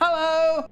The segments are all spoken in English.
Hello!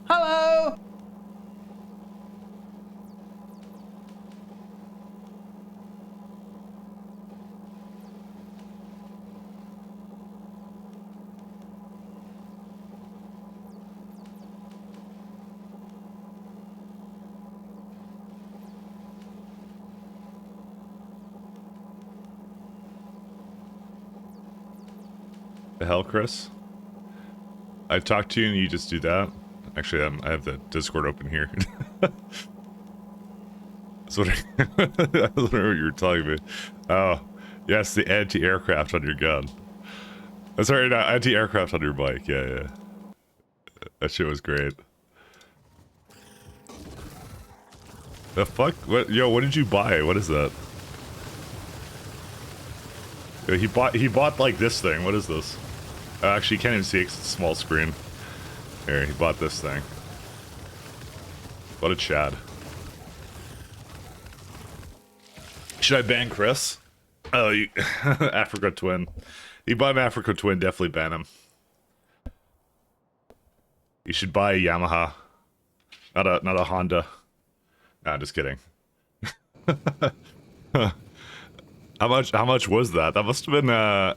Hello! The hell, Chris? I talked to you and you just do that? Actually, I have the Discord open here. That's what I was wondering what you were telling me. Oh, yes, the anti-aircraft on your gun. Sorry, not anti-aircraft on your bike. Yeah, yeah. That shit was great. The fuck? What? Yo, what did you buy? What is that? Yo, he bought like this thing. What is this? Actually, you can't even see it 'cause it's a small screen. Here, he bought this thing. What a Chad. Should I ban Chris? Oh, you Africa Twin. You bought an Africa Twin, definitely ban him. You should buy a Yamaha. Not a Honda. Nah, just kidding. How much was that? That must have been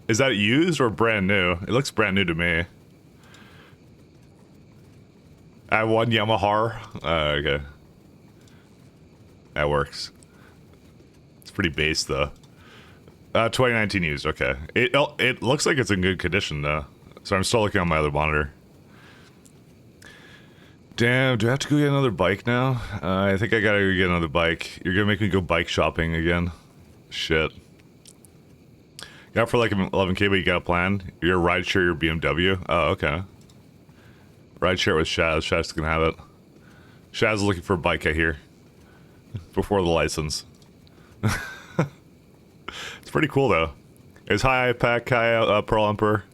is that used or brand new? It looks brand new to me. I have one Yamaha. Okay. That works. It's pretty base though. 2019 used, okay. It looks like it's in good condition though. So I'm still looking on my other monitor. Damn, do I have to go get another bike now? I think I gotta go get another bike. You're gonna make me go bike shopping again. Shit. Yeah, for like 11K, but you got a plan. Your ride share, your BMW. Oh, okay. Ride share with Shaz. Shaz can have it. Shaz is looking for a bike, I hear. Before the license. It's pretty cool though. It's high pack, high Pearl Emperor,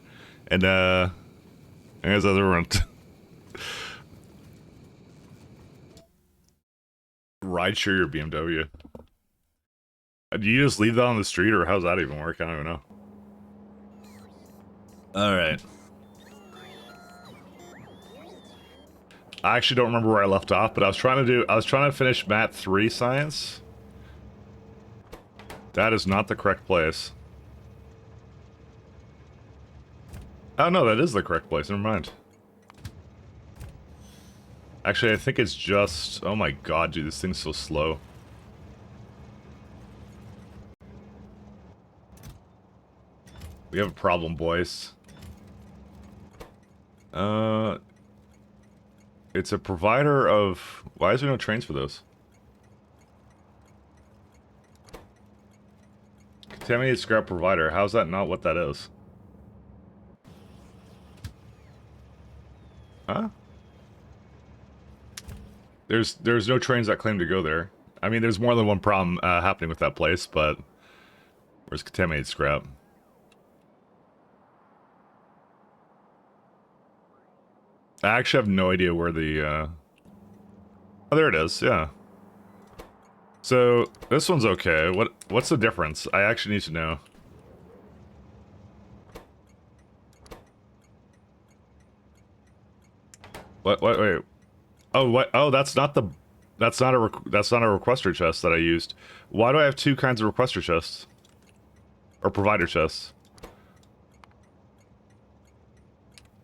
and there's other one. Ride share your BMW. Do you just leave that on the street, or how's that even work? I don't even know. All right. I actually don't remember where I left off, but I was trying to finish Mat 3 science. That is not the correct place. Oh no, that is the correct place, never mind. Actually, I think it's just... Oh my god, dude, this thing's so slow. We have a problem, boys. It's a provider of... Why is there no trains for those? Contaminated scrap provider. How's that not what that is? Huh? There's no trains that claim to go there. I mean, there's more than one problem happening with that place, but... Where's contaminated scrap? I actually have no idea where the, Oh, there it is, yeah. So, this one's okay. What's the difference? I actually need to know. Wait. Oh, what? Oh, that's not a requester chest that I used. Why do I have two kinds of requester chests? Or provider chests?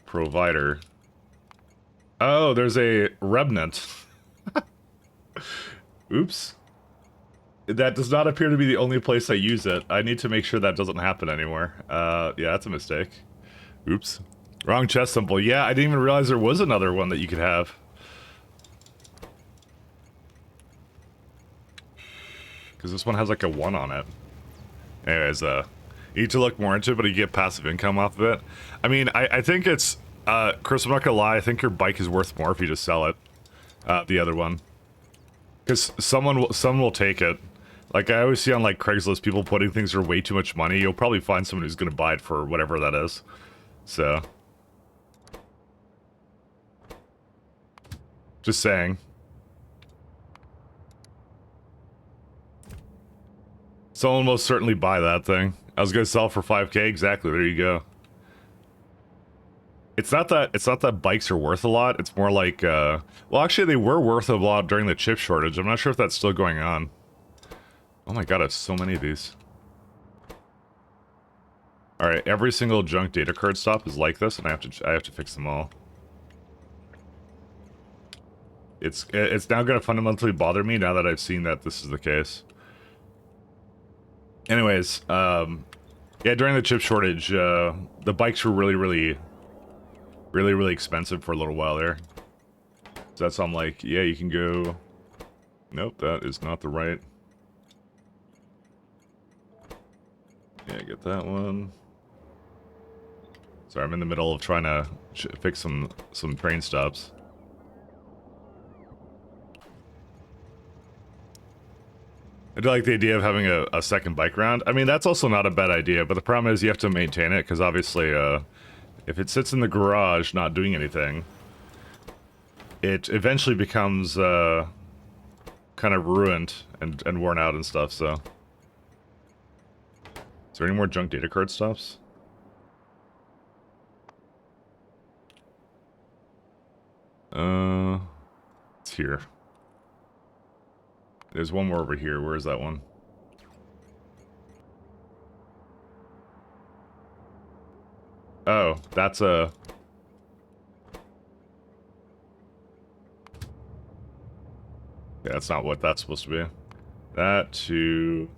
Provider. Oh, there's a remnant. Oops. That does not appear to be the only place I use it. I need to make sure that doesn't happen anymore. Yeah, that's a mistake. Oops. Wrong chest symbol. Yeah, I didn't even realize there was another one that you could have. Because this one has like a 1 on it. Anyways, you need to look more into it, but you get passive income off of it. I mean, I think it's... Chris, I'm not gonna lie, I think your bike is worth more if you just sell it. The other one. Because someone will take it. Like, I always see on, like, Craigslist, people putting things for way too much money. You'll probably find someone who's gonna buy it for whatever that is. So... Just saying. Someone will most certainly buy that thing. I was gonna sell for 5K, exactly, there you go. It's not that bikes are worth a lot, it's more like, well, actually they were worth a lot during the chip shortage. I'm not sure if that's still going on. Oh my god, I have so many of these. Alright, every single junk data card stop is like this, and I have to fix them all. It's now gonna fundamentally bother me now that I've seen that this is the case. Anyways, yeah, during the chip shortage, the bikes were really expensive for a little while there. So that's why I'm like, yeah, you can go... Nope, that is not the right... Yeah, get that one. Sorry, I'm in the middle of trying to fix some train stops. I do like the idea of having a second bike round. I mean, that's also not a bad idea, but the problem is you have to maintain it, because obviously, if it sits in the garage not doing anything, it eventually becomes, kind of ruined and worn out and stuff, so... Is there any more junk data card stops? It's here. There's one more over here. Where is that one? Oh, that's a... Yeah, that's not what that's supposed to be. That to...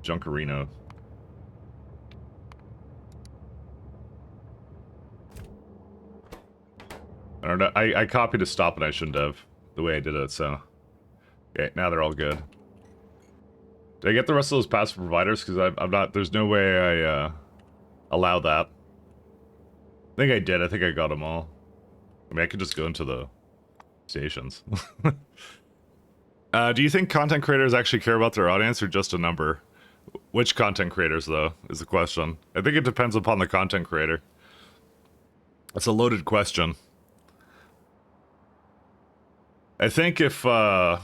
Junkarino. I don't know. I copied a stop and I shouldn't have. The way I did it, so... Okay, now they're all good. Did I get the rest of those passive providers? Because I'm not... There's no way I allow that. I think I did. I think I got them all. I mean, I could just go into the stations. Do you think content creators actually care about their audience or just a number? Which content creators, though, is the question. I think it depends upon the content creator. That's a loaded question. I think if, I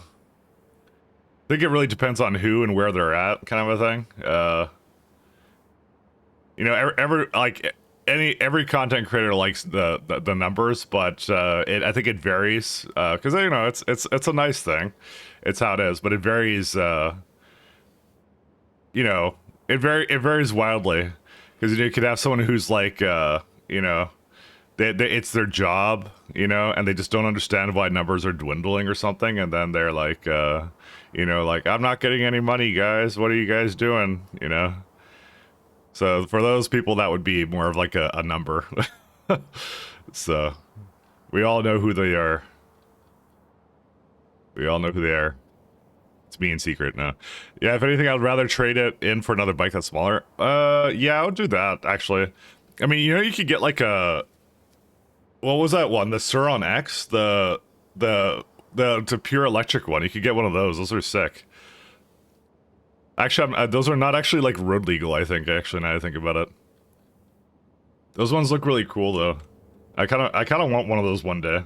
think it really depends on who and where they're at, kind of a thing. You know, every content creator likes the numbers, but I think it varies because you know it's a nice thing, it's how it is, but it varies. You know, it varies wildly because you could have someone who's like you know, it's their job, you know, and they just don't understand why numbers are dwindling or something, and then they're like, you know, like, I'm not getting any money, guys. What are you guys doing? You know. So for those people, that would be more of like a number. So we all know who they are. We all know who they are. It's me in secret now. Yeah, if anything, I'd rather trade it in for another bike that's smaller. Yeah, I would do that, actually. I mean, you know, you could get like a... What was that one? The Suron X? The pure electric one. You could get one of those. Those are sick. Actually, those are not actually like road legal, I think, actually, now that I think about it. Those ones look really cool, though. I kind of want one of those one day.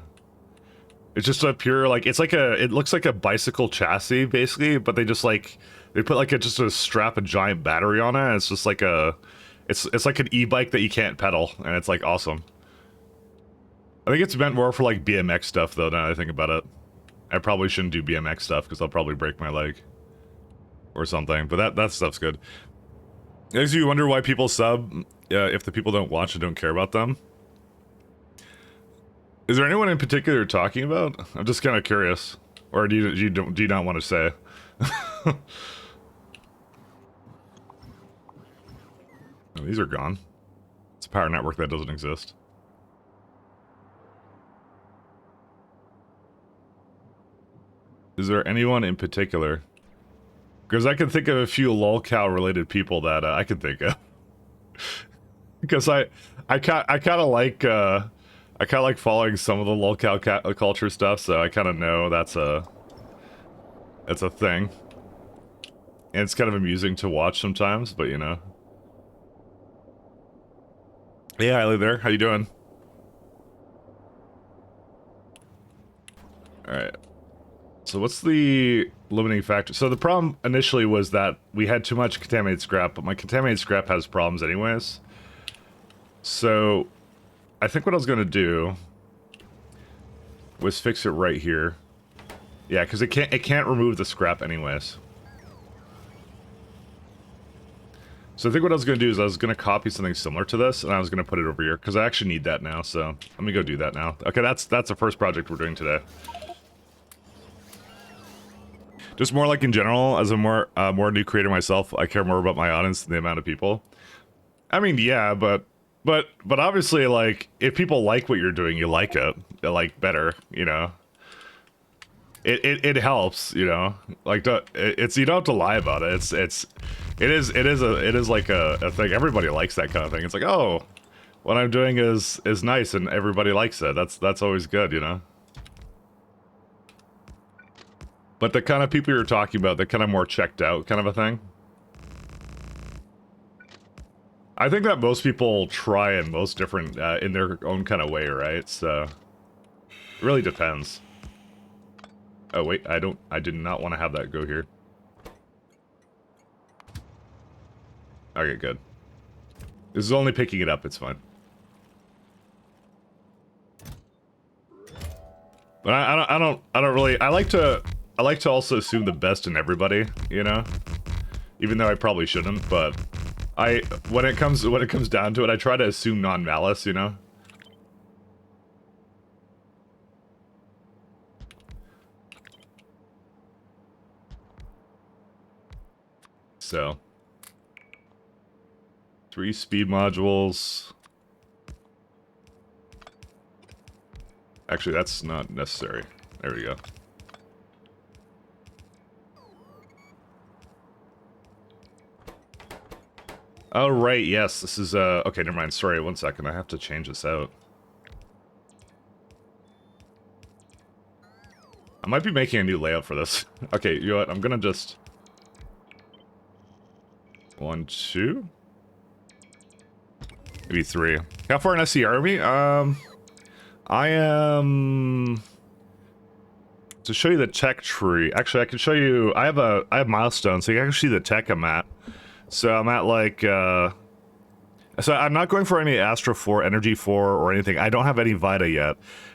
It's just a pure, like, it's like it looks like a bicycle chassis, basically, but they just, like, they put, like, just a strap a giant battery on it, and it's just like it's like an e-bike that you can't pedal, and it's, like, awesome. I think it's meant more for, like, BMX stuff, though, now that I think about it. I probably shouldn't do BMX stuff, because I'll probably break my leg. Or something, but that stuff's good. Makes you wonder why people sub if the people don't watch and don't care about them. Is there anyone in particular you're talking about? I'm just kind of curious, or do you not want to say? Oh, these are gone. It's a power network that doesn't exist. Is there anyone in particular? Because I can think of a few lolcow related people that I can think of. Because I kind of like following some of the lolcow culture stuff, so I kind of know that's a thing. And it's kind of amusing to watch sometimes, but you know. Yeah, I live there. How you doing? All right. So what's the limiting factor? So the problem initially was that we had too much contaminated scrap, but my contaminated scrap has problems anyways. So I think what I was going to do was fix it right here. Yeah, because it can't remove the scrap anyways. So I think what I was going to do is I was going to copy something similar to this, and I was going to put it over here, because I actually need that now, so let me go do that now. Okay, that's the first project we're doing today. Just more like in general, as a more new creator myself, I care more about my audience than the amount of people. I mean, yeah, but obviously, like, if people like what you're doing, you like it, like, better, you know. It helps, you know. Like, it's, you don't have to lie about it. It is like a thing. Everybody likes that kind of thing. It's like, oh, what I'm doing is nice, and everybody likes it. That's always good, you know. But the kind of people you're talking about, they're kind of more checked out kind of a thing. I think that most people try in most different, in their own kind of way, right? So, it really depends. Oh wait, I did not want to have that go here. Okay, good. This is only picking it up, it's fine. But I don't really, I like to also assume the best in everybody, you know? Even though I probably shouldn't, but when it comes down to it, I try to assume non-malice, you know? So 3 speed modules. Actually, that's not necessary. There we go. Oh, right, yes, this is, okay, never mind, sorry, 1 second, I have to change this out. I might be making a new layout for this. Okay, you know what, I'm gonna just... 1, 2? Maybe 3. How far in SC are we? I am... To show you the tech tree, actually, I can show you, I have milestones, so you can see the tech I'm at. So I'm at, like, so I'm not going for any Astro 4, Energy 4, or anything. I don't have any Vita yet.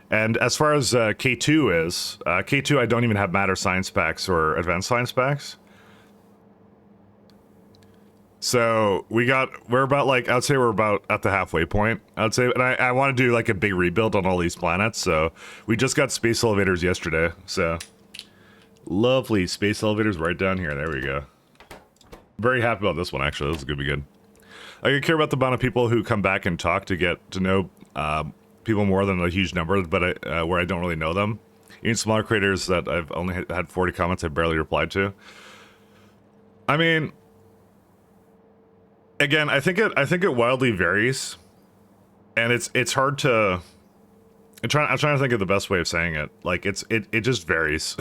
And as far as K2 is, K2 I don't even have Matter Science packs or Advanced Science packs. So we're about, like, I'd say we're about at the halfway point. I'd say, and I want to do like a big rebuild on all these planets. So we just got space elevators yesterday. So lovely space elevators right down here. There we go. Very happy about this one, actually. This is gonna be good. I care about the amount of people who come back and talk to get to know people more than a huge number, but where I don't really know them. Even smaller creators that I've only had 40 comments I've barely replied to. I mean, again, I think it wildly varies, and it's hard to. I'm trying to think of the best way of saying it. Like it just varies.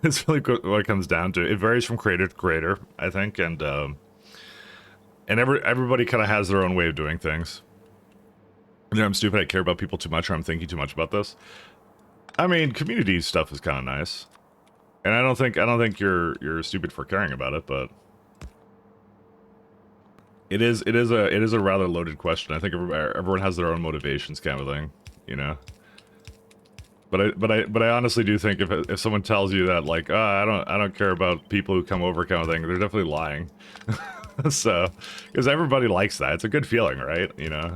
It's really what it comes down to. It varies from creator to creator, I think, and everybody kind of has their own way of doing things. You know, I'm stupid. I care about people too much, or I'm thinking too much about this. I mean, community stuff is kind of nice, and I don't think you're stupid for caring about it, but it is a rather loaded question. I think everyone has their own motivations, kind of thing, you know. But I honestly do think if someone tells you that, like, oh, I don't care about people who come over, kind of thing, they're definitely lying. So, because everybody likes that, it's a good feeling, right? You know.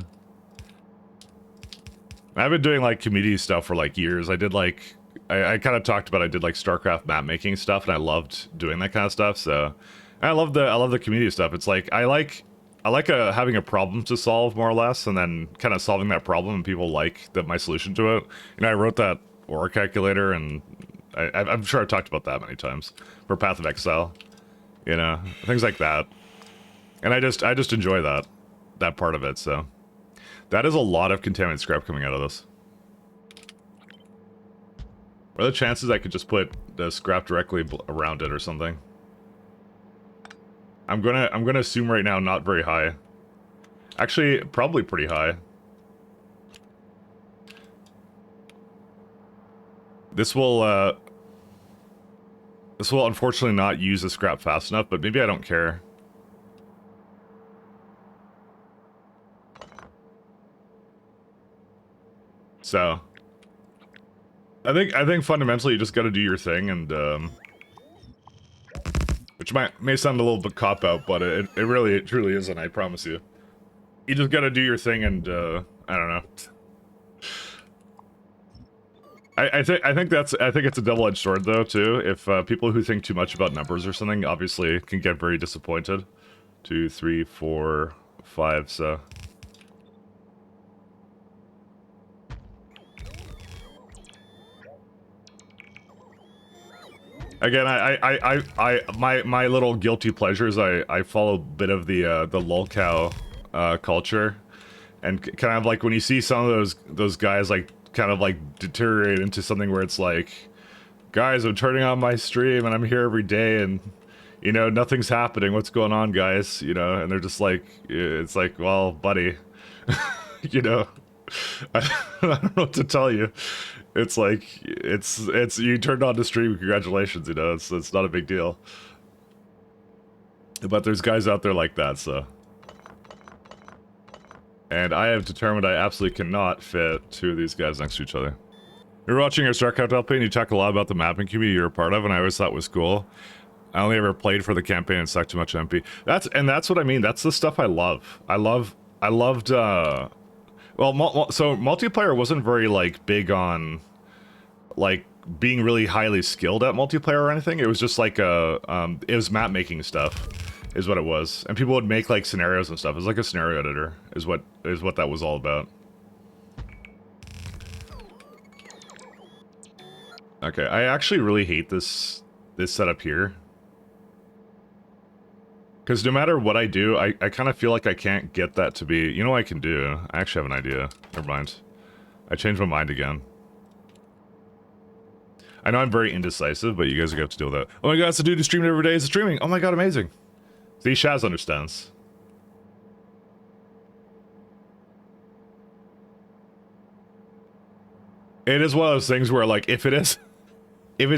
I've been doing like community stuff for like years. I did like I kind of talked about I did like StarCraft map making stuff, and I loved doing that kind of stuff. So I love the community stuff. It's like I like having a problem to solve more or less, and then kind of solving that problem, and people like my solution to it. You know, I wrote that aura calculator, and I'm sure I've talked about that many times for Path of Exile. You know, things like that, and I just enjoy that part of it. So. That is a lot of contaminated scrap coming out of this. What are the chances I could just put the scrap directly around it or something? I'm gonna assume right now not very high. Actually, probably pretty high. This will unfortunately not use the scrap fast enough, but maybe I don't care. So, I think fundamentally you just got to do your thing, and which may sound a little bit cop out, but it truly isn't. I promise you. You just got to do your thing, and I don't know. I think it's a double-edged sword though too. If people who think too much about numbers or something obviously can get very disappointed. 2, 3, 4, 5. So. Again, my little guilty pleasures. I follow a bit of the lolcow culture, and kind of like when you see some of those guys like kind of like deteriorate into something where it's like, guys, I'm turning on my stream and I'm here every day, and you know nothing's happening. What's going on, guys? You know, and they're just like, it's like, well, buddy, you know, I don't know what to tell you. It's like, it's you turned on the stream, congratulations, you know, it's not a big deal. But there's guys out there like that, so. And I have determined I absolutely cannot fit two of these guys next to each other. You're watching our StarCraft LP and you talk a lot about the mapping community you're a part of, and I always thought it was cool. I only ever played for the campaign and sucked too much MP. That's what I mean, that's the stuff I love. I loved, well, so multiplayer wasn't very, like, big on, like, being really highly skilled at multiplayer or anything. It was just like it was map making stuff, is what it was. And people would make, like, scenarios and stuff. It was like a scenario editor, is what that was all about. Okay, I actually really hate this setup here. Because no matter what I do, I kind of feel like I can't get that to be... You know what I can do? I actually have an idea. Never mind. I changed my mind again. I know I'm very indecisive, but you guys are going to have to deal with that. Oh my god, it's a dude who streamed every day is streaming. Oh my god, amazing. See, Shaz understands. It is one of those things where, like, if it's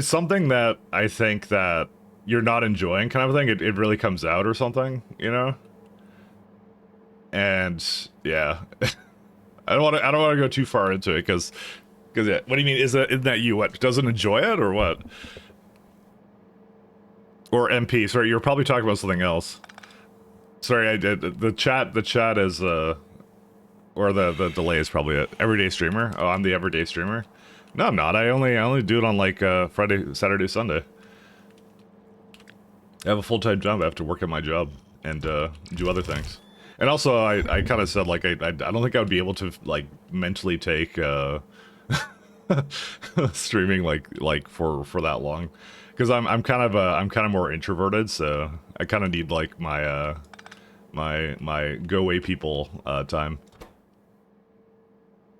something that I think that you're not enjoying kind of thing, it really comes out or something, you know? And, yeah. I don't want to go too far into it, because yeah, what do you mean, isn't that you, what, doesn't enjoy it, or what? Or MP, sorry, you're probably talking about something else. Sorry, the chat is, or the delay is probably it. Everyday streamer? Oh, I'm the everyday streamer? No, I'm not. I only do it on, like, Friday, Saturday, Sunday. I have a full-time job. I have to work at my job and do other things. And also, I kind of said, like, I don't think I would be able to, like, mentally take streaming like for that long, because I'm kind of more introverted, so I kind of need, like, my my go away people time.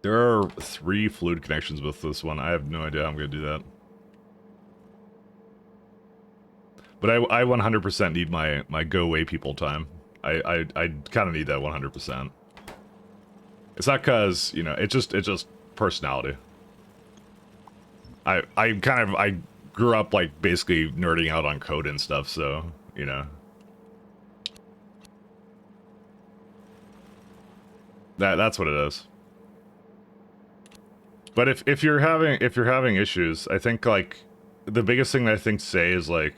There are 3 fluid connections with this one. I have no idea how I'm gonna do that. But I 100% need my go away people time. I kind of need that 100%. It's not cause, you know, it's just personality. I grew up, like, basically nerding out on code and stuff, so, you know. That's what it is. But if you're having issues, I think, like, the biggest thing that I think to say is, like,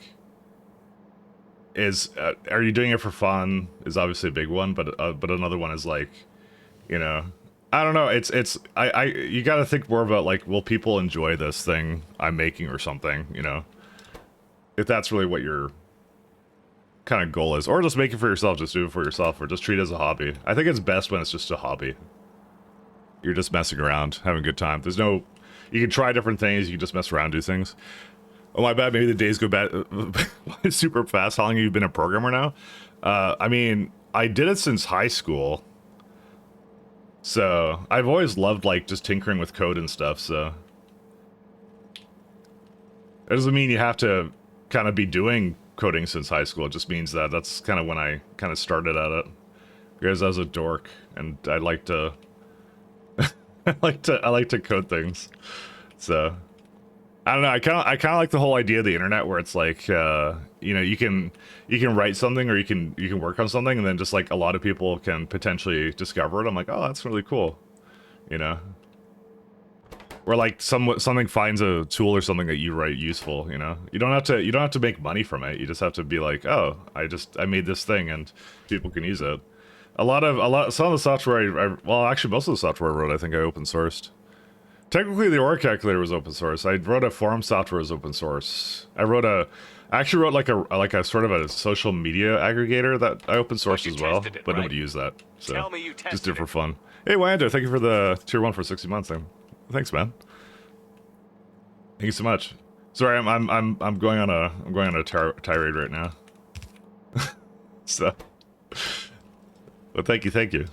are you doing it for fun is obviously a big one, but another one is, like, you know, I don't know, you gotta think more about, like, will people enjoy this thing I'm making or something, you know, if that's really what your kind of goal is, or just make it for yourself, just do it for yourself, or just treat it as a hobby. I think it's best when it's just a hobby. You're just messing around, having a good time. There's no, you can try different things, you can just mess around, do things. Oh, my bad, maybe the days go bad super fast. How long have you been a programmer now? I mean, I did it since high school. So, I've always loved, like, just tinkering with code and stuff, so. That doesn't mean you have to kind of be doing coding since high school. It just means that that's kind of when I kind of started at it. Because I was a dork, and I like to... I like to code things. So... I don't know, I kind of like the whole idea of the internet where it's like, you know, you can write something, or you can work on something, and then just, like, a lot of people can potentially discover it. I'm like, oh, that's really cool, you know? Or, like, something finds a tool or something that you write useful, you know? You don't have to make money from it. You just have to be like, oh, I made this thing and people can use it. Some of the software well, actually most of the software I wrote, I think I open sourced. Technically, the Aura calculator was open source. I wrote a forum software as open source. I actually wrote like a sort of a social media aggregator that I open sourced as well, but right? Nobody used that. So just did it for fun. Hey, Wander, thank you for the tier 1 for 60 months. Thanks, man. Thank you so much. Sorry, I'm going on a tirade right now. So, but thank you.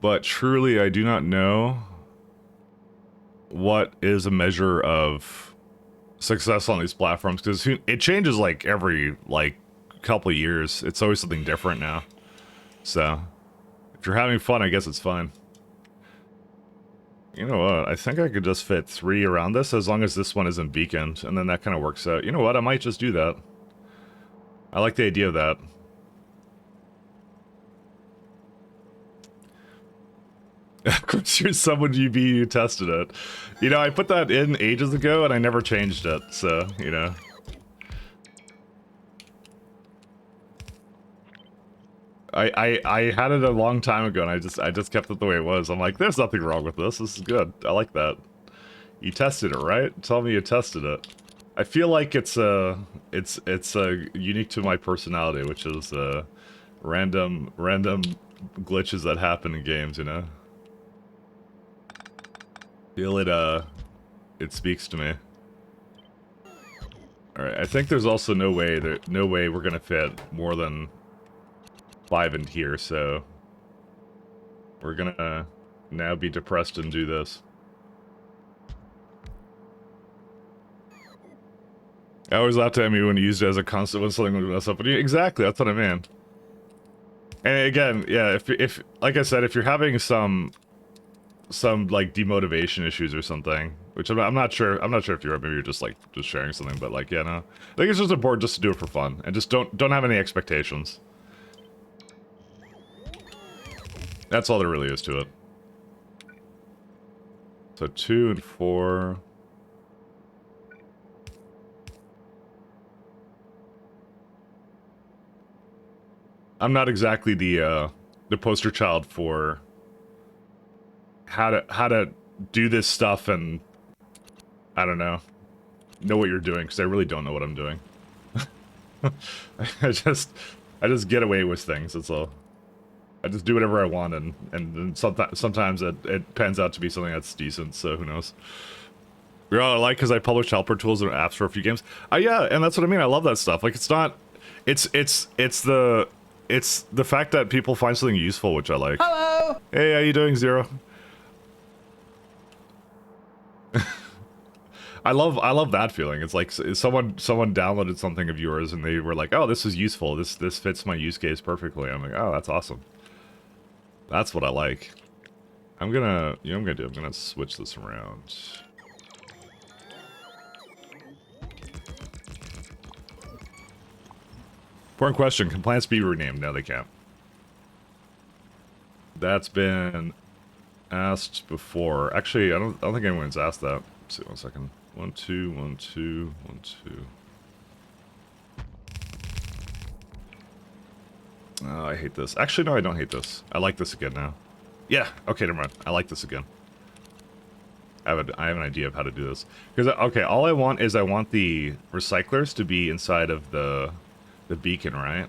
But truly, I do not know what is a measure of success on these platforms, because it changes, like, every, like, couple of years. It's always something different now. So, if you're having fun, I guess it's fine. You know what? I think I could just fit 3 around this, as long as this one isn't beaconed, and then that kind of works out. You know what? I might just do that. I like the idea of that. Of course, you're someone you tested it. You know, I put that in ages ago and I never changed it, so, you know. I had it a long time ago and I just kept it the way it was. I'm like, there's nothing wrong with this. This is good. I like that. You tested it, right? Tell me you tested it. I feel like it's unique to my personality, which is random glitches that happen in games, you know. Feel it, it speaks to me. Alright, I think there's also no way we're gonna fit more than 5 in here, so we're gonna now be depressed and do this. I always laughed at me when you used it as a constant when something would mess up. But exactly, that's what I mean. And again, yeah, if like I said, if you're having some like demotivation issues or something, which I'm not sure if you're, maybe you're just like just sharing something, but like, yeah, no, I think it's just important just to do it for fun and just don't have any expectations. That's all there really is to it. So 2 and 4. I'm not exactly the poster child for how to do this stuff, and I don't know what you're doing, because I really don't know what I'm doing. I just get away with things, that's all. I just do whatever I want, and sometimes it pans out to be something that's decent, so who knows. You're all like, because I publish helper tools and apps for a few games. Yeah, and that's what I mean, I love that stuff. Like, it's not, it's the fact that people find something useful, which I like. Hello! Hey, how you doing, Zero? I love that feeling. It's like someone downloaded something of yours and they were like, "Oh, this is useful. This fits my use case perfectly." I'm like, "Oh, that's awesome." That's what I like. I'm gonna, you know what I'm gonna do? I'm gonna switch this around. Important question: can plants be renamed? No, they can't. That's been asked before. Actually, I don't think anyone's asked that. Let's see, 1 second. 1, 2, 1, 2, 1, 2. Oh, I hate this. Actually, no, I don't hate this. I like this again now. Yeah, okay, never mind. I like this again. I have an idea of how to do this. Because, okay, all I want is I want the recyclers to be inside of the beacon, right?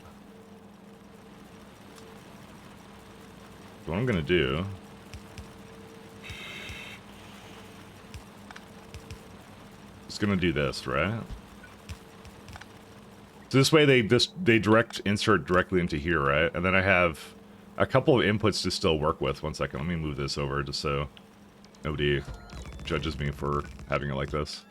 What I'm gonna do... is gonna do this, right? So this way they direct insert directly into here, right? And then I have a couple of inputs to still work with. 1 second, let me move this over just so nobody judges me for having it like this.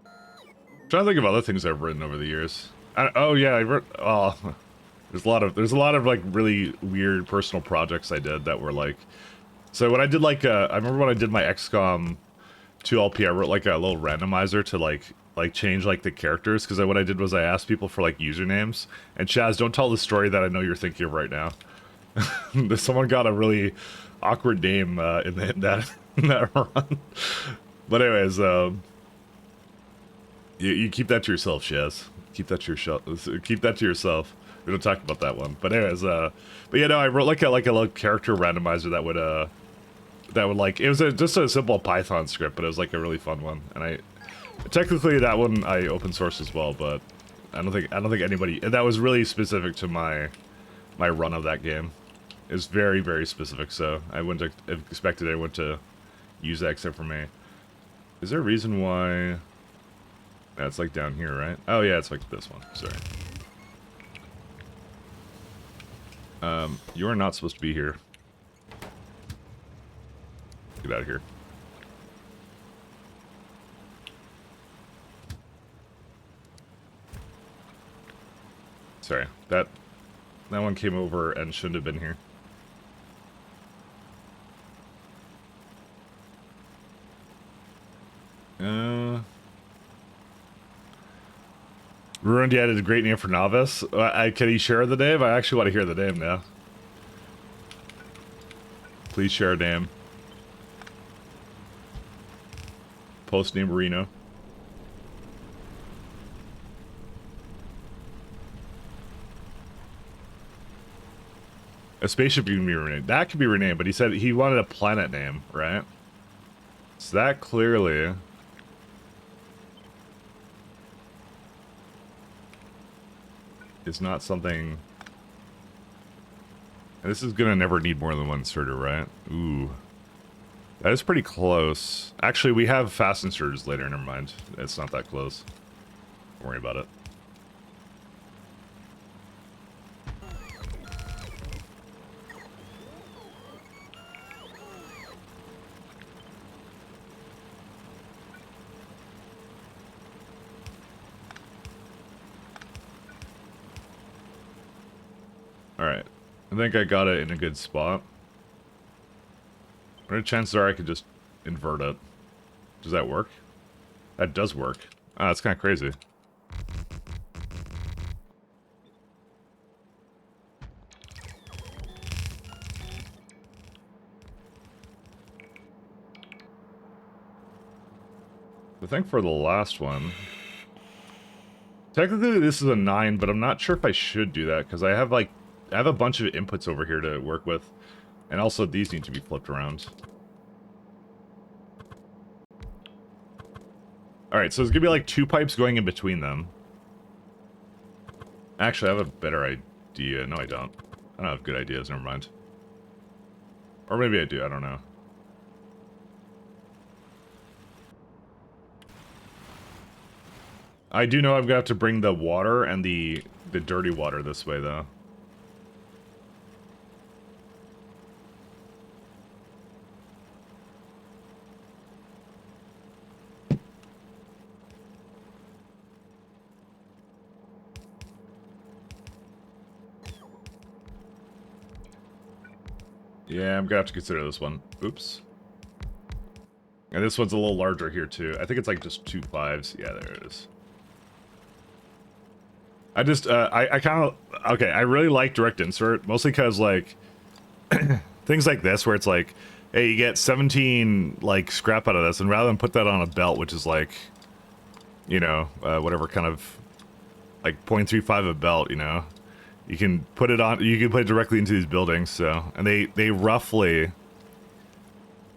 I'm trying to think of other things I've written over the years. Oh yeah, I wrote. Oh, there's a lot of like really weird personal projects I did that were like. So when I did like I remember when I did my XCOM 2LP, I wrote like a little randomizer to like change like the characters, because what I did was I asked people for like usernames. And Chaz, don't tell the story that I know you're thinking of right now. Someone got a really awkward name in that run. But anyways, you keep that to yourself, Chaz. Keep that to yourself. Keep that to yourself. We don't talk about that one. But anyways, but yeah, no, I wrote like a little character randomizer that would like, it was just a simple Python script, but it was like a really fun one. And technically that one I open sourced as well, but I don't think anybody, and that was really specific to my run of that game. It's very, very specific, so I wouldn't have expected anyone to use that except for me. Is there a reason why... That's like down here, right? Oh yeah, it's like this one, sorry. You are not supposed to be here. Get out of here. Sorry, that one came over and shouldn't have been here. Ruined added a great name for novice. Can he share the name? I actually want to hear the name now. Please share a name. Post name Reno. A spaceship can be renamed. That could be renamed, but he said he wanted a planet name, right? So that clearly... is not something... And this is gonna never need more than one inserter, right? Ooh. That is pretty close. Actually, we have fast inserters later. Never mind. It's not that close. Don't worry about it. Alright. I think I got it in a good spot. What are the chances are I could just invert it? Does that work? That does work. Ah, that's kind of crazy. I think for the last one... Technically this is a 9, but I'm not sure if I should do that, because I have a bunch of inputs over here to work with. And also these need to be flipped around. Alright, so there's gonna be like 2 pipes going in between them. Actually, I have a better idea. No, I don't. I don't have good ideas, never mind. Or maybe I do, I don't know. I do know I've got to bring the water and the dirty water this way, though. Yeah, I'm gonna have to consider this one. Oops. And this one's a little larger here, too. I think it's like just 2 5s. Yeah, there it is. I just, I kind of... Okay, I really like direct insert, mostly because, like... things like this, where it's like, hey, you get 17, like, scrap out of this, and rather than put that on a belt, which is like... You know, whatever kind of... Like, 0.35 a belt, you know? You can put it on... You can put it directly into these buildings, so... And they roughly...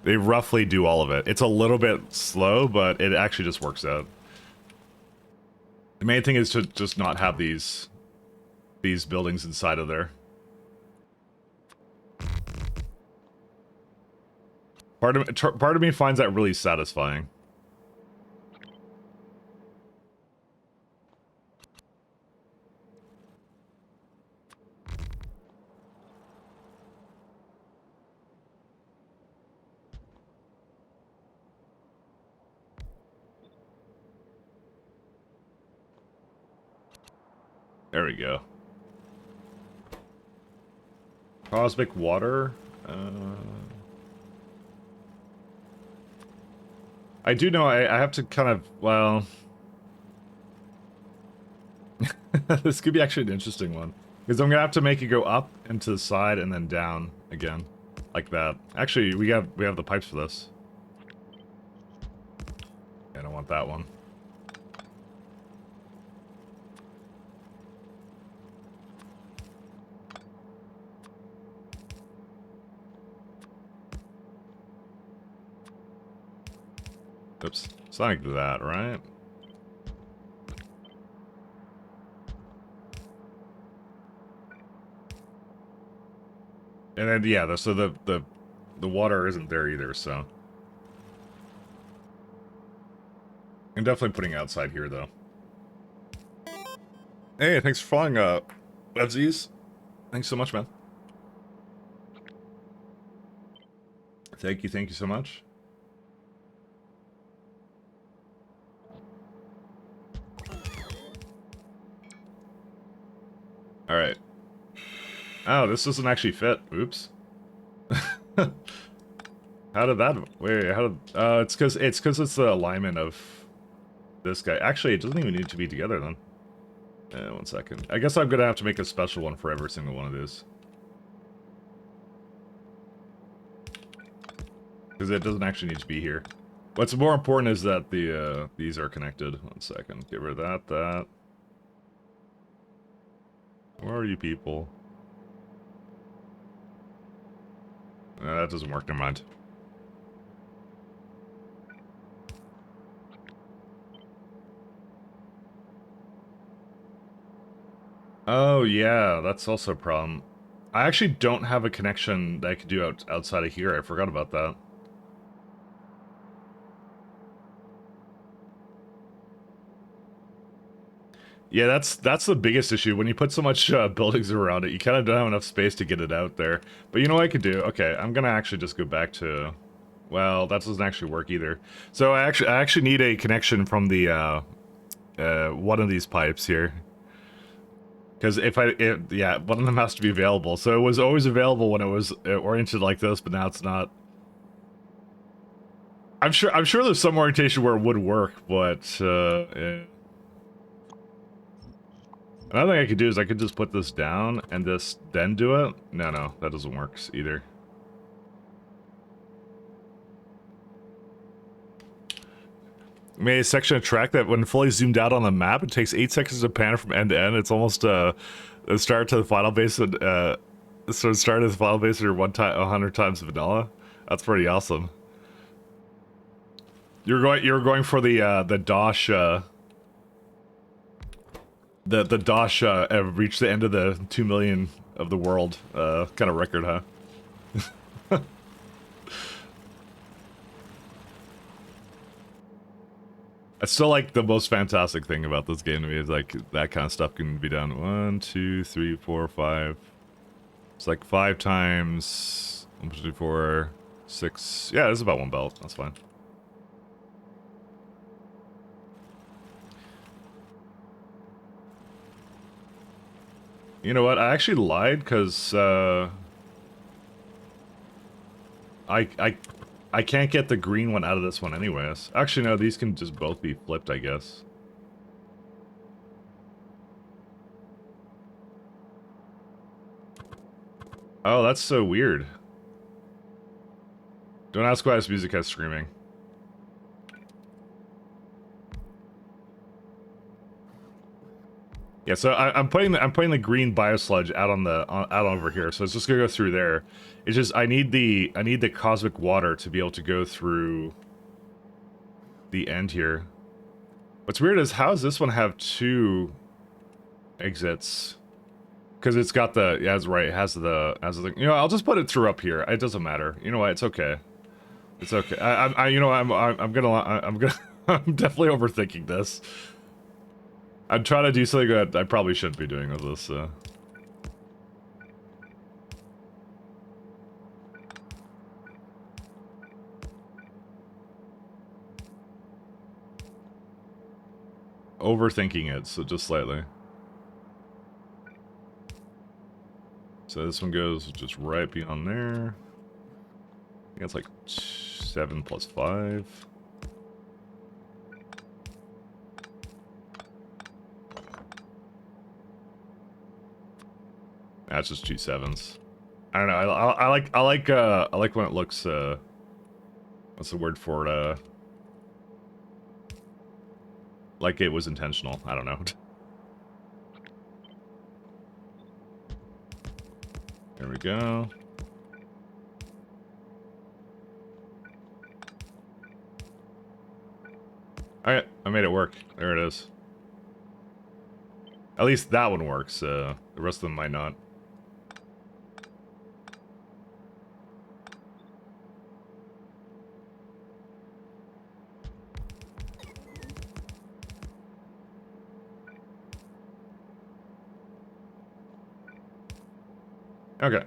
They roughly do all of it. It's a little bit slow, but it actually just works out. The main thing is to just not have these buildings inside of there. Part of me finds that really satisfying. There we go. Cosmic water. I do know I have to kind of, well... this could be actually an interesting one. Because I'm going to have to make it go up and to the side and then down again. Like that. Actually, we have the pipes for this. I don't want that one. Oops. It's like that, right? And then, yeah, so the water isn't there either, so... I'm definitely putting it outside here, though. Hey, thanks for following, Websies. Thanks so much, man. Thank you so much. Alright. Oh, this doesn't actually fit. Oops. How did that... Wait, how did... it's because it's the alignment of this guy. Actually, it doesn't even need to be together, then. 1 second. I guess I'm gonna have to make a special one for every single one of these. Because it doesn't actually need to be here. What's more important is that these are connected. 1 second. Get rid of that. Where are you people? That doesn't work, never mind. Oh, yeah, that's also a problem. I actually don't have a connection that I could do outside of here. I forgot about that. Yeah, that's the biggest issue. When you put so much buildings around it, you kind of don't have enough space to get it out there. But you know what I could do? Okay, I'm gonna actually just go back to... Well, that doesn't actually work either. So I actually need a connection from the one of these pipes here. Because yeah, one of them has to be available. So it was always available when it was oriented like this, but now it's not. I'm sure there's some orientation where it would work, but yeah. Another thing I could do is I could just put this down and this then do it. No, that doesn't work either. Made a section of track that when fully zoomed out on the map, it takes 8 seconds to pan from end to end. It's almost the start to the final base and so start to the final base or 100 times vanilla. That's pretty awesome. You're going for the Dosh the Dosh reached the end of the 2 million of the world kind of record, huh? I still like the most fantastic thing about this game to me is like that kind of stuff can be done. 1, 2, 3, 4, 5. It's like 5 times 1, 2, 3, 4, 6. Yeah, this is about 1 belt. That's fine. You know what? I actually lied because I can't get the green one out of this one anyways. Actually, no, these can just both be flipped, I guess. Oh, that's so weird. Don't ask why this music has screaming. Yeah, so I'm putting the green biosludge out on the out over here. So it's just gonna go through there. It's just I need the cosmic water to be able to go through the end here. What's weird is how does this one have 2 exits? Because it's got the it has the you know, I'll just put it through up here. It doesn't matter. You know what? It's okay. It's okay. You know I'm gonna I'm definitely overthinking this. I'm trying to do something that I probably shouldn't be doing with this. Overthinking it, so just slightly. So this one goes just right beyond there. I think it's like 7 plus 5. That's just 2 7s. I don't know. I like when it looks. What's the word for it? Like it was intentional. I don't know. There we go. Alright, I made it work. There it is. At least that one works. The rest of them might not. Okay.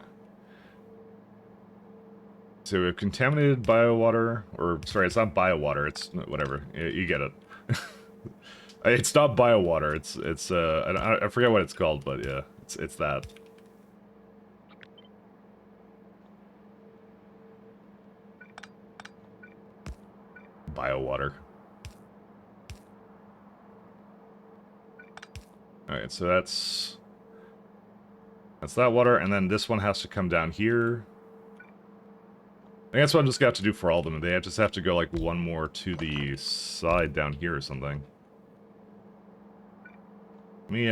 So we have contaminated biowater, or sorry, it's not biowater, it's whatever. You get it. It's not biowater, it's I forget what it's called, but yeah, it's that. Biowater. Alright, so that's that water, and then this one has to come down here. I think that's what I'm just gonna have to do for all of them. They just have to go like one more to the side down here or something. Let me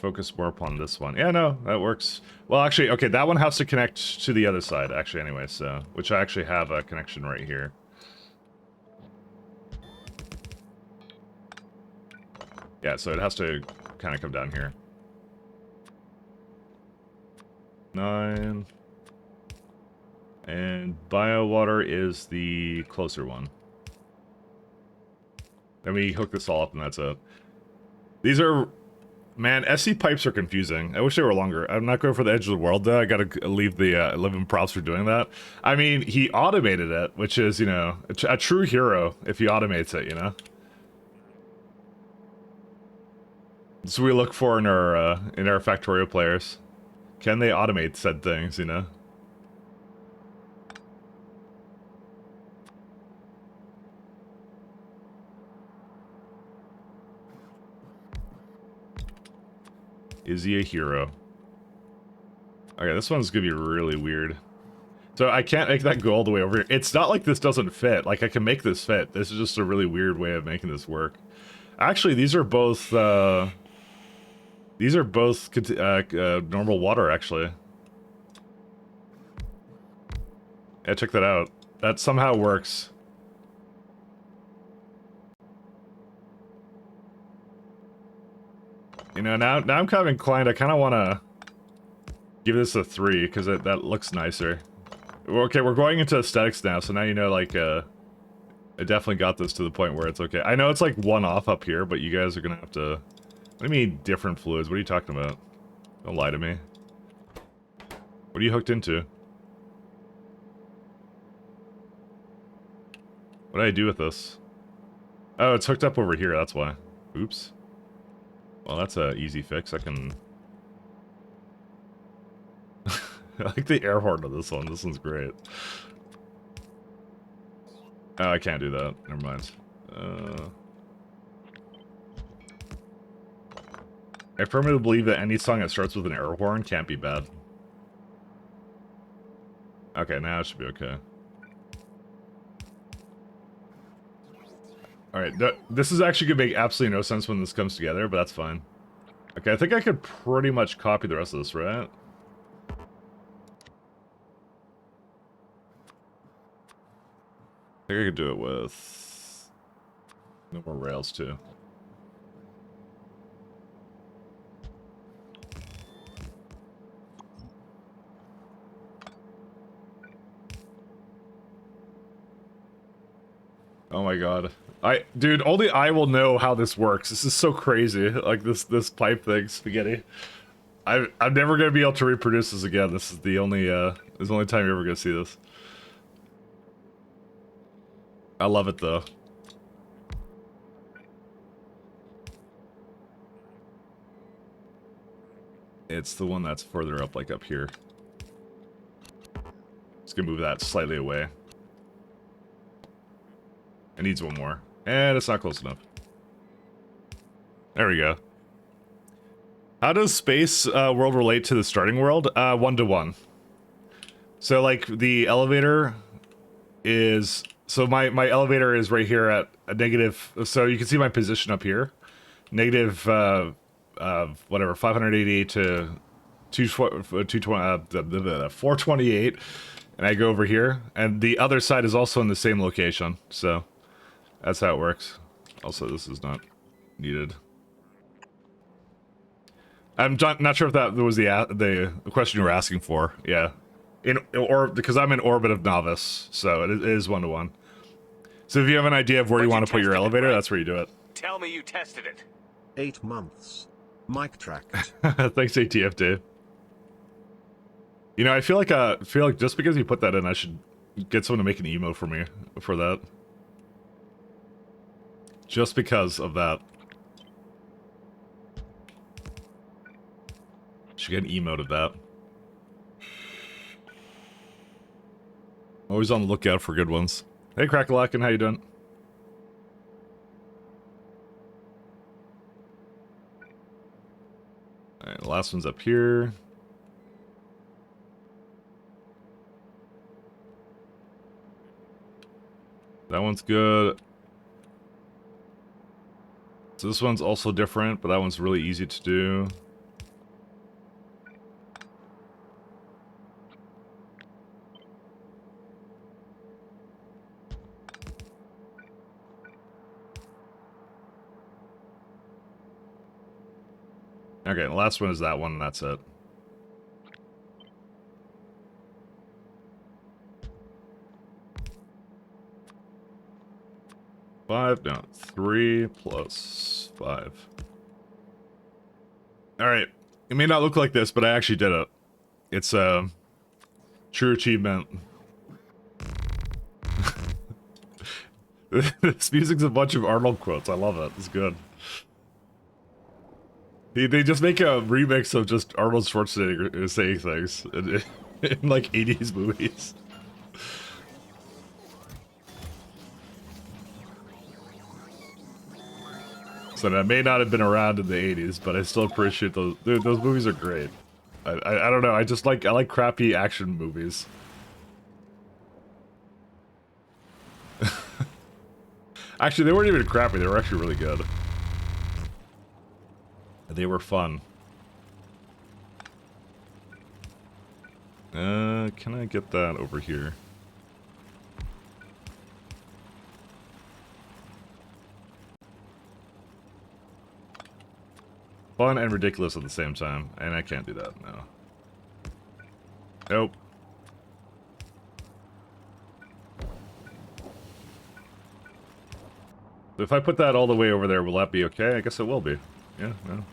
focus more upon this one. Yeah, no, that works. Well, actually, okay, that one has to connect to the other side, actually, anyway, so... Which I actually have a connection right here. Yeah, so it has to kind of come down here. 9... And biowater is the closer one. Then we hook this all up and that's it. These are Man, SC pipes are confusing. I wish they were longer. I'm not going for the edge of the world, though. I gotta leave him props for doing that. I mean, he automated it, which is, you know, a true hero if he automates it, you know? So we look for in our factorio players. Can they automate said things, you know? Is he a hero? Okay, this one's gonna be really weird. So I can't make that go all the way over here. It's not like this doesn't fit. Like, I can make this fit. This is just a really weird way of making this work. Actually, these are both normal water, actually. Yeah, check that out. That somehow works. You know, now I'm kind of inclined. I kind of want to give this a 3 because that looks nicer. Okay, we're going into aesthetics now, so now you know, like, I definitely got this to the point where it's okay. I know it's like one off up here, but you guys are gonna have to. What do you mean different fluids? What are you talking about? Don't lie to me. What are you hooked into? What do I do with this? Oh, it's hooked up over here, that's why. Oops. Well, that's a easy fix. I can... I like the air horn of this one. This one's great. Oh, I can't do that. Never mind. I firmly believe that any song that starts with an air horn can't be bad. Okay, now it should be okay. Alright, this is actually gonna make absolutely no sense when this comes together, but that's fine. Okay, I think I could pretty much copy the rest of this, right? I think I could do it with... no more rails, too. Oh my god. Dude, only I will know how this works. This is so crazy. Like, this pipe thing, spaghetti. I'm never gonna be able to reproduce this again. This is the only, this is the only time you're ever gonna see this. I love it, though. It's the one that's further up, like up here. Just gonna move that slightly away. It needs one more. And it's not close enough. There we go. How does space world relate to the starting world? 1-to-1. So, like, the elevator is... So my elevator is right here at a negative... So you can see my position up here. Negative, whatever, 588 to 428. And I go over here. And the other side is also in the same location. So... that's how it works. Also, this is not needed. I'm not sure if that was the question you were asking for. Yeah, because I'm in orbit of novice, so it is 1-to-1. So if you have an idea of where you want to put your elevator, right? That's where you do it. Tell me you tested it. 8 months. Mic tracked. Thanks, ATF Dave. You know, I feel like just because you put that in, I should get someone to make an emote for me for that. Just because of that. Should get an emote of that. Always on the lookout for good ones. Hey, Crackalakin, how you doing? Alright, the last one's up here. That one's good. So this one's also different, but that one's really easy to do. Okay, the last one is that one, and that's it. No, 3 plus 5. Alright. It may not look like this, but I actually did it. It's a true achievement. This music's a bunch of Arnold quotes. I love it. It's good. They just make a remix of just Arnold Schwarzenegger saying things in like 80s movies. So that may not have been around in the 80s, but I still appreciate those. Dude, those movies are great. I don't know. I like crappy action movies. Actually, they weren't even crappy. They were actually really good. They were fun. Can I get that over here? Fun and ridiculous at the same time, and I can't do that, no. Nope. If I put that all the way over there, will that be okay? I guess it will be. Yeah, no.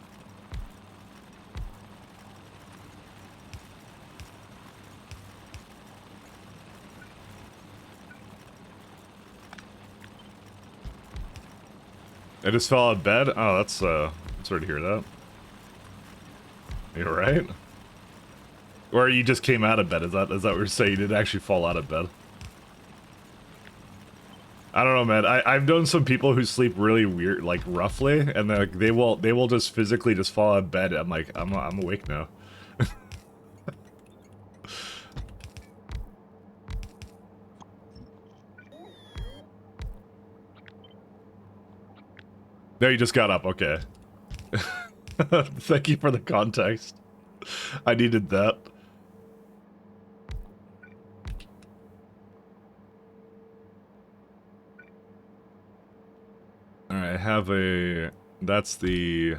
I just fell out of bed? Oh, that's, I'm sorry to hear that. You alright? Or you just came out of bed, is that what you're saying? You didn't actually fall out of bed? I don't know, man. I've known some people who sleep really weird, like, roughly, and they will just physically just fall out of bed. I'm like, I'm awake now. No, you just got up, okay. Thank you for the context. I needed that. Alright, I have a... That's the...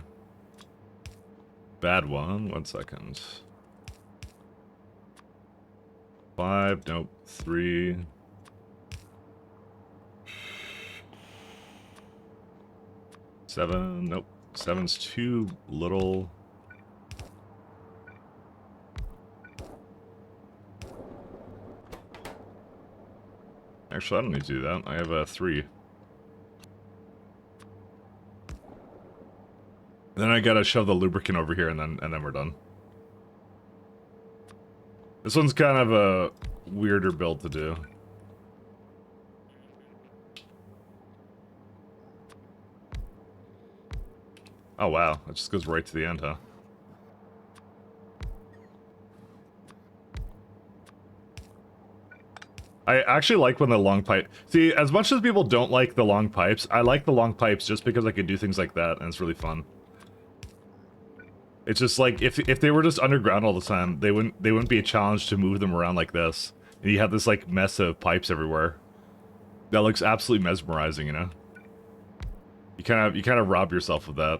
bad one. 1 second. 5, nope. 3... 7, nope. 7's too little. Actually, I don't need to do that. I have a 3. Then I gotta shove the lubricant over here, and then we're done. This one's kind of a weirder build to do. Oh wow, it just goes right to the end, huh? I actually like when the long pipe... See, as much as people don't like the long pipes, I like the long pipes just because I can do things like that, and it's really fun. It's just like, if they were just underground all the time, they wouldn't be a challenge to move them around like this. And you have this, like, mess of pipes everywhere. That looks absolutely mesmerizing, you know? You kind of rob yourself of that.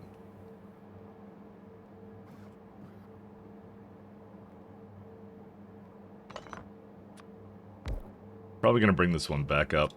Probably gonna bring this one back up.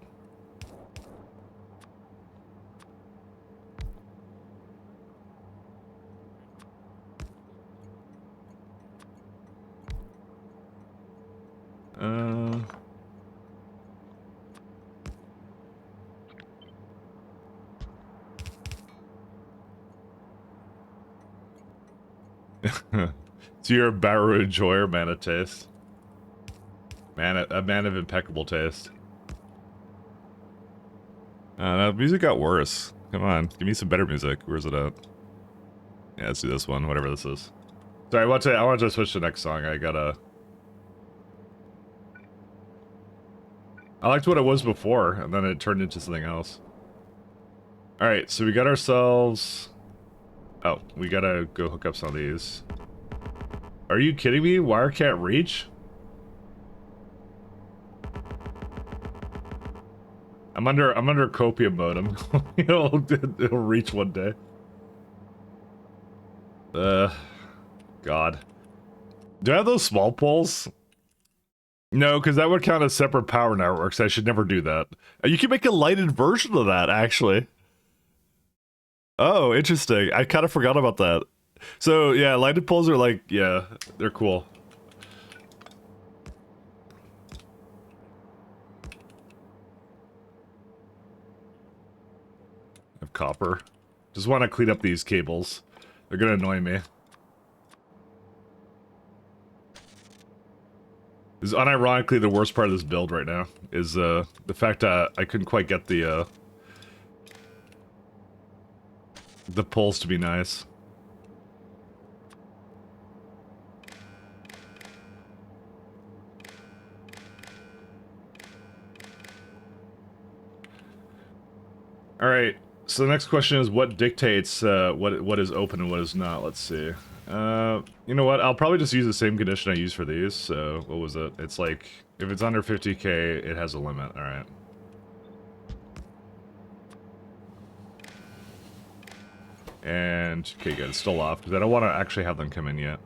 So you're a Baru enjoyer, man of taste. A man of impeccable taste. The music got worse. Come on, give me some better music. Where's it at? Yeah, let's do this one, whatever this is. Sorry, I want to switch to the next song. I liked what it was before, and then it turned into something else. Alright, so we got ourselves... Oh, we gotta go hook up some of these. Are you kidding me? Wire can't reach? I'm under copium modem. it'll reach one day. God. Do I have those small poles? No, because that would count as separate power networks. I should never do that. You can make a lighted version of that, actually. Oh, interesting. I kind of forgot about that. So yeah, lighted poles are like, yeah, they're cool. I have copper. Just want to clean up these cables. They're gonna annoy me. This is unironically the worst part of this build right now, is the fact that I couldn't quite get the poles to be nice. Alright, so the next question is what dictates what is open and what is not. Let's see. You know what? I'll probably just use the same condition I used for these. So, what was it? It's like, if it's under 50k, it has a limit. Alright. And, okay, good. It's still off, because I don't want to actually have them come in yet.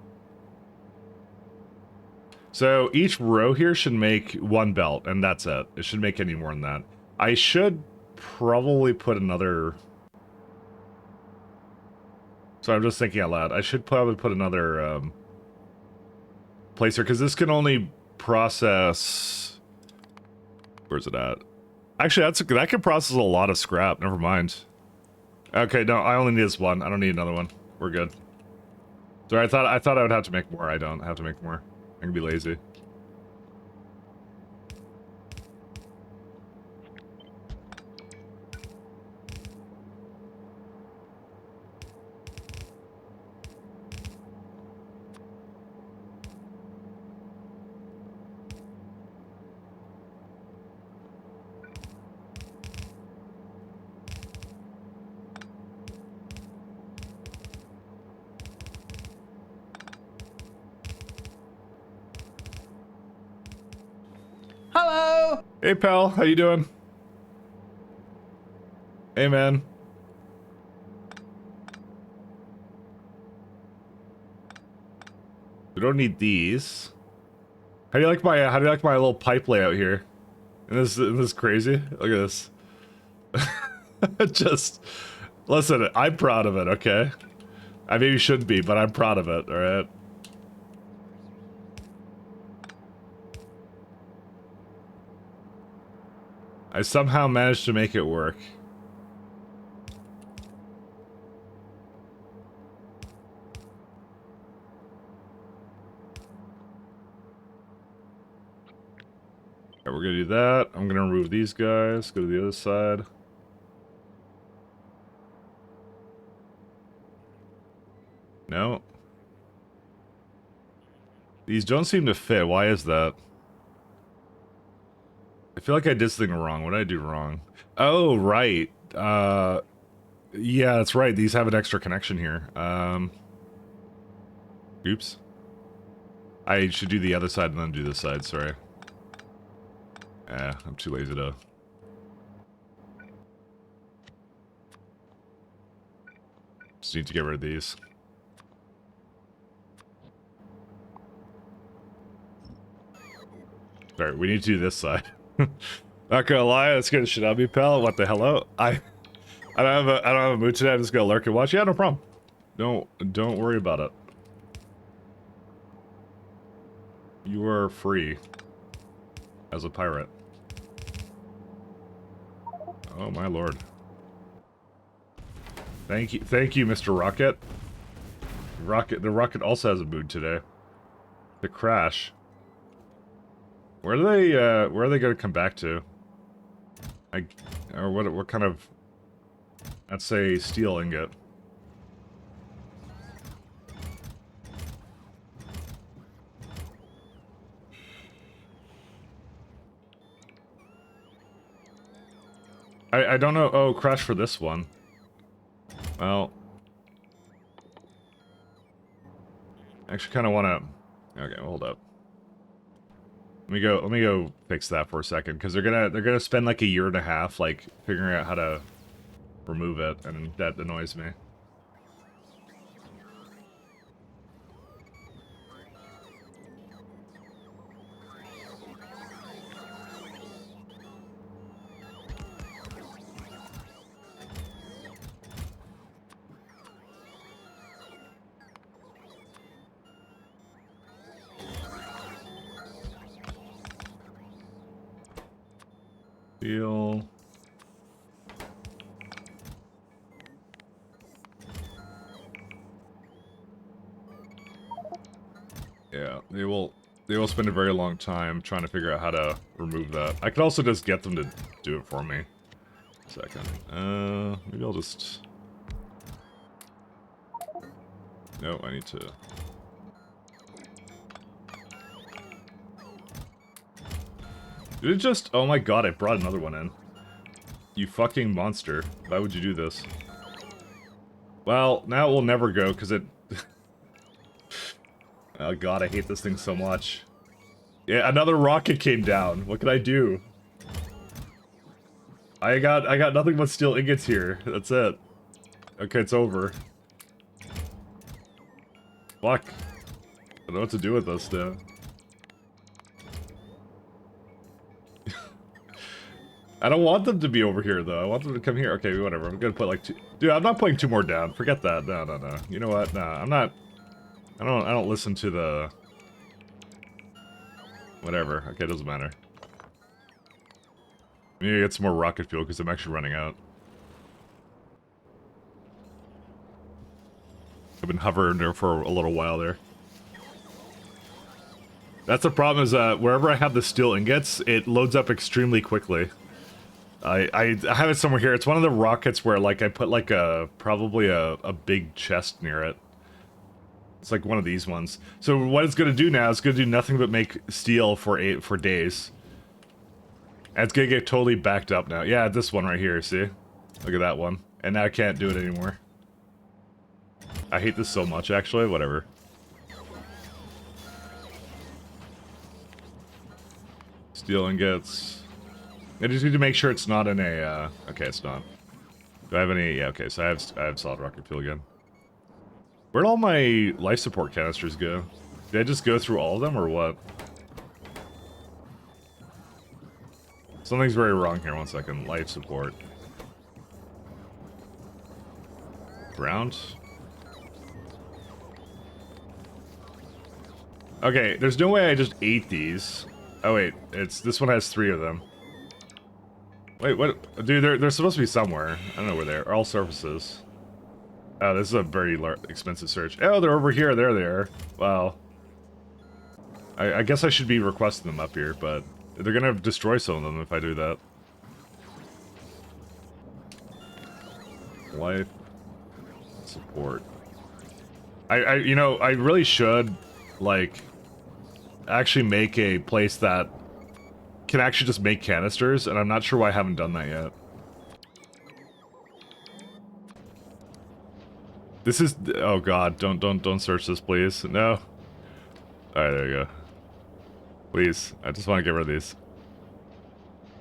So, each row here should make one belt, and that's it. It shouldn't make any more than that. I should probably put another... So I'm just thinking out loud. I should probably put another placer, because this can only process... Where's it at? Actually, that can process a lot of scrap. Never mind. Okay, no, I only need this one. I don't need another one. We're good. Sorry, I thought I would have to make more. I don't have to make more. I can be lazy. Hello! Hey, pal. How you doing? Hey, man. We don't need these. How do you like my little pipe layout here? Isn't this crazy? Look at this. Just listen, I'm proud of it, okay? I maybe shouldn't be, but I'm proud of it, alright? I somehow managed to make it work. Alright, we're gonna do that. I'm gonna remove these guys, go to the other side. No. These don't seem to fit. Why is that? I feel like I did something wrong. What did I do wrong? Oh, right. Yeah, that's right. These have an extra connection here. Oops. I should do the other side and then do this side, sorry. I'm too lazy to... Just need to get rid of these. Sorry, we need to do this side. Not gonna lie, that's gonna shit on me, pal. What the hello? I don't have a mood today. I'm just gonna lurk and watch. Yeah, no problem. Don't worry about it. You are free as a pirate. Oh my lord. Thank you, Mr. Rocket. The rocket also has a mood today. The crash. Where are they gonna come back to? Or what kind of... That's a steel ingot. I don't know. Oh, crash for this one. Well... I actually kind of want to... Okay, hold up. Let me go fix that for a second, because they're gonna spend like a year and a half, like, figuring out how to remove it, and that annoys me. Steel. Yeah, they will spend a very long time trying to figure out how to remove that. I could also just get them to do it for me. Second. Maybe I'll just... No, I need to... Did it just... Oh my god, I brought another one in. You fucking monster. Why would you do this? Well, now it will never go, because it... Oh god, I hate this thing so much. Yeah, another rocket came down. What can I do? I got nothing but steel ingots here. That's it. Okay, it's over. Fuck. I don't know what to do with this now. I don't want them to be over here though. I want them to come here. Okay, whatever. I'm gonna put like 2. Dude, I'm not putting 2 more down. Forget that. No. You know what? Nah, I'm not. I don't listen to the... Whatever. Okay, it doesn't matter. I need to get some more rocket fuel because I'm actually running out. I've been hovering there for a little while there. That's the problem is wherever I have the steel ingots, it loads up extremely quickly. I have it somewhere here. It's one of the rockets where like I put like probably a big chest near it. It's like one of these ones. So what it's gonna do now is gonna do nothing but make steel for days. And it's gonna get totally backed up now. Yeah, this one right here, see? Look at that one. And now I can't do it anymore. I hate this so much actually, whatever. Steel ingots. I just need to make sure it's not in a okay, it's not. Do I have any? Yeah, okay, so I have solid rocket fuel again. Where'd all my life support canisters go? Did I just go through all of them, or what? Something's very wrong here, 1 second. Life support. Ground? Okay, there's no way I just ate these. Oh wait, this one has 3 of them. Wait, what? Dude, they're supposed to be somewhere. I don't know where they are. All surfaces. Oh, this is a very expensive search. Oh, they're over here. There they are. Wow. I guess I should be requesting them up here, but they're gonna destroy some of them if I do that. Life support. You know, I really should, like, actually make a place that can actually just make canisters, and I'm not sure why I haven't done that yet. This is... Oh god, don't search this, please. No. Alright, there you go. Please, I just want to get rid of these.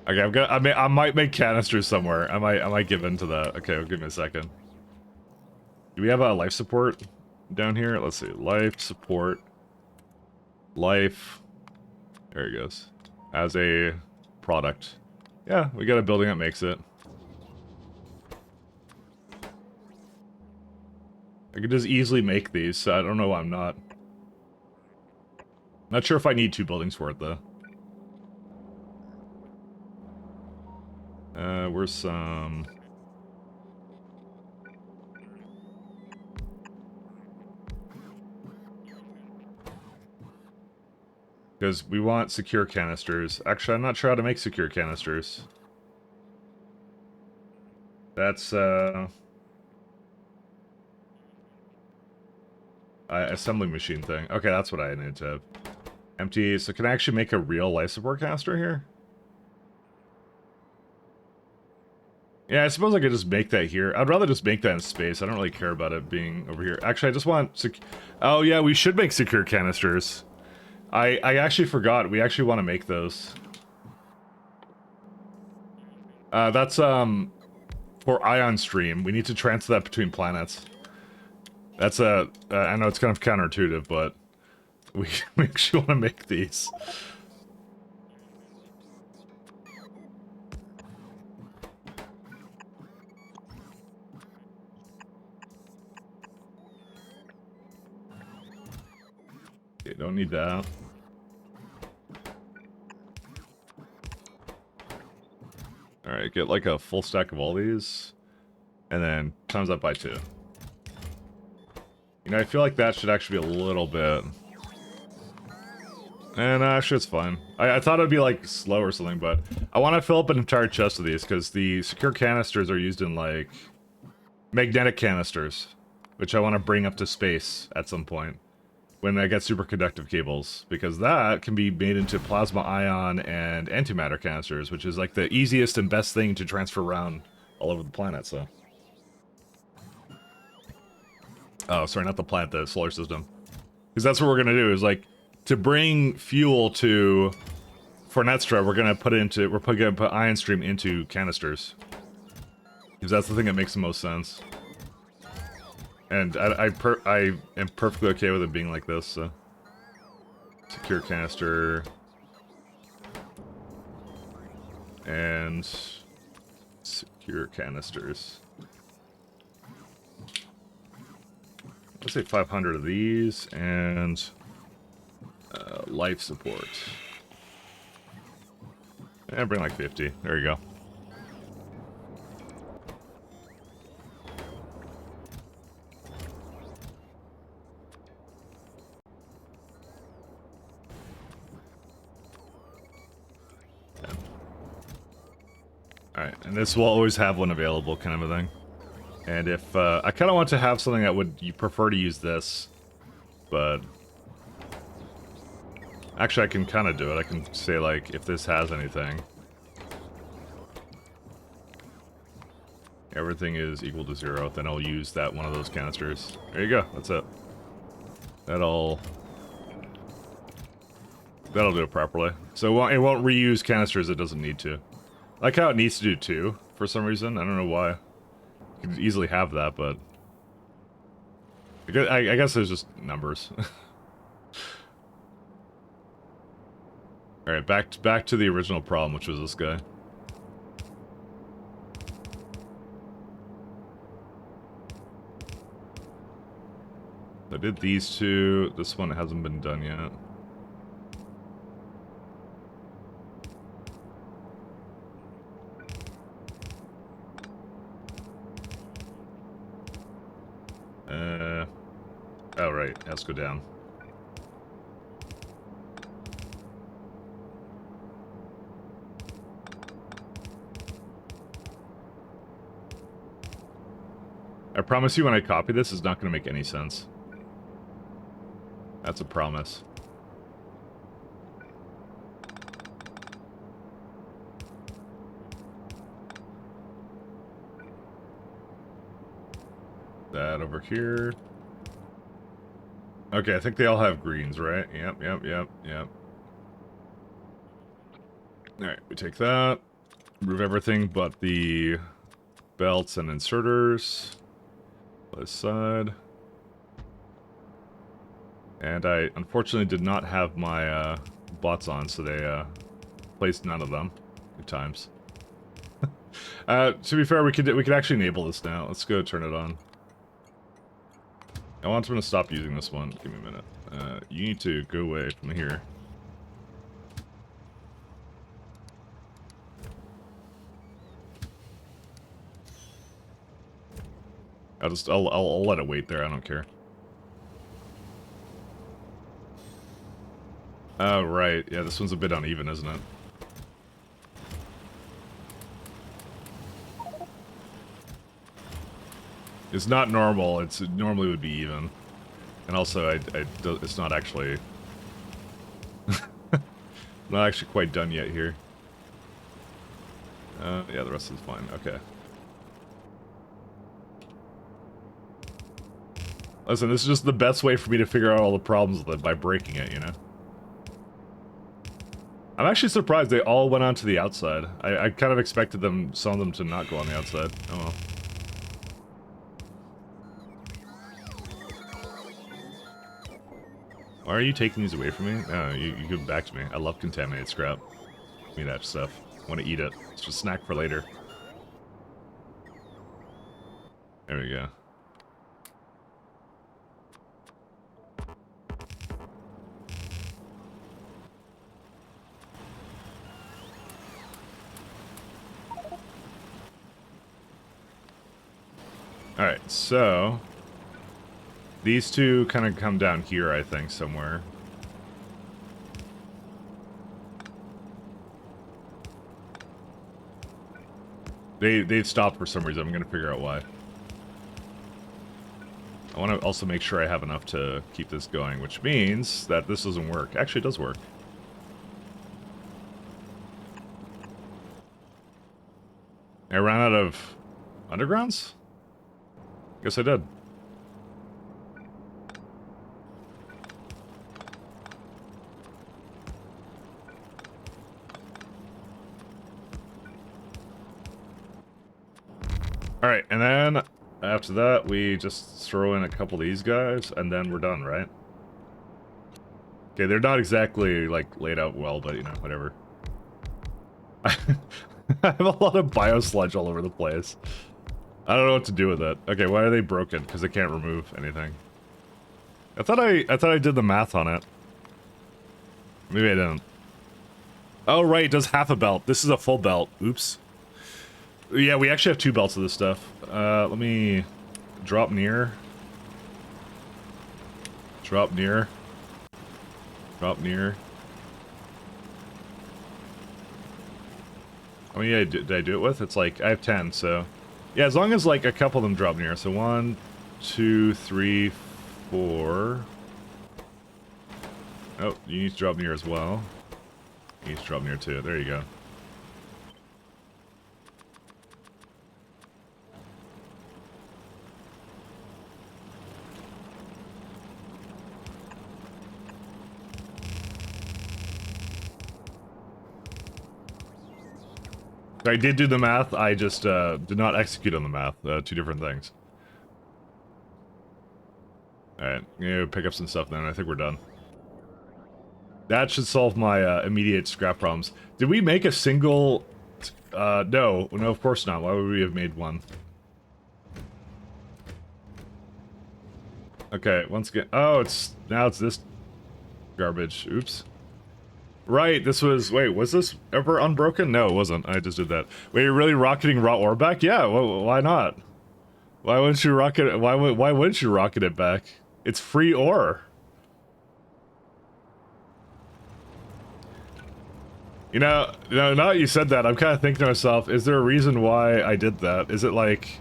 Okay, I might make canisters somewhere. I might give in to that. Okay, give me a second. Do we have a life support down here? Let's see. Life support. Life. There it goes. As a product. Yeah, we got a building that makes it. I could just easily make these, so I don't know why I'm not. Not sure if I need 2 buildings for it, though. Where's some... Because we want secure canisters. Actually, I'm not sure how to make secure canisters. That's, assembly machine thing. Okay, that's what I need to have. Empty. So can I actually make a real life support canister here? Yeah, I suppose I could just make that here. I'd rather just make that in space. I don't really care about it being over here. Actually, I just want... Oh, yeah, we should make secure canisters. I actually forgot. We actually want to make those. That's, for ion stream. We need to transfer that between planets. That's a... I know it's kind of counterintuitive, but... We actually want to make these. Okay, don't need that. Alright, get like a full stack of all these. And then times that by 2. You know, I feel like that should actually be a little bit... And actually it's fine. I thought it'd be like slow or something, but I want to fill up an entire chest of these because the secure canisters are used in like magnetic canisters, which I want to bring up to space at some point when I get superconductive cables, because that can be made into plasma ion and antimatter canisters, which is like the easiest and best thing to transfer around all over the planet. So, oh, sorry, not the planet, the solar system, because that's what we're gonna do. Is like to bring fuel to for Netstra, we're gonna put ion stream into canisters, because that's the thing that makes the most sense. And I am perfectly okay with it being like this, so. Secure canister. And secure canisters. Let's say 500 of these, and life support. And bring like 50. There you go. Alright, and this will always have one available, kind of a thing. And if, I kind of want to have something that you prefer to use this, but... Actually, I can kind of do it. I can say, like, if this has anything. Everything is equal to 0, then I'll use that one of those canisters. There you go, that's it. That'll do it properly. So it won't reuse canisters it doesn't need to. I like how it needs to do 2, for some reason. I don't know why. You could easily have that, but... I guess there's just numbers. Alright, back to the original problem, which was this guy. I did these 2. This one hasn't been done yet. Oh right, it has to go down. I promise you when I copy this, it's not going to make any sense. That's a promise. That over here. Okay, I think they all have greens, right? Yep. Alright, we take that. Remove everything but the belts and inserters. This side. And I unfortunately did not have my bots on, so they placed none of them. Good times. To be fair, we could actually enable this now. Let's go turn it on. I want them to stop using this one. Give me a minute. You need to go away from here. I'll let it wait there. I don't care. Oh, right. Yeah, this one's a bit uneven, isn't it? It's not normal. It normally would be even. And also, it's not actually... not actually quite done yet here. Yeah, the rest is fine. Okay. Listen, this is just the best way for me to figure out all the problems with it, by breaking it, you know? I'm actually surprised they all went onto the outside. I kind of expected some of them to not go on the outside. Oh well. Why are you taking these away from me? No, you give them back to me. I love contaminated scrap. Give me that stuff. I want to eat it. It's just a snack for later. There we go. Alright, so... these two kind of come down here, I think, somewhere. They've stopped for some reason. I'm gonna figure out why. I want to also make sure I have enough to keep this going, which means that this doesn't work. Actually, it does work. I ran out of undergrounds? Guess I did. Alright, and then after that, we just throw in a couple of these guys, and then we're done, right? Okay, they're not exactly, like, laid out well, but, you know, whatever. I have a lot of biosludge all over the place. I don't know what to do with it. Okay, why are they broken? Because I can't remove anything. I thought I did the math on it. Maybe I didn't. Oh, right, it does half a belt. This is a full belt. Oops. Yeah, we actually have 2 belts of this stuff. Let me drop near. Drop near. Drop near. How many did I do it with? It's like, I have 10, so... yeah, as long as, like, a couple of them drop near. So 1, 2, 3, 4... oh, you need to drop near as well. You need to drop near too. There you go. I did do the math, I just did not execute on the math. 2 different things. Alright, I'm gonna pick up some stuff then, I think we're done. That should solve my immediate scrap problems. Did we make a single... no, of course not. Why would we have made one? Okay, once again... oh, now it's this garbage. Oops. Right, this was... wait, was this ever unbroken? No, it wasn't. I just did that. Wait, you're really rocketing raw ore back? Yeah, why not? Why wouldn't you rocket it? Why wouldn't you rocket it back? It's free ore. You know, now that you said that, I'm kind of thinking to myself, is there a reason why I did that? Is it like...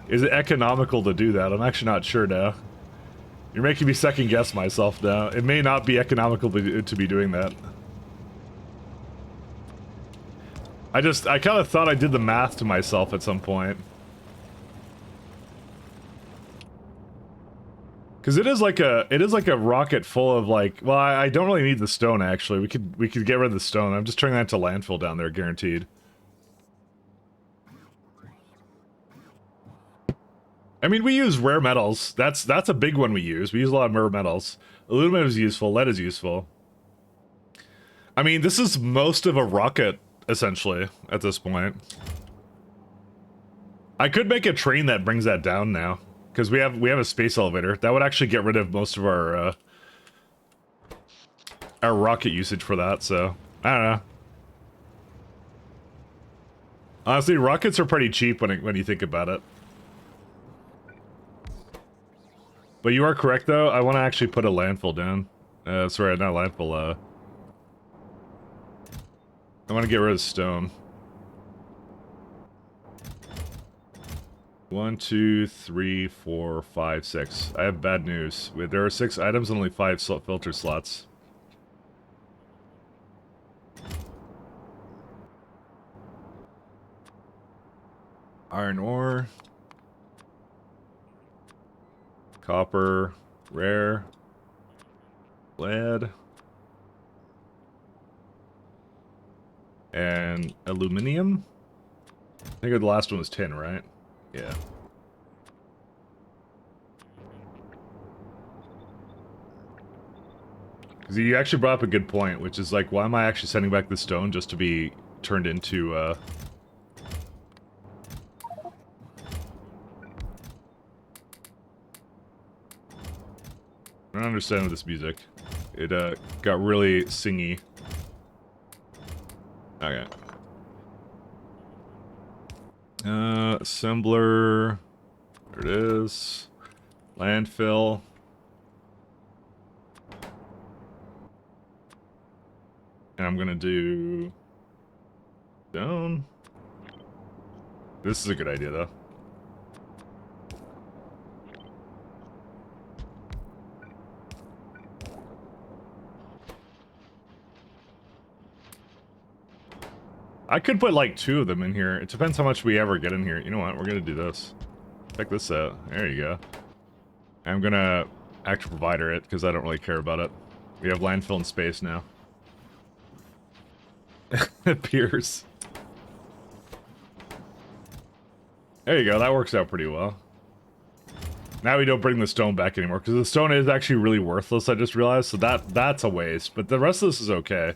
is it economical to do that? I'm actually not sure now. You're making me second guess myself now. It may not be economical to be doing that. I kind of thought I did the math to myself at some point. Because it is like a rocket full of like, well, I don't really need the stone actually. We could get rid of the stone. I'm just turning that to landfill down there, guaranteed. I mean, we use rare metals. That's a big one we use. We use a lot of rare metals. Aluminum is useful. Lead is useful. I mean, this is most of a rocket, essentially, at this point. I could make a train that brings that down now, because we have a space elevator. That would actually get rid of most of our rocket usage for that, so... I don't know. Honestly, rockets are pretty cheap when you think about it. But you are correct, though. I want to actually put a landfill down. Sorry, not landfill, I want to get rid of stone. 1, 2, 3, 4, 5, 6. I have bad news. There are 6 items and only 5 filter slots. Iron ore. Copper. Rare. Lead. And aluminum? I think the last one was tin, right? Yeah. Because you actually brought up a good point, which is like, why am I actually sending back the stone just to be turned into, I don't understand this music. It, got really singy. Okay. Assembler... There it is. Landfill. And I'm gonna do... stone. This is a good idea, though. I could put like 2 of them in here. It depends how much we ever get in here. You know what? We're gonna do this. Check this out. There you go. I'm gonna actually provider it because I don't really care about it. We have landfill in space now. Piers. There you go. That works out pretty well. Now we don't bring the stone back anymore because the stone is actually really worthless. I just realized, so that's a waste. But the rest of this is okay.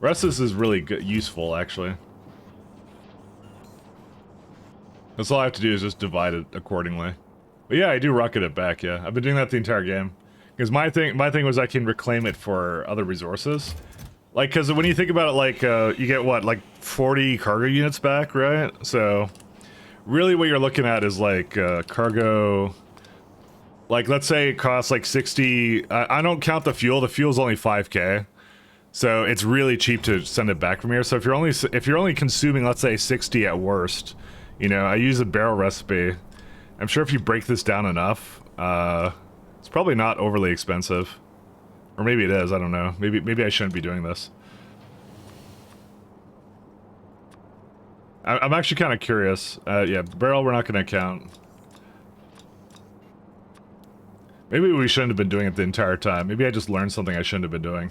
The rest of this is really good, useful, actually. That's all I have to do is just divide it accordingly. But yeah, I do rocket it back, yeah. I've been doing that the entire game. Because my thing was I can reclaim it for other resources. Like, because when you think about it, like, you get, what, like 40 cargo units back, right? So, really what you're looking at is, like, cargo... Like, let's say it costs, like, 60... I don't count the fuel. The fuel's only 5k. So it's really cheap to send it back from here. So if you're only consuming, let's say 60 at worst, you know, I use a barrel recipe. I'm sure if you break this down enough, it's probably not overly expensive, or maybe it is. I don't know. Maybe I shouldn't be doing this. I'm actually kind of curious. Yeah, barrel we're not going to count. Maybe we shouldn't have been doing it the entire time. Maybe I just learned something I shouldn't have been doing.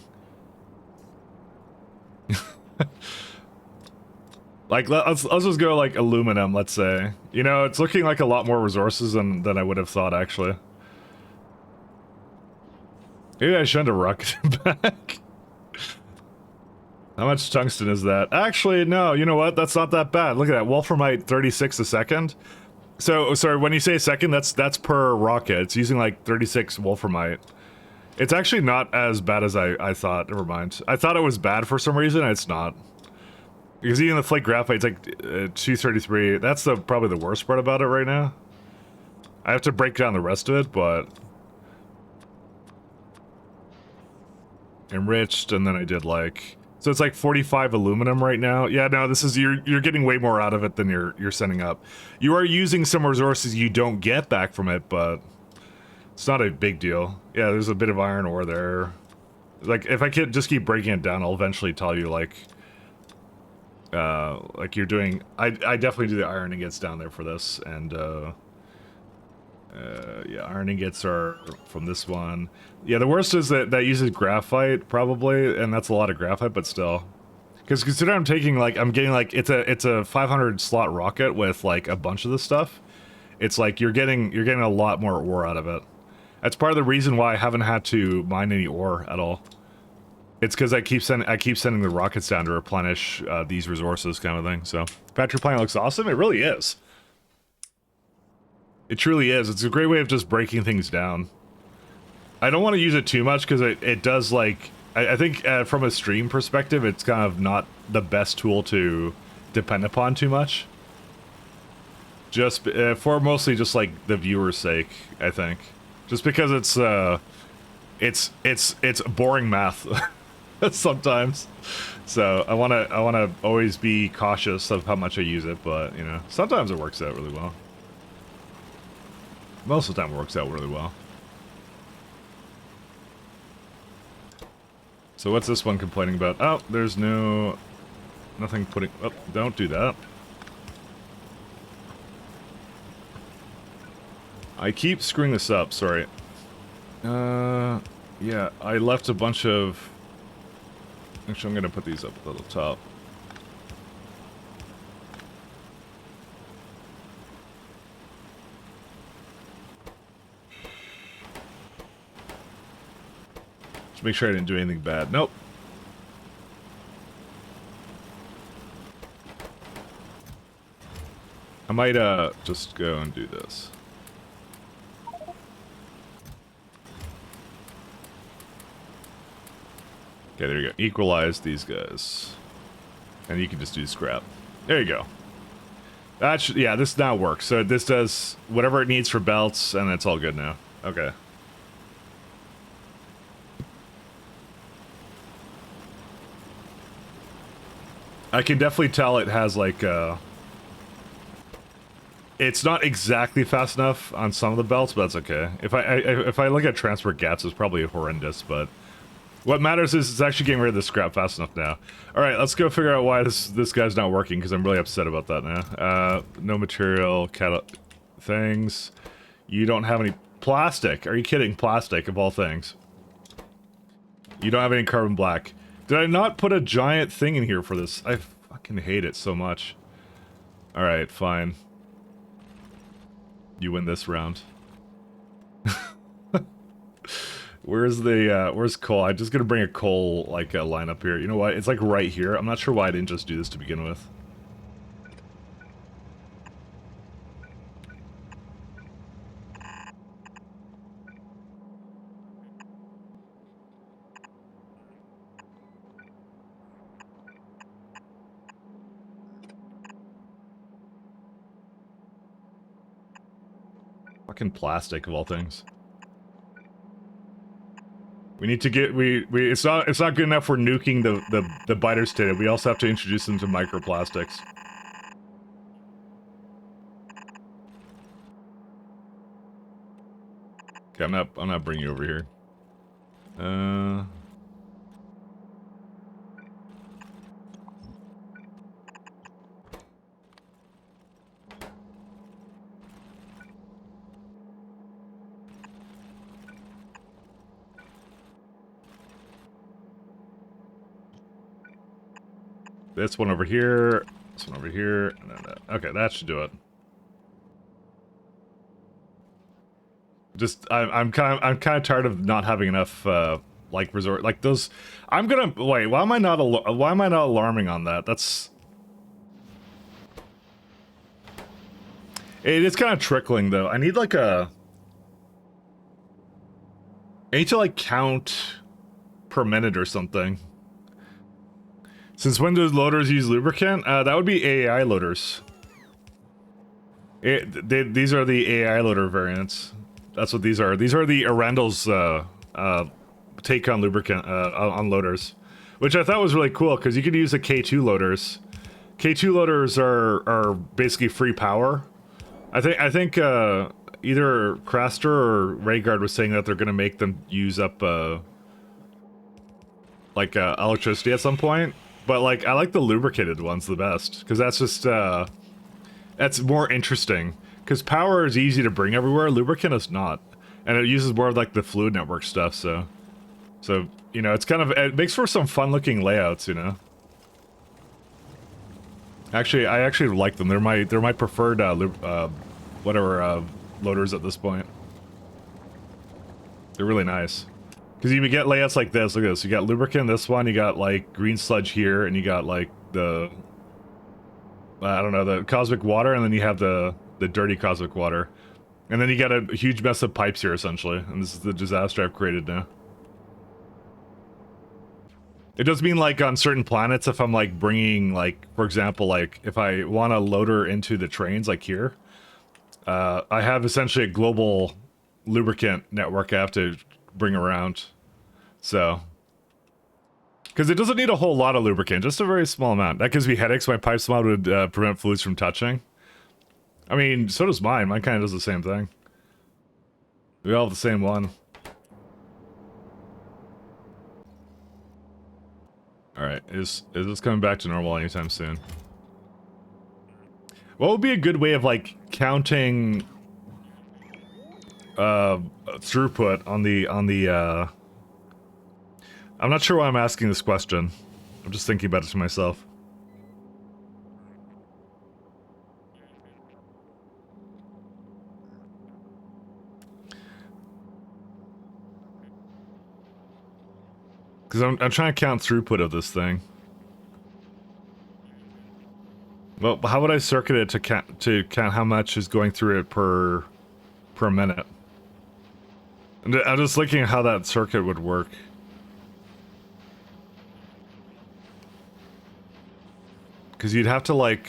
Like, let's just go, like, aluminum, let's say. You know, it's looking like a lot more resources than I would have thought, actually. Maybe I shouldn't have rocketed back. How much tungsten is that? Actually, no, you know what? That's not that bad. Look at that. Wolframite, 36 a second. So, sorry, when you say a second, that's per rocket. It's using, like, 36 wolframite. It's actually not as bad as I thought. Never mind. I thought it was bad for some reason, and it's not. Because even the flake graphite, it's like 233. That's probably the worst part about it right now. I have to break down the rest of it, but... enriched, and then I did like... So it's like 45 aluminum right now. Yeah, no, this is... You're getting way more out of it than you're sending up. You are using some resources you don't get back from it, but... it's not a big deal. Yeah, there's a bit of iron ore there. Like, if I could just keep breaking it down, I'll eventually tell you, like you're doing... I definitely do the iron ingots down there for this, and, yeah, iron ingots are from this one. Yeah, the worst is that uses graphite, probably, and that's a lot of graphite, but still. Because consider I'm getting, like, it's a 500 slot rocket with, like, a bunch of this stuff. It's like, you're getting a lot more ore out of it. That's part of the reason why I haven't had to mine any ore at all. It's because I keep sending the rockets down to replenish these resources, kind of thing. So, factory plant looks awesome. It really is. It truly is. It's a great way of just breaking things down. I don't want to use it too much because it does, like... I think from a stream perspective, it's kind of not the best tool to depend upon too much. Just for mostly just like the viewer's sake, I think. Just because it's boring math sometimes. So I wanna always be cautious of how much I use it, but you know, sometimes it works out really well. Most of the time it works out really well. So what's this one complaining about? Oh, there's nothing putting... Oh, don't do that. I keep screwing this up, sorry. Yeah, I left a bunch of... Actually, I'm gonna put these up at the top. Just make sure I didn't do anything bad. Nope. I might, just go and do this. Okay, there you go. Equalize these guys. And you can just do scrap. There you go. Yeah, this now works. So this does whatever it needs for belts, and it's all good now. Okay. I can definitely tell it has like it's not exactly fast enough on some of the belts, but that's okay. If I look at transport gaps, it's probably horrendous, but what matters is it's actually getting rid of the scrap fast enough now. All right, let's go figure out why this guy's not working, because I'm really upset about that now. No material, things. You don't have any plastic. Are you kidding? Plastic, of all things. You don't have any carbon black. Did I not put a giant thing in here for this? I fucking hate it so much. All right, fine. You win this round. Where's coal? I'm just gonna bring a coal, like, line up here. You know what? It's, like, right here. I'm not sure why I didn't just do this to begin with. Fucking plastic, of all things. We need to get it's not good enough for nuking the biters today. We also have to introduce them to microplastics. Okay, I'm not bringing you over here. This one over here, this one over here, and then that. Okay, that should do it. Just I'm kind of tired of not having enough like resort like those. I'm gonna wait. Why am I not alarming on that? That's it is kind of trickling though. I need like I need to like count per minute or something. Since when do loaders use lubricant? That would be AI loaders. These are the AI loader variants. That's what these are. These are the Arundel's take on lubricant on loaders, which I thought was really cool because you could use the K2 loaders. K2 loaders are basically free power. I think either Craster or Rhaegar was saying that they're going to make them use up like electricity at some point. But like I like the lubricated ones the best because that's just that's more interesting. Because power is easy to bring everywhere, lubricant is not, and it uses more of like the fluid network stuff. So you know, it's kind of it makes for some fun-looking layouts, you know. Actually, I actually like them. They're my preferred loaders at this point. They're really nice. Because you get layouts like this. Look at this. You got lubricant. This one. You got like green sludge here, and you got like the I don't know, the cosmic water, and then you have the dirty cosmic water, and then you got a huge mess of pipes here essentially. And this is the disaster I've created now. It does mean like on certain planets, if I'm like bringing like, for example, like if I want a loader into the trains like here, I have essentially a global lubricant network I have to bring around. So, because it doesn't need a whole lot of lubricant, just a very small amount. That gives me headaches. My pipe mod would prevent fluids from touching. I mean, so does mine. Mine kind of does the same thing. We all have the same one. Alright, is this coming back to normal anytime soon? What would be a good way of, like, counting throughput on the I'm not sure why I'm asking this question. I'm just thinking about it to myself. Because I'm trying to count throughput of this thing. Well, how would I circuit it to count how much is going through it per minute? And I'm just looking at how that circuit would work. Because you'd have to like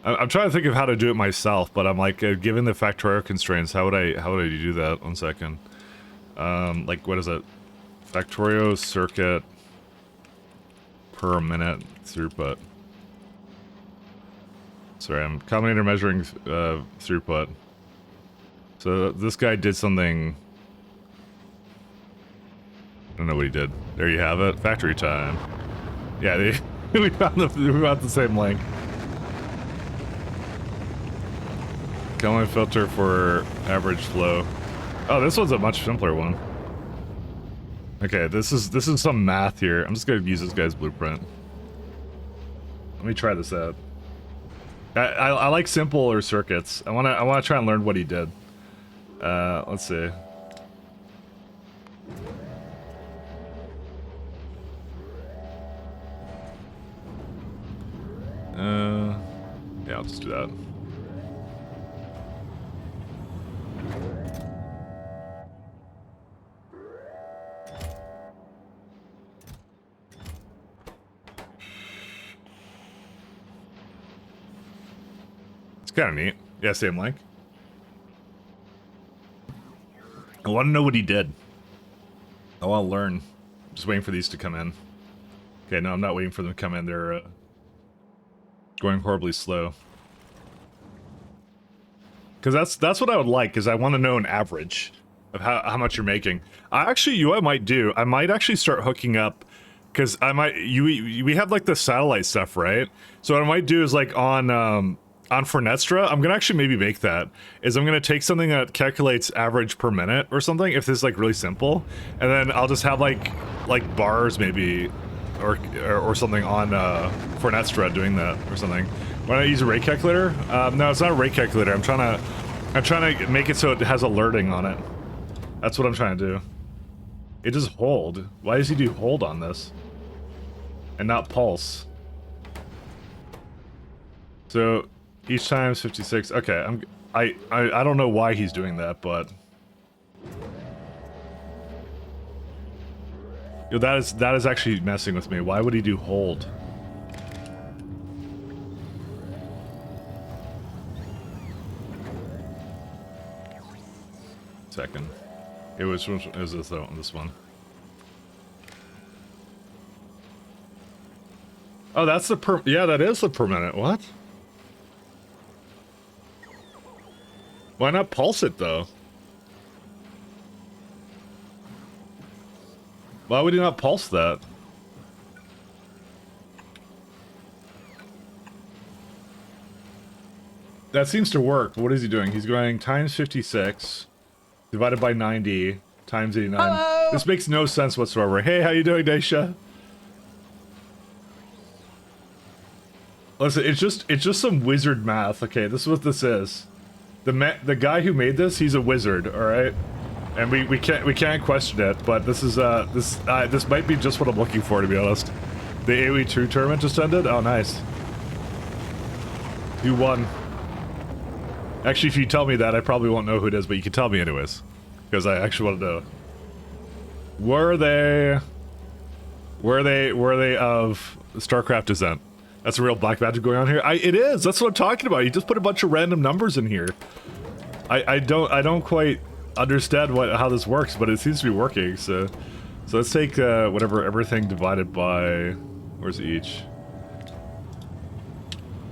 I'm trying to think of how to do it myself, but I'm like, given the factorio constraints, how would I do that? 1 second. Like, what is it? Factorio circuit per minute throughput. Sorry, I'm combinator measuring throughput. So this guy did something. I don't know what he did. There you have it. Factory time. Yeah, we found the same link. Combine filter for average flow. Oh, this one's a much simpler one. Okay, this is some math here. I'm just gonna use this guy's blueprint. Let me try this out. I like simpler circuits. I wanna try and learn what he did. Let's see. Yeah, I'll just do that. It's kind of neat. Yeah, same link. I want to know what he did. I want to learn. Just waiting for these to come in. Okay, no, I'm not waiting for them to come in. They're going horribly slow. Because that's what I would like, is I want to know an average of how much you're making. I might actually start hooking up, because we have like the satellite stuff, right? So what I might do is like on Fornestra, I'm gonna actually maybe make that, is I'm gonna take something that calculates average per minute or something, if this is like really simple, and then I'll just have like bars maybe, or something on Fornestra doing that or something. Why not use a rate calculator? No, it's not a rate calculator. I'm trying to make it so it has alerting on it. That's what I'm trying to do. It does hold. Why does he do hold on this? And not pulse. So each time is 56. Okay, I don't know why he's doing that, but yo, that is actually messing with me. Why would he do hold? Second. It was this one. Oh, that's the yeah, that is the per minute. What? Why not pulse it though? Why would he not pulse that? That seems to work. What is he doing? He's going times 56 divided by 90 times 89. Hello! This makes no sense whatsoever. Hey, how you doing, Daisha? Listen, it's just some wizard math. Okay, this is what this is. The guy who made this, he's a wizard, all right? And we can't question it, but this is this might be just what I'm looking for, to be honest. The AoE 2 tournament just ended? Oh, nice. You won. Actually, if you tell me that, I probably won't know who it is, but you can tell me anyways. Because I actually want to know. Were they of StarCraft descent? That's a real black magic going on here. It is. That's what I'm talking about. You just put a bunch of random numbers in here. I don't quite understand how this works, but it seems to be working. So let's take whatever everything divided by, where's each?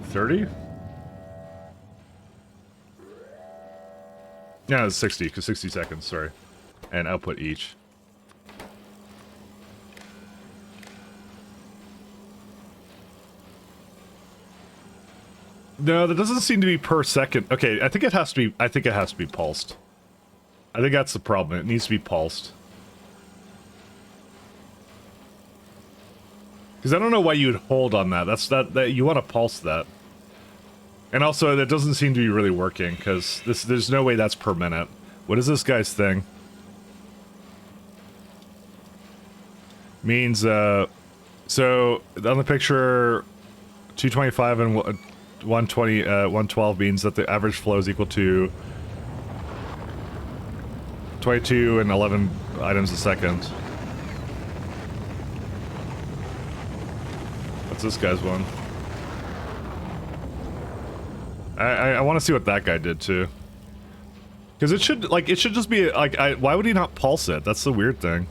30? Yeah, it's 60, because 60 seconds, sorry. And output each. No, that doesn't seem to be per second. Okay, I think it has to be pulsed. I think that's the problem. It needs to be pulsed. Because I don't know why you'd hold on that. That you want to pulse that. And also, that doesn't seem to be really working, because there's no way that's per minute. What is this guy's thing? Means, so, on the picture, 225 and 120, 112 means that the average flow is equal to 22 and 11 items a second. What's this guy's one? I want to see what that guy did too. Because it should just be like, why would he not pulse it? That's the weird thing.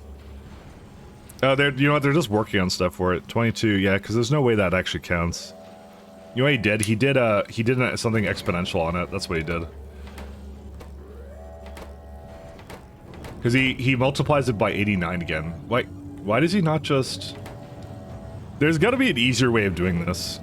You know what? They're just working on stuff for it. 22, yeah, because there's no way that actually counts. You know what he did? He did something exponential on it. That's what he did. Because he multiplies it by 89 again. Why does he not just... There's got to be an easier way of doing this.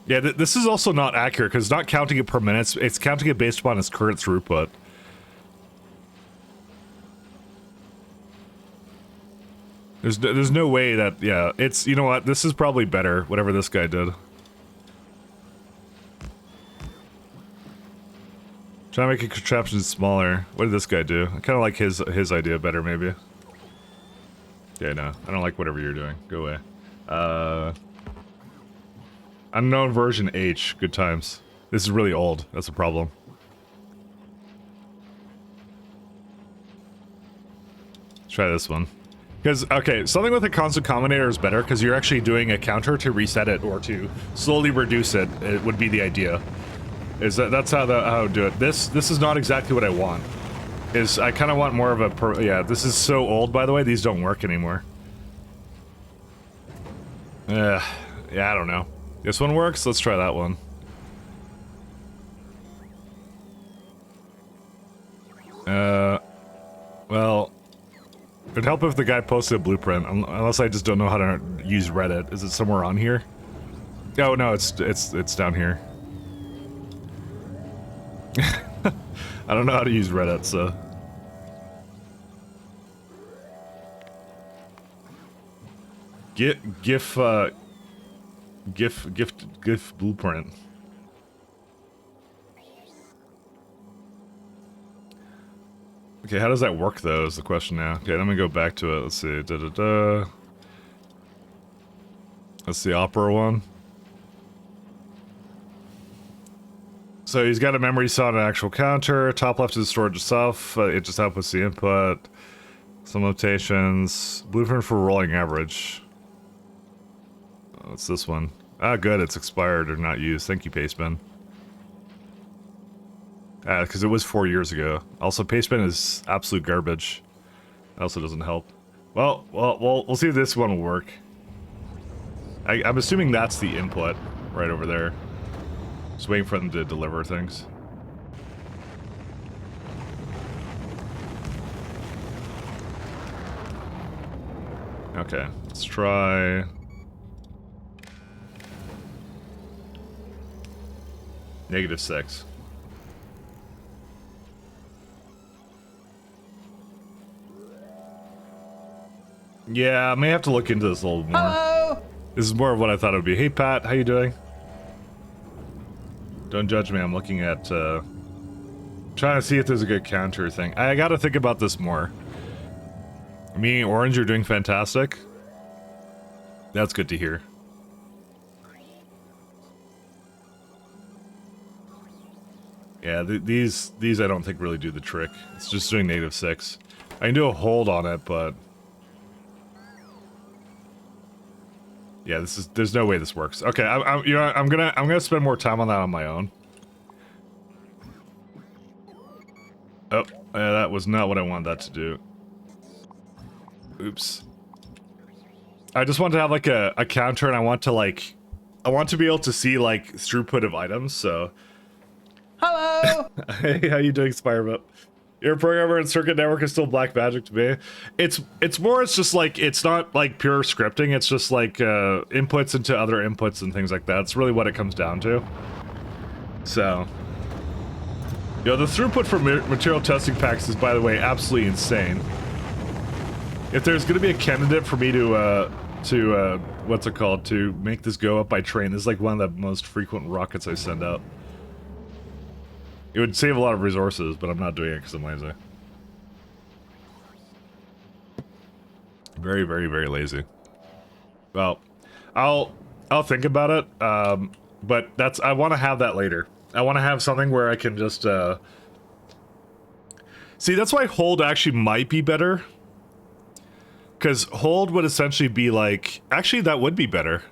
Yeah, this is also not accurate, because it's not counting it per minute, it's counting it based upon its current throughput. There's no way that, yeah, it's, you know what, this is probably better, whatever this guy did. Try to make a contraption smaller. What did this guy do? I kind of like his idea better, maybe. Yeah, no, I don't like whatever you're doing. Go away. Unknown version H. Good times. This is really old. That's a problem. Let's try this one. Because, okay, something with a constant combinator is better because you're actually doing a counter to reset it or to slowly reduce it. It would be the idea. That's how I would do it. This is not exactly what I want. I kind of want more of a yeah, this is so old, by the way. These don't work anymore. Yeah, I don't know. This one works? Let's try that one. Well, it'd help if the guy posted a blueprint, unless I just don't know how to use Reddit. Is it somewhere on here? Oh, no, it's down here. I don't know how to use Reddit, so... GIF blueprint. Okay, how does that work though is the question now. Okay, let me go back to it. Let's see. That's the opera one. So he's got a memory cell and an actual counter. Top left is the storage itself. It just outputs the input. Some limitations. Blueprint for rolling average. What's this one? Ah, good. It's expired or not used. Thank you, Pastebin. Because it was 4 years ago. Also, Pastebin is absolute garbage. That also doesn't help. Well, we'll see if this one will work. I'm assuming that's the input right over there. Just waiting for them to deliver things. Okay, let's try... -6. Yeah, I may have to look into this a little more. Hello? This is more of what I thought it would be. Hey, Pat, how you doing? Don't judge me, I'm looking at, trying to see if there's a good counter thing. I gotta think about this more. Me and Orange are doing fantastic. That's good to hear. Yeah, these I don't think really do the trick. It's just doing -6. I can do a hold on it, but... Yeah, there's no way this works. Okay, you know, I'm gonna spend more time on that on my own. Oh, yeah, that was not what I wanted that to do. Oops. I just want to have like a counter, and I want to be able to see like throughput of items. So. Hello. Hey, how you doing, Spireboat? You're a programmer and circuit network is still black magic to me. It's just like, it's not like pure scripting, it's just like inputs into other inputs and things like that. It's really what it comes down to. So, you know, the throughput for material testing packs is, by the way, absolutely insane. If there's gonna be a candidate for me to what's it called, to make this go up by train, this is like one of the most frequent rockets I send out. It would save a lot of resources, but I'm not doing it because I'm lazy. Very, very, very lazy. Well, I'll think about it, but I want to have that later. I want to have something where I can just, see, that's why hold actually might be better. because hold would essentially be like... Actually, that would be better.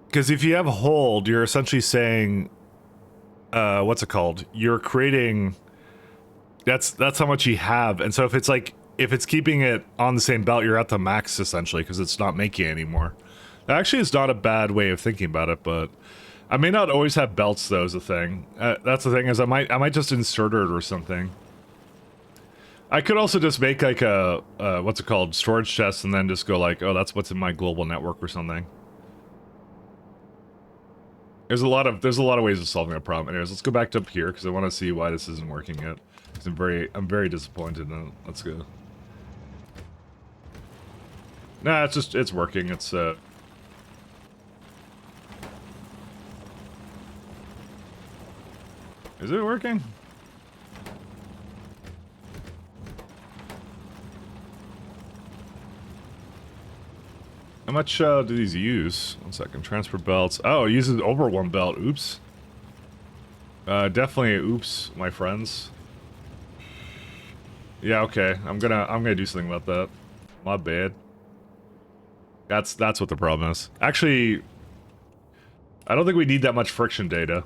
Because if you have hold, you're essentially saying... what's it called? You're creating... That's how much you have. And so if it's like... If it's keeping it on the same belt, you're at the max, essentially, because it's not making it anymore. That actually is not a bad way of thinking about it, but... I may not always have belts, though, is the thing. That's the thing, is I might just insert it or something. I could also just make, like, a... what's it called? Storage chest, and then just go like, oh, that's what's in my global network or something. There's a lot of ways of solving a problem. Anyways, let's go back to up here, because I want to see why this isn't working yet. Because I'm very disappointed in it. Let's go. Nah, it's working. It's, Is it working? How much, do these use? 1 second. Transfer belts. Oh, it uses over 1 belt. Oops. Definitely oops, my friends. Yeah, okay. I'm gonna do something about that. My bad. That's what the problem is. Actually, I don't think we need that much friction data.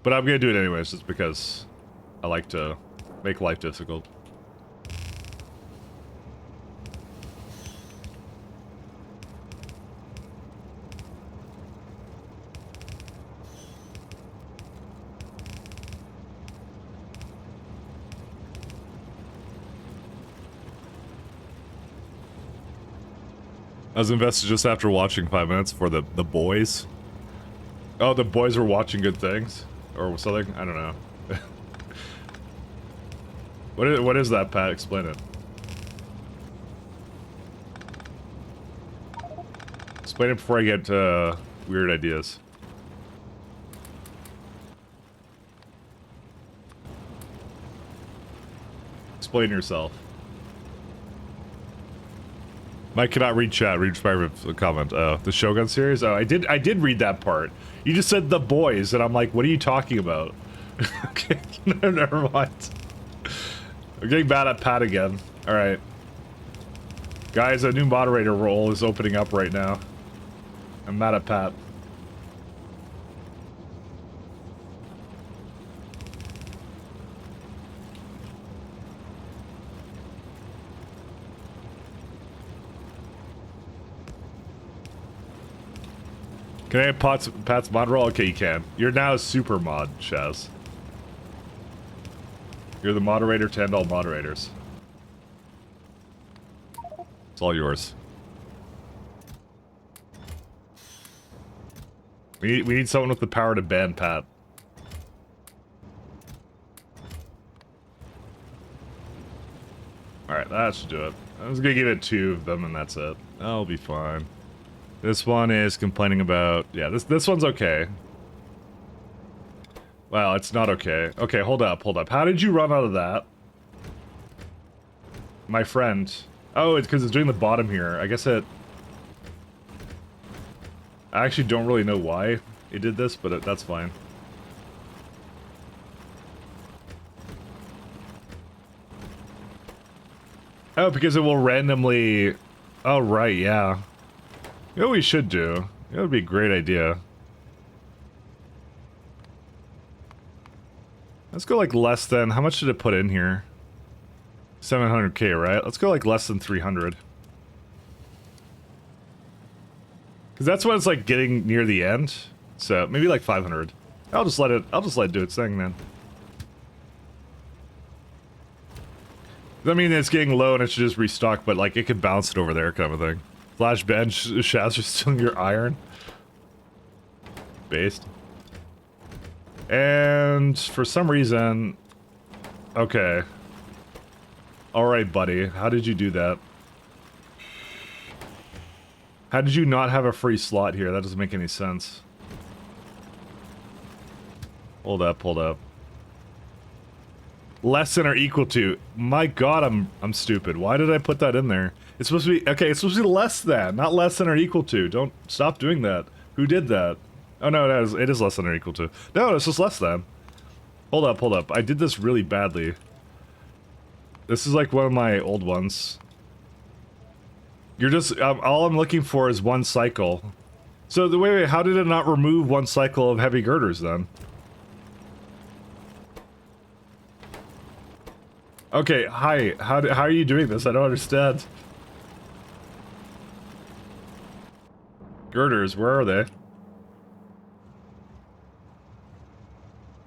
But I'm gonna do it anyways, just because I like to make life difficult. I was invested just after watching 5 minutes for the boys. Oh, the boys were watching good things? Or something? I don't know. What is that, Pat? Explain it. Explain it before I get weird ideas. Explain yourself. Mike cannot read chat. Read a comment. The Shogun series. Oh, I did read that part. You just said the boys, and I'm like, what are you talking about? Okay, no, never mind. I'm getting bad at Pat again. All right, guys, a new moderator role is opening up right now. I'm mad at Pat. Can I have Pat's mod roll? Okay, you can. You're now a super mod, Shaz. You're the moderator to end all moderators. It's all yours. We need someone with the power to ban Pat. Alright, that should do it. I was gonna give it 2 of them and that's it. That'll be fine. This one is complaining about... Yeah, this one's okay. Well, it's not okay. Okay, hold up. How did you run out of that? My friend. Oh, it's because it's doing the bottom here. I guess it... I actually don't really know why it did this, but that's fine. Oh, because it will randomly... Oh, right, yeah. You know what we should do? That would be a great idea. Let's go like less than... How much did it put in here? 700k, right? Let's go like less than 300. Because that's when it's like getting near the end. So maybe like 500. I'll just let it do its thing, man. I mean, it's getting low and it should just restock, but like it could bounce it over there kind of a thing. Flash bench, Shaz, you're stealing your iron. Based. And for some reason... Okay. Alright, buddy. How did you do that? How did you not have a free slot here? That doesn't make any sense. Hold up. Less than or equal to. My god, I'm stupid. Why did I put that in there? It's supposed to be... Okay, it's supposed to be less than, not less than or equal to. Don't... Stop doing that. Who did that? Oh, no, it is less than or equal to. No, it's just less than. Hold up. I did this really badly. This is like one of my old ones. You're just, all I'm looking for is one cycle. So, wait, how did it not remove one cycle of heavy girders then? Okay, hi, how are you doing this? I don't understand. Girders, where are they?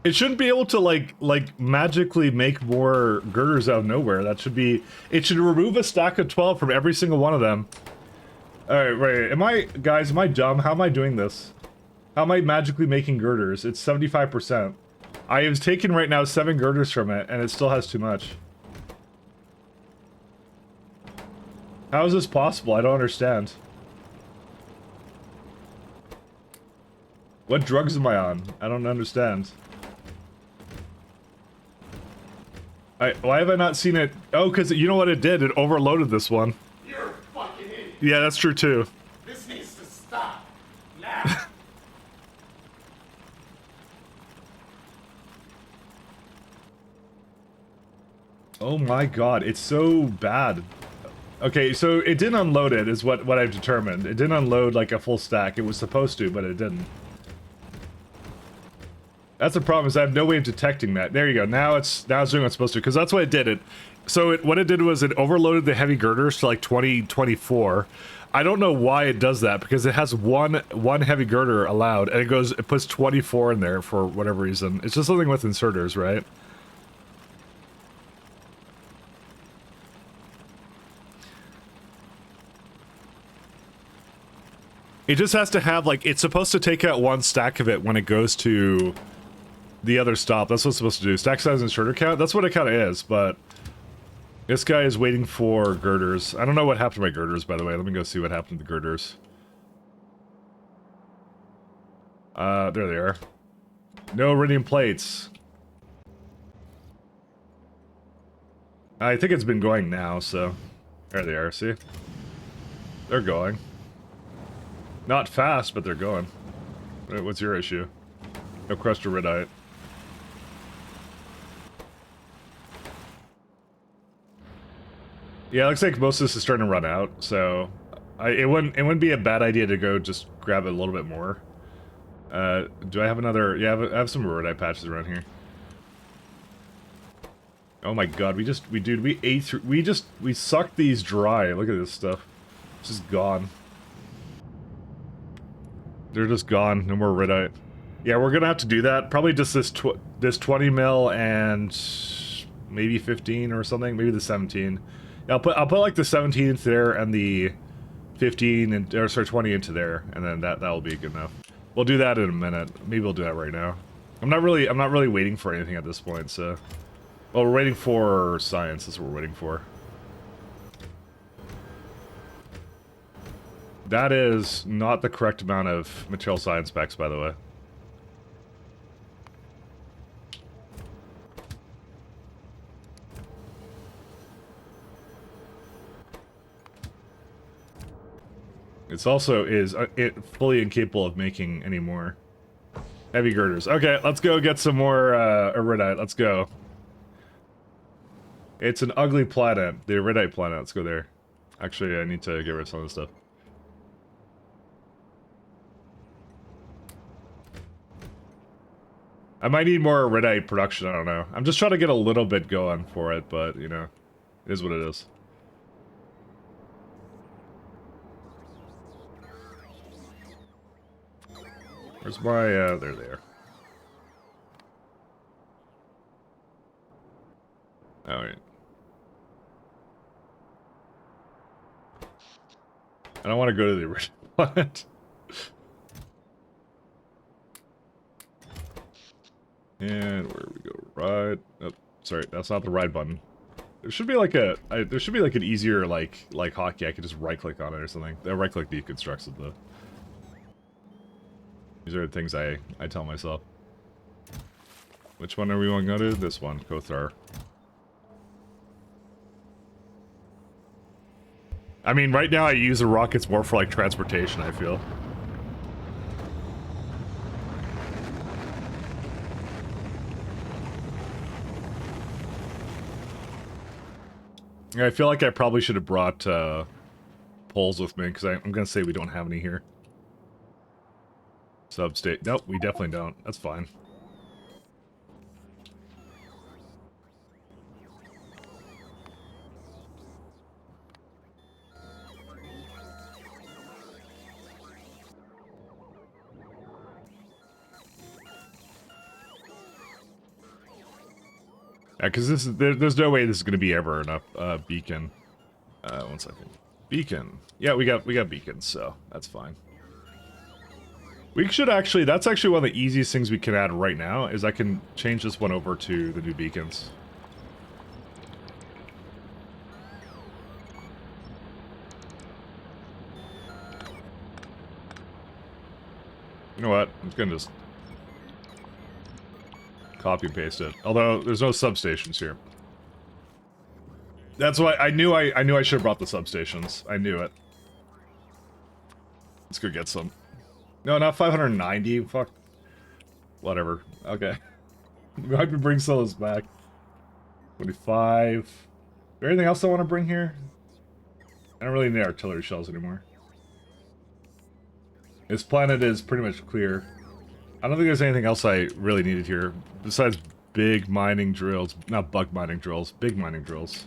It shouldn't be able to, like, magically make more girders out of nowhere. That should be... It should remove a stack of 12 from every single one of them. Alright, wait, guys, am I dumb? How am I doing this? How am I magically making girders? It's 75%. I have taken right now 7 girders from it, and it still has too much. How is this possible? I don't understand. What drugs am I on? I don't understand. Why have I not seen it? Oh, because you know what it did? It overloaded this one. You're a fucking idiot. Yeah, that's true too. This needs to stop. Now. Oh my god, it's so bad. Okay, so it didn't unload it, is what I've determined. It didn't unload like a full stack. It was supposed to, but it didn't. That's the problem, is I have no way of detecting that. There you go. Now it's doing what it's supposed to, because that's what it did. What it did was it overloaded the heavy girders to like 2024. I don't know why it does that, because it has one heavy girder allowed, and it puts 24 in there for whatever reason. It's just something with inserters, right? It just has to have, like, it's supposed to take out one stack of it when it goes to the other stop. That's what it's supposed to do. Stack size and inserter count? That's what it kind of is, but this guy is waiting for girders. I don't know what happened to my girders, by the way. Let me go see what happened to the girders. There they are. No iridium plates. I think it's been going now, so... There they are, see? They're going. Not fast, but they're going. What's your issue? No crust or redite. Yeah, it looks like most of this is starting to run out, so... it wouldn't be a bad idea to go just grab it a little bit more. Do I have another... Yeah, I have some redite patches around here. Oh my god, we ate through... We sucked these dry. Look at this stuff. It's just gone. They're just gone. No more redite. Yeah, we're gonna have to do that. Probably just this 20 mil and maybe 15 or something. Maybe the 17. Yeah, I'll put like the 17 into there and the 15 and 20 into there, and then that'll be good enough. We'll do that in a minute. Maybe we'll do that right now. I'm not really waiting for anything at this point. So, well, we're waiting for science. That's what we're waiting for. That is not the correct amount of material science specs, by the way. It's also fully incapable of making any more heavy girders. Okay, let's go get some more iridite. Let's go. It's an ugly planet, the iridite planet. Let's go there. Actually, I need to get rid of some of this stuff. I might need more iridite production, I don't know. I'm just trying to get a little bit going for it, but, you know, it is what it is. Where's my, there they are. Alright. I don't want to go to the original planet. And where we go? Right. Oh, sorry, that's not the right button. There should be like there should be like an easier like hotkey. I could just right click on it or something. That right click deconstructs it though. These are the things I tell myself. Which one are we going to go to? This one, Kothar. I mean, right now I use the rockets more for like transportation, I feel. Yeah, I feel like I probably should have brought poles with me, because I'm going to say we don't have any here. Substate. Nope, we definitely don't. That's fine. Yeah, because there's no way this is going to be ever enough beacon. One second. Beacon. Yeah, we got beacons, so that's fine. We should actually, that's actually one of the easiest things we can add right now, is I can change this one over to the new beacons. You know what? I'm gonna just copy and paste it. Although there's no substations here. That's why I knew I should have brought the substations. I knew it. Let's go get some. No, not 590. Fuck. Whatever. Okay. I can bring some of those back. 25. Is there anything else I want to bring here? I don't really need artillery shells anymore. This planet is pretty much clear. I don't think there's anything else I really needed here, besides big mining drills. Not bug mining drills, big mining drills.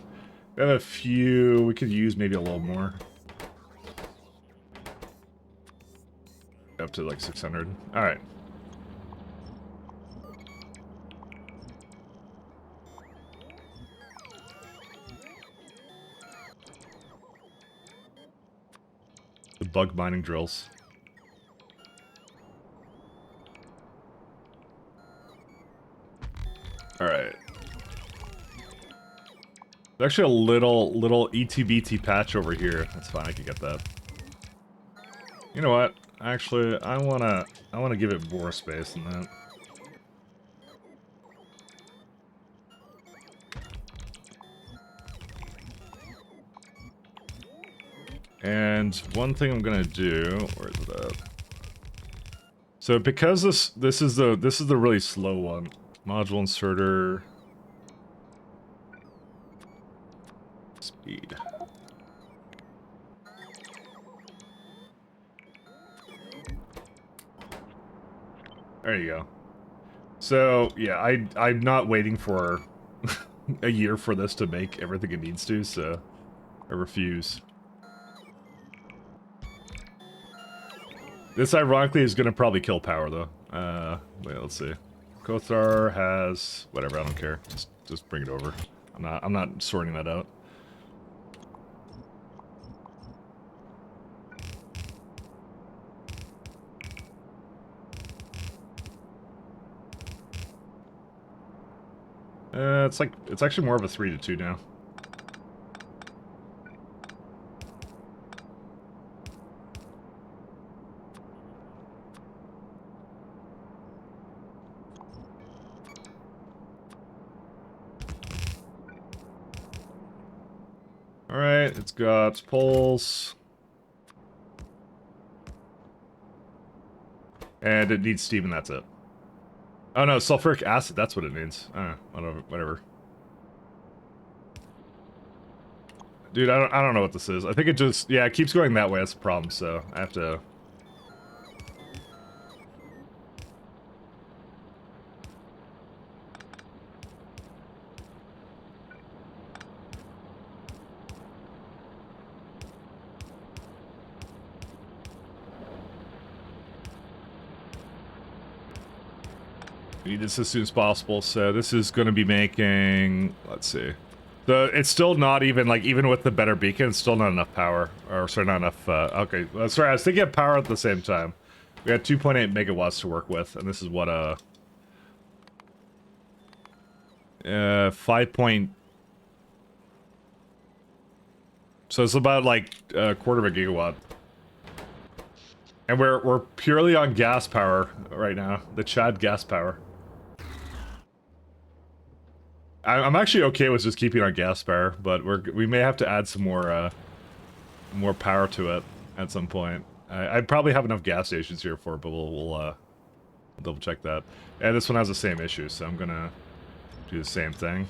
We have a few, we could use maybe a little more. Up to like 600. Alright. The bug mining drills. Alright. There's actually a little ETBT patch over here. That's fine, I can get that. You know what? Actually, I wanna give it more space than that. And one thing I'm gonna do, where is it at? So because this is the really slow one. Module inserter. Speed. There you go. So yeah, I'm not waiting for a year for this to make everything it needs to, so I refuse. This ironically is gonna probably kill power though. Wait, let's see. Kothar has whatever, I don't care. Just bring it over. I'm not sorting that out. It's actually more of a 3-2 now. Alright, it's got poles. And it needs steam and that's it. Oh no, sulfuric acid, that's what it needs. Whatever. Dude, I don't know what this is. I think it just, yeah, it keeps going that way, that's the problem, so I have to... Need this as soon as possible, so this is going to be making, let's see. It's still not even, like, even with the better beacon, it's still not enough power. Or, sorry, not enough, okay. Sorry, I was thinking of power at the same time. We got 2.8 megawatts to work with, and this is what, 5 point... So it's about, like, a quarter of a gigawatt. And we're purely on gas power right now. The Chad gas power. I'm actually okay with just keeping our gas power, but we may have to add some more power to it at some point. I probably have enough gas stations here for it, but we'll double check that. And this one has the same issue, so I'm gonna do the same thing.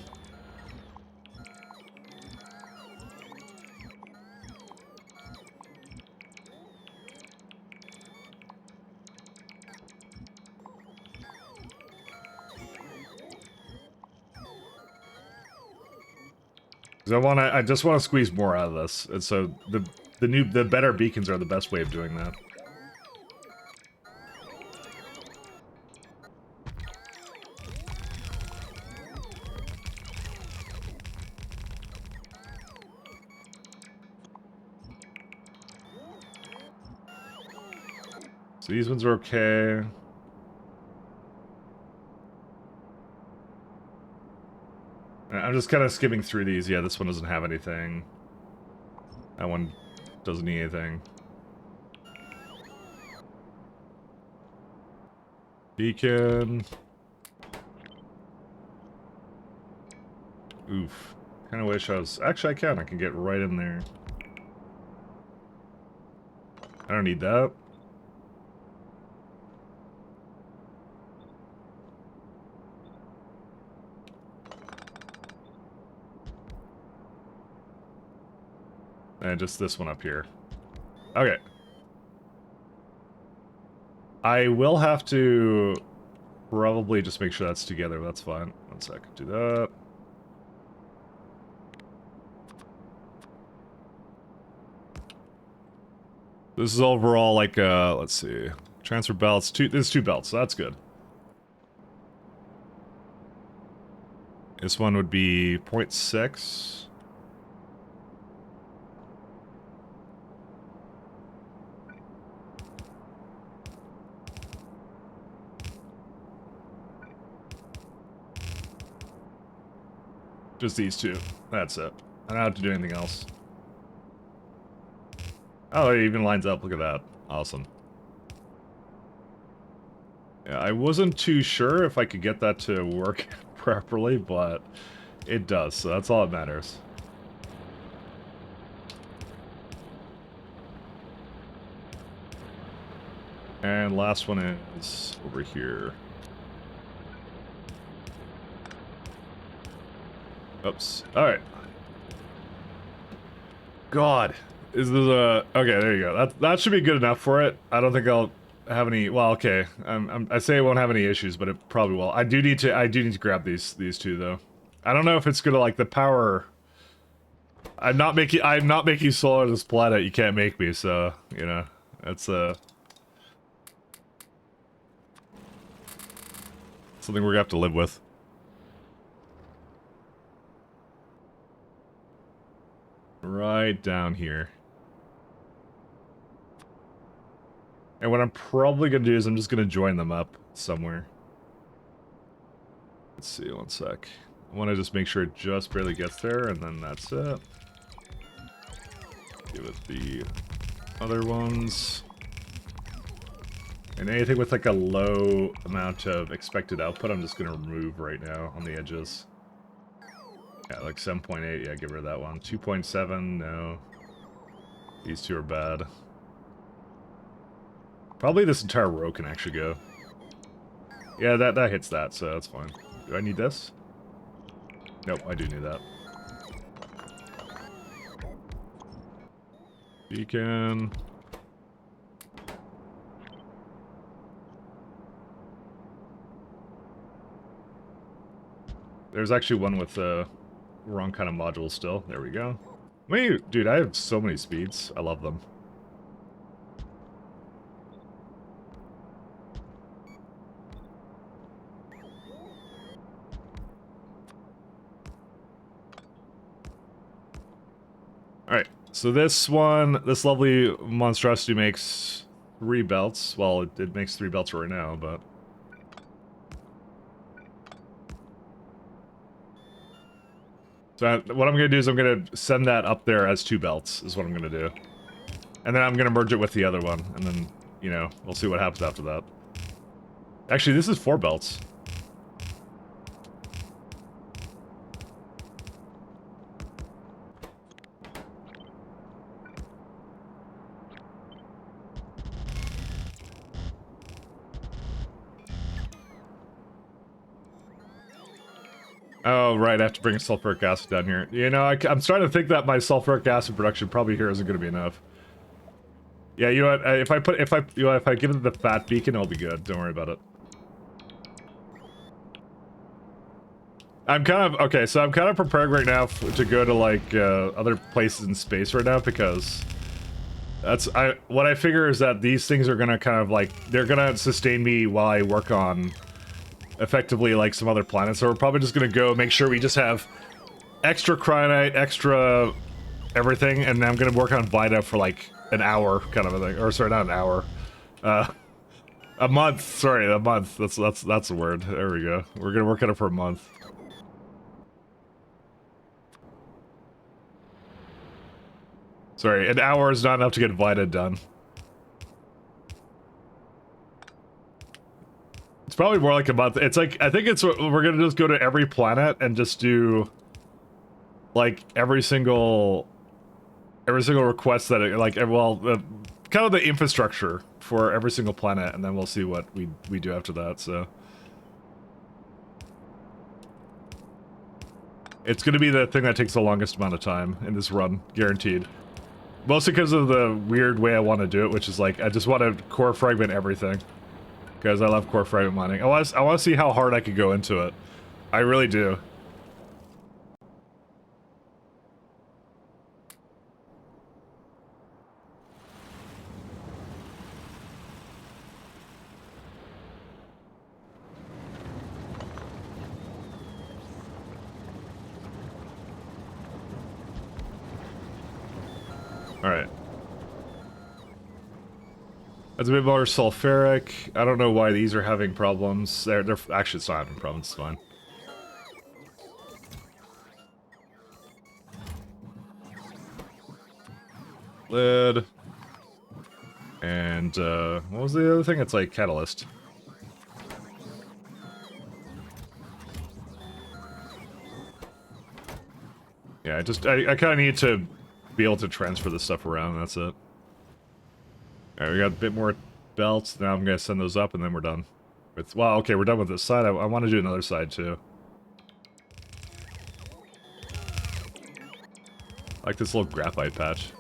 Because I just want to squeeze more out of this, and so the better beacons are the best way of doing that. So these ones are okay. I'm just kind of skimming through these. Yeah, this one doesn't have anything. That one doesn't need anything. Beacon. Oof. Kind of wish I was... Actually, I can get right in there. I don't need that. And just this one up here. Okay. I will have to probably just make sure that's together. That's fine. 1 second. Do that. This is overall like, let's see. Transfer belts. There's 2 belts, so that's good. This one would be 0.6. Just these 2. That's it. I don't have to do anything else. Oh, it even lines up. Look at that. Awesome. Yeah, I wasn't too sure if I could get that to work properly, but it does, so that's all that matters. And last one is over here. Oops. Alright. God. Is this a... Okay, there you go. That should be good enough for it. I don't think I'll have any... Well, okay. I say it won't have any issues, but it probably will. I do need to grab these 2, though. I don't know if it's gonna, like, the power... I'm not making solar this planet. You can't make me, so, you know. That's, something we're gonna have to live with. Right down here. And what I'm probably gonna do is I'm just gonna join them up somewhere. Let's see, 1 sec. I want to just make sure it just barely gets there, and then that's it. Give it the other ones. And anything with like a low amount of expected output, I'm just gonna remove right now on the edges. Yeah, like 7.8, yeah, get rid of that one. 2.7, no. These 2 are bad. Probably this entire row can actually go. Yeah, that hits that, so that's fine. Do I need this? Nope, I do need that. Beacon. There's actually one with the wrong kind of module still. There we go. Wait, dude, I have so many speeds. I love them. Alright, so this one, this lovely monstrosity makes 3 belts. Well, it makes 3 belts right now, but... So what I'm going to do is I'm going to send that up there as 2 belts, is what I'm going to do. And then I'm going to merge it with the other one, and then, you know, we'll see what happens after that. Actually, this is 4 belts. Oh, right, I have to bring sulfuric acid down here. You know, I'm starting to think that my sulfuric acid production probably here isn't going to be enough. Yeah, you know what, if I give it the fat beacon, it'll be good. Don't worry about it. I'm kind of okay. So I'm kind of preparing right now to go to like other places in space right now because what I figure is that these things are gonna kind of like they're gonna sustain me while I work on effectively like some other planets. So we're probably just gonna go make sure we just have extra cryonite, extra everything, and then I'm gonna work on Vita for like an hour, kind of a thing. Or sorry, not an hour, a month. Sorry, a month. That's the word. There we go. We're gonna work on it for a month. Sorry, an hour is not enough to get Vita done. It's probably more like a month. It's like, I think it's, we're gonna just go to every planet and just do, like, every single request that it, like, well, kind of the infrastructure for every single planet, and then we'll see what we do after that, so. It's gonna be the thing that takes the longest amount of time in this run, guaranteed. Mostly because of the weird way I want to do it, which is like, I just want to core fragment everything. Because I love core fragment mining. I want to see how hard I could go into it. I really do. Alright. That's a bit more sulfuric. I don't know why these are having problems. They're actually, it's not having problems, it's fine. Lead. And, what was the other thing? It's like catalyst. Yeah, I kind of need to be able to transfer this stuff around, that's it. Alright, we got a bit more belts. Now I'm gonna send those up and then we're done. Well, okay, we're done with this side. I want to do another side too. I like this little graphite patch.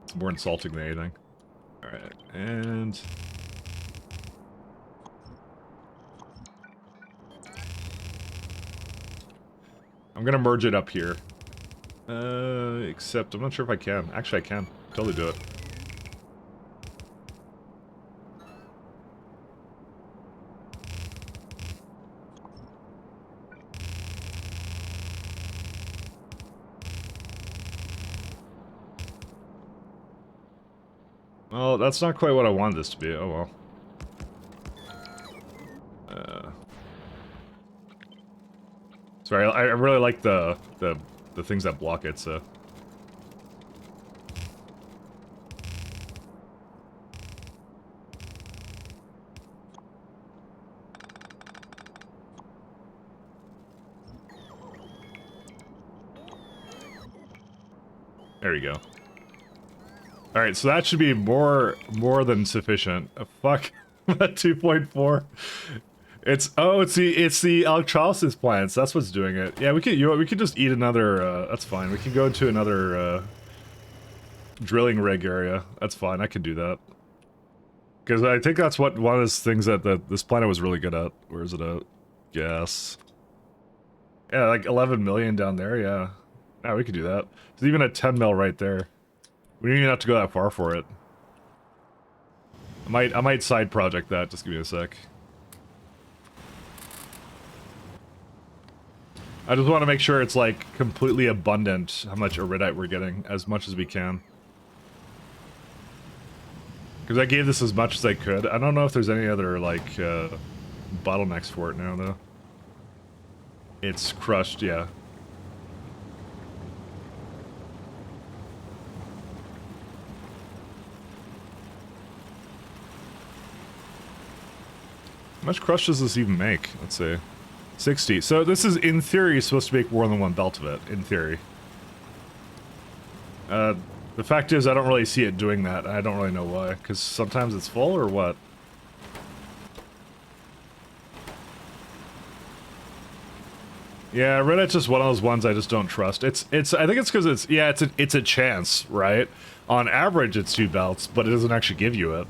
It's more insulting than anything. Alright, and... I'm gonna merge it up here. Except I'm not sure if I can. Actually, I can. Totally do it. Well, that's not quite what I wanted this to be. Oh well. Sorry, I really like the things that block it, so... There you go. Alright, so that should be more than sufficient. Fuck. 2.4. It's the electrolysis plants. That's what's doing it. Yeah, we could we could just eat another. That's fine. We can go to another drilling rig area. That's fine. I can do that. Because I think that's one of those things that this planet was really good at. Where is it at? Gas. Yeah, like 11 million down there. Yeah. Yeah, we could do that. There's even a 10 mil right there. We don't even have to go that far for it. I might side project that. Just give me a sec. I just want to make sure it's like completely abundant how much iridite we're getting, as much as we can. Because I gave this as much as I could. I don't know if there's any other like bottlenecks for it now though. It's crushed, yeah. How much crush does this even make? Let's see. 60. So this is, in theory, supposed to make more than one belt of it, in theory. The fact is, I don't really see it doing that. I don't really know why. Because sometimes it's full, or what? Yeah, Reddit's just one of those ones I just don't trust. I think it's because it's a chance, right? On average, it's 2 belts, but it doesn't actually give you it.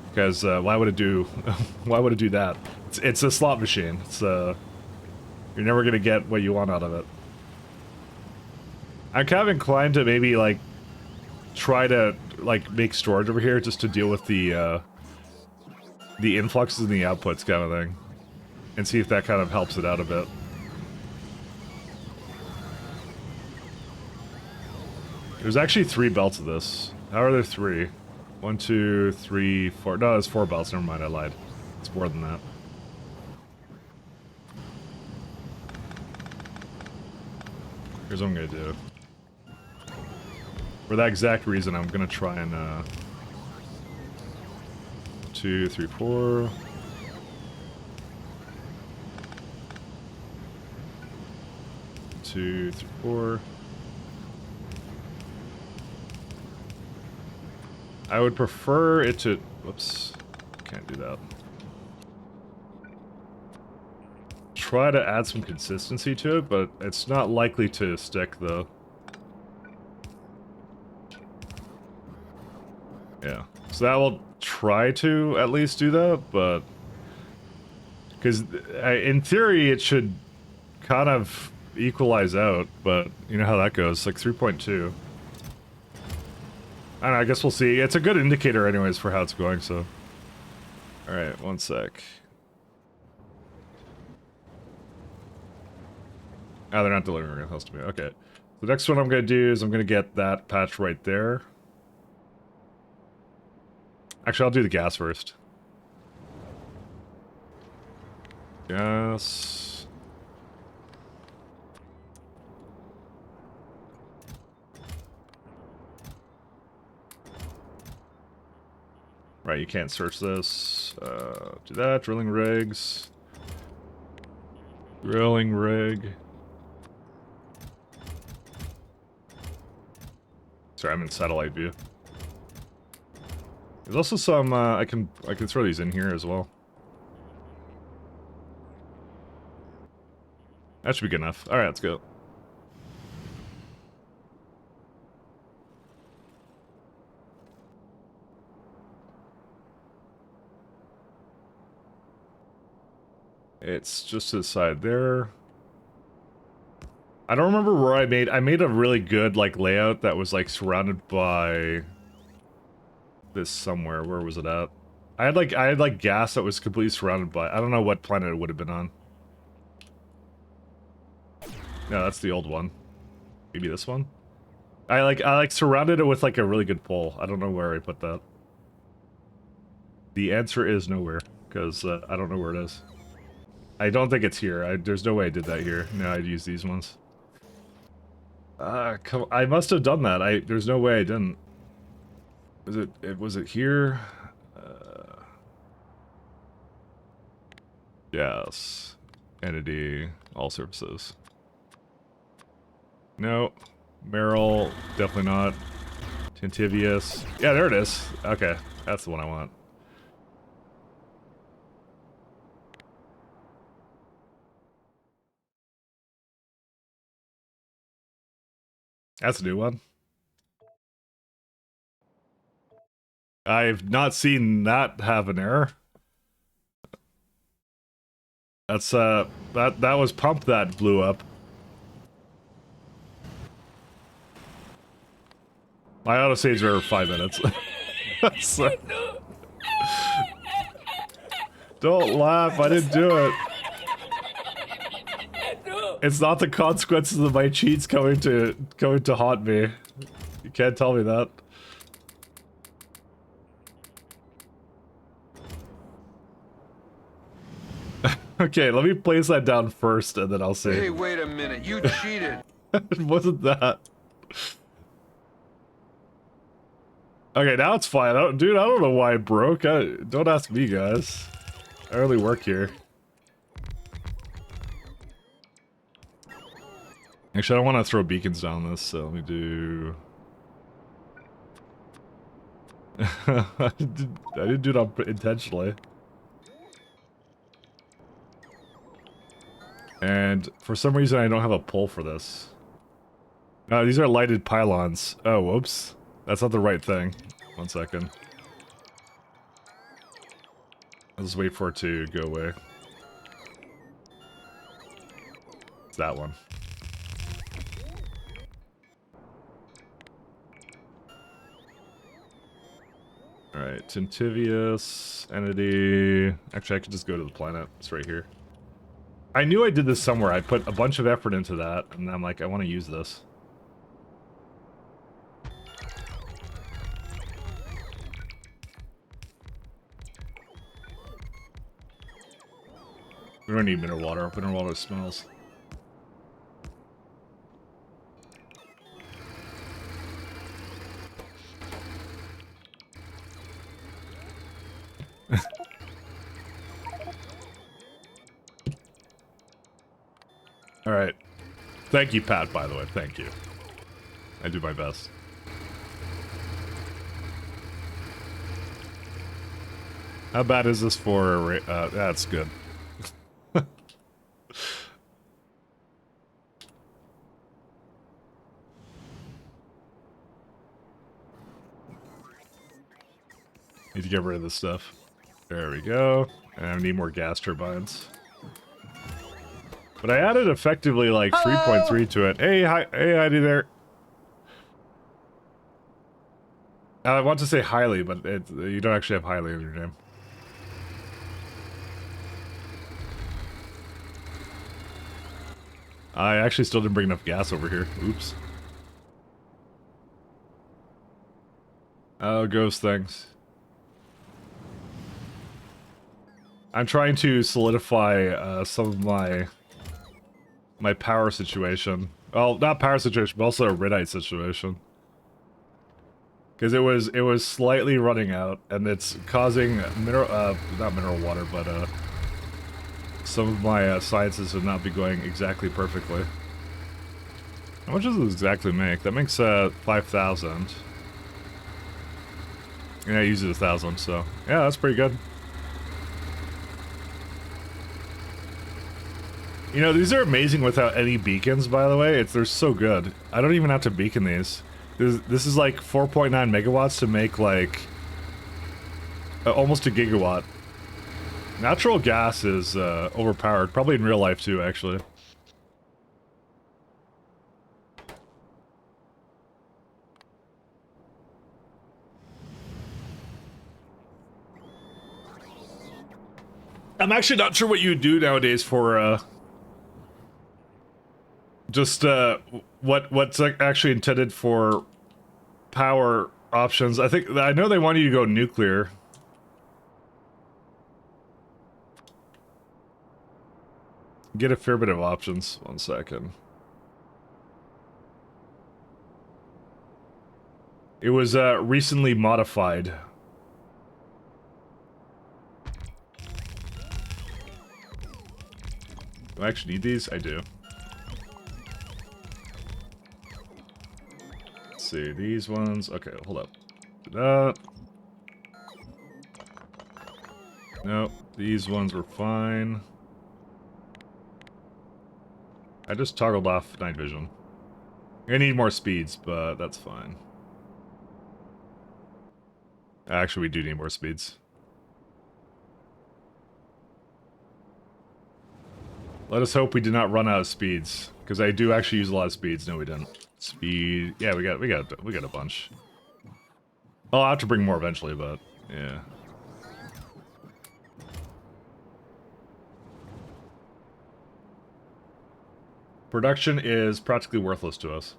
Because why would it do? Why would it do that? It's a slot machine. You're never gonna get what you want out of it. I'm kind of inclined to maybe, like, try to, like, make storage over here just to deal with the influxes and the outputs kind of thing. And see if that kind of helps it out a bit. There's actually 3 belts of this. How are there 3? 1, 2, 3, 4. No, there's 4 belts. Never mind, I lied. It's more than that. Here's what I'm gonna do. For that exact reason, I'm gonna try and 2, 3, 4. Two, three, 4. I would prefer it to... Whoops. Can't do that. Try to add some consistency to it, but it's not likely to stick, though. Yeah. So that will try to at least do that, but... Because in theory, it should kind of equalize out, but you know how that goes. Like 3.2. I don't know, I guess we'll see. It's a good indicator anyways for how it's going, so... Alright, one sec. Ah, they're not delivering anything else to me. Okay. The next one I'm gonna do is I'm gonna get that patch right there. Actually, I'll do the gas first. Gas... Right, you can't search this. Do that. Drilling rigs. Drilling rig. Sorry, I'm in satellite view. There's also some, I can throw these in here as well. That should be good enough. Alright, let's go. It's just to the side there. I don't remember where I made a really good, like, layout that was, like, surrounded by this somewhere. Where was it at? I had like gas that was completely surrounded by, I don't know what planet it would have been on. No, that's the old one. Maybe this one? I like surrounded it with, like, a really good pole. I don't know where I put that. The answer is nowhere, because I don't know where it is. I don't think it's here. There's no way I did that here. No, I'd use these ones. I must have done that. There's no way I didn't. Was it here? Yes. Entity, all services. No. Merrill, definitely not. Tintivius. Yeah, there it is. Okay, that's the one I want. That's a new one. I've not seen that have an error. That's that was pump that blew up. My autosaves are 5 minutes. So... Don't laugh, I didn't do it. It's not the consequences of my cheats coming to haunt me. You can't tell me that. Okay, let me place that down first, and then I'll say. Hey, wait a minute! You cheated. It wasn't that. Okay, now it's fine. Dude, I don't know why it broke. Don't ask me, guys. I only work here. Actually, I don't want to throw beacons down this, so let me do... I didn't do it intentionally. And for some reason, I don't have a pole for this. No, these are lighted pylons. Oh, whoops. That's not the right thing. 1 second. I'll just wait for it to go away. that one. Alright, Tintivius, Entity... Actually, I could just go to the planet. It's right here. I knew I did this somewhere. I put a bunch of effort into that, and I'm like, I want to use this. We don't need mineral water. Mineral water smells. Alright. Thank you, Pat, by the way. Thank you. I do my best. How bad is this for... that's good. Need to get rid of this stuff. There we go. And I need more gas turbines. But I added effectively like 3.3 to it. Hey, hi, hey, Heidi there. I want to say highly, but you don't actually have highly in your name. I actually still didn't bring enough gas over here. Oops. Oh, ghost things. I'm trying to solidify some of my power situation. Well, not power situation, but also a Redite situation. Because it was slightly running out, and it's causing not mineral water, but some of my sciences to not be going exactly perfectly. How much does it exactly make? That makes 5,000. Yeah, I use it 1,000, so yeah, that's pretty good. You know, these are amazing without any beacons, by the way. They're so good. I don't even have to beacon these. This is like 4.9 megawatts to make like almost a gigawatt. Natural gas is overpowered, probably in real life too, actually. I'm actually not sure what you would do nowadays for just what's actually intended for power options. I know they want you to go nuclear. Get a fair bit of options. 1 second. It was recently modified. Do I actually need these? I do. Let's see, these ones. Okay, hold up. Do that. Nope, these ones were fine. I just toggled off night vision. I need more speeds, but that's fine. Actually, we do need more speeds. Let us hope we did not run out of speeds, because I do actually use a lot of speeds. No, we didn't. Speed. Yeah, we got a bunch. I'll have to bring more eventually, but yeah. Production is practically worthless to us.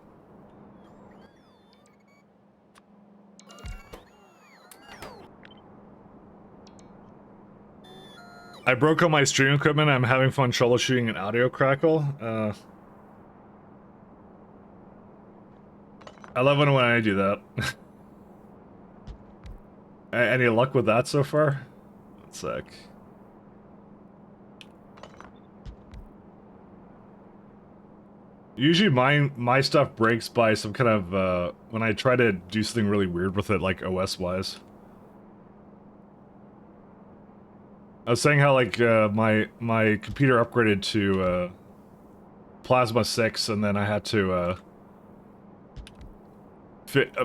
I broke all my stream equipment. I'm having fun troubleshooting an audio crackle. I love when I do that. Any luck with that so far? 1 sec. Usually my stuff breaks by some kind of, when I try to do something really weird with it, like OS-wise. I was saying how, like, my computer upgraded to, Plasma 6, and then I had to,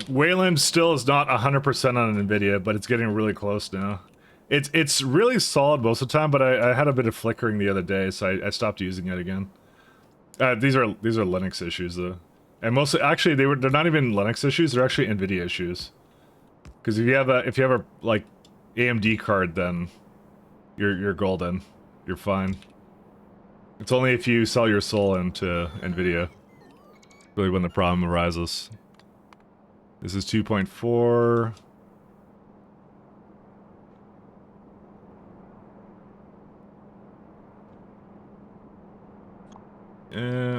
Wayland still is not 100% on NVIDIA, but it's getting really close now. It's really solid most of the time, but I had a bit of flickering the other day, so I stopped using it again. These are Linux issues though, and mostly actually they're not even Linux issues. They're actually NVIDIA issues. Because if you have a like AMD card, then you're golden. You're fine. It's only if you sell your soul into NVIDIA really when the problem arises. This is 2.4.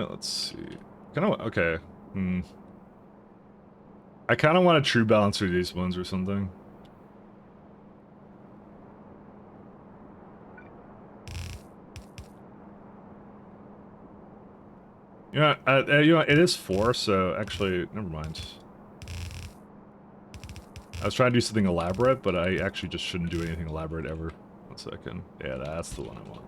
Let's see. Okay. I kind of want a true balancer these ones or something. Yeah, you know, it is 4, so actually, never mind. I was trying to do something elaborate, but I actually just shouldn't do anything elaborate ever. 1 second. Yeah, that's the one I want.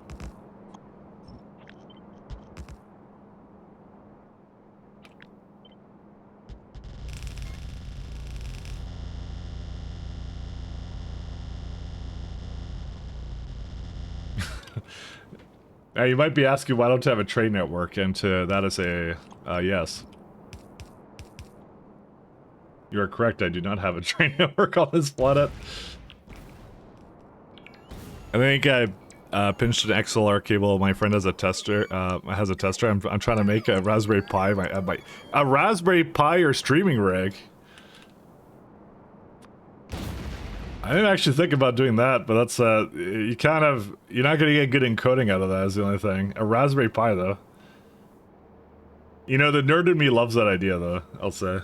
Now you might be asking why don't I have a train network, and that is a yes. You are correct, I do not have a train network on this planet. I think I pinched an XLR cable. My friend has a tester. I'm trying to make a Raspberry Pi. A Raspberry Pi or streaming rig. I didn't actually think about doing that, but that's you're not gonna get good encoding out of that is the only thing. A Raspberry Pi though. You know, the nerd in me loves that idea though, I'll say.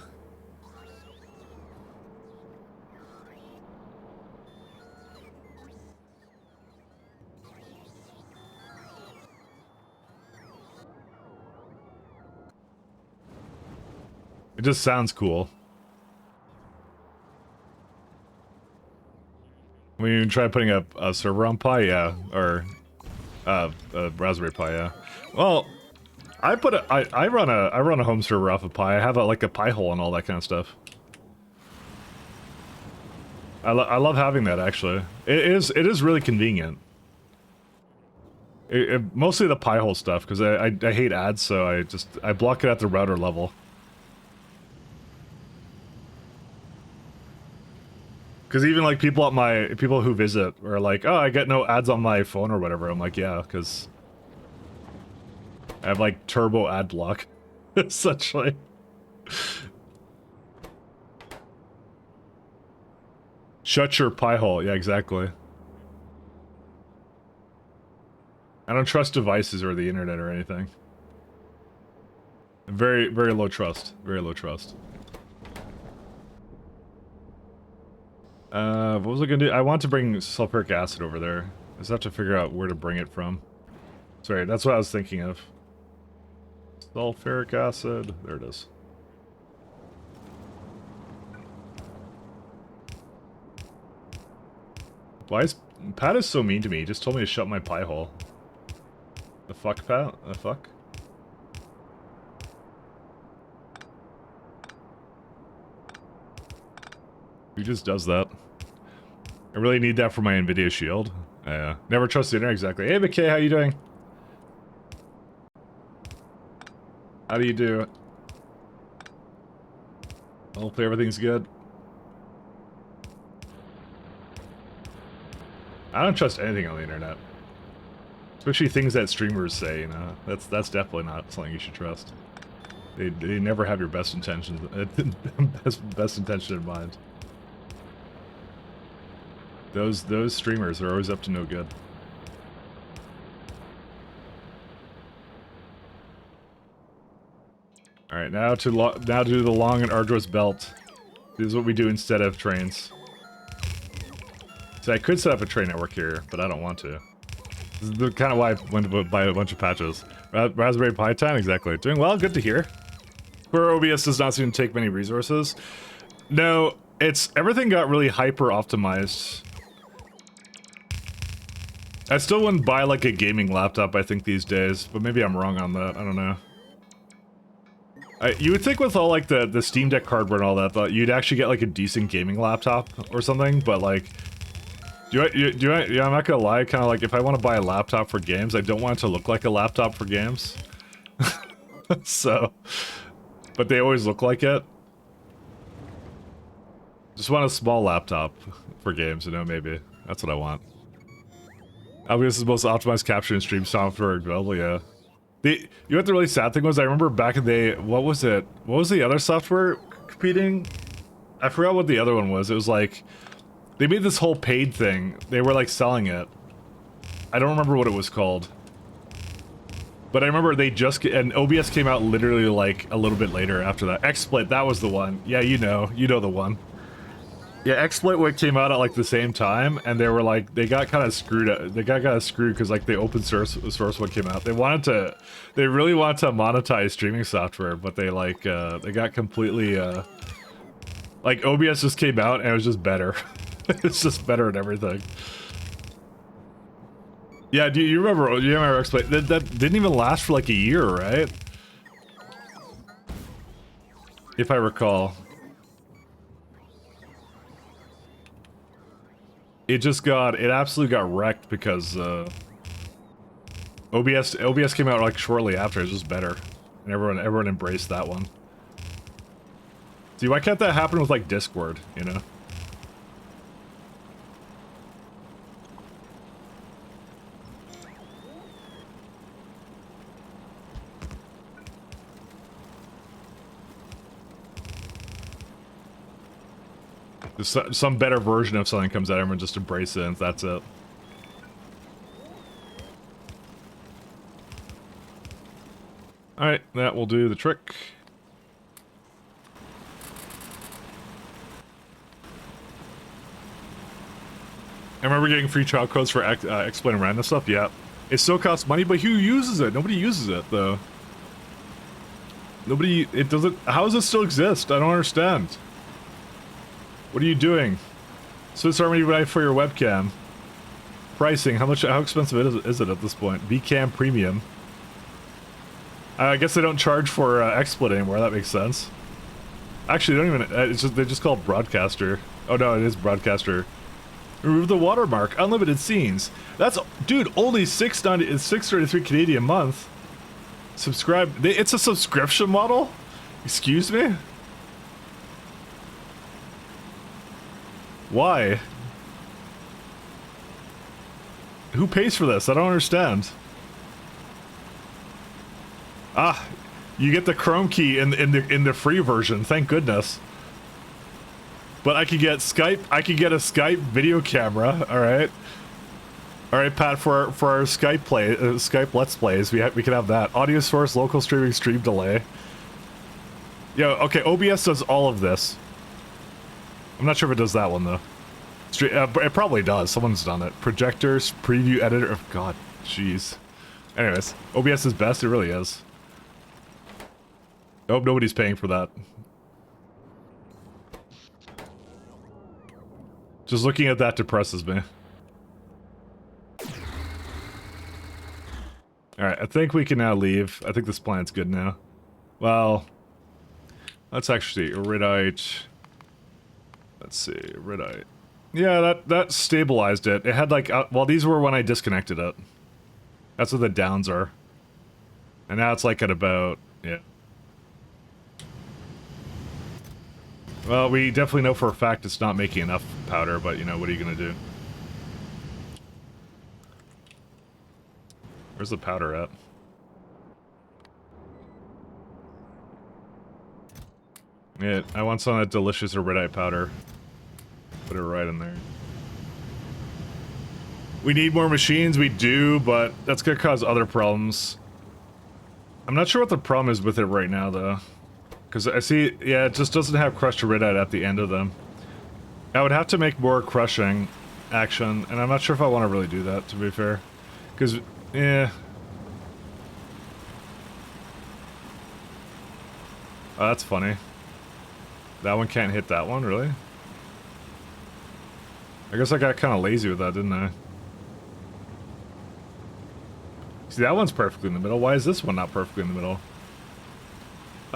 It just sounds cool. When you try putting a server on Pi, yeah, or a Raspberry Pi, yeah. Well, I run a home server off of Pi. I have like a Pi hole and all that kind of stuff. I love having that actually. It is really convenient. Mostly the Pi hole stuff because I hate ads, so I block it at the router level. Because even like people who visit are like, oh, I get no ads on my phone or whatever. I'm like, yeah, because I have like turbo ad block, essentially. Shut your pie hole. Yeah, exactly. I don't trust devices or the internet or anything. Very, very low trust. Very low trust. What was I gonna do? I want to bring sulfuric acid over there. I just have to figure out where to bring it from. Sorry, that's what I was thinking of. Sulfuric acid. There it is. Why is... Pat is so mean to me. He just told me to shut my pie hole. The fuck, Pat? The fuck? Who just does that? I really need that for my NVIDIA shield. Never trust the internet, exactly. Hey, McKay, how you doing? How do you do? Hopefully everything's good. I don't trust anything on the internet. Especially things that streamers say, you know. That's definitely not something you should trust. They never have your best intentions, best intention in mind. Those streamers are always up to no good. All right, now to the long and arduous belt. This is what we do instead of trains. So I could set up a train network here, but I don't want to. This is kind of why I went to buy a bunch of patches. Raspberry Pi time, exactly. Doing well, good to hear. Where OBS does not seem to take many resources. No, everything got really hyper optimized. I still wouldn't buy like a gaming laptop, I think, these days, but maybe I'm wrong on that. I don't know. You would think with all like the Steam Deck hardware and all that, you'd actually get like a decent gaming laptop or something, but like, yeah, I'm not gonna lie, kind of like if I want to buy a laptop for games, I don't want it to look like a laptop for games. So, but they always look like it. Just want a small laptop for games, you know, maybe. That's what I want. Obviously, the most optimized capture and stream software available, yeah. You know what the really sad thing was? I remember back in the day, what was it? What was the other software competing? I forgot what the other one was. It was like, they made this whole paid thing. They were like selling it. I don't remember what it was called. But I remember they just, and OBS came out literally like a little bit later after that. XSplit, that was the one. Yeah, you know the one. Yeah, XSplit came out at like the same time, and they were like, they got kind of screwed. They got kind of screwed because like the open source one came out. They really wanted to monetize streaming software, but they like, they got completely, like OBS just came out and it was just better. It's just better at everything. Yeah, do you remember XSplit? That didn't even last for like a year, right? If I recall. It absolutely got wrecked because OBS came out like shortly after. It was just better, and everyone embraced that one. See, why can't that happen with like Discord? You know. Some better version of something comes out, everyone just embrace it, and that's it. Alright, that will do the trick. I remember getting free trial codes for explaining random stuff, yeah. It still costs money, but who uses it? Nobody uses it, though. It doesn't, how does it still exist? I don't understand. What are you doing? Swiss Army knife for your webcam. Pricing, how expensive is it at this point? VCam Premium. I guess they don't charge for XSplit anymore, that makes sense. Actually, they don't even, they just call it Broadcaster. Oh no, it is Broadcaster. Remove the watermark, unlimited scenes. That's, dude, only $6.33 Canadian a month. Subscribe, it's a subscription model? Excuse me? Why? Who pays for this? I don't understand. Ah, you get the Chrome key in the free version. Thank goodness. But I could get Skype. I could get a Skype video camera. All right. All right, Pat. For our Skype Let's Plays, we can have that audio source, local streaming, stream delay. Yo, okay. OBS does all of this. I'm not sure if it does that one, though. It probably does. Someone's done it. Projectors, preview editor. Oh, God. Jeez. Anyways, OBS is best. It really is. I hope nobody's paying for that. Just looking at that depresses me. Alright, I think we can now leave. I think this plan's good now. Well, let's actually see. Iridite. Let's see. Iridite. Yeah, that stabilized it. It had like... well, these were when I disconnected it. That's what the downs are. And now it's like at about... yeah. Well, we definitely know for a fact it's not making enough powder, but, you know, what are you gonna do? Where's the powder at? Yeah, I want some of that delicious iridite powder. Put it right in there. We need more machines, we do, but that's gonna cause other problems. I'm not sure what the problem is with it right now, though. Because I see, yeah, it just doesn't have crushed iridite at the end of them. I would have to make more crushing action, and I'm not sure if I want to really do that, to be fair. Because, yeah. Oh, that's funny. That one can't hit that one, really? I guess I got kind of lazy with that, didn't I? See, that one's perfectly in the middle. Why is this one not perfectly in the middle?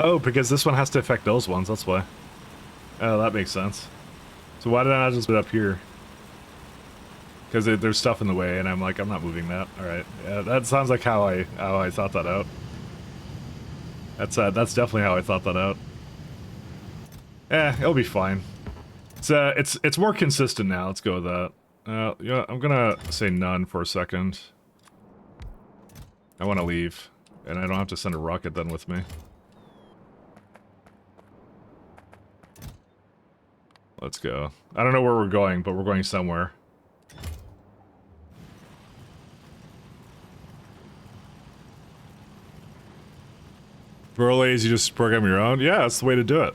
Oh, because this one has to affect those ones, that's why. Oh, that makes sense. So why did I not just put it up here? Because there's stuff in the way, and I'm like, I'm not moving that. Alright, yeah, that sounds like how I thought that out. That's definitely how I thought that out. It'll be fine. It's more consistent now. Let's go with that. Yeah, I'm gonna say none for a second. I want to leave, and I don't have to send a rocket then with me. Let's go. I don't know where we're going, but we're going somewhere. Burlays, you just program your own? Yeah, that's the way to do it.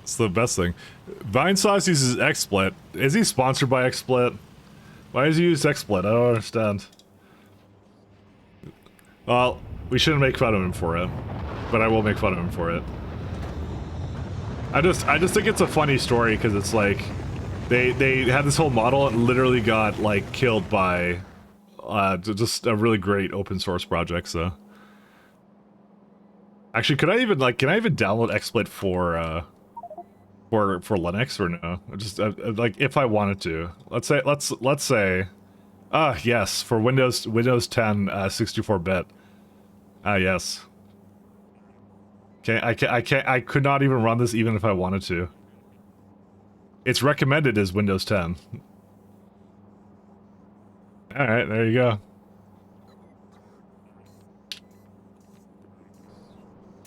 It's the best thing. Vine Sauce uses XSplit. Is he sponsored by XSplit? Why does he use XSplit? I don't understand. Well, we shouldn't make fun of him for it, but I will make fun of him for it. I just think it's a funny story because it's like they had this whole model and literally got like killed by just a really great open source project. So actually, can I even download XSplit for Linux or no? Just like if I wanted to. Let's say yes, for Windows 10 64-bit. Yes. Okay, I could not even run this even if I wanted to. It's recommended as Windows 10. Alright, there you go.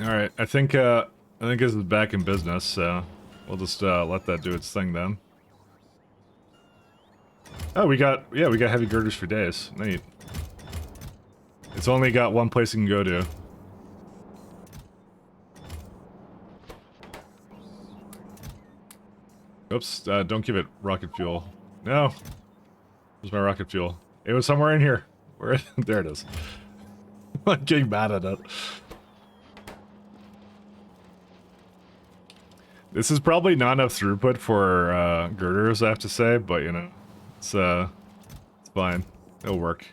Alright, I think this is back in business, so we'll just let that do its thing then. Oh, we got heavy girders for days. Neat. It's only got one place you can go to. Oops, don't give it rocket fuel. No. Where's my rocket fuel? It was somewhere in here. Where? There it is. I'm getting mad at it. This is probably not enough throughput for girders, I have to say, but you know, it's fine. It'll work.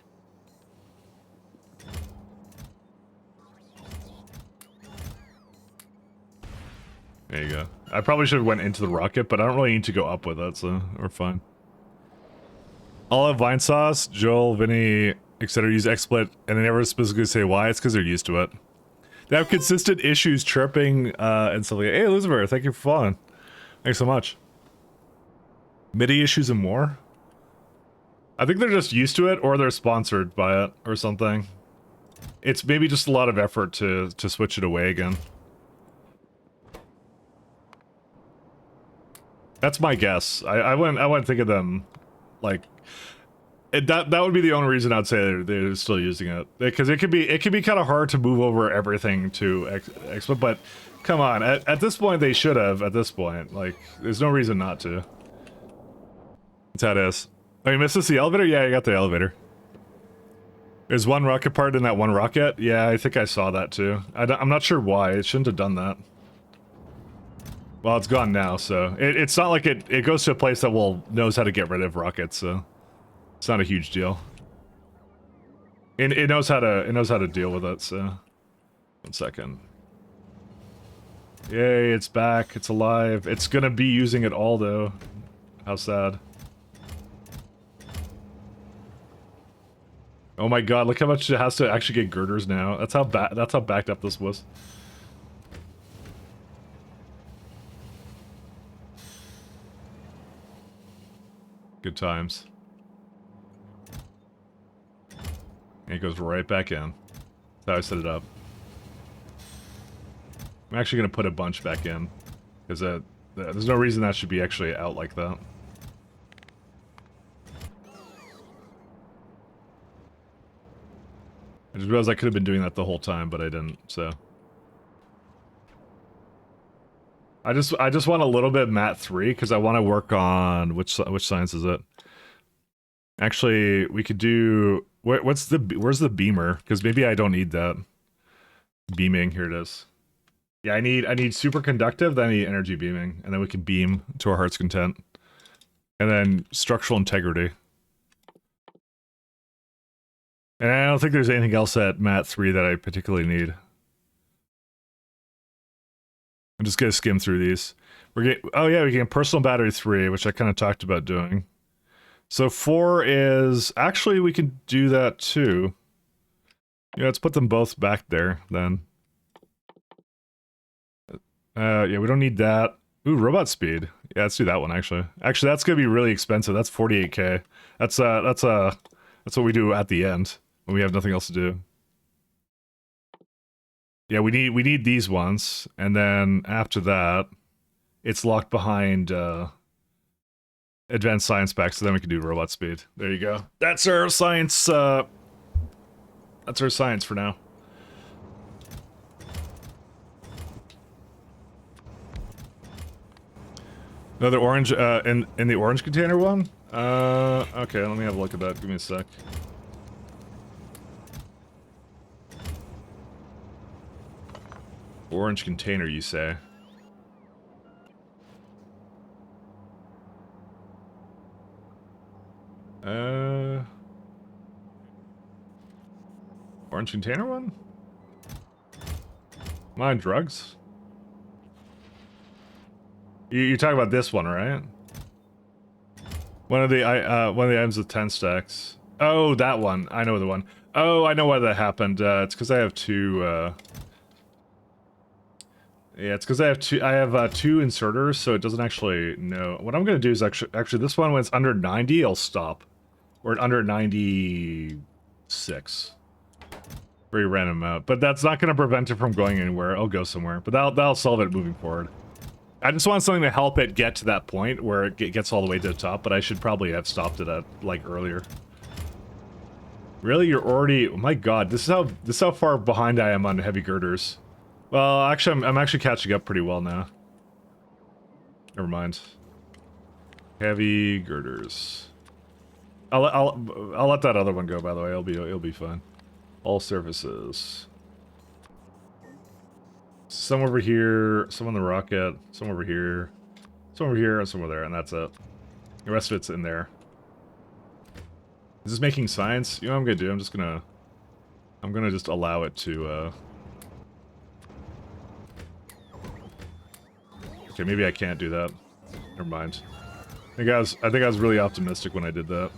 There you go. I probably should have went into the rocket, but I don't really need to go up with it, so we're fine. All of Vine Sauce, Joel, Vinny, etc. use XSplit, and they never specifically say why. It's because they're used to it. They have consistent issues chirping and stuff like that. Hey, Elizabeth, thank you for following. Thanks so much. MIDI issues and more? I think they're just used to it, or they're sponsored by it, or something. It's maybe just a lot of effort to switch it away again. That's my guess. I wouldn't think of them, like... that would be the only reason I'd say they're still using it. Because it can be kind of hard to move over everything to XSplit, but come on, at this point they should have, at this point. Like, there's no reason not to. That's how it is. Oh, you missed the elevator? Yeah, I got the elevator. There's one rocket part in that one rocket? Yeah, I think I saw that too. I'm not sure why. It shouldn't have done that. Well, it's gone now, so... It's not like it goes to a place that knows how to get rid of rockets, so... It's not a huge deal. It knows how to deal with it, so... 1 second. Yay, it's back. It's alive. It's gonna be using it all, though. How sad. Oh my god, look how much it has to actually get girders now. That's how backed up this was. Good times. And it goes right back in. That's how I set it up. I'm actually going to put a bunch back in. Because there's no reason that should be actually out like that. I just realized I could have been doing that the whole time, but I didn't, so... I just want a little bit Mat 3 because I want to work on which science is it? Actually, we could do where's the beamer? Because maybe I don't need that. Beaming, here it is. Yeah, I need superconductive, then I need energy beaming, and then we can beam to our heart's content. And then structural integrity. And I don't think there's anything else at Mat 3 that I particularly need. I'm just gonna skim through these. Oh yeah, we get personal battery 3, which I kind of talked about doing. So 4 is... Actually, we can do that too. Yeah, let's put them both back there, then. Yeah, we don't need that. Ooh, robot speed. Yeah, let's do that one actually. Actually, that's gonna be really expensive. That's 48k. That's what we do at the end when we have nothing else to do. Yeah, we need these ones, and then after that, it's locked behind advanced science specs. So then we can do robot speed. There you go. That's our science. That's our science for now. Another orange in the orange container one? Okay, let me have a look at that. Give me a sec. Orange container, you say? Orange container one? Mine drugs? You're talking about this one, right? One of the items with 10 stacks. Oh, that one. I know the one. Oh, I know why that happened. It's because I have two. Yeah, it's because I have two. I have two inserters, so it doesn't actually know. What I'm gonna do is actually this one when it's under 90, I'll stop. Or under 96. Very random amount, but that's not gonna prevent it from going anywhere. I'll go somewhere, but that'll solve it moving forward. I just want something to help it get to that point where it gets all the way to the top, but I should probably have stopped it at, like, earlier. Really? You're already... Oh my god, this is how far behind I am on heavy girders. Well, actually, I'm actually catching up pretty well now. Never mind. Heavy girders. I'll let that other one go, by the way. It'll be fine. All surfaces. Some over here, some on the rocket, some over here, some over here, and some over there, and that's it. The rest of it's in there. Is this making science? You know what I'm gonna do? I'm gonna just allow it to, Okay, maybe I can't do that. Never mind. I think I was really optimistic when I did that.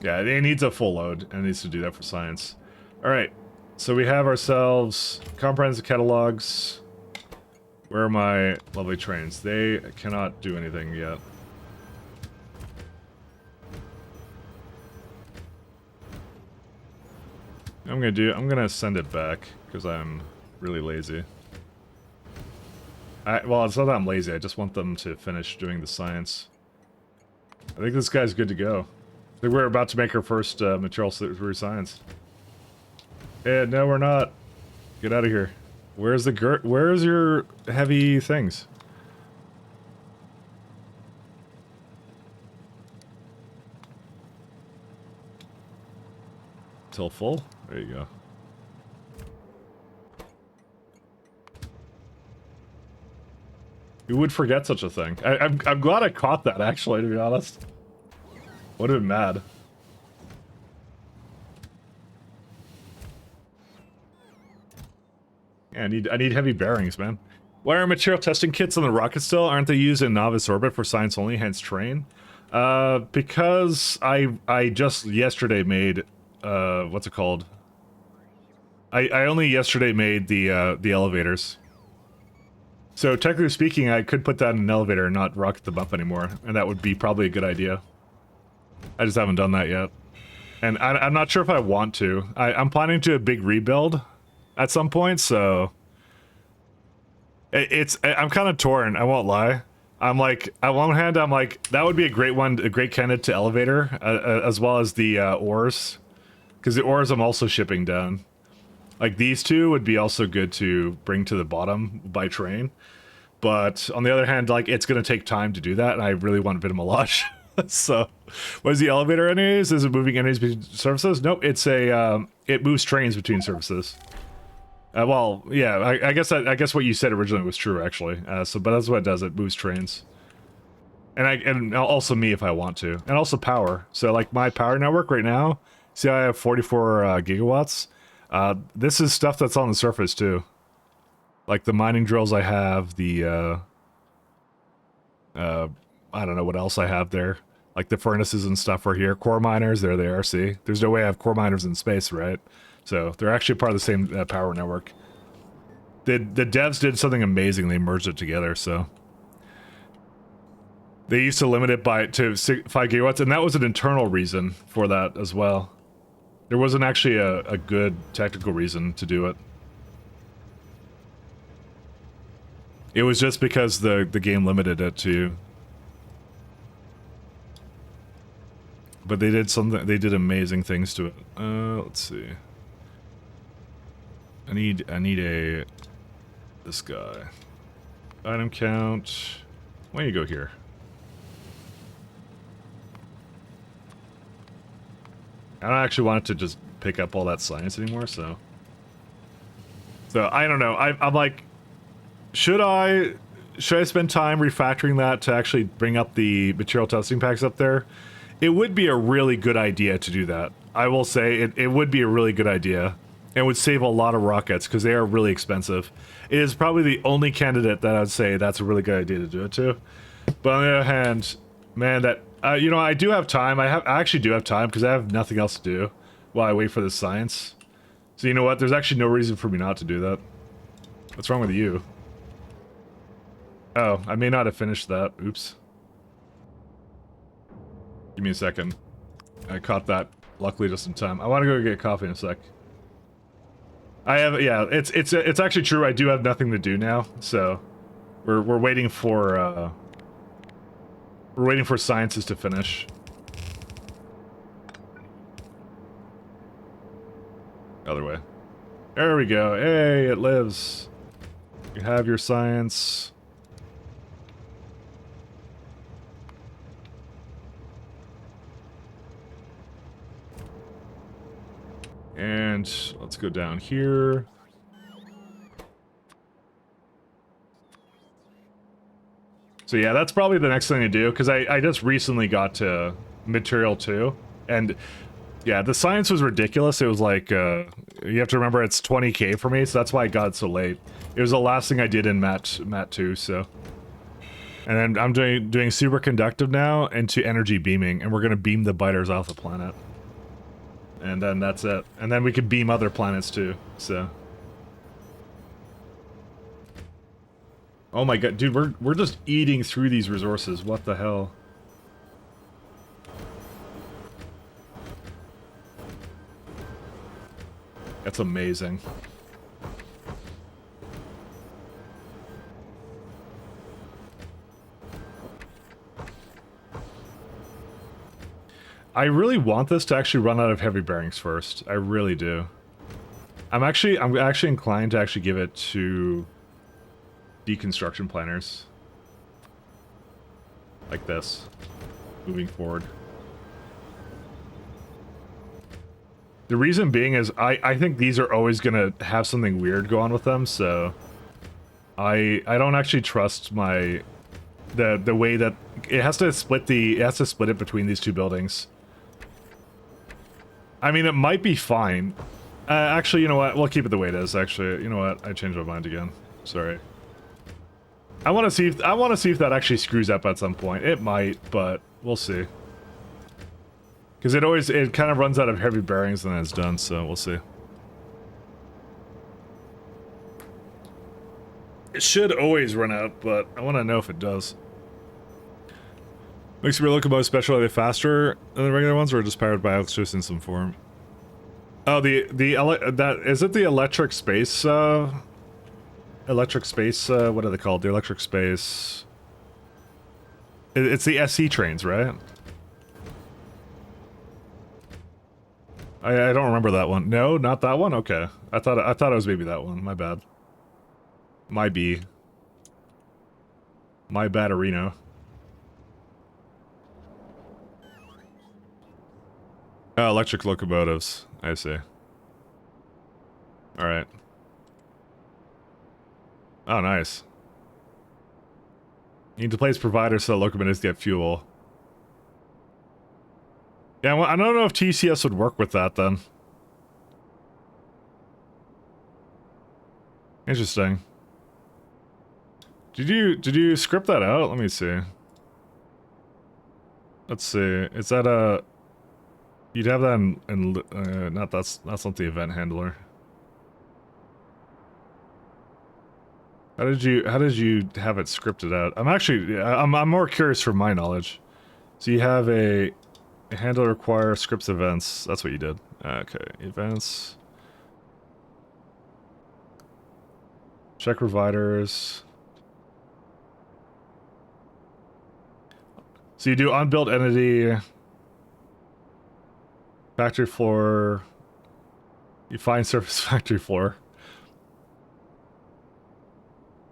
Yeah, it needs a full load, and it needs to do that for science. Alright, so we have ourselves comprehensive catalogs. Where are my lovely trains? They cannot do anything yet. I'm gonna send it back, because I'm really lazy. Well, it's not that I'm lazy, I just want them to finish doing the science. I think this guy's good to go. I think we're about to make our first material through science. Yeah, no, we're not. Get out of here. Where's your heavy things? Till full? There you go. Who would forget such a thing? I'm glad I caught that, actually, to be honest. Would have been mad. Yeah, I need heavy bearings, man. Why are material testing kits on the rocket still? Aren't they used in novice orbit for science only, hence train? Because I just yesterday made what's it called? I only yesterday made the elevators. So technically speaking, I could put that in an elevator and not rocket them up anymore, and that would be probably a good idea. I just haven't done that yet. And I'm not sure if I want to. I'm planning to do a big rebuild at some point, so... I'm kind of torn, I won't lie. I'm like, on one hand, I'm like, that would be a great candidate to elevator, as well as the ores. Because the ores I'm also shipping down. Like, these two would be also good to bring to the bottom by train. But, on the other hand, like, it's going to take time to do that, and I really want a bit of melange. So, what is the elevator anyways? Is it moving enemies between surfaces? Nope, it's a, it moves trains between surfaces. Well, yeah, I guess what you said originally was true, actually. But that's what it does, it moves trains. And also me if I want to. And also power. So, like, my power network right now, see how I have 44 gigawatts? This is stuff that's on the surface, too. Like, the mining drills I have, the, I don't know what else I have there. Like the furnaces and stuff are here. Core miners, there they are, see? There's no way I have core miners in space, right? So they're actually part of the same power network. The devs did something amazing. They merged it together, so... They used to limit it to 5 gigawatts, and that was an internal reason for that as well. There wasn't actually a good technical reason to do it. It was just because the game limited it to... But they did something. They did amazing things to it. Let's see. I need this guy. Item count. Why don't you go here? I don't actually want it to just pick up all that science anymore, so I don't know. I'm like, should I spend time refactoring that to actually bring up the material testing packs up there? It would be a really good idea to do that. I will say it would be a really good idea. And would save a lot of rockets because they are really expensive. It is probably the only candidate that I'd say that's a really good idea to do it to. But on the other hand, man, that you know, I do have time. I actually do have time because I have nothing else to do while I wait for the science. So you know what? There's actually no reason for me not to do that. What's wrong with you? Oh, I may not have finished that. Oops. Give me a second. I caught that, luckily, just in time. I want to go get coffee in a sec. I have, yeah, it's actually true. I do have nothing to do now, so we're waiting for sciences to finish. Other way. There we go. Hey, it lives. You have your science. And let's go down here. So yeah, that's probably the next thing to do, because I just recently got to Material 2, and yeah, the science was ridiculous. It was like, you have to remember it's 20k for me, so that's why I got it so late. It was the last thing I did in Mat 2, so... And then I'm doing superconductive now into energy beaming, and we're gonna beam the biters off the planet. And then that's it. And then we could beam other planets too, so... Oh my god, dude, we're just eating through these resources, what the hell? That's amazing. I really want this to actually run out of heavy bearings first. I really do. I'm actually inclined to actually give it to deconstruction planners. Like this. Moving forward. The reason being is I think these are always gonna have something weird go on with them, so I don't actually trust my the way that it has to split it between these two buildings. I mean, it might be fine. Actually, you know what? We'll keep it the way it is. Actually, you know what? I changed my mind again. Sorry. I want to see if that actually screws up at some point. It might, but we'll see. Because it kind of runs out of heavy bearings and then it's done, so we'll see. It should always run out, but I want to know if it does. Makes your locomotive special. Are they faster than the regular ones, or just powered by electricity in some form? Oh, that is it. The electric space. Electric space. What are they called? The electric space. It's the SC trains, right? I don't remember that one. No, not that one. Okay, I thought it was maybe that one. My bad. My bad, Arena. Electric locomotives. I see. Alright. Oh, nice. You need to place providers so that locomotives get fuel. Yeah, well, I don't know if TCS would work with that, then. Interesting. Did you script that out? Let me see. Let's see. Is that a... You'd have that in not that's not the event handler. How did you have it scripted out? I'm more curious from my knowledge. So you have a handler require scripts events. That's what you did. Okay, events. Check providers. So you do unbuilt entity, factory floor. You find surface factory floor.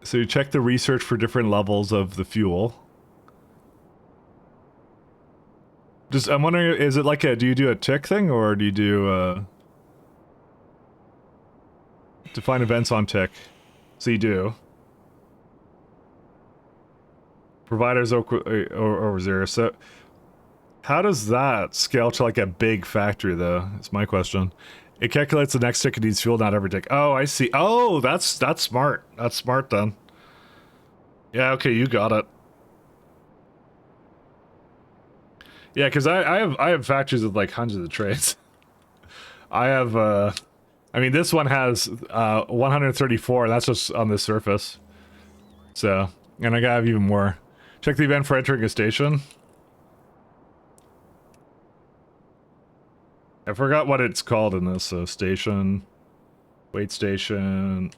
So you check the research for different levels of the fuel. I'm wondering, is it like do you do a tick thing, or do you do, define events on tick? So you do. Providers over 0. So, how does that scale to like a big factory, though? It's my question. It calculates the next tick it needs fuel, not every tick. Oh, I see. Oh, that's smart. That's smart, then. Yeah, okay, you got it. Yeah, because I have factories with like hundreds of trays. I have I mean this one has 134, that's just on the surface. So, and I gotta have even more. Check the event for entering a station. I forgot what it's called in this, station, wait station.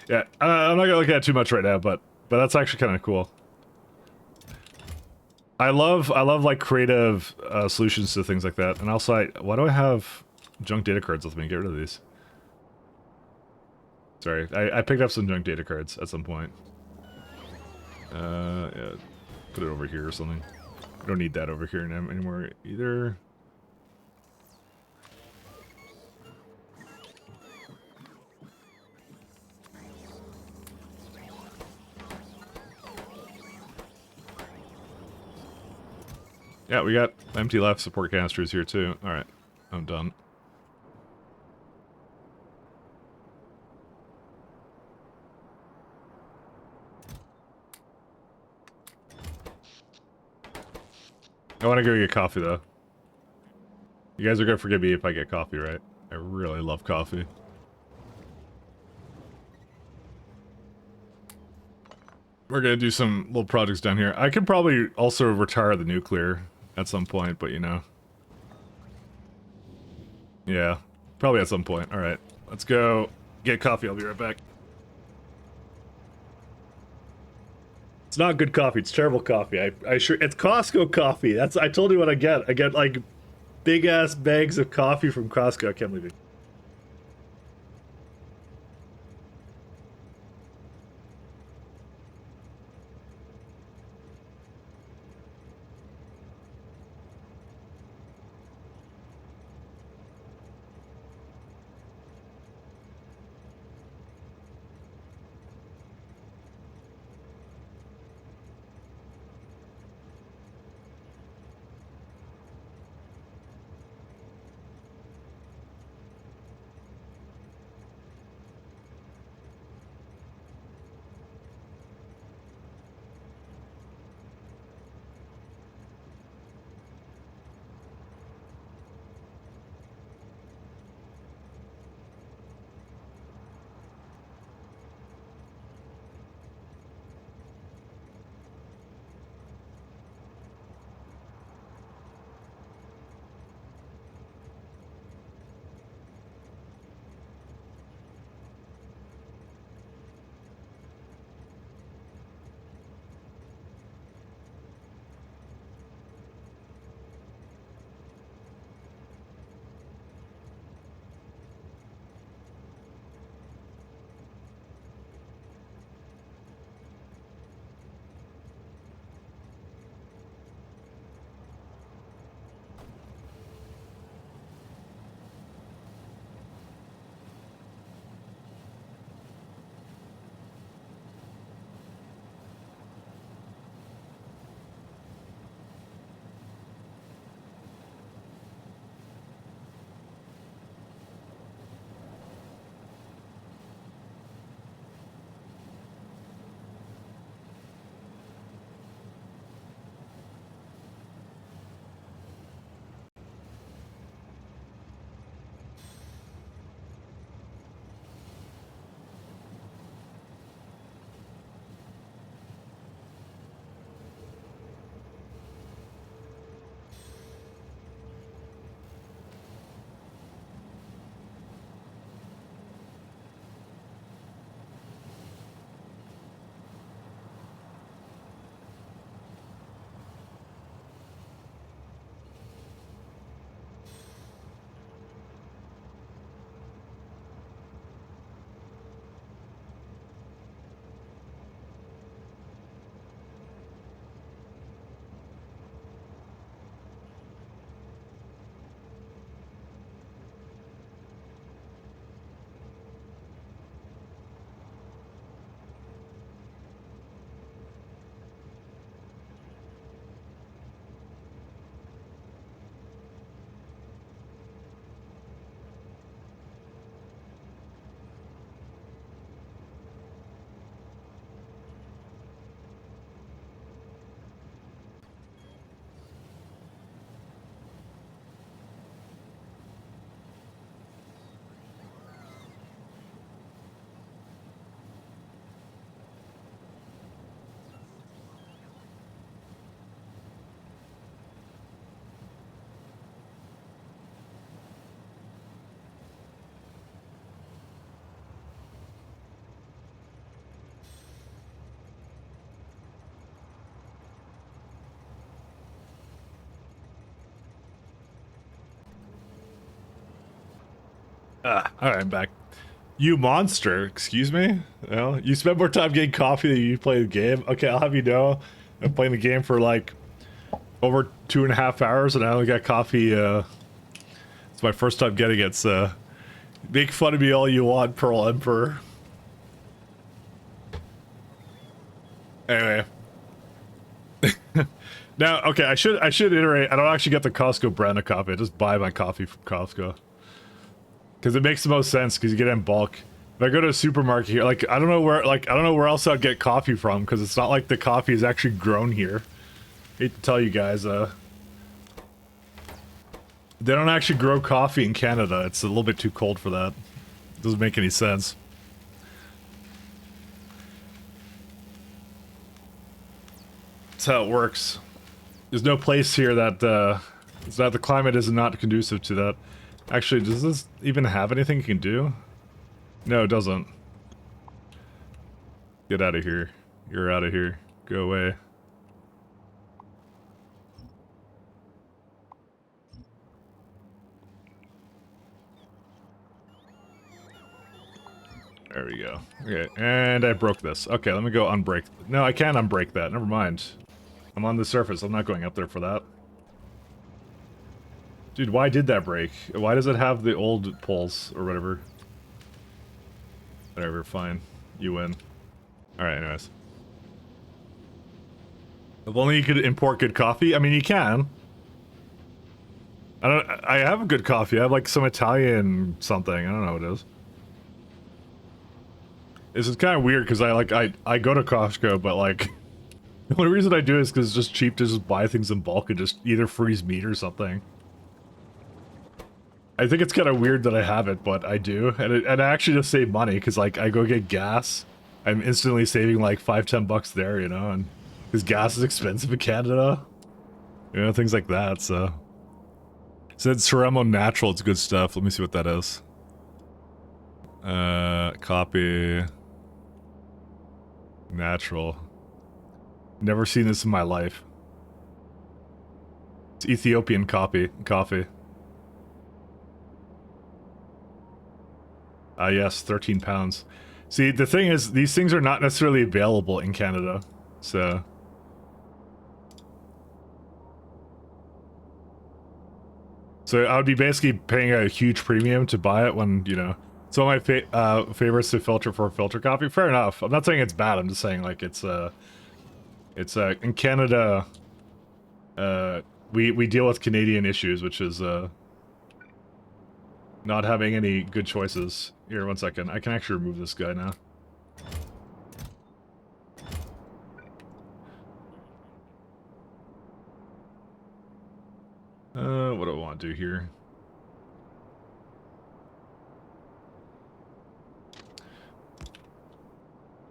Yeah, I'm not gonna look at it too much right now, but that's actually kind of cool. I love like creative solutions to things like that. And also, why do I have junk data cards with me? Get rid of these. Sorry, I picked up some junk data cards at some point. Yeah, put it over here or something. I don't need that over here anymore either. Yeah, we got empty left support canisters here too. Alright, I'm done. I want to go get coffee though. You guys are gonna forgive me if I get coffee, right? I really love coffee. We're gonna do some little projects down here. I could probably also retire the nuclear at some point, but you know. Yeah, probably at some point. Alright, let's go get coffee. I'll be right back. It's not good coffee. It's terrible coffee. It's Costco coffee. I told you what I get. I get like big ass bags of coffee from Costco. I can't believe it. Alright, I'm back. You monster, excuse me? Well, you spend more time getting coffee than you play the game? Okay, I'll have you know, I'm playing the game for like over 2.5 hours and I only got coffee, it's my first time getting it, so make fun of me all you want, Pearl Emperor. Anyway. Now, okay, I should iterate, I don't actually get the Costco brand of coffee, I just buy my coffee from Costco. Because it makes the most sense, because you get it in bulk. If I go to a supermarket here, like, I don't know where else I'd get coffee from, because it's not like the coffee is actually grown here. Hate to tell you guys, they don't actually grow coffee in Canada. It's a little bit too cold for that. Doesn't make any sense. That's how it works. There's no place here that, it's not, the climate is not conducive to that. Actually, does this even have anything you can do? No, it doesn't. Get out of here. You're out of here. Go away. There we go. Okay, and I broke this. Okay, let me go unbreak. No, I can't unbreak that. Never mind. I'm on the surface. I'm not going up there for that. Dude, why did that break? Why does it have the old poles or whatever? Whatever, fine. You win. Alright, anyways. If only you could import good coffee. I mean, you can. I have a good coffee. I have like some Italian something. I don't know what it is. This is kind of weird because I go to Costco, but like the only reason I do it is because it's just cheap to just buy things in bulk and just either freeze meat or something. I think it's kind of weird that I have it, but I do, and I actually just save money because like I go get gas, I'm instantly saving like $5-10 there, you know, and because gas is expensive in Canada, you know, things like that. So it's Ceremo Natural, it's good stuff. Let me see what that is. Copy. Natural. Never seen this in my life. It's Ethiopian coffee. Yes, 13 pounds. See, the thing is, these things are not necessarily available in Canada, so... So I would be basically paying a huge premium to buy it when, you know... It's one of my favorites to filter for filter coffee. Fair enough. I'm not saying it's bad, I'm just saying, like, it's in Canada, we deal with Canadian issues, which is, not having any good choices. Here, one second. I can actually remove this guy now. What do I want to do here?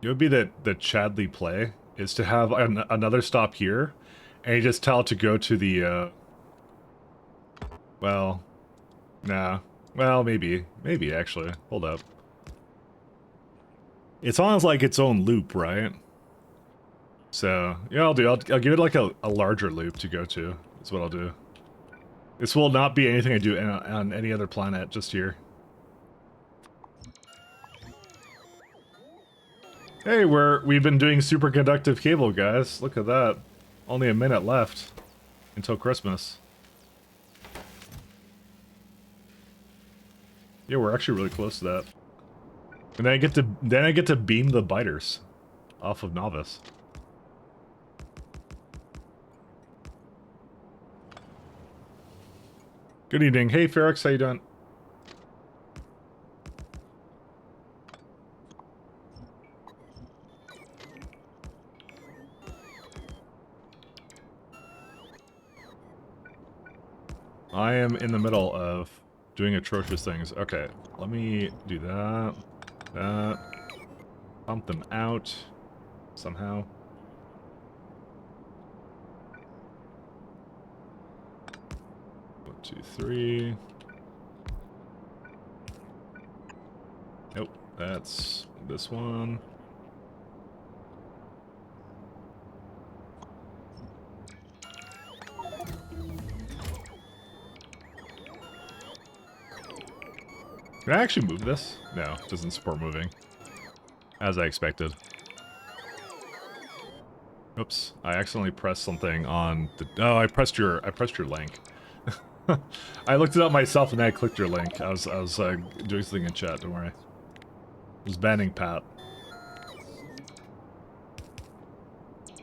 It would be that the Chadley play is to have another stop here, and you just tell it to go to the, well, nah. Well, maybe actually. Hold up. It's almost like its own loop, right? So, yeah, I'll do. I'll give it like a larger loop to go to. That's what I'll do. This will not be anything I do on any other planet, just here. Hey, we've been doing superconductive cable, guys. Look at that. Only a minute left until Christmas. Yeah, we're actually really close to that. And then I get to beam the biters off of Novice. Good evening. Hey, Ferrex, how you doing? I am in the middle of doing atrocious things. Okay, let me do that. Pump them out somehow. One, two, three. Nope, that's this one. Can I actually move this? No, it doesn't support moving. As I expected. Oops, I accidentally pressed something on the... Oh, I pressed your link. I looked it up myself and then I clicked your link. I was doing something in chat, don't worry. I was banning Pat.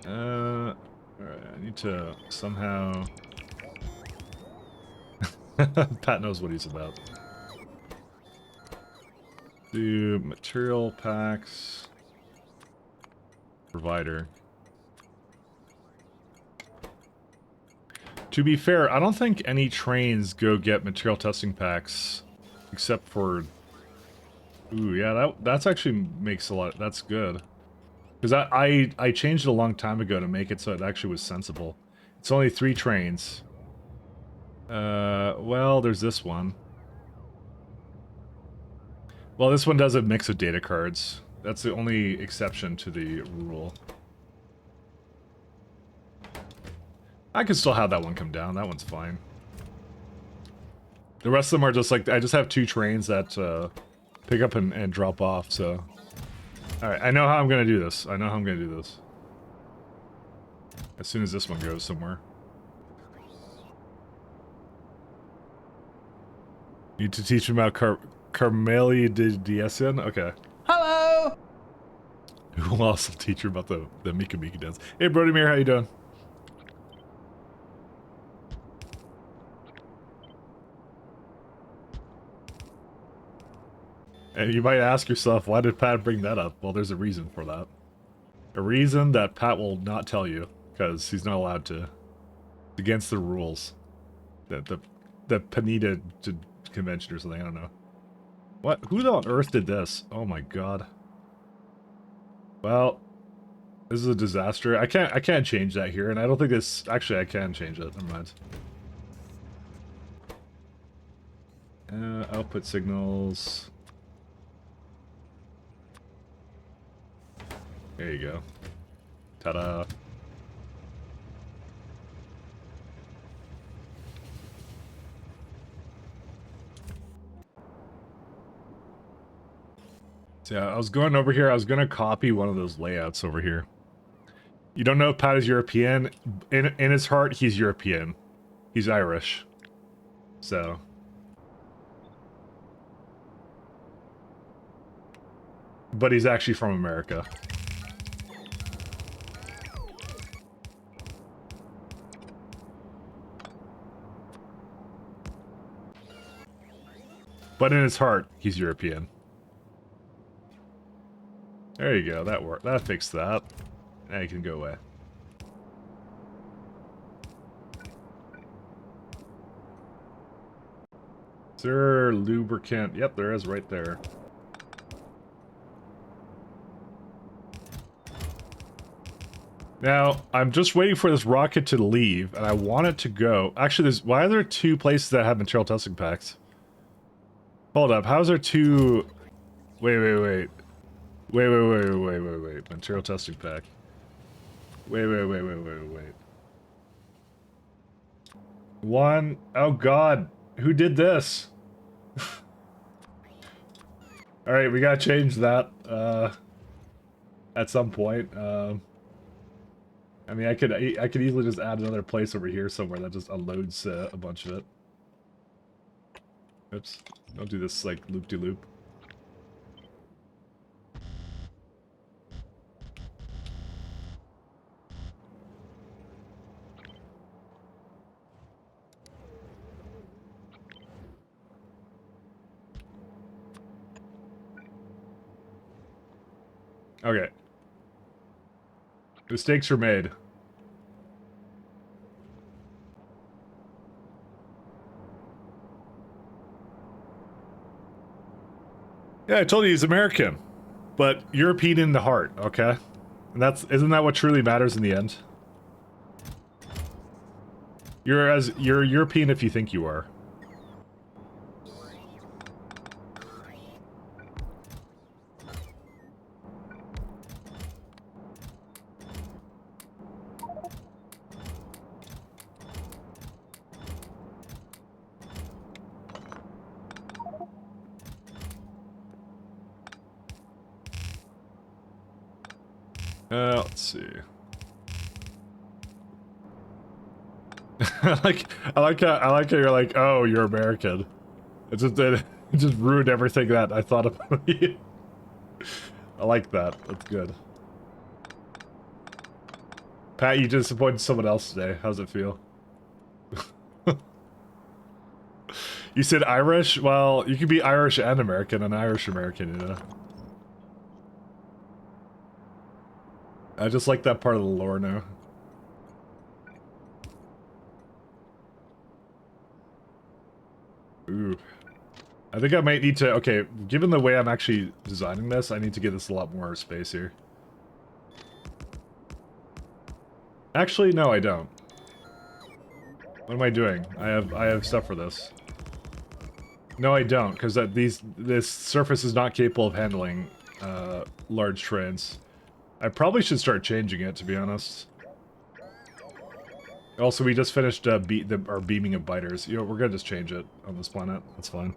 Alright, I need to somehow... Pat knows what he's about. Do material packs... Provider. To be fair, I don't think any trains go get material testing packs, except for... Ooh, yeah, that's actually makes a lot... That's good. Because I changed it a long time ago to make it so it actually was sensible. It's only 3 trains. Well, there's this one. Well, this one does a mix of data cards. That's the only exception to the rule. I could still have that one come down. That one's fine. The rest of them are just like... I just have 2 trains that pick up and drop off, so... Alright, I know how I'm gonna do this. I know how I'm gonna do this. As soon as this one goes somewhere. Need to teach him about Carmeli de Diesen? Okay. Hello! Who else will teach her about the Mika Mika dance? Hey, Brodymir, how you doing? And you might ask yourself, why did Pat bring that up? Well, there's a reason for that. A reason that Pat will not tell you, because he's not allowed to. It's against the rules. The Panita convention or something, I don't know. What? Who on earth did this? Oh my god. Well, this is a disaster. I can't change that here, and I don't think this... Actually, I can change it. Never mind. Output signals... There you go. Ta-da. So yeah, I was going over here. I was going to copy one of those layouts over here. You don't know if Pat is European. In his heart, he's European. He's Irish. So... But he's actually from America. But in his heart, he's European. There you go, that worked. That fixed that. Now you can go away. Is there lubricant? Yep, there is right there. Now, I'm just waiting for this rocket to leave, and I want it to go. Actually, why are there 2 places that have material testing packs? Hold up, how's there 2... Wait. Wait. Material testing pack. Wait. 1... Oh god, who did this? Alright, we gotta change that, at some point. I mean, I could easily just add another place over here somewhere that just unloads a bunch of it. Oops. Don't do this, like, loop-de-loop. Okay. Mistakes were made. Yeah, I told you he's American, but European in the heart, okay? And isn't that what truly matters in the end? You're European if you think you are. Let's see. I like how you're like, oh, you're American. It just ruined everything that I thought about you. I like that. That's good. Pat, you disappointed someone else today. How's it feel? You said Irish? Well, you could be Irish and American, and Irish American, you know. I just like that part of the lore now. Ooh. I think I might need to... Okay, given the way I'm actually designing this, I need to give this a lot more space here. Actually, no, I don't. What am I doing? I have stuff for this. No, I don't, because this surface is not capable of handling large trains. I probably should start changing it, to be honest. Also, we just finished our beaming of biters. You know, we're gonna just change it on this planet. That's fine.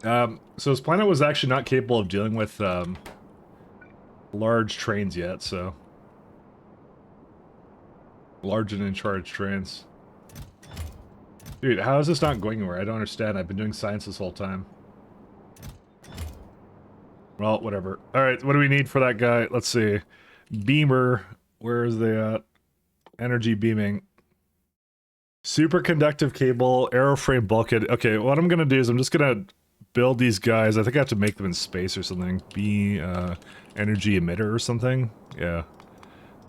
So this planet was actually not capable of dealing with large trains yet, so... Large and in-charge trains. Dude, how is this not going anywhere? I don't understand. I've been doing science this whole time. Well, whatever. Alright, what do we need for that guy? Let's see. Beamer. Where is the energy beaming? Superconductive cable, aeroframe bulkhead. Okay, what I'm gonna do is I'm just gonna build these guys. I think I have to make them in space or something. Energy emitter or something? Yeah.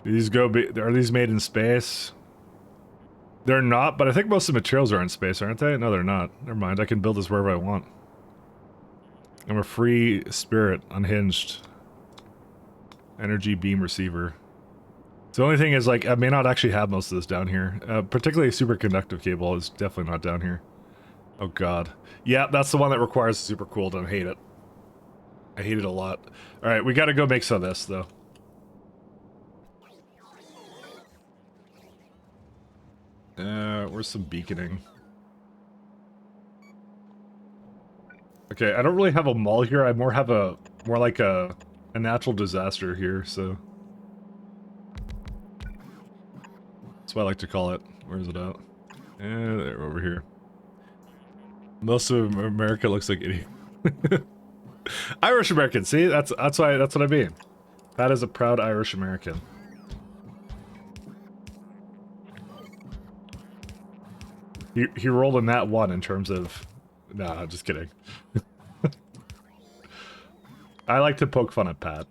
Are these made in space? They're not, but I think most of the materials are in space, aren't they? No, they're not. Never mind, I can build this wherever I want. I'm a free spirit, unhinged. Energy beam receiver. The only thing is, like, I may not actually have most of this down here. Particularly superconductive cable is definitely not down here. Oh god. Yeah, that's the one that requires super cooldown. I hate it. I hate it a lot. Alright, we gotta go make some of this, though. Where's some beaconing? Okay, I don't really have a mall here. I more like a natural disaster here, so... That's what I like to call it. Where is it at? There, over here. Most of America looks like idiot. Irish American, see? That's what I mean. That is a proud Irish American. He rolled a nat 1 in terms of... Nah, just kidding. I like to poke fun at Pat.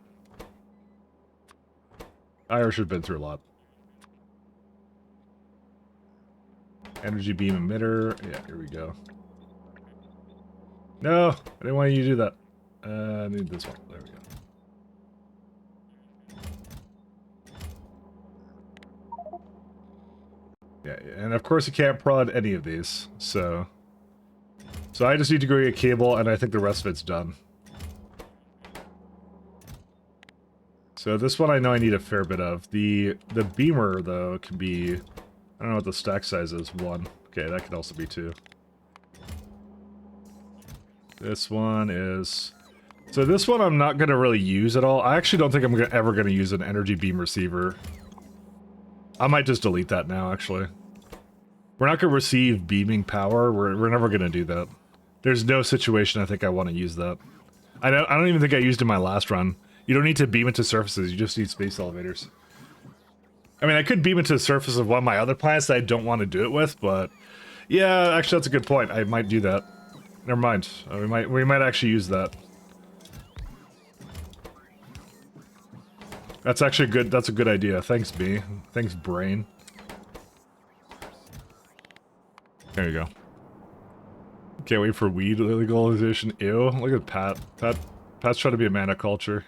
Irish have been through a lot. Energy beam emitter. Yeah, here we go. No, I didn't want you to do that. I need this one. There we go. Yeah, and of course you can't prod any of these, so... So I just need to go get a cable, and I think the rest of it's done. So this one I know I need a fair bit of. The beamer, though, can be... I don't know what the stack size is. 1. Okay, that could also be 2. This one is... So this one I'm not going to really use at all. I actually don't think I'm ever going to use an energy beam receiver. I might just delete that now, actually. We're not going to receive beaming power. We're never going to do that. There's no situation I think I want to use that. I don't even think I used it in my last run. You don't need to beam into surfaces. You just need space elevators. I mean, I could beam into the surface of one of my other planets that I don't want to do it with, but... Yeah, actually, that's a good point. I might do that. Never mind. We might actually use that. That's actually good. That's a good idea. Thanks, B. Thanks, brain. There you go. Can't wait for weed legalization. Ew. Look at Pat. Pat's trying to be a man of culture.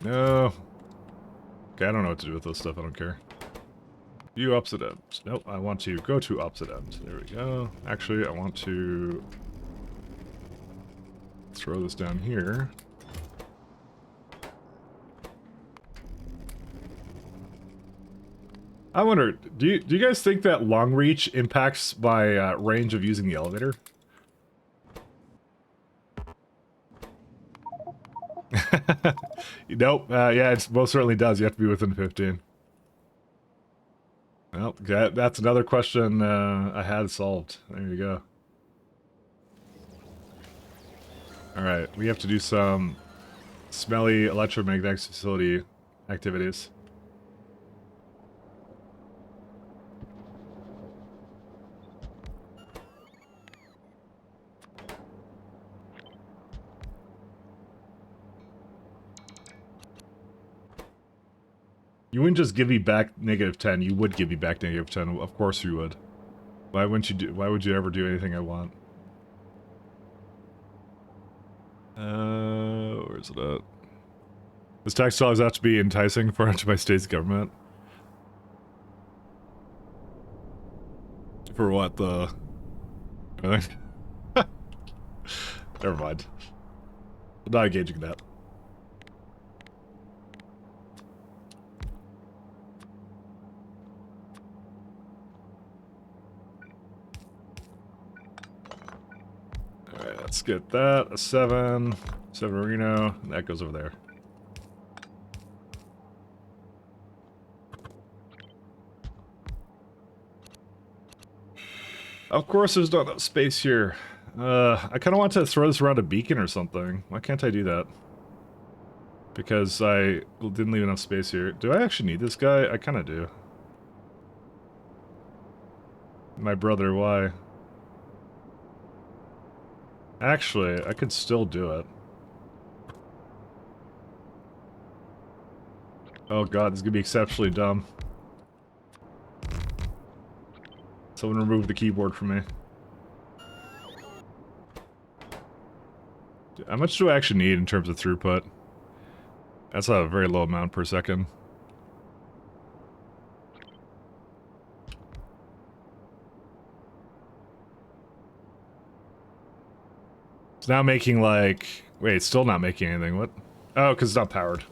No. Okay, I don't know what to do with this stuff. I don't care. You opposite end. Nope, I want to go to opposite end. There we go. Actually, I want to throw this down here. I wonder, do you guys think that long reach impacts my range of using the elevator? Nope. Yeah, it most certainly does. You have to be within 15. Well, that's another question I had solved. There you go. Alright, we have to do some smelly electromagnetic facility activities. You wouldn't just give me back -10. You would give me back -10. Of course you would. Why wouldn't you do? Why would you ever do anything I want? Where's it at? Does tax dollars have to be enticing for my state's government? For what, the... Anything? Never mind. I'm not engaging in that. Alright, let's get that. A 7. 7 Reno. And that goes over there. Of course there's not enough space here. I kind of want to throw this around a beacon or something. Why can't I do that? Because I didn't leave enough space here. Do I actually need this guy? I kind of do. My brother, why? Actually, I could still do it. Oh god, this is gonna be exceptionally dumb. Someone remove the keyboard from me. How much do I actually need in terms of throughput? That's a very low amount per second. It's now making like... Wait, it's still not making anything. What? Oh, because it's not powered.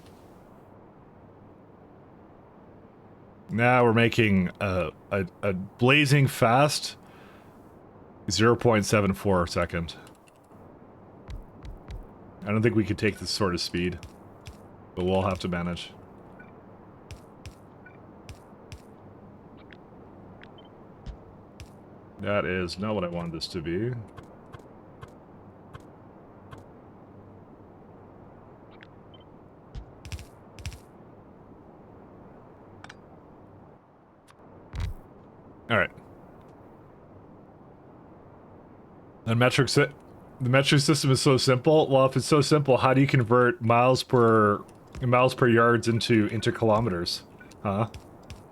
Now we're making a blazing fast 0.74 second. I don't think we could take this sort of speed, but we'll have to manage. That is not what I wanted this to be. Alright. The metric system is so simple. Well, if it's so simple, how do you convert miles per yards into kilometers? Huh?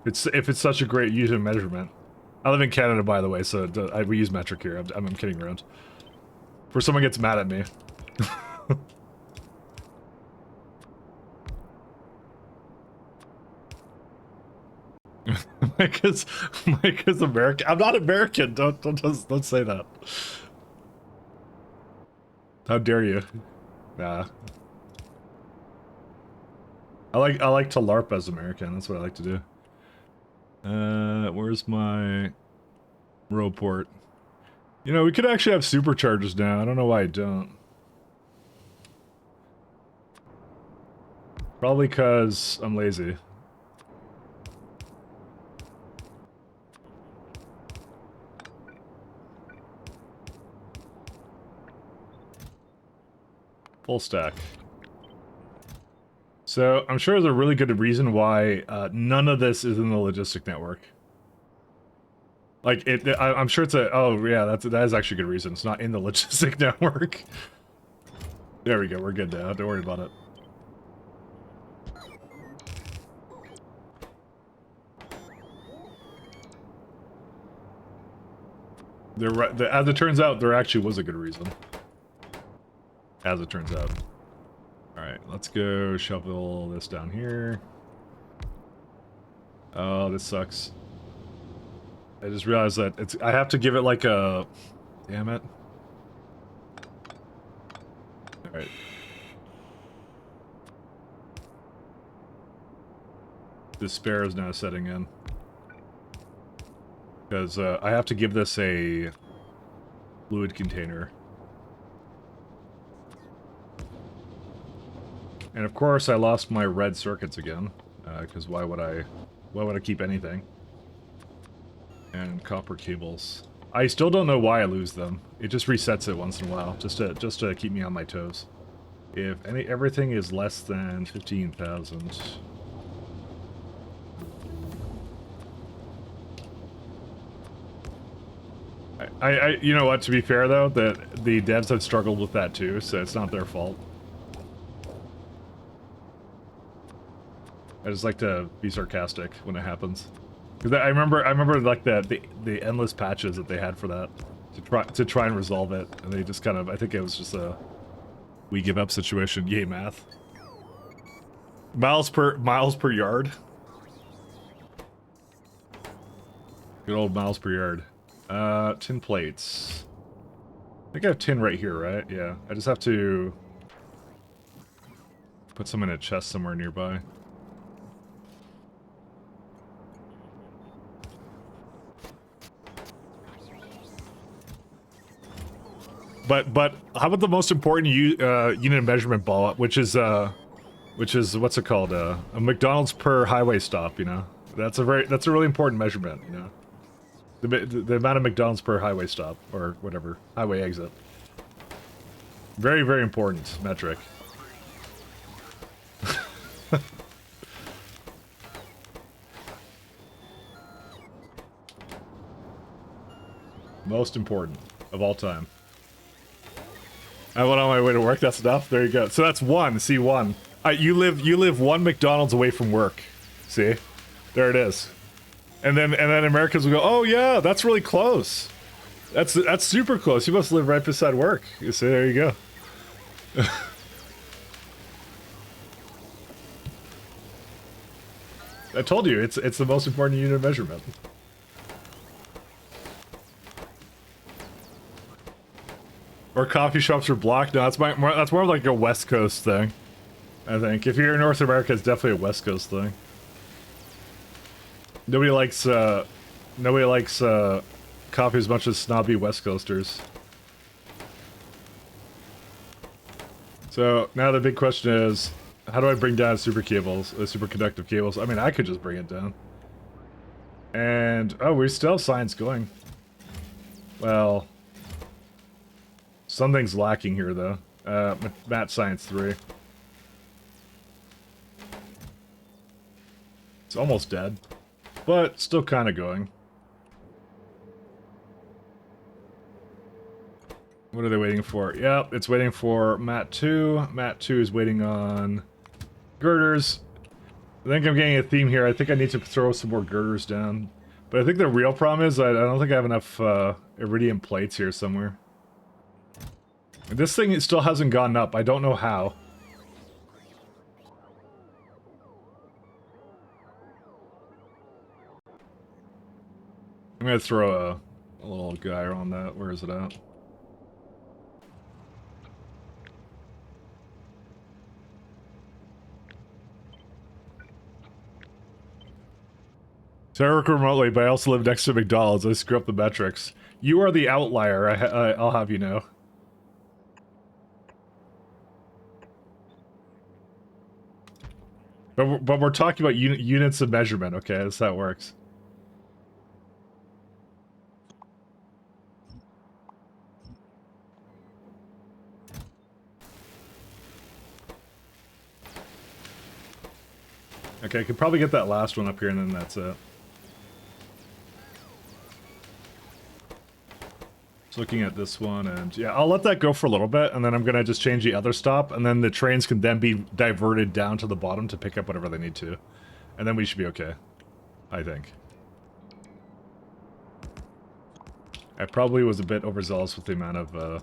If it's such a great unit of measurement. I live in Canada, by the way, so we use metric here. I'm kidding around. Before someone gets mad at me. Mike is American. I'm not American. Don't say that. How dare you? Nah. I like to LARP as American. That's what I like to do. Where's my Roport? You know, we could actually have superchargers now. I don't know why I don't. Probably because I'm lazy. Full stack. So, I'm sure there's a really good reason why none of this is in the logistic network. Like, I'm sure it's a... Oh, yeah, that is actually a good reason. It's not in the logistic network. There we go, we're good now. Don't worry about it. As it turns out, there actually was a good reason. As it turns out. Alright, let's go shovel this down here. Oh, this sucks. I just realized that I have to give it like a... Damn it. Alright. Despair is now setting in. Because I have to give this a fluid container. And of course I lost my red circuits again, because why would I keep anything? And copper cables. I still don't know why I lose them. It just resets it once in a while, just to keep me on my toes. If everything is less than 15,000. You know what, to be fair though, the devs have struggled with that too, so it's not their fault. I just like to be sarcastic when it happens. Because I remember like the endless patches that they had for that to try and resolve it, and they just kind of, I think it was just a we give up situation. Yay math. Miles per yard. Good old miles per yard. Tin plates. I think I have tin right here, right? Yeah. I just have to put some in a chest somewhere nearby. But how about the most important unit of measurement ball, which is what's it called? A McDonald's per highway stop. You know, that's a really important measurement. You know, the amount of McDonald's per highway stop or whatever highway exit. Very, very important metric. Most important of all time. I went on my way to work. That's enough. There you go. So that's one. See, one. You live one McDonald's away from work. See, there it is. And then Americans will go, oh yeah, that's really close. That's super close. You must live right beside work. You see, there you go. I told you, it's the most important unit of measurement. Or coffee shops are blocked. No, that's more like a West Coast thing. I think if you're in North America, it's definitely a West Coast thing. Nobody likes coffee as much as snobby West Coasters. So now the big question is, how do I bring down superconductive cables? I mean, I could just bring it down. And oh, we still have science going. Well. Something's lacking here, though. Math Science 3. It's almost dead, but still kind of going. What are they waiting for? Yep, it's waiting for Mat 2. Mat 2 is waiting on girders. I think I'm getting a theme here. I think I need to throw some more girders down. But I think the real problem is I don't think I have enough iridium plates here somewhere. This thing, it still hasn't gone up. I don't know how. I'm gonna throw a little guy on that. Where is it at? So I work remotely, but I also live next to McDonald's. I screw up the metrics. You are the outlier, I'll have you know. But we're talking about units of measurement, okay? That's how it works. Okay, I could probably get that last one up here and then that's it. Just looking at this one, and yeah, I'll let that go for a little bit, and then I'm gonna just change the other stop, and then the trains can then be diverted down to the bottom to pick up whatever they need to. And then we should be okay, I think. I probably was a bit overzealous with the amount of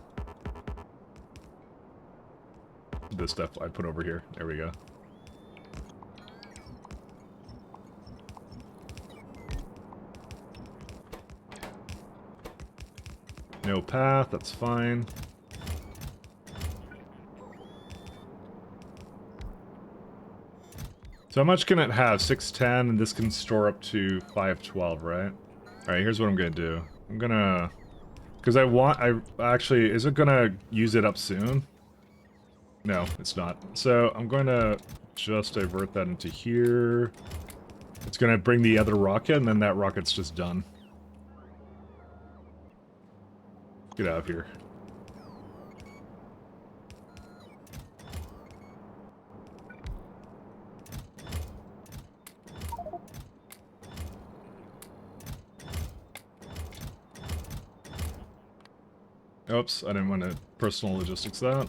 this stuff I put over here. There we go. No path, that's fine. So how much can it have? 610, and this can store up to 512, right? Alright, here's what I'm gonna do. I'm gonna... Because actually, is it gonna use it up soon? No, it's not. So I'm going to just divert that into here. It's going to bring the other rocket, and then that rocket's just done. Get out of here. Oops, I didn't want to personal logistics that.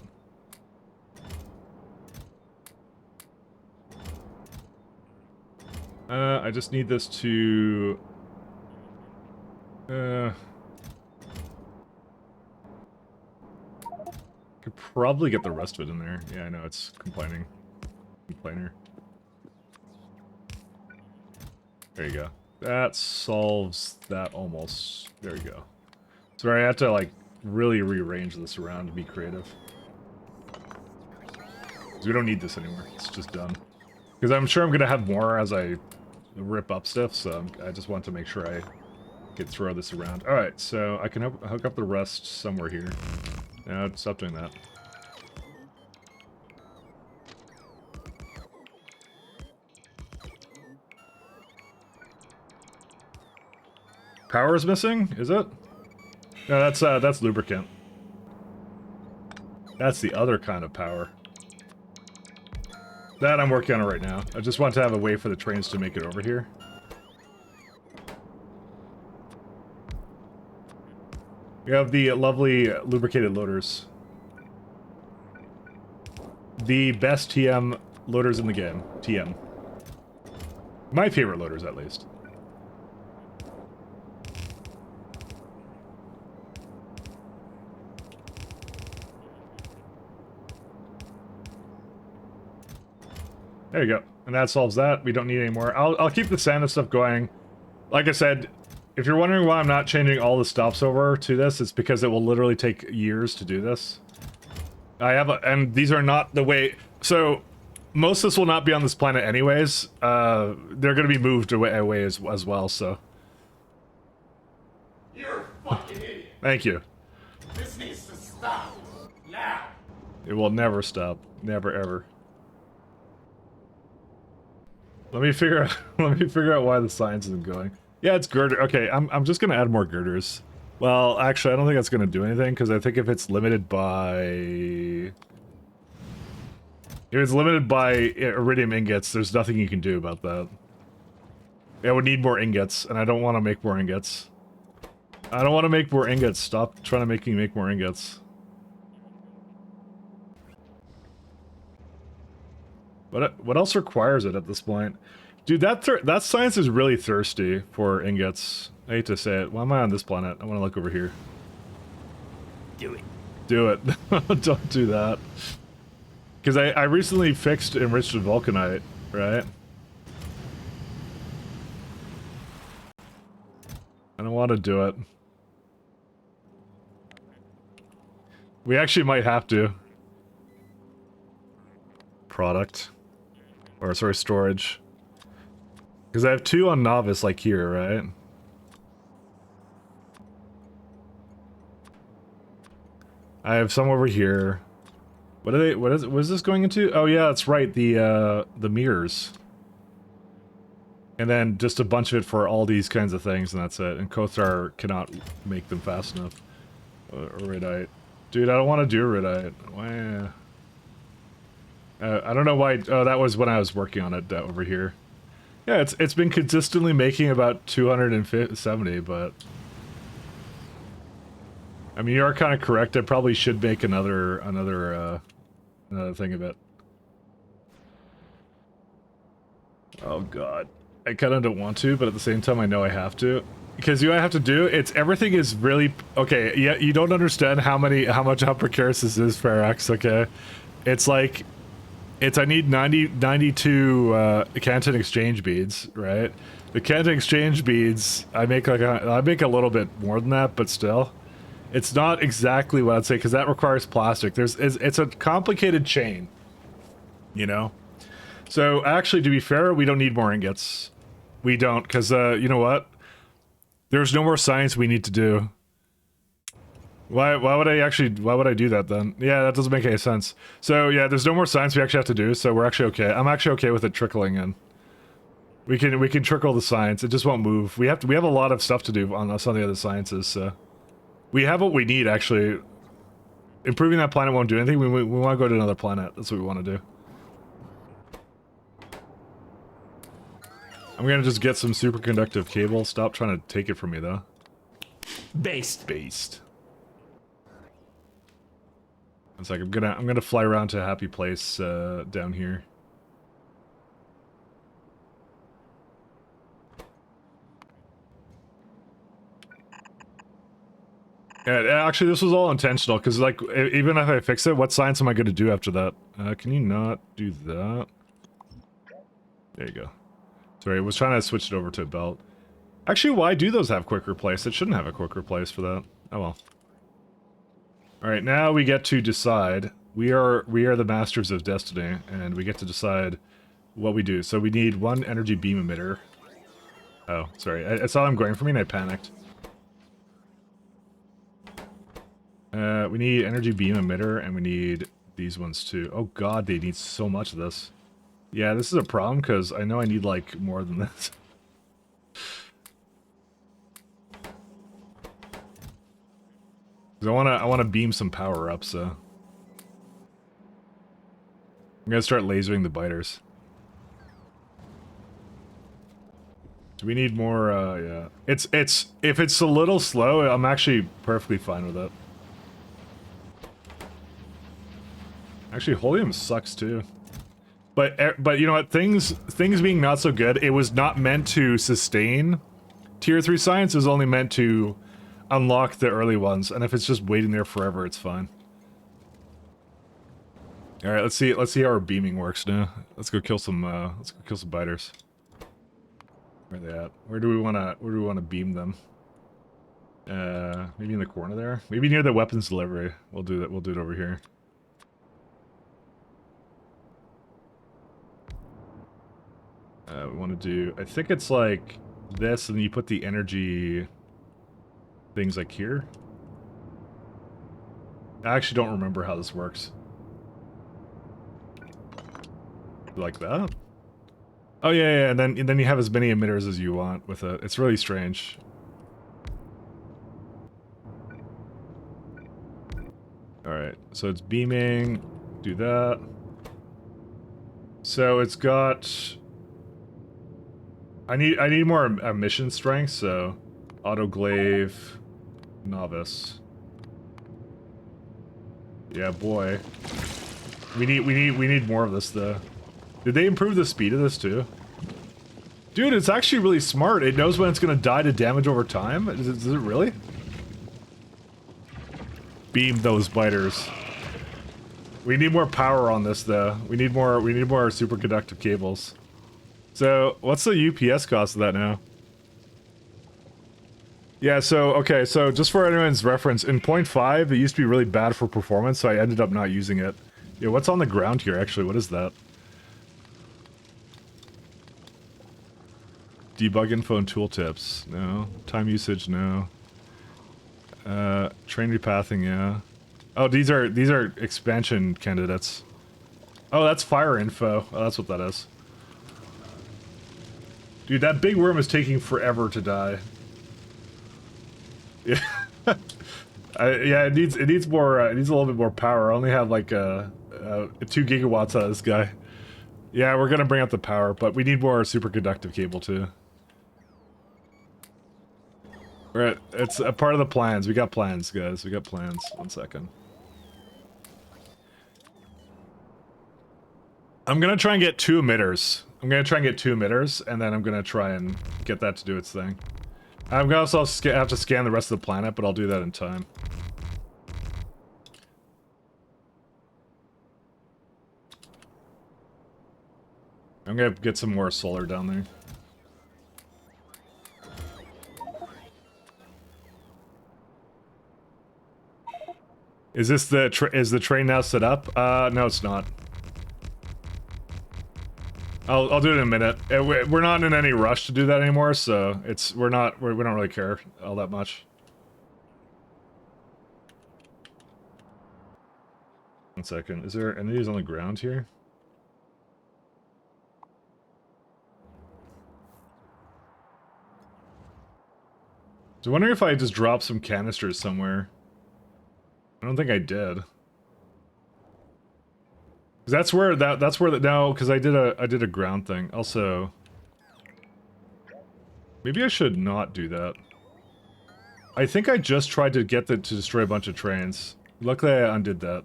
I just need this to... Could probably get the rest of it in there. Yeah, I know, it's complaining. Complainer. There you go. That solves that almost. There you go. Sorry, I have to, like, really rearrange this around to be creative. Because we don't need this anymore. It's just done. Because I'm sure I'm going to have more as I rip up stuff, so I just want to make sure I can throw this around. Alright, so I can hook up the rest somewhere here. No, stop doing that. Power is missing? Is it? No, that's lubricant. That's the other kind of power. That I'm working on it right now. I just want to have a way for the trains to make it over here. We have the lovely lubricated loaders. The best TM loaders in the game. TM. My favorite loaders, at least. There you go. And that solves that. We don't need any more. I'll keep the sand and stuff going. Like I said, if you're wondering why I'm not changing all the stops over to this, it's because it will literally take years to do this. And these are not the way... So, most of this will not be on this planet anyways. They're going to be moved away as well, so... You're a fucking idiot. Thank you. This needs to stop. Now. It will never stop. Never, ever. Let me figure out why the science isn't going. Yeah, it's girder. Okay, I'm just gonna add more girders. Well, actually, I don't think that's gonna do anything because I think if it's limited by iridium ingots, there's nothing you can do about that. I would need more ingots, and I don't want to make more ingots. I don't want to make more ingots. Stop trying to make me make more ingots. What else requires it at this point? Dude, that science is really thirsty for ingots. I hate to say it. Why am I on this planet? I want to look over here. Do it. Do it. Don't do that. Because I recently fixed enriched vulcanite, right? I don't want to do it. We actually might have to. Product. Or, sorry, storage. Because I have 2 on novice, like here, right? I have some over here. What is this going into? Oh yeah, that's right, the mirrors. And then just a bunch of it for all these kinds of things, and that's it. And Kothar cannot make them fast enough. Iridite. Dude, I don't want to do iridite. Why? I don't know why. Oh, that was when I was working on it over here. Yeah, it's been consistently making about 270, but I mean, you are kind of correct. I probably should make another thing of it. Oh god, I kind of don't want to, but at the same time, I know I have to. Because you know what I have to do? Everything is really okay. Yeah, you don't understand how much how precarious this is, Farax. Okay, it's like. I need 92 Canton exchange beads, right? The Canton exchange beads, I make a little bit more than that, but still, it's not exactly what I'd say because that requires plastic. It's a complicated chain, you know. So actually, to be fair, we don't need more ingots. We don't, because, you know what? There's no more science we need to do. Why would I do that then? Yeah, that doesn't make any sense. So yeah, there's no more science we actually have to do, so we're actually okay. I'm actually okay with it trickling in. We can trickle the science, it just won't move. We have a lot of stuff to do on some of the other sciences, so. We have what we need actually. Improving that planet won't do anything, we want to go to another planet, that's what we want to do. I'm gonna just get some superconductive cable, stop trying to take it from me though. Based. It's like I'm gonna fly around to a happy place down here. Yeah, actually, this was all intentional because, like, even if I fix it, what science am I going to do after that? Can you not do that? There you go. Sorry, I was trying to switch it over to a belt. Actually, why do those have quick replace? It shouldn't have a quick replace for that. Oh well. All right, now we get to decide. We are the masters of destiny, and we get to decide what we do. So we need one energy beam emitter. Oh, sorry. I saw them going for me, and I panicked. We need energy beam emitter, and we need these ones too. Oh god, they need so much of this. Yeah, this is a problem, because I know I need, like, more than this. I wanna beam some power up, so... I'm gonna start lasering the biters. Do we need more, yeah. If it's a little slow, I'm actually perfectly fine with it. Actually, Holium sucks too. But you know what? Things being not so good, it was not meant to sustain tier 3 science. It was only meant to unlock the early ones, and if it's just waiting there forever, it's fine. All right, let's see how our beaming works now. Let's go kill some biters. Where are they at? Where do we wanna beam them? Maybe in the corner there. Maybe near the weapons delivery. We'll do that. We'll do it over here. We want to do, I think it's like this, and then you put the energy things like here. I actually don't remember how this works. Like that? Oh yeah, and then you have as many emitters as you want with it. It's really strange. Alright, so it's beaming, do that. So it's got... I need more emission strength, so autoglaive, novice. Yeah, boy. We need more of this though. Did they improve the speed of this too? Dude, it's actually really smart. It knows when it's gonna die to damage over time. Does it really? Beam those biters. We need more power on this though. We need more superconductive cables. So, what's the UPS cost of that now? Yeah, so, okay, so just for anyone's reference, in 0.5, it used to be really bad for performance, so I ended up not using it. Yeah, what's on the ground here, actually? What is that? Debug info and tooltips. No. Time usage, no. Train repathing, yeah. Oh, these are expansion candidates. Oh, that's fire info. Oh, that's what that is. Dude, that big worm is taking forever to die. Yeah, yeah. It needs more. It needs a little bit more power. I only have like 2 gigawatts out of this guy. Yeah, we're gonna bring up the power, but we need more superconductive cable too. Right, it's a part of the plans. We got plans, guys. We got plans. 1 second. I'm gonna try and get 2 emitters. I'm gonna try and get 2 emitters, and then I'm gonna try and get that to do its thing. I'm gonna also have to scan the rest of the planet, but I'll do that in time. I'm gonna get some more solar down there. Is this is the train now set up? No, it's not. I'll do it in a minute. We're not in any rush to do that anymore, so we don't really care all that much. 1 second. Is there any of these on the ground here? So I wonder if I just dropped some canisters somewhere. I don't think I did. That's where now, because I did a ground thing. Also, maybe I should not do that. I think I just tried to get to destroy a bunch of trains. Luckily I undid that.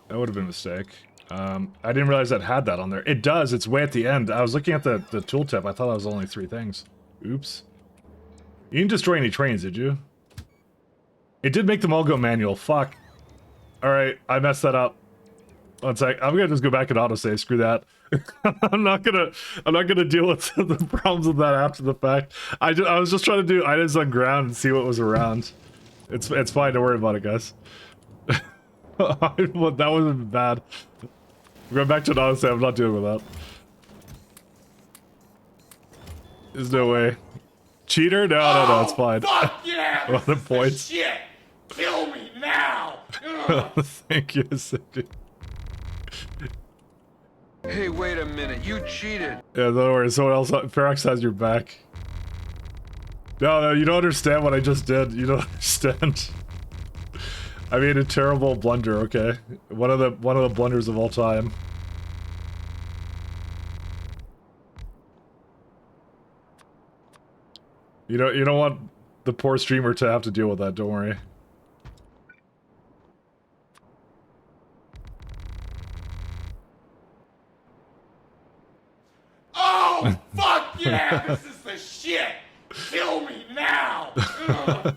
That would have been a mistake. I didn't realize that had that on there. It does, it's way at the end. I was looking at the tooltip, I thought it was only 3 things. Oops. You didn't destroy any trains, did you? It did make them all go manual. Fuck. Alright, I messed that up. 1 sec. I'm gonna just go back and autosave. Screw that. I'm not gonna deal with the problems with that after the fact. I was just trying to do items on ground and see what was around. It's fine. Don't worry about it, guys. Well, that wasn't bad. I'm going back to an autosave. I'm not dealing with that. There's no way. Cheater? No, it's fine. Fuck yeah! Well, the This is points. shit! Kill me now! Ugh. Thank you, Cindy. Hey, wait a minute. You cheated. Yeah, don't worry. Someone else, Ferox has your back. No, you don't understand what I just did. You don't understand. I made a terrible blunder. Okay, one of the blunders of all time. You don't want the poor streamer to have to deal with that. Don't worry. Oh, fuck yeah! This is the shit! Kill me now! Ugh.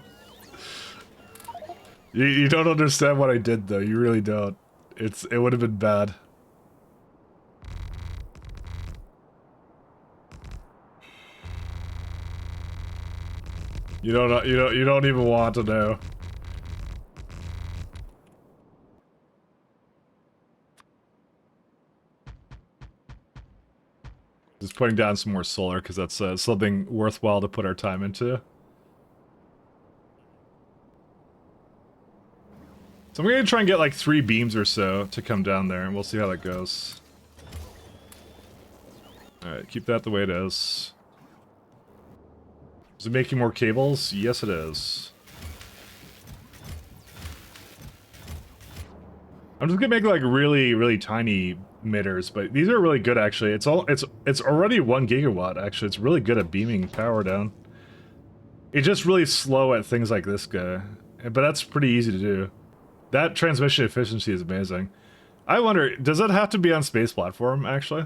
You don't understand what I did though. You really don't. It would have been bad. You don't even want to know. Just putting down some more solar because that's something worthwhile to put our time into. So I'm gonna try and get like 3 beams or so to come down there, and we'll see how that goes. Alright, keep that the way it is. Is it making more cables? Yes, it is. I'm just gonna make like really tiny emitters, but these are really good actually. It's already 1 gigawatt actually. It's really good at beaming power down. It's just really slow at things like this guy, but that's pretty easy to do. That transmission efficiency is amazing. I wonder, does that have to be on space platform actually?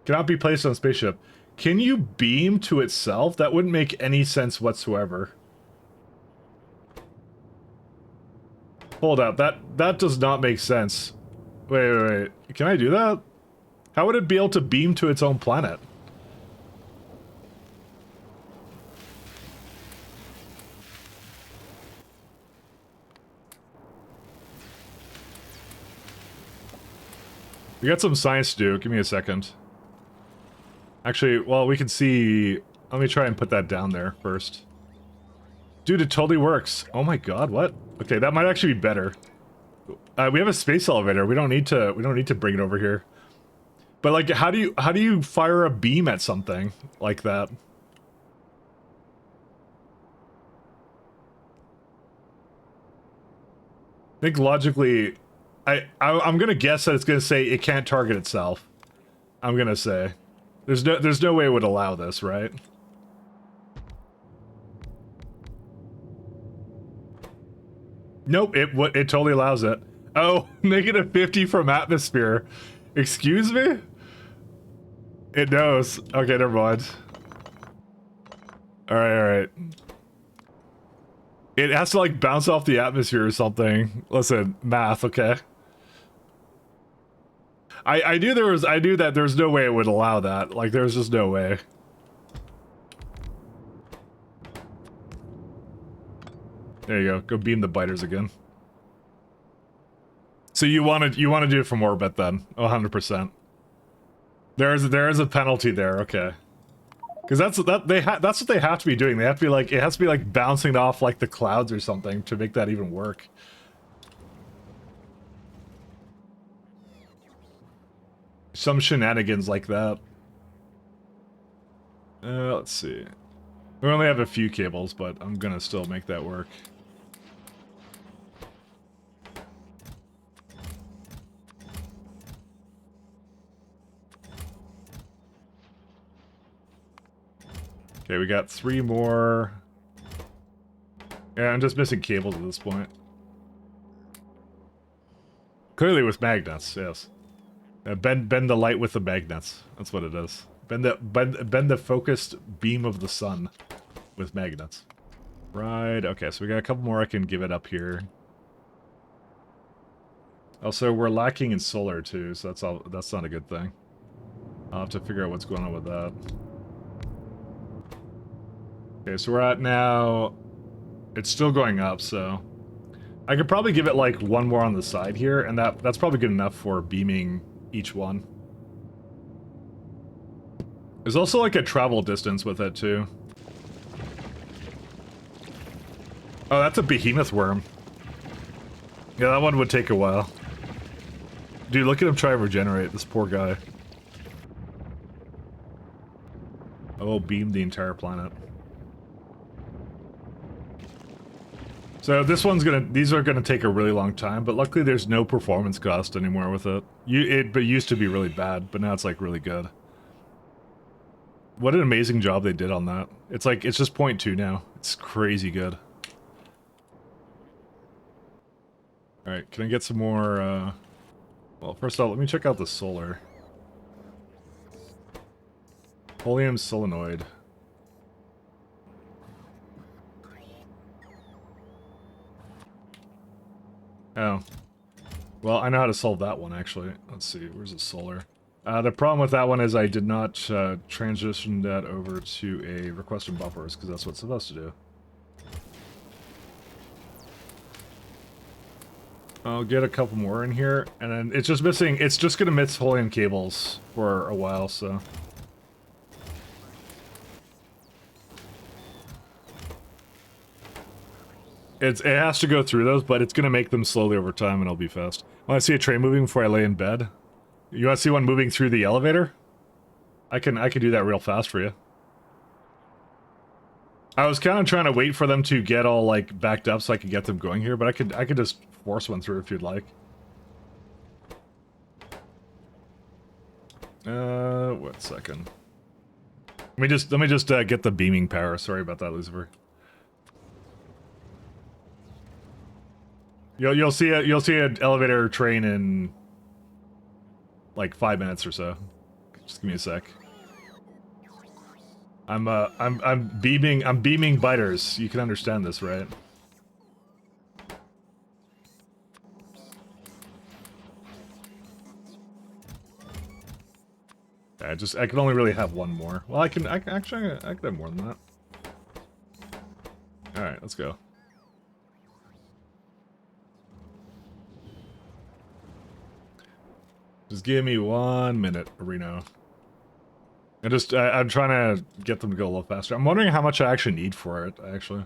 Cannot be placed on spaceship. Can you beam to itself? That wouldn't make any sense whatsoever. Hold up, that does not make sense. Wait. Can I do that? How would it be able to beam to its own planet? We got some science to do. Give me a second. Actually, well, we can see... Let me try and put that down there first. Dude, it totally works. Oh my god, what? Okay, that might actually be better. We have a space elevator. We don't need to bring it over here. But like, how do you fire a beam at something like that? I think logically, I'm gonna guess that it's gonna say it can't target itself. I'm gonna say, there's no way it would allow this, right? Nope, it totally allows it. Oh, -50 from atmosphere. Excuse me? It knows. Okay, never mind. Alright. It has to like bounce off the atmosphere or something. Listen, math, okay? I knew that there's no way it would allow that. Like, there's just no way. There you go. Go beam the biters again. So you want to do it from orbit then? 100%. There is a penalty there. Okay. Because that's what they have to be doing. They have to be like, it has to be like bouncing off like the clouds or something to make that even work. Some shenanigans like that. Let's see. We only have a few cables, but I'm gonna still make that work. Okay, we got 3 more. Yeah, I'm just missing cables at this point. Clearly with magnets, yes. Bend the light with the magnets. That's what it is. Bend the focused beam of the sun with magnets. Right, okay, so we got a couple more I can give it up here. Also, we're lacking in solar too, so that's not a good thing. I'll have to figure out what's going on with that. Okay, so we're at now... It's still going up, so... I could probably give it like 1 more on the side here, and that's probably good enough for beaming each one. There's also like a travel distance with it too. Oh, that's a behemoth worm. Yeah, that one would take a while. Dude, look at him try to regenerate, this poor guy. I will beam the entire planet. So this one's these are gonna take a really long time, but luckily there's no performance cost anymore with it. It used to be really bad, but now it's like really good. What an amazing job they did on that. It's like, it's just 0.2 now. It's crazy good. Alright, can I get some more, well, first off, let me check out the solar. Helium solenoid. Oh. Well, I know how to solve that one, actually. Let's see, where's the solar? The problem with that one is I did not transition that over to a request and buffers, because that's what it's supposed to do. I'll get a couple more in here, and then it's just missing, it's just gonna miss helium cables for a while, so... It has to go through those, but it's gonna make them slowly over time, and it'll be fast. Want to see a train moving before I lay in bed? You want to see one moving through the elevator? I can do that real fast for you. I was kind of trying to wait for them to get all like backed up so I could get them going here, but I could just force one through if you'd like. One second. Let me just get the beaming power. Sorry about that, Lucifer. You'll see an elevator train in like 5 minutes or so. Just give me a sec. I'm beaming biters. You can understand this, right? I can only really have one more. Well, I can actually have more than that. All right, let's go. Just give me 1 minute, Reno. I'm trying to get them to go a little faster. I'm wondering how much I actually need for it, actually.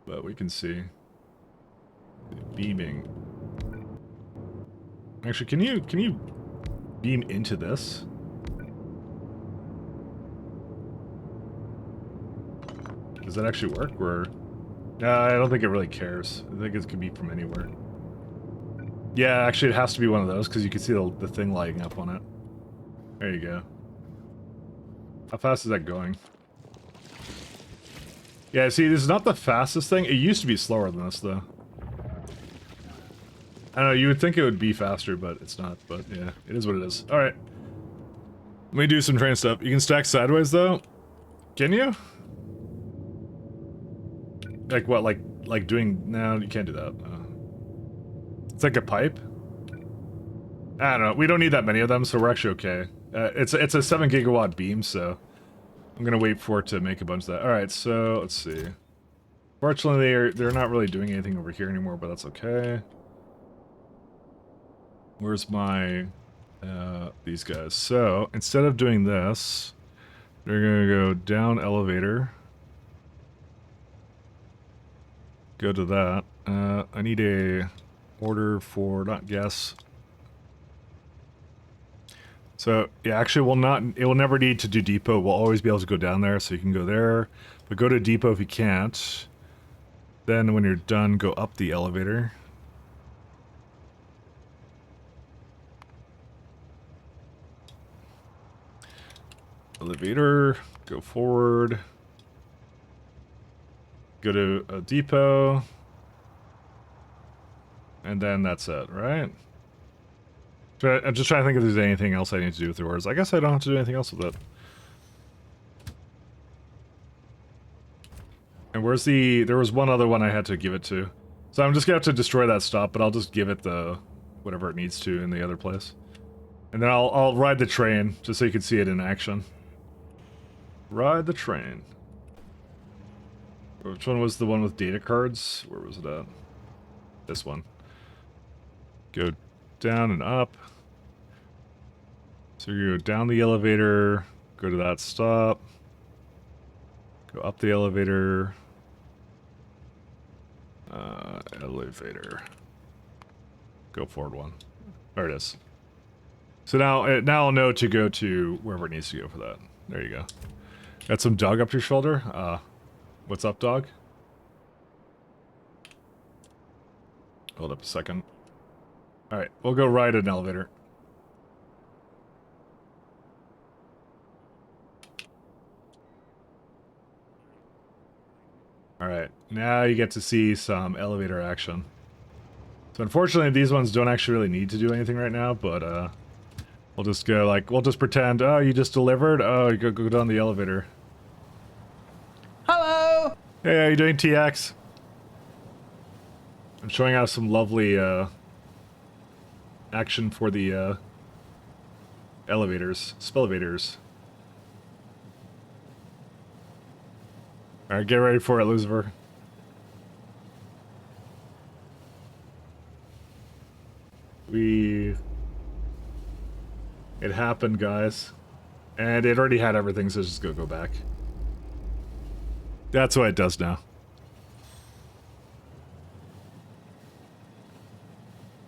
But we can see. Beaming. Actually, can you beam into this? Does that actually work, or... I don't think it really cares. I think it could be from anywhere. Yeah, actually it has to be one of those, because you can see the thing lighting up on it. There you go. How fast is that going? Yeah, see, this is not the fastest thing. It used to be slower than this, though. I don't know, you would think it would be faster, but it's not. But yeah, it is what it is. Alright. Let me do some train stuff. You can stack sideways, though? Can you? Like what, like doing... No, you can't do that. It's like a pipe? I don't know. We don't need that many of them, so we're actually okay. It's a 7 gigawatt beam, so I'm gonna wait for it to make a bunch of that. All right, so let's see. Fortunately, they're not really doing anything over here anymore, but that's okay. Where's my these guys? So instead of doing this, They're gonna go down elevator. Go to that. I need a order for, not guess. So, yeah, actually it will never need to do depot. We'll always be able to go down there, so you can go there. But go to depot if you can't. Then when you're done, go up the elevator. Elevator, go forward. Go to a depot. And then that's it, right? I'm just trying to think if there's anything else I need to do with the orders. I guess I don't have to do anything else with it. And where's the... There was one other one I had to give it to. So I'm just gonna have to destroy that stop, but I'll just give it the... whatever it needs to in the other place. And then I'll ride the train, just so you can see it in action. Ride the train. Which one was the one with data cards? Where was it at? This one. Go down and up. So you go down the elevator, go to that stop. Go up the elevator. Elevator. Go forward one. There it is. So now I'll know to go to wherever it needs to go for that. There you go. Got some dog up your shoulder? What's up, dog? Hold up a second. Alright, we'll go ride an elevator. Alright, now you get to see some elevator action. So unfortunately these ones don't actually really need to do anything right now, but we'll just go like, we'll just pretend, oh, you just delivered? Oh, you go down the elevator. Hello! Hey, how you doing, TX? I'm showing out some lovely action for the elevators, spelevators. Alright, get ready for it, Lucifer. It happened, guys. And it already had everything, so just go back. That's what it does now.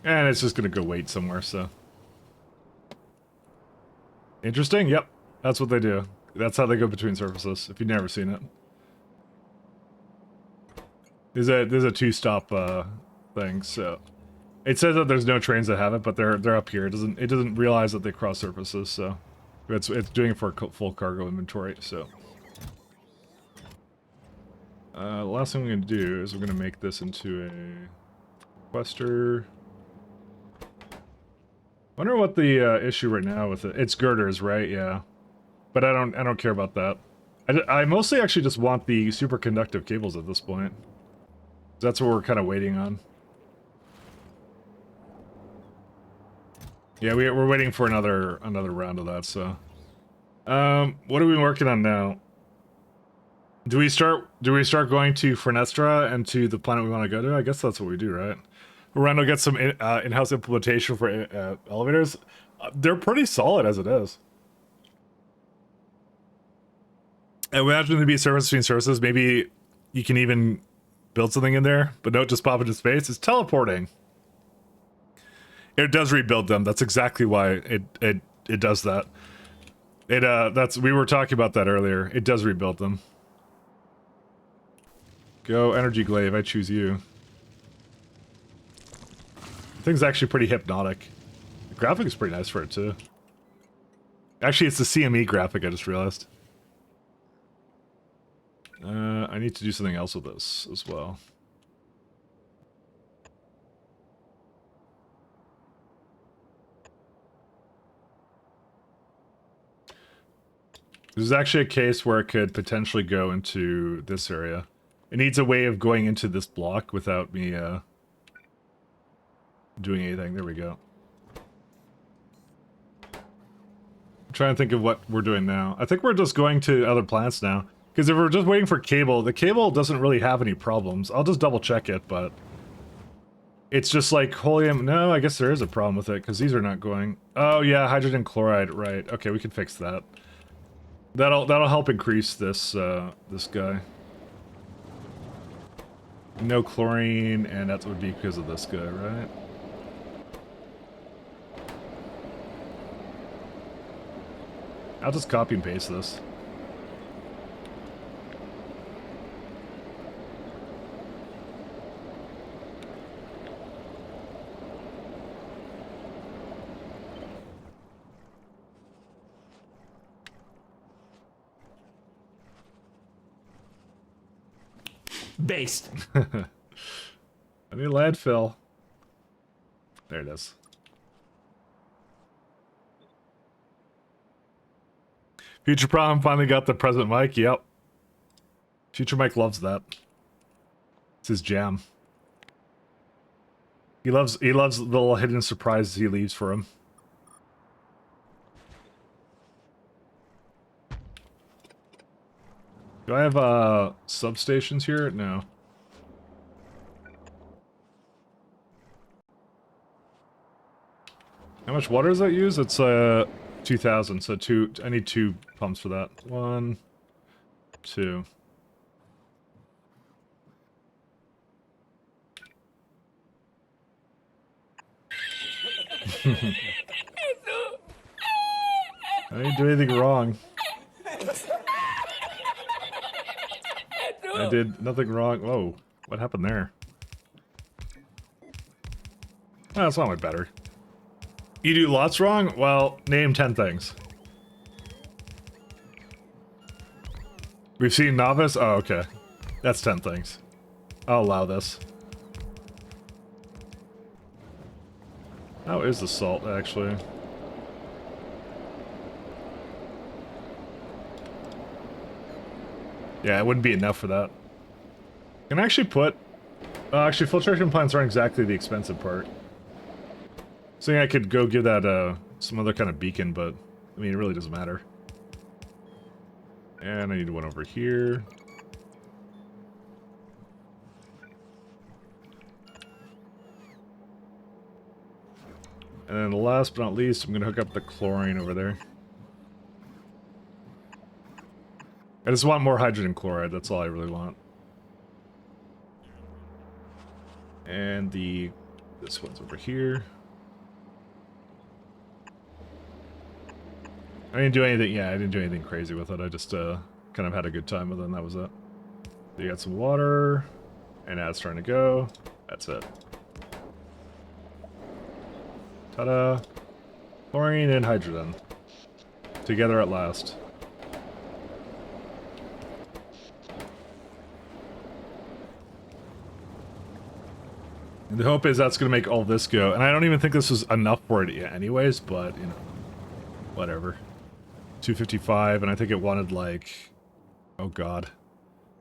And it's just gonna go wait somewhere, so. Interesting, yep. That's what they do. That's how they go between surfaces, if you've never seen it. There's a two-stop thing, so. It says that there's no trains that have it, but they're up here. It doesn't realize that they cross surfaces, so. It's doing it for full cargo inventory, so. The last thing we're gonna do is we're gonna make this into a requester. Wonder what the issue right now with it. It's girders, right? Yeah, but I don't care about that. I mostly actually just want the superconductive cables at this point. That's what we're kind of waiting on. Yeah, we're waiting for another round of that. So, what are we working on now? Do we start going to Fernestra and to the planet we want to go to? I guess that's what we do, right? We're going to get some in-house implementation for elevators. They're pretty solid as it is. I imagine to be service between services. Maybe you can even build something in there, but don't just pop into space. It's teleporting. It does rebuild them. That's exactly why it does that. We were talking about that earlier. It does rebuild them. Go energy glaive. I choose you. The thing's actually pretty hypnotic. The graphic is pretty nice for it too. Actually, it's the CME graphic. I just realized. I need to do something else with this as well. This is actually a case where it could potentially go into this area. It needs a way of going into this block without me doing anything. There we go. I'm trying to think of what we're doing now. I think we're just going to other planets now. Because if we're just waiting for cable, the cable doesn't really have any problems. I'll just double check it, but... It's just like, helium... No, I guess there is a problem with it, because these are not going... Oh yeah, hydrogen chloride, right. Okay, we can fix that. That'll help increase this this guy. No chlorine, and that would be because of this guy, right? I'll just copy and paste this. Based. I need landfill. There it is. Future Prom finally got the present mic. Yep. Future Mike loves that. It's his jam. He loves the little hidden surprises he leaves for him. Do I have substations here? No. How much water does that use? It's 2,000, so I need 2 pumps for that. 1, 2. I didn't do anything wrong. I did nothing wrong. Whoa, what happened there? Oh, that's not much better. You do lots wrong? Well, name 10 things. We've seen novice? Oh, okay. That's 10 things. I'll allow this. How is the salt, actually? Yeah, it wouldn't be enough for that. Can I actually put... actually, filtration plants aren't exactly the expensive part. So yeah, I could go give that some other kind of beacon, but I mean, it really doesn't matter. And I need one over here. And then last but not least, I'm gonna hook up the chlorine over there. I just want more hydrogen chloride, that's all I really want. And this one's over here. I didn't do anything, yeah, I didn't do anything crazy with it, I just kind of had a good time with it and that was it. You got some water, and now it's trying to go. That's it. Ta-da! Chlorine and hydrogen. Together at last. And the hope is that's going to make all this go. And I don't even think this was enough for it yet anyways, but, you know, whatever. 255, and I think it wanted like... Oh god.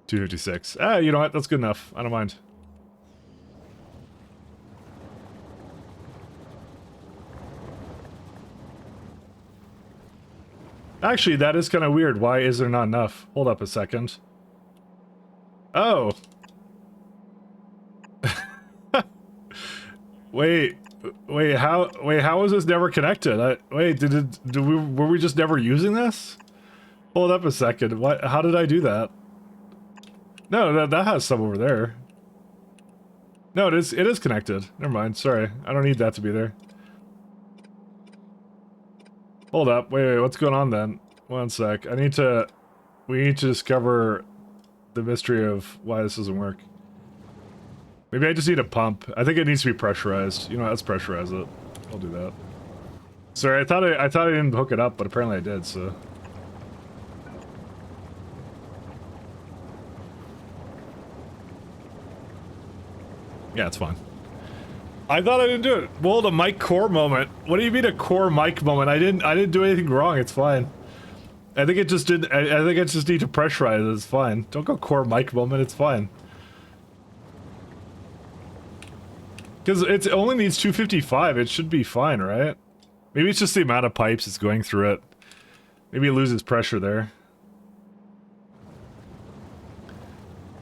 256. Ah, you know what? That's good enough. I don't mind. Actually, that is kind of weird. Why is there not enough? Hold up a second. Oh. Wait, how was this never connected? Were we just never using this? Hold up a second. What? How did I do that? No, that has some over there. No, it is connected. Never mind. Sorry, I don't need that to be there. Hold up. Wait, what's going on then? One sec. We need to discover the mystery of why this doesn't work. Maybe I just need a pump. I think it needs to be pressurized. You know, let's pressurize it. I'll do that. Sorry, I thought I didn't hook it up, but apparently I did, so. Yeah, it's fine. I thought I didn't do it. Well, the mic core moment. What do you mean a core mic moment? I didn't do anything wrong. It's fine. I think it just did. I think I just need to pressurize it. It's fine. Don't go core mic moment. It's fine. Because it only needs 255. It should be fine, right? Maybe it's just the amount of pipes it's going through it. Maybe it loses pressure there.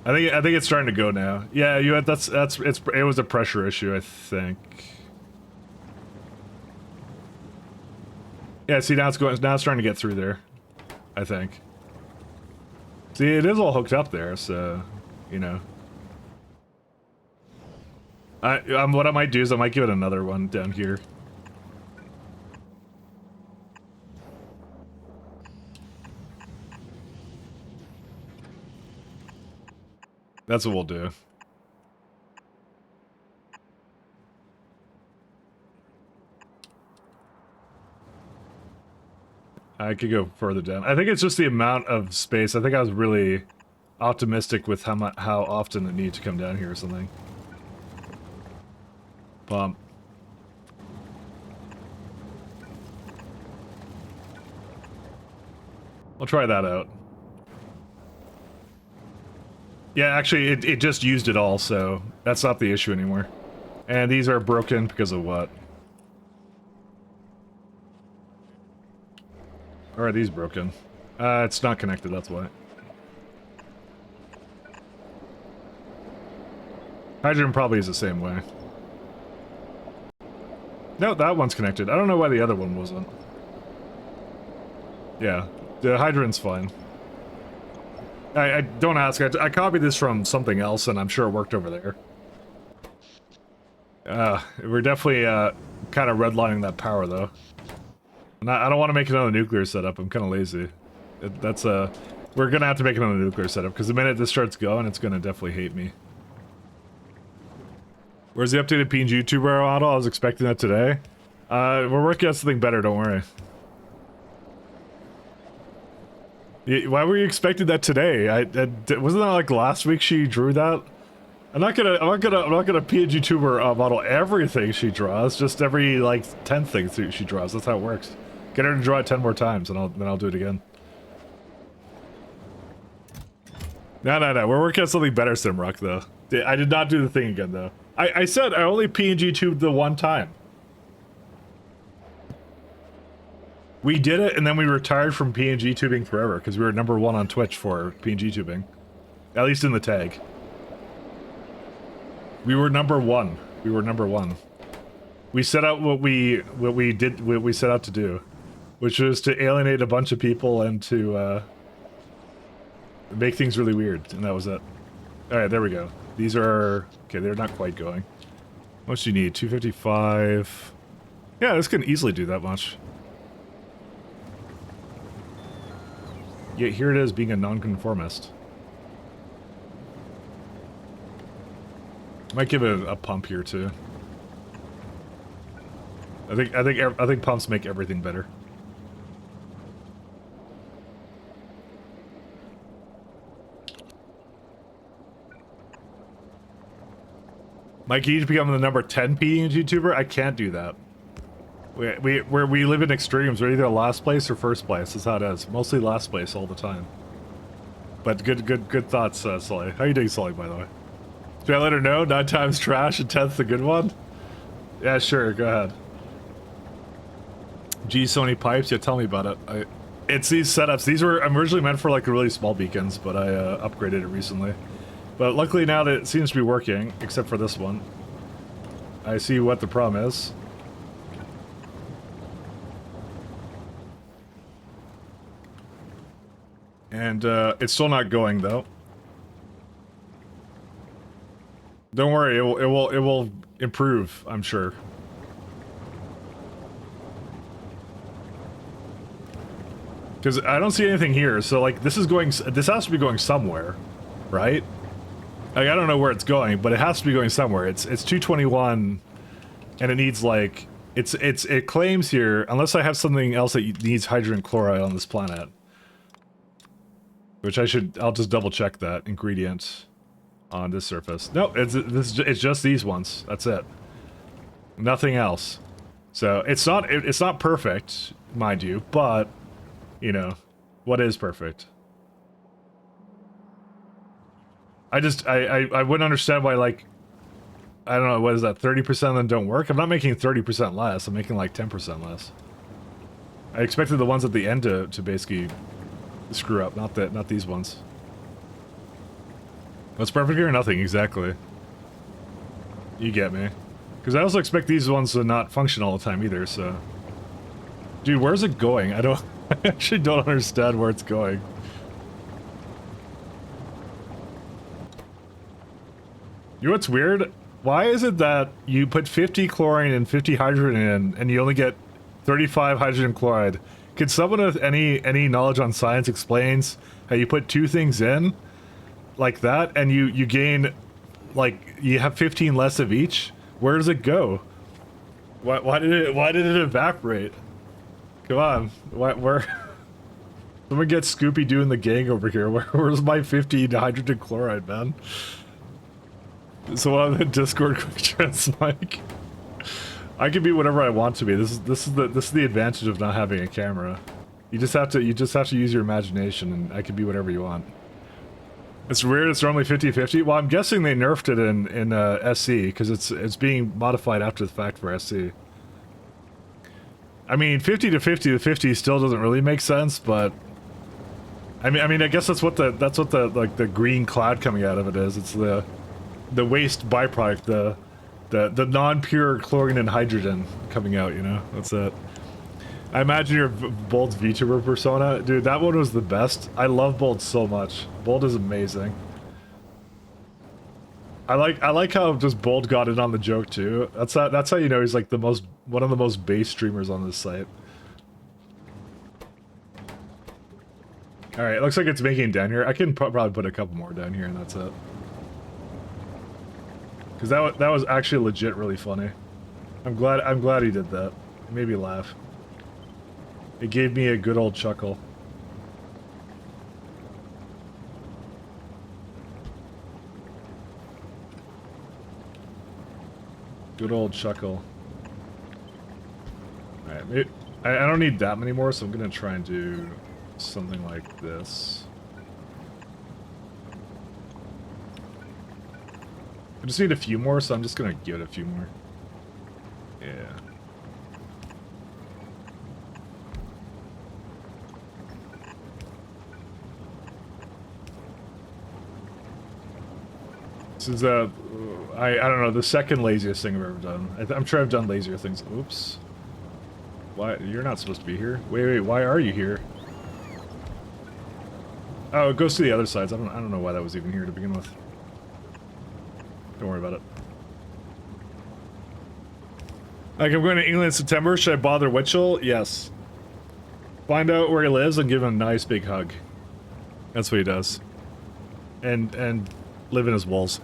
I think it's starting to go now. Yeah, it was a pressure issue, I think. Yeah, see now it's starting to get through there. I think. See, it is all hooked up there, so, you know. What I might do is I might give it another one down here. That's what we'll do. I could go further down. I think it's just the amount of space. I think I was really optimistic with how often it needed to come down here or something. Pump. I'll try that out. Yeah, actually, it just used it all, so that's not the issue anymore. And these are broken because of what? Or are these broken? It's not connected, that's why. Hydrogen probably is the same way. No, that one's connected. I don't know why the other one wasn't. Yeah, the hydrogen's fine. I don't ask. I copied this from something else, and I'm sure it worked over there. We're definitely kind of redlining that power, though. And I don't want to make another nuclear setup. I'm kind of lazy. We're gonna have to make another nuclear setup because the minute this starts going, it's gonna definitely hate me. Where's the updated PNG tuber model? I was expecting that today. We're working on something better. Don't worry. Why were you expecting that today? Wasn't that like last week she drew that? I'm not gonna PNG tuber model everything she draws. Just every like 10 things she draws. That's how it works. Get her to draw it 10 more times, and then I'll do it again. No. We're working on something better, Simrock. Though I did not do the thing again, though. I said I only PNG tubed the one time. We did it, and then we retired from PNG tubing forever, because we were #1 on Twitch for PNG tubing. At least in the tag. We were #1. We were #1. We set out what we set out to do, which was to alienate a bunch of people and to make things really weird, and that was it. Alright, there we go. These are... okay, they're not quite going. How much do you need? 255... yeah, this can easily do that much. Yeah, here it is being a nonconformist. Might give it a pump here too. I think pumps make everything better. Mike, you need to become the #10 PNG tuber? I can't do that. We live in extremes. We're either last place or first place. That's how it is. Mostly last place all the time. But good thoughts, Sully. How you doing, Sully, by the way? Should I let her know? 9 times trash and 10th the good one? Yeah, sure. Go ahead. G Sony pipes. Yeah, tell me about it. It's these setups. These were originally meant for like really small beacons, but I upgraded it recently. But luckily now that it seems to be working, except for this one. I see what the problem is. And it's still not going though. Don't worry, it will improve, I'm sure. Because I don't see anything here, so like this has to be going somewhere, right? Like I don't know where it's going, but it has to be going somewhere. It's 221, and it needs like it claims here, unless I have something else that needs hydrogen chloride on this planet. Which I'll just double check that ingredient on this surface. No, it's just these ones. That's it. Nothing else. So it's not perfect, mind you, but you know, what is perfect? I wouldn't understand why, like, I don't know, what is that, 30% of them don't work? I'm not making 30% less, I'm making like 10% less. I expected the ones at the end to basically screw up, not these ones. What's perfect here? Nothing, exactly. You get me. Because I also expect these ones to not function all the time either, so... Dude, where's it going? I don't... I actually don't understand where it's going. You know what's weird? Why is it that you put 50 chlorine and 50 hydrogen in, and you only get 35 hydrogen chloride? Could someone with any knowledge on science explains how you put two things in like that, and you gain, like, you have 15 less of each? Where does it go? Why did it evaporate? Come on, where? Someone get Scoopy Doo and the gang over here. Where's my 50 hydrogen chloride, man? So on the Discord quick trans mic. I can be whatever I want to be. This is the advantage of not having a camera. You just have to use your imagination, and I can be whatever you want. It's weird. It's normally 50-50. Well, I'm guessing they nerfed it in SC because it's being modified after the fact for SC. I mean, 50 to 50 to 50 still doesn't really make sense, but I mean, I guess that's what the like the green cloud coming out of it is. It's the waste byproduct, the non-pure chlorine and hydrogen coming out, you know? That's it. I imagine your Bold's VTuber persona. Dude, that one was the best. I love Bold so much. Bold is amazing. I like how just Bold got in on the joke too. That's how you know he's like one of the most base streamers on this site. Alright, looks like it's making it down here. I can probably put a couple more down here and that's it. Because that was actually legit really funny. I'm glad he did that. It made me laugh. It gave me a good old chuckle. Good old chuckle. Alright, I don't need that many more, so I'm gonna try and do something like this. I just need a few more, so I'm just gonna give it a few more. Yeah. This is I don't know, the second laziest thing I've ever done. I'm sure I've done lazier things. Oops. Why? You're not supposed to be here. Wait, why are you here? Oh, it goes to the other sides. I don't know why that was even here to begin with. Don't worry about it. Like, I'm going to England in September. Should I bother Witchell? Yes. Find out where he lives and give him a nice big hug. That's what he does. And live in his walls.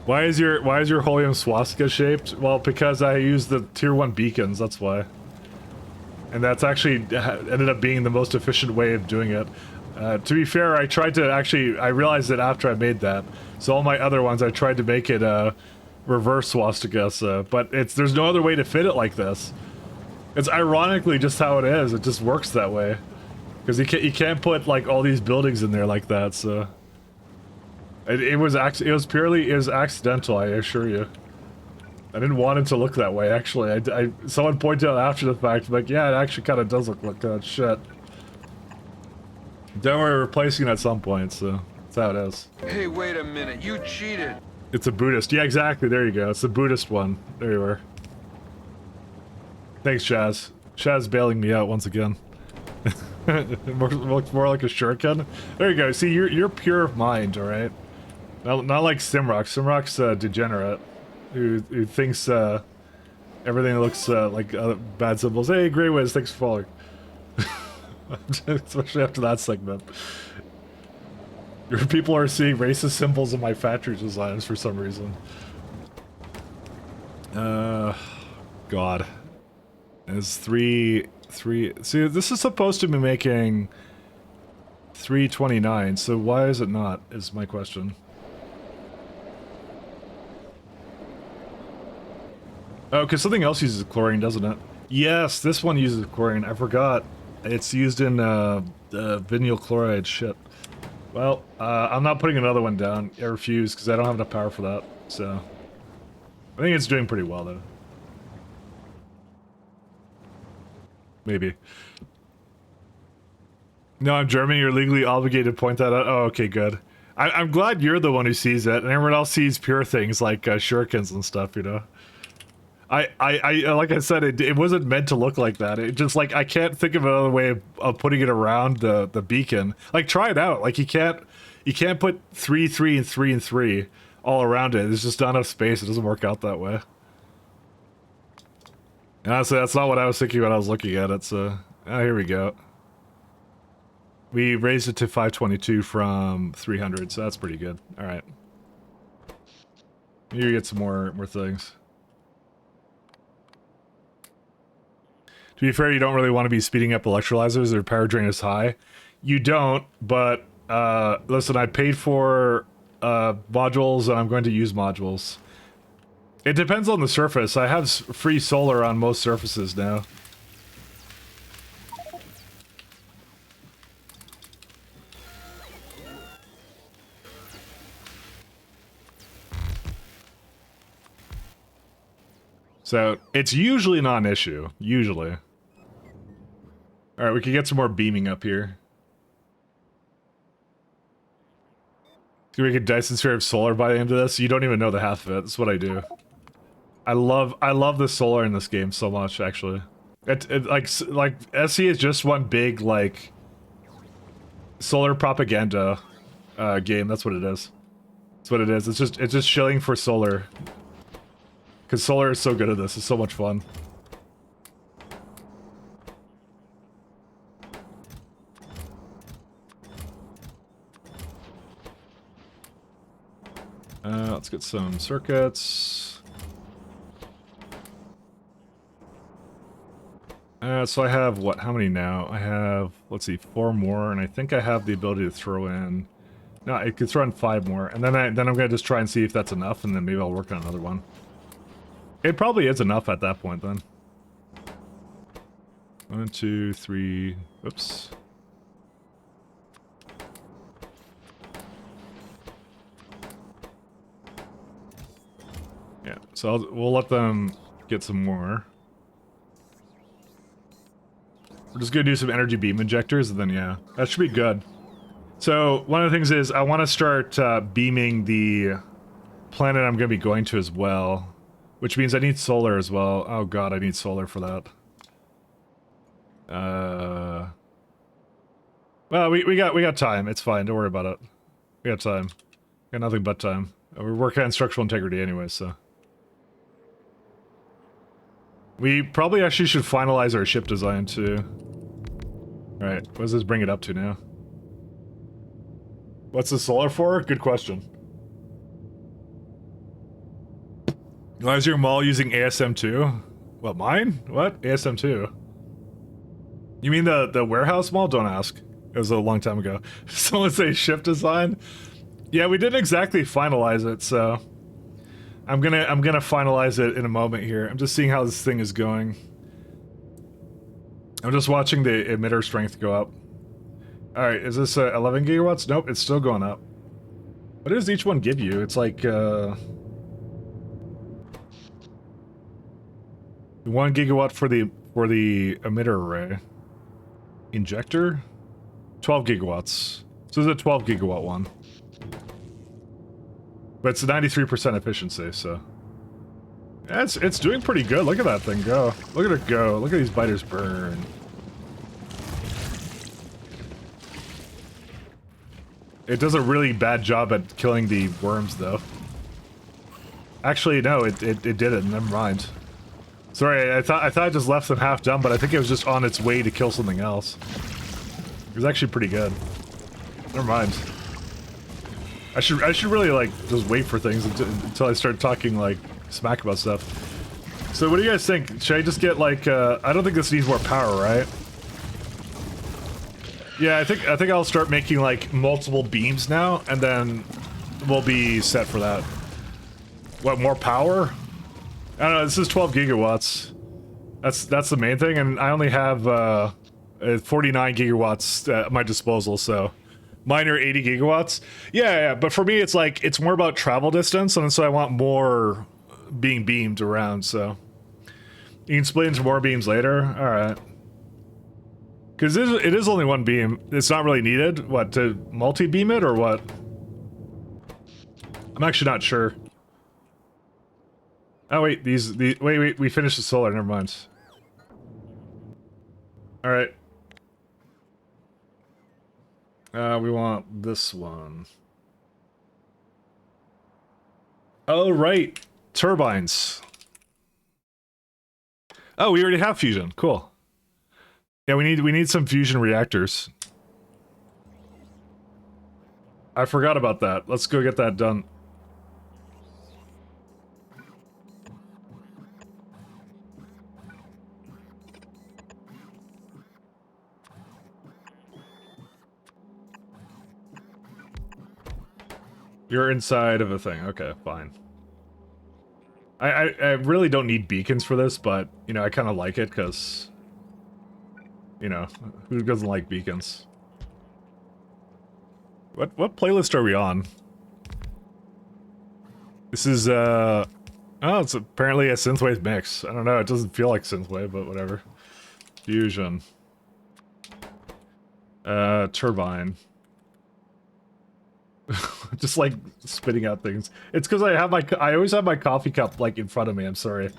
Why is your holium swastika shaped? Well, because I use the tier 1 beacons, that's why. And that's actually ended up being the most efficient way of doing it. To be fair, I tried to I realized it after I made that. So all my other ones, I tried to make it reverse swastika, but there's no other way to fit it like this. It's ironically just how it is. It just works that way. Because you can't put like all these buildings in there like that, so... It was accidental, I assure you. I didn't want it to look that way, actually. Someone pointed out after the fact, like, yeah, it actually kind of does look like that shit. Then we're replacing it at some point, so that's how it is. Hey, wait a minute, you cheated. It's a Buddhist. Yeah, exactly, there you go. It's the Buddhist one. There you are. Thanks, Chaz. Chaz bailing me out once again. Looks more like a shuriken. There you go. See, you're pure of mind, alright? Not like Simrock. Simrock's degenerate, who thinks everything looks like bad symbols. Hey, Grey Wiz, thanks for following. Especially after that segment. Your people are seeing racist symbols in my factory designs for some reason. God. It's three. See, this is supposed to be making 329, so why is it not, is my question. Oh, because something else uses chlorine, doesn't it? Yes, this one uses chlorine. I forgot. It's used in vinyl chloride. Shit. Well, I'm not putting another one down. I refuse, because I don't have enough power for that. So, I think it's doing pretty well, though. Maybe. No, in Germany, you're legally obligated to point that out. Oh, okay, good. I'm glad you're the one who sees it, and everyone else sees pure things like shurikens and stuff, you know? Like I said, it wasn't meant to look like that. It just like I can't think of another way of putting it around the beacon. Like try it out. Like you can't put 3, 3, and 3 and 3 all around it. There's just not enough space. It doesn't work out that way. And honestly, that's not what I was thinking when I was looking at it. So here we go. We raised it to 522 from 300, so that's pretty good. All right. Here you get some more things. To be fair, you don't really want to be speeding up electrolyzers. Their power drain is high. You don't, but listen, I paid for modules and I'm going to use modules. It depends on the surface. I have free solar on most surfaces now. So, it's usually not an issue. Usually. Alright, we can get some more beaming up here. Can we get Dyson sphere of solar by the end of this? You don't even know the half of it. That's what I do. I love the solar in this game so much, actually. It like SE is just one big, like, solar propaganda game. That's what it is. That's what it is. It's just shilling for solar. Because solar is so good at this. It's so much fun. Let's get some circuits. So I have, what, how many now? I have, let's see, 4 more, and I think I have the ability to throw in... No, I could throw in 5 more, and then I'm gonna just try and see if that's enough, and then maybe I'll work on another one. It probably is enough at that point, then. 1, 2, 3... Oops. Yeah, so we'll let them get some more. We're just gonna do some energy beam injectors, and then yeah, that should be good. So one of the things is I want to start beaming the planet I'm gonna be going to as well, which means I need solar as well. Oh god, I need solar for that. Well, we got time. It's fine. Don't worry about it. We got time. We got nothing but time. We're working on structural integrity anyway, so. We probably actually should finalize our ship design too. Alright, what does this bring it up to now? What's the solar for? Good question. Why is your mall using ASM2? What, mine? What? ASM2? You mean the warehouse mall? Don't ask. It was a long time ago. Someone say ship design? Yeah, we didn't exactly finalize it, so... I'm gonna finalize it in a moment here. I'm just seeing how this thing is going. I'm just watching the emitter strength go up. Alright, is this 11 gigawatts? Nope, it's still going up. What does each one give you? It's like 1 gigawatt for the emitter array. Injector? 12 gigawatts. So this is a 12 gigawatt one. But it's a 93% efficiency, so... Yeah, it's doing pretty good. Look at that thing go. Look at it go. Look at these biters burn. It does a really bad job at killing the worms, though. Actually, no, it didn't. Never mind. Sorry, I thought I just left them half done, but I think it was just on its way to kill something else. It was actually pretty good. Never mind. I should really, like, just wait for things until I start talking, like, smack about stuff. So what do you guys think? Should I just get, like, I don't think this needs more power, right? Yeah, I think I'll start making, like, multiple beams now, and then we'll be set for that. What, more power? I don't know, this is 12 gigawatts. That's the main thing, and I only have 49 gigawatts at my disposal, so... Mine are 80 gigawatts. Yeah, but for me, it's like, it's more about travel distance, and so I want more being beamed around, so. You can split into more beams later? Alright. Because it is only one beam. It's not really needed. What, to multi-beam it, or what? I'm actually not sure. Oh wait, wait, we finished the solar, never mind. Alright. We want this one. Oh right. Turbines. Oh, we already have fusion. Cool. Yeah, we need some fusion reactors. I forgot about that. Let's go get that done. You're inside of a thing. Okay, fine. I really don't need beacons for this, but, you know, I kind of like it, because, you know, who doesn't like beacons? What playlist are we on? This is, oh, it's apparently a synthwave mix. I don't know, it doesn't feel like synthwave, but whatever. Fusion. Turbine. Just like spitting out things. It's because I always have my coffee cup like in front of me. I'm sorry.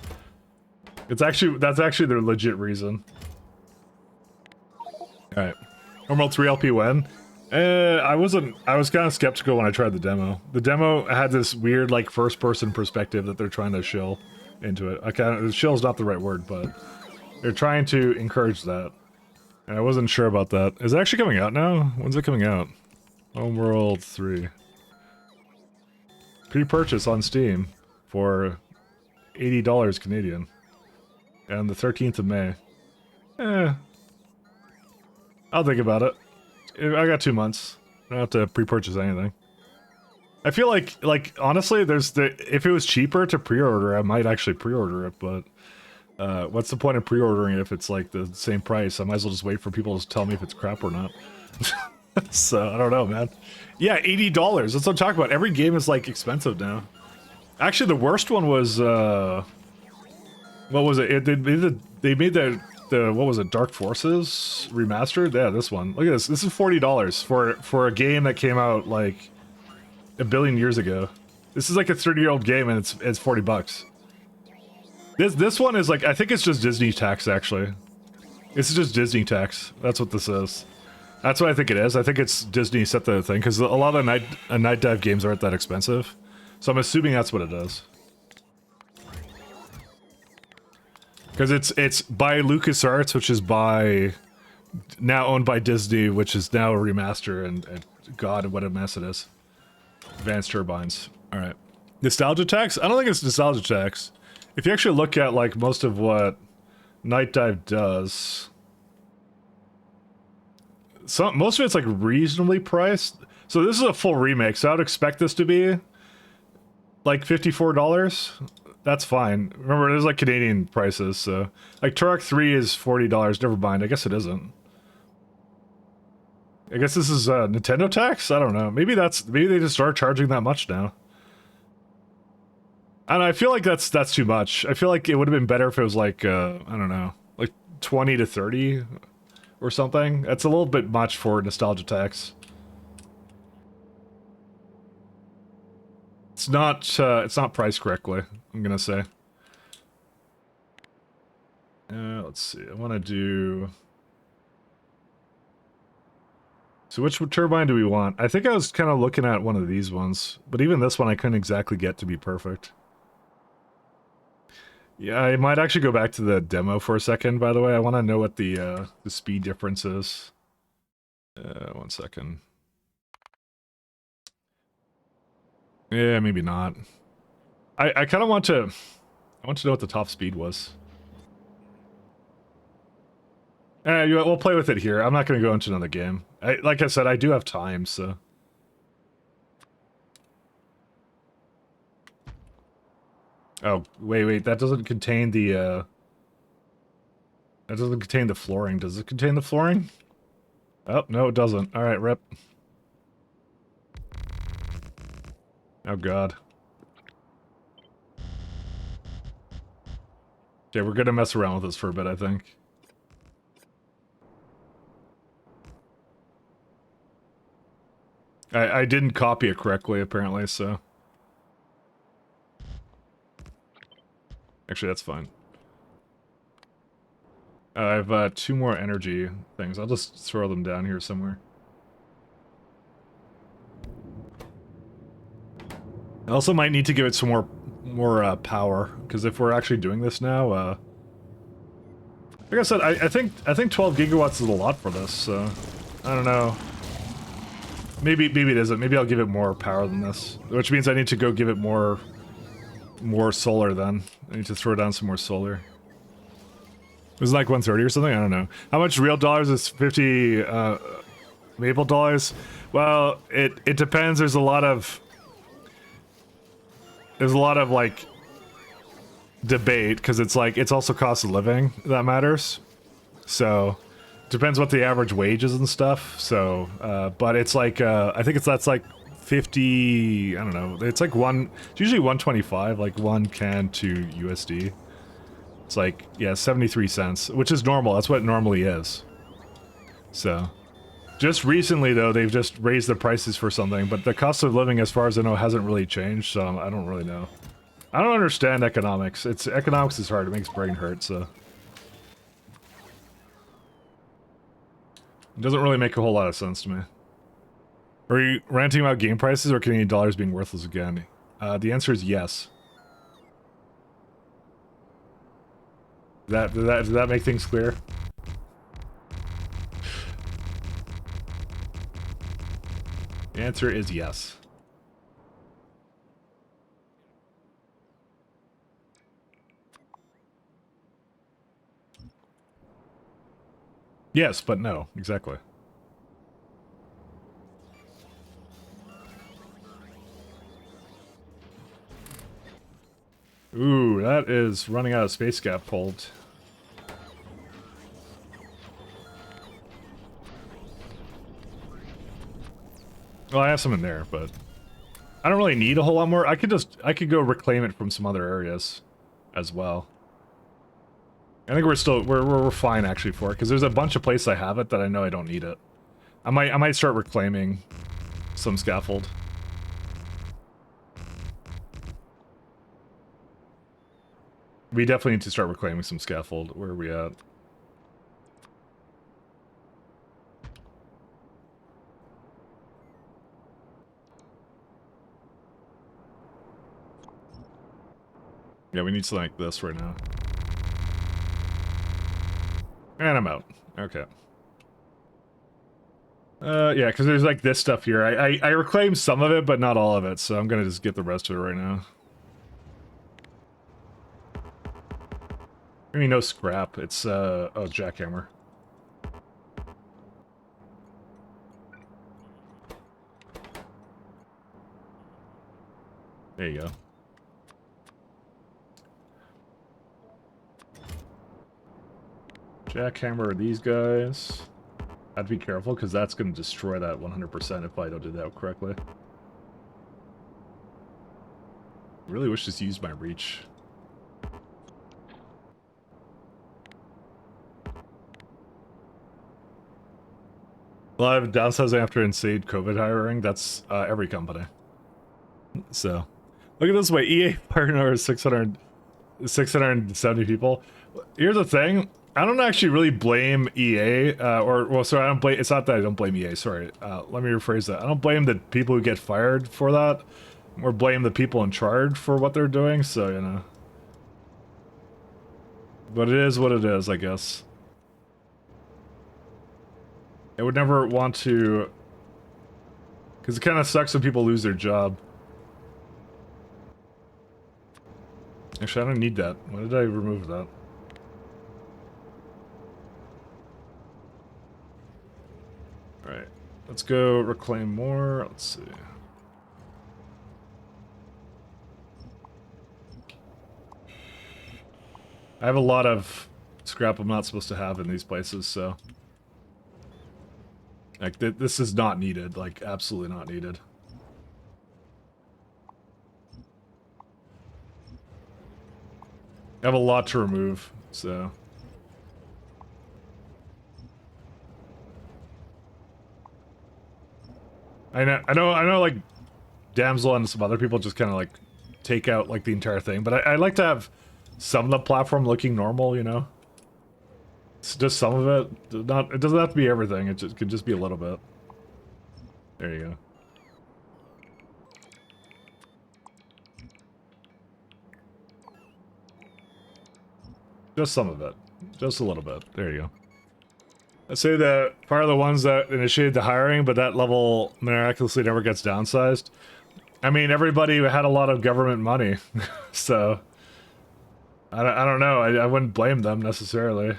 That's actually the legit reason. All right, Normal 3LP when? I was kind of skeptical when I tried the demo. The demo had this weird like first-person perspective that they're trying to shill into it. Shill's not the right word, but they're trying to encourage that. And I wasn't sure about that. Is it actually coming out now? When's it coming out? Homeworld 3. Pre-purchase on Steam for $80 Canadian. And the 13th of May. I'll think about it. I got 2 months. I don't have to pre-purchase anything. I feel like honestly, if it was cheaper to pre-order, I might actually pre-order it, but what's the point of pre-ordering it if it's like the same price? I might as well just wait for people to tell me if it's crap or not. So, I don't know, man. Yeah, $80. That's what I'm talking about. Every game is, like, expensive now. Actually, the worst one was, what was it? They made the, what was it, Dark Forces remastered? Yeah, this one. Look at this. This is $40 for a game that came out, like, a billion years ago. This is like a 30-year-old game, and it's 40 bucks. This one is, like, I think it's just Disney tax, actually. This is just Disney tax. That's what this is. That's what I think it is. I think it's Disney set the thing, because a lot of the night dive games aren't that expensive. So I'm assuming that's what it is. Because it's by LucasArts, which is now owned by Disney, which is now a remaster, and God, what a mess it is. Advanced Turbines. Alright. Nostalgia tax? I don't think it's nostalgia tax. If you actually look at, like, most of what Night Dive does... most of it's like reasonably priced. So this is a full remake, so I would expect this to be like $54. That's fine. Remember, there's like Canadian prices, so like Turok 3 is $40. Never mind. I guess it isn't. I guess this is Nintendo tax? I don't know. Maybe they just start charging that much now. And I feel like that's too much. I feel like it would have been better if it was like I don't know, like 20 to 30. Or something. That's a little bit much for nostalgia tax. It's not priced correctly, I'm gonna say. Let's see. I want to do... So which turbine do we want? I think I was kind of looking at one of these ones, but even this one I couldn't exactly get to be perfect. Yeah, I might actually go back to the demo for a second, by the way. I want to know what the speed difference is. 1 second. Yeah, maybe not. I kind of want to... I want to know what the top speed was. We'll play with it here. I'm not going to go into another game. Like I said, I do have time, so... Oh, wait, that doesn't contain the, That doesn't contain the flooring. Does it contain the flooring? Oh, no, it doesn't. Alright, rip. Oh, God. Okay, we're gonna mess around with this for a bit, I think. I didn't copy it correctly, apparently, so... Actually, that's fine. I have 2 more energy things. I'll just throw them down here somewhere. I also might need to give it some more power, because if we're actually doing this now, like I said, I think 12 gigawatts is a lot for this. So I don't know. Maybe it isn't. Maybe I'll give it more power than this, which means I need to go give it more solar. Then I need to throw down some more solar. It was like 130 or something. I don't know. How much real dollars is 50 Maple dollars? Well, it depends. There's a lot of like debate, because it's like it's also cost of living that matters. So depends what the average wage is and stuff. So but it's like I think that's like 50, I don't know, it's like it's usually 125, like 1 CAN to USD. It's like, yeah, 73 cents, which is normal. That's what it normally is. So just recently, though, they've just raised the prices for something, but the cost of living, as far as I know, hasn't really changed, so I don't really know. I don't understand economics. Economics is hard. It makes brain hurt, so. It doesn't really make a whole lot of sense to me. Are you ranting about game prices or Canadian dollars being worthless again? The answer is yes. Does that make things clear? The answer is yes. Yes, but no, exactly. Ooh, that is running out of space scaffold. Well, I have some in there, but I don't really need a whole lot more. I could go reclaim it from some other areas as well. I think we're fine actually for it, because there's a bunch of places I have it that I know I don't need it. I might start reclaiming some scaffold. We definitely need to start reclaiming some scaffold. Where are we at? Yeah, we need something like this right now. And I'm out. Okay. Yeah, because there's like this stuff here. I reclaimed some of it, but not all of it, so I'm gonna just get the rest of it right now. I mean, no scrap. It's, oh, jackhammer. There you go. Jackhammer are these guys. I have to be careful, because that's going to destroy that 100% if I don't do that correctly. Really wish this used my reach. A lot of downsizing after insane COVID hiring. That's every company. So, look at this way. EA fired over 670 people. Here's the thing. I don't actually really blame EA, well, sorry, I don't blame, it's not that I don't blame EA, sorry. Let me rephrase that. I don't blame the people who get fired for that, or blame the people in charge for what they're doing, so, you know. But it is what it is, I guess. I would never want to, because it kind of sucks when people lose their job. Actually, I don't need that. Why did I remove that? Alright, let's go reclaim more. Let's see. I have a lot of scrap I'm not supposed to have in these places, so... Like, this is not needed. Like, absolutely not needed. I have a lot to remove, so... I know, like, Damsel and some other people just kind of, like, take out, like, the entire thing, but I like to have some of the platform looking normal, you know? It's just some of it. Not, it doesn't have to be everything, it could just be a little bit. There you go. Just some of it. Just a little bit. There you go. I'd say that part of the ones that initiated the hiring, but that level miraculously never gets downsized. I mean, everybody had a lot of government money, so I don't know. I wouldn't blame them necessarily.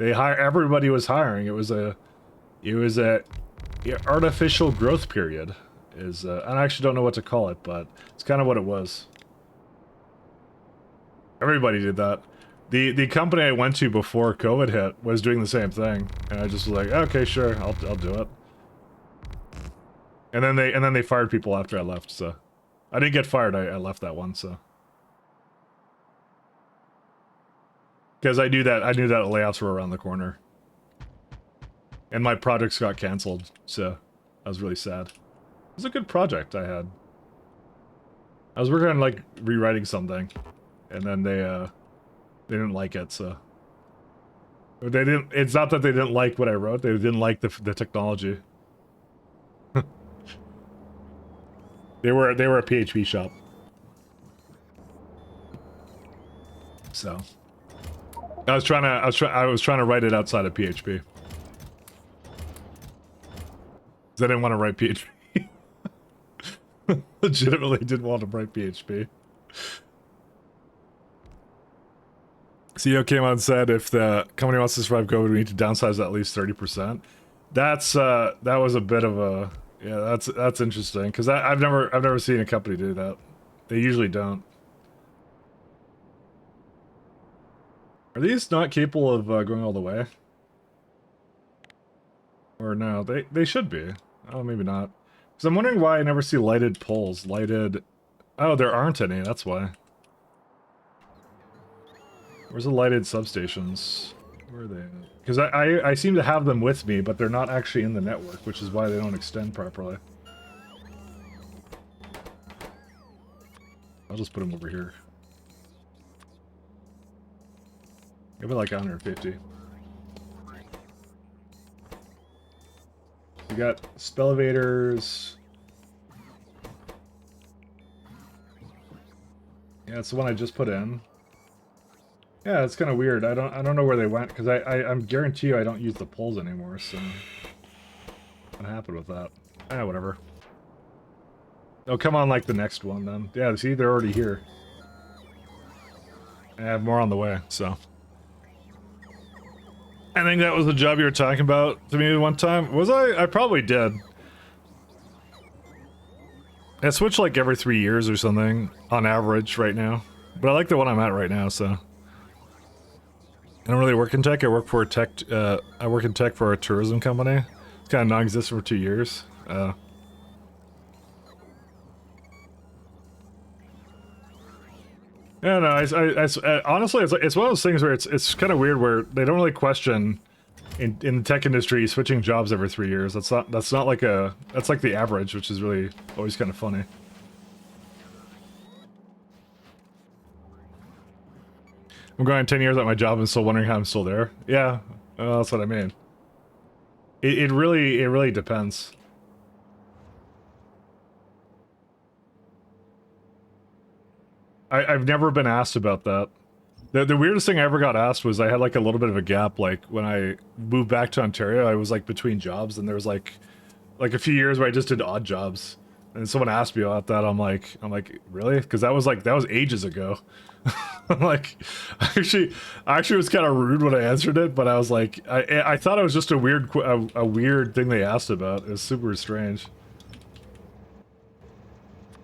Everybody was hiring. It was a artificial growth period. I actually don't know what to call it, but it's kind of what it was. Everybody did that. The company I went to before COVID hit was doing the same thing, and I just was like, okay, sure, I'll do it. And then they fired people after I left, so I didn't get fired. I left that one, so because I knew that layoffs were around the corner, and my projects got canceled, so I was really sad. It was a good project I had. I was working on like rewriting something, and then they didn't like it, so they didn't. It's not that they didn't like what I wrote; they didn't like the technology. They were a PHP shop, so I was trying to write it outside of PHP. 'Cause I didn't want to write PHP. Legitimately didn't want to write PHP. CEO came out and said if the company wants to survive COVID, we need to downsize at least 30%. That was a bit of a that's interesting because I've never seen a company do that. They usually don't. Are these not capable of going all the way? Or no, they should be. Oh, maybe not. Because I'm wondering why I never see lighted poles. Oh, there aren't any. That's why. Where's the lighted substations? Where are they? Because I seem to have them with me, but they're not actually in the network, which is why they don't extend properly. I'll just put them over here. Give it like 150. We got spelevators. Yeah, it's the one I just put in. Yeah, it's kind of weird. I don't know where they went because I'm guarantee you I don't use the poles anymore. So what happened with that? Ah, whatever. They'll come on like the next one then. Yeah, see, they're already here. I have more on the way. So I think that was the job you were talking about to me one time. Was I? I probably did. I switch like every 3 years or something on average right now, but I like the one I'm at right now. So. I don't really work in tech. I work for a tech. I work in tech for a tourism company. It's kind of non-existent for 2 years. Yeah, no. Honestly, it's one of those things where it's kind of weird where they don't really question in the tech industry switching jobs every 3 years. That's not like that's like the average, which is really always kind of funny. I'm going 10 years at my job and still wondering how I'm still there. Yeah, well, that's what I mean. It really depends. I've never been asked about that. The weirdest thing I ever got asked was I had like a little bit of a gap. Like when I moved back to Ontario, I was like between jobs, and there was like a few years where I just did odd jobs. And someone asked me about that. I'm like, really? Because that was ages ago. I'm like, I actually was kind of rude when I answered it, but I was like, I thought it was just a weird thing they asked about. It was super strange.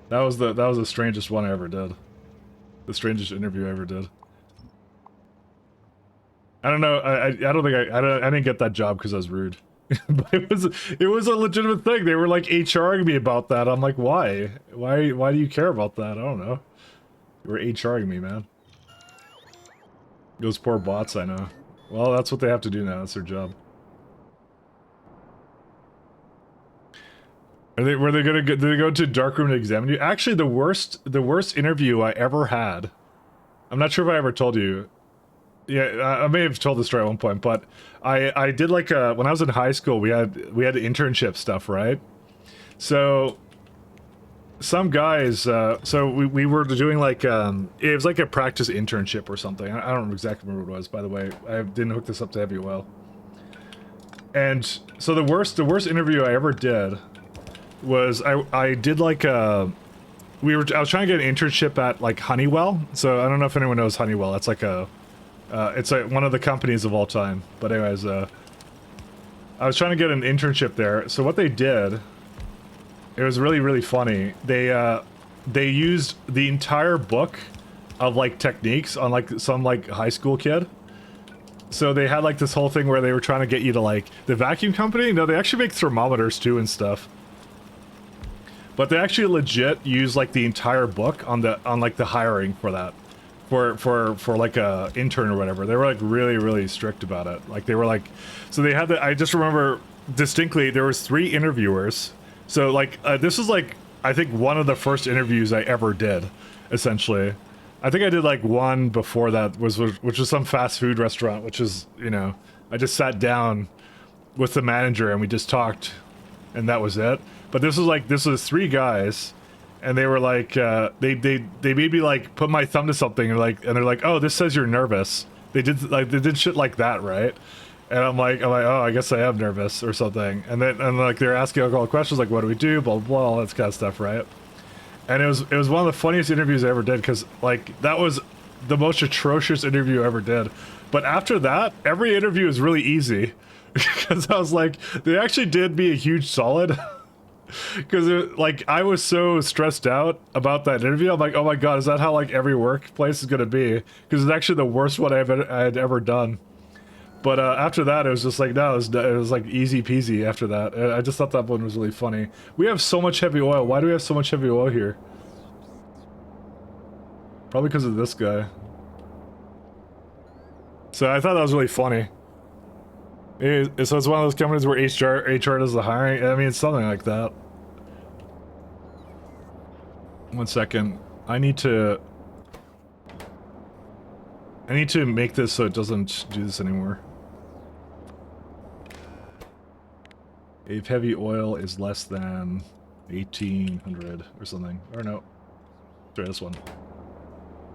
That was the strangest one I ever did. The strangest interview I ever did. I don't know. I don't think I didn't get that job because I was rude. But it was a legitimate thing. They were like HRing me about that. I'm like, why? Why do you care about that? I don't know. You were HRing me, man. Those poor bots, I know. Well, that's what they have to do now. That's their job. Were they did they go to dark room to examine you? Actually, the worst interview I ever had I'm not sure if I ever told you. Yeah, I may have told the story at one point, but I did like when I was in high school, we had internship stuff, right? So some guys, so we were doing like it was like a practice internship or something. I don't exactly remember what it was. By the way, I didn't hook this up to heavy oil. And so the worst interview I ever did was I did like I was trying to get an internship at like Honeywell. So I don't know if anyone knows Honeywell. It's like it's like one of the companies of all time. But anyways, I was trying to get an internship there. So what they did, it was really, really funny. They used the entire book of like techniques on like some like high school kid. So they had like this whole thing where they were trying to get you to like the vacuum company. No, they actually make thermometers too and stuff. But they actually legit use like the entire book on like the hiring for that. For like a intern or whatever. They were like really, really strict about it. Like they were like, so they had I just remember distinctly there was 3 interviewers. So like this was like I think one of the first interviews I ever did, essentially. I think I did like one before that which was some fast food restaurant, which is, you know, I just sat down with the manager and we just talked and that was it. But this was 3 guys. And they were like, they made me like put my thumb to something and they're like, oh, this says you're nervous. They did shit like that, right? And I'm like, oh, I guess I am nervous or something. And like they're asking all the questions like, what do we do, blah blah, all that kind of stuff, right? And it was one of the funniest interviews I ever did because like that was the most atrocious interview I ever did. But after that, every interview was really easy because I was like, they actually did me a huge solid. Because like I was so stressed out about that interview. I'm like, oh my god, is that how like every workplace is gonna be? Because it's actually the worst one I had ever done. But after that, it was just like no, it was like easy peasy. After that, I just thought that one was really funny. We have so much heavy oil. Why do we have so much heavy oil here? Probably because of this guy. So I thought that was really funny. So it's one of those companies where HR does the hiring. I mean, it's something like that. 1 second. I need to make this so it doesn't do this anymore. If heavy oil is less than 1800 or something. Or no. Sorry, this one.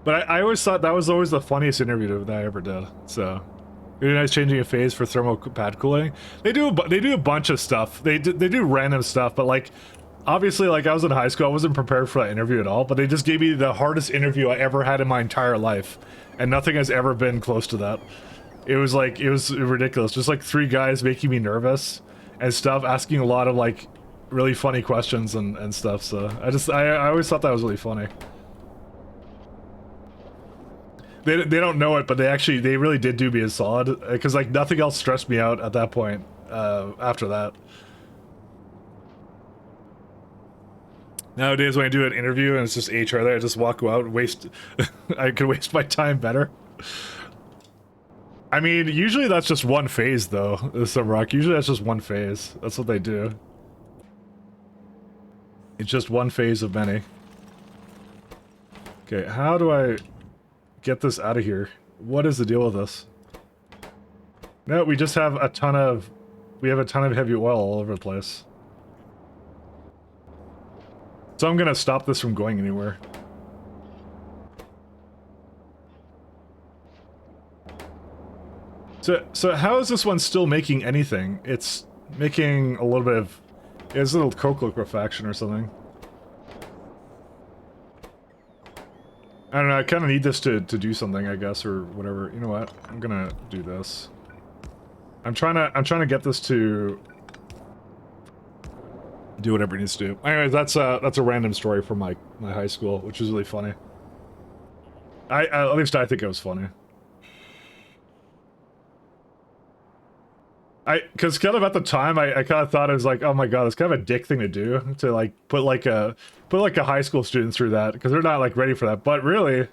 But I always thought that was always the funniest interview that I ever did. So really nice changing a phase for thermal pad cooling. They do a bunch of stuff. They do random stuff, but like obviously like I was in high school, I wasn't prepared for that interview at all, but they just gave me the hardest interview I ever had in my entire life. And nothing has ever been close to that. It was ridiculous. Just like 3 guys making me nervous and stuff, asking a lot of like really funny questions and stuff. So I always thought that was really funny. They don't know it, but they really did do me a solid because like nothing else stressed me out at that point. After that, nowadays when I do an interview and it's just HR there, I just walk out and waste. I could waste my time better. I mean, usually that's just one phase though. Some rock. Usually that's just one phase. That's what they do. It's just one phase of many. Okay, how do I get this out of here? What is the deal with this? No, we just have a ton of heavy oil all over the place. So I'm gonna stop this from going anywhere. So how is this one still making anything? It's making a little bit of... It's a little coke liquefaction or something. I don't know, I kind of need this to do something, I guess, or whatever. You know what? I'm gonna do this. I'm trying to get this to do whatever it needs to do. Anyways, that's a random story from my high school, which is really funny. At least I think it was funny. Because kind of at the time, I kind of thought it was like, oh my god, it's kind of a dick thing to do, to like put like a high school student through that, because they're not like ready for that. But really,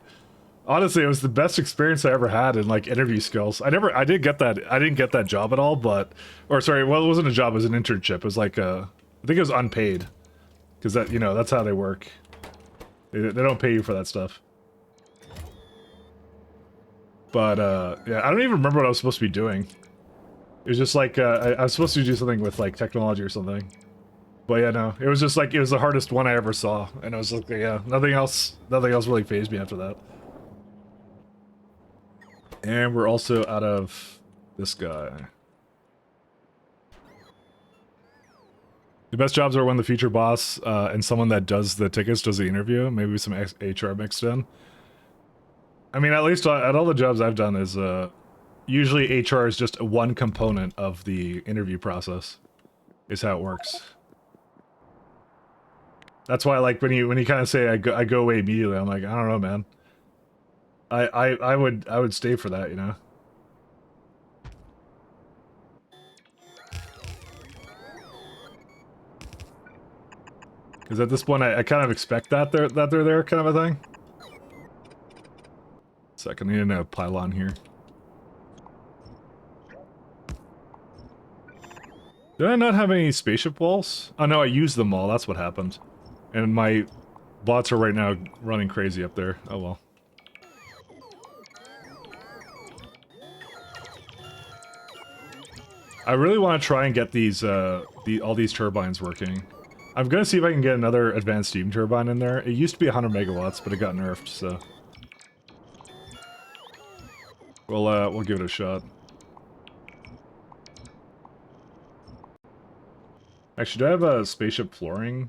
honestly, it was the best experience I ever had in like interview skills. I didn't get that job at all, but, or sorry, well, it wasn't a job, it was an internship. It was like I think it was unpaid, because that, you know, that's how they work. They don't pay you for that stuff. But yeah, I don't even remember what I was supposed to be doing. It was just like I was supposed to do something with like technology or something. But yeah, no, it was just like it was the hardest one I ever saw, and I was like, yeah, nothing else really fazed me after that. And we're also out of this guy. The best jobs are when the feature boss and someone that does the tickets does the interview. Maybe some HR mixed in. I mean, at least at all the jobs I've done is usually HR is just one component of the interview process. Is how it works. That's why, like, when you kind of say I go away immediately, I'm like, I don't know, man. I would stay for that, you know. Because at this point, I kind of expect that they're there, kind of a thing. Second, I need a pylon here. Did I not have any spaceship walls? Oh no, I used them all. That's what happened. And my bots are right now running crazy up there. Oh well. I really want to try and get these all these turbines working. I'm gonna see if I can get another advanced steam turbine in there. It used to be 100 megawatts, but it got nerfed, so we'll give it a shot. Actually, do I have a spaceship flooring?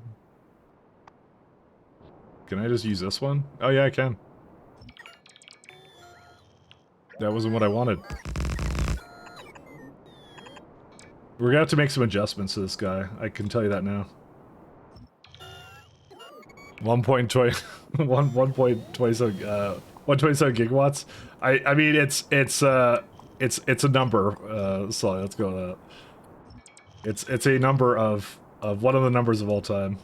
Can I just use this one? Oh yeah, I can. That wasn't what I wanted. We're gonna have to make some adjustments to this guy. I can tell you that now. 1.27 gigawatts. I mean it's a number. So let's go with that. It's a number of one of the numbers of all time.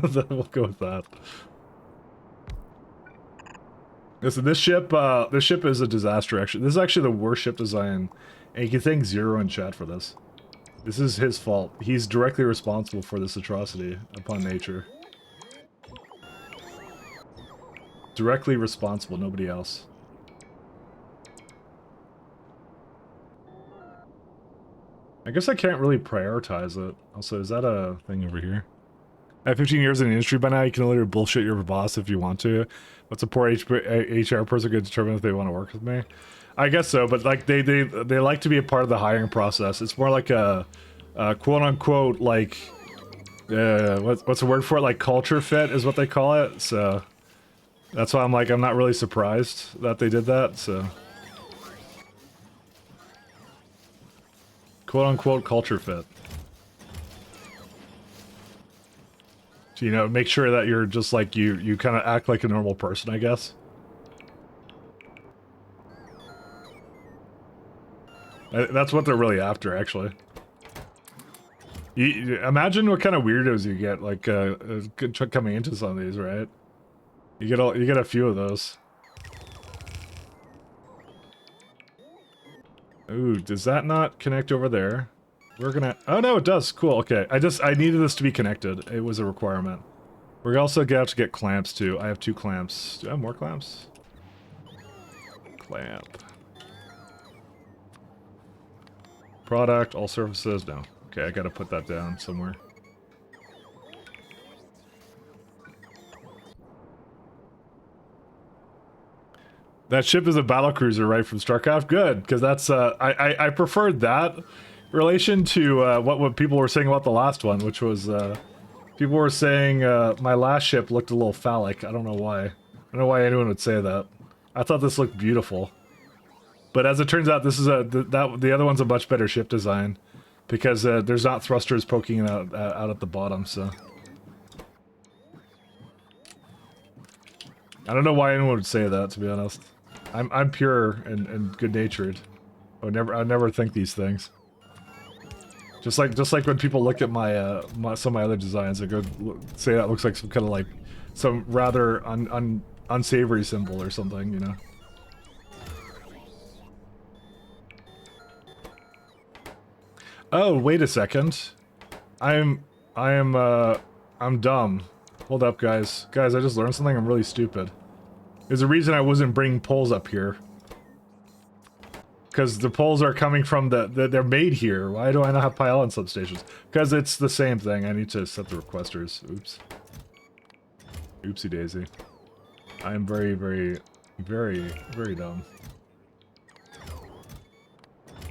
We'll go with that. Listen, this ship is a disaster. Actually, this is actually the worst ship design, and you can thank Zero in chat for this. This is his fault. He's directly responsible for this atrocity upon nature. Directly responsible, nobody else. I guess I can't really prioritize it. Also, is that a thing over here? I have 15 years in the industry by now. You can literally bullshit your boss if you want to. What's a poor HR person going to determine if they want to work with me? I guess so, but like they like to be a part of the hiring process. It's more like a quote unquote like what's the word for it? Like culture fit is what they call it. So that's why I'm like I'm not really surprised that they did that. So quote unquote culture fit. So, you know, make sure that you're just like you kind of act like a normal person, I guess. That's what they're really after, actually. You imagine what kind of weirdos you get, like coming into some of these, right? You get a few of those. Ooh, does that not connect over there? We're gonna... Oh no, it does. Cool, okay. I needed this to be connected. It was a requirement. We're also gonna have to get clamps, too. I have 2 clamps. Do I have more clamps? Clamp. Product, all surfaces, no. Okay, I gotta put that down somewhere. That ship is a battlecruiser, right, from StarCraft? Good, because that's, I preferred that relation to what people were saying about the last one, which was, people were saying my last ship looked a little phallic. I don't know why. I don't know why anyone would say that. I thought this looked beautiful. But as it turns out, this is the other one's a much better ship design, because there's not thrusters poking out at the bottom. So I don't know why anyone would say that. To be honest, I'm pure and good natured. I never think these things. Just like when people look at my, some of my other designs, they go say that looks like some kind of like some rather unsavory symbol or something, you know. Oh, wait a second. I'm dumb. Hold up, guys. Guys, I just learned something. I'm really stupid. There's a reason I wasn't bringing poles up here. Because the poles are coming from they're made here. Why do I not have pylon substations? Because it's the same thing. I need to set the requesters. Oops. Oopsie daisy. I am very, very, very, very dumb.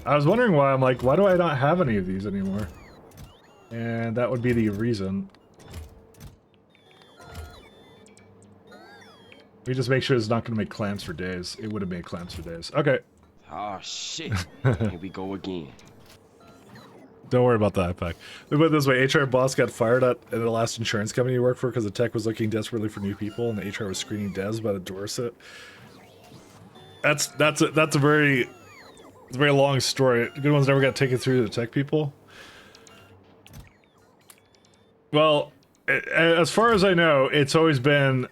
I was wondering why. I'm like, why do I not have any of these anymore? And that would be the reason. Let me just make sure it's not going to make clamps for days. It would have made clamps for days. Okay. Oh shit. Here we go again. Don't worry about that, Pack. Let me put it this way, HR boss got fired at the last insurance company he worked for because the tech was looking desperately for new people and the HR was screening devs by the Dorset. That's a very long story. The good ones never got taken through to the tech people. Well, as far as I know, it's always been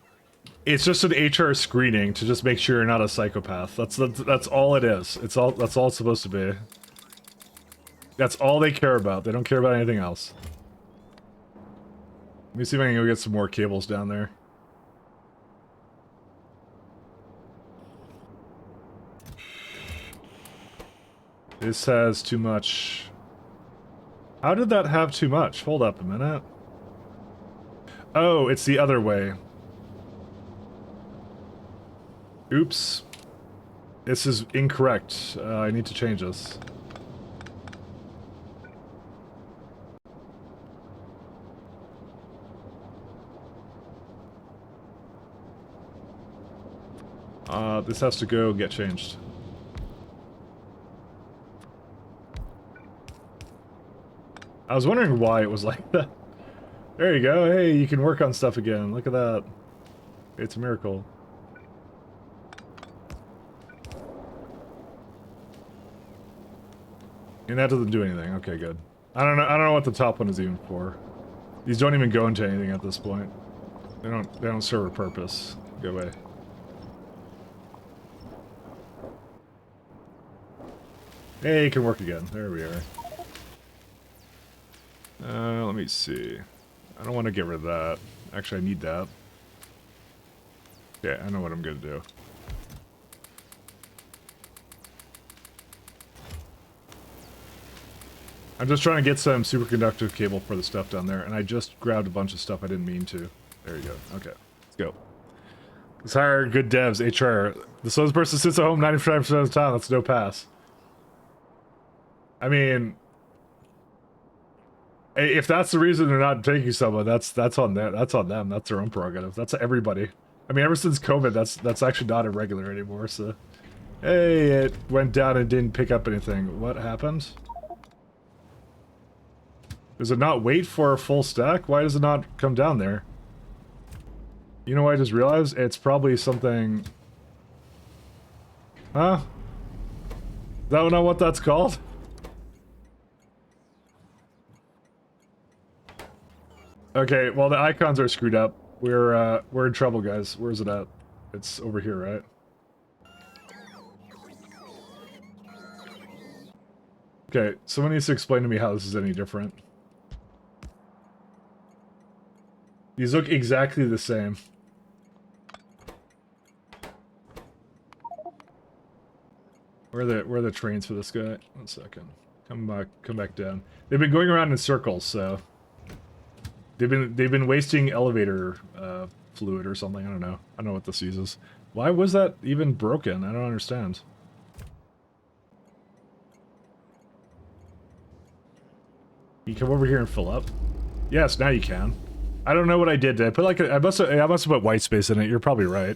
it's just an HR screening to just make sure you're not a psychopath. That's all it is. That's all it's supposed to be. That's all they care about. They don't care about anything else. Let me see if I can go get some more cables down there. This has too much. How did that have too much? Hold up a minute. Oh, it's the other way. Oops. This is incorrect. I need to change this. This has to go get changed. I was wondering why it was like that. There you go. Hey, you can work on stuff again. Look at that. It's a miracle. And that doesn't do anything. Okay, good. I don't know what the top one is even for. These don't even go into anything at this point. They don't serve a purpose. Go away. Hey, it can work again. There we are. Let me see. I don't want to get rid of that. Actually, I need that. Yeah, I know what I'm gonna do. I'm just trying to get some superconductive cable for the stuff down there, and I just grabbed a bunch of stuff I didn't mean to. There you go. Okay, let's go. Let's hire good devs, HR. The slowest person sits at home 95% of the time. That's no pass. I mean, if that's the reason they're not taking someone, that's on them. That's on them. That's their own prerogative. That's everybody. I mean, ever since COVID, that's actually not irregular anymore. So, hey, it went down and didn't pick up anything. What happened? Does it not wait for a full stack? Why does it not come down there? You know what I just realized? It's probably something... Huh? Is that not what that's called? Okay, well the icons are screwed up. We're in trouble, guys. Where's it at? It's over here, right? Okay, someone needs to explain to me how this is any different. These look exactly the same. Where are the trains for this guy? 1 second. Come back down. They've been going around in circles, so they've been wasting elevator fluid or something. I don't know. I don't know what this uses. Why was that even broken? I don't understand. You come over here and fill up? Yes, now you can. I don't know what I did. Did I put like I must have put white space in it. You're probably right.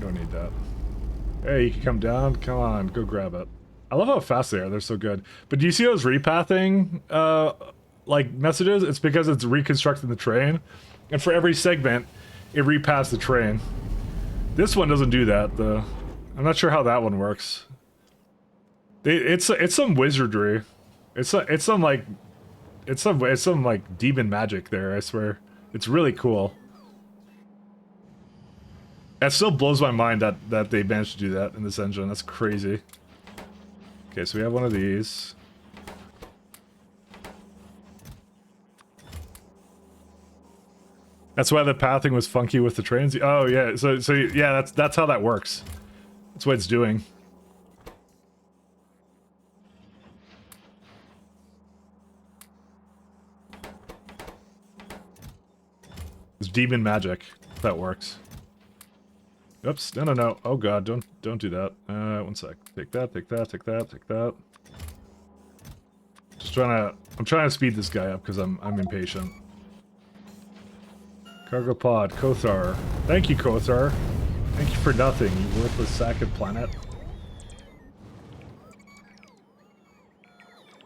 Don't need that. Hey, you can come down. Come on, go grab it. I love how fast they are. They're so good. But do you see those repathing like messages? It's because it's reconstructing the train, and for every segment, it repaths the train. This one doesn't do that though. I'm not sure how that one works. It's some wizardry. It's some like demon magic there. I swear, it's really cool. It still blows my mind that they managed to do that in this engine. That's crazy. Okay, so we have one of these. That's why the pathing was funky with the trains. Oh yeah, so yeah, that's how that works. That's what it's doing. It's demon magic. That works. Oops, no. Oh god, don't do that. One sec. Take that. Just I'm trying to speed this guy up because I'm impatient. Cargo pod, Kothar. Thank you, Kothar. Thank you for nothing, you worthless sack of planet.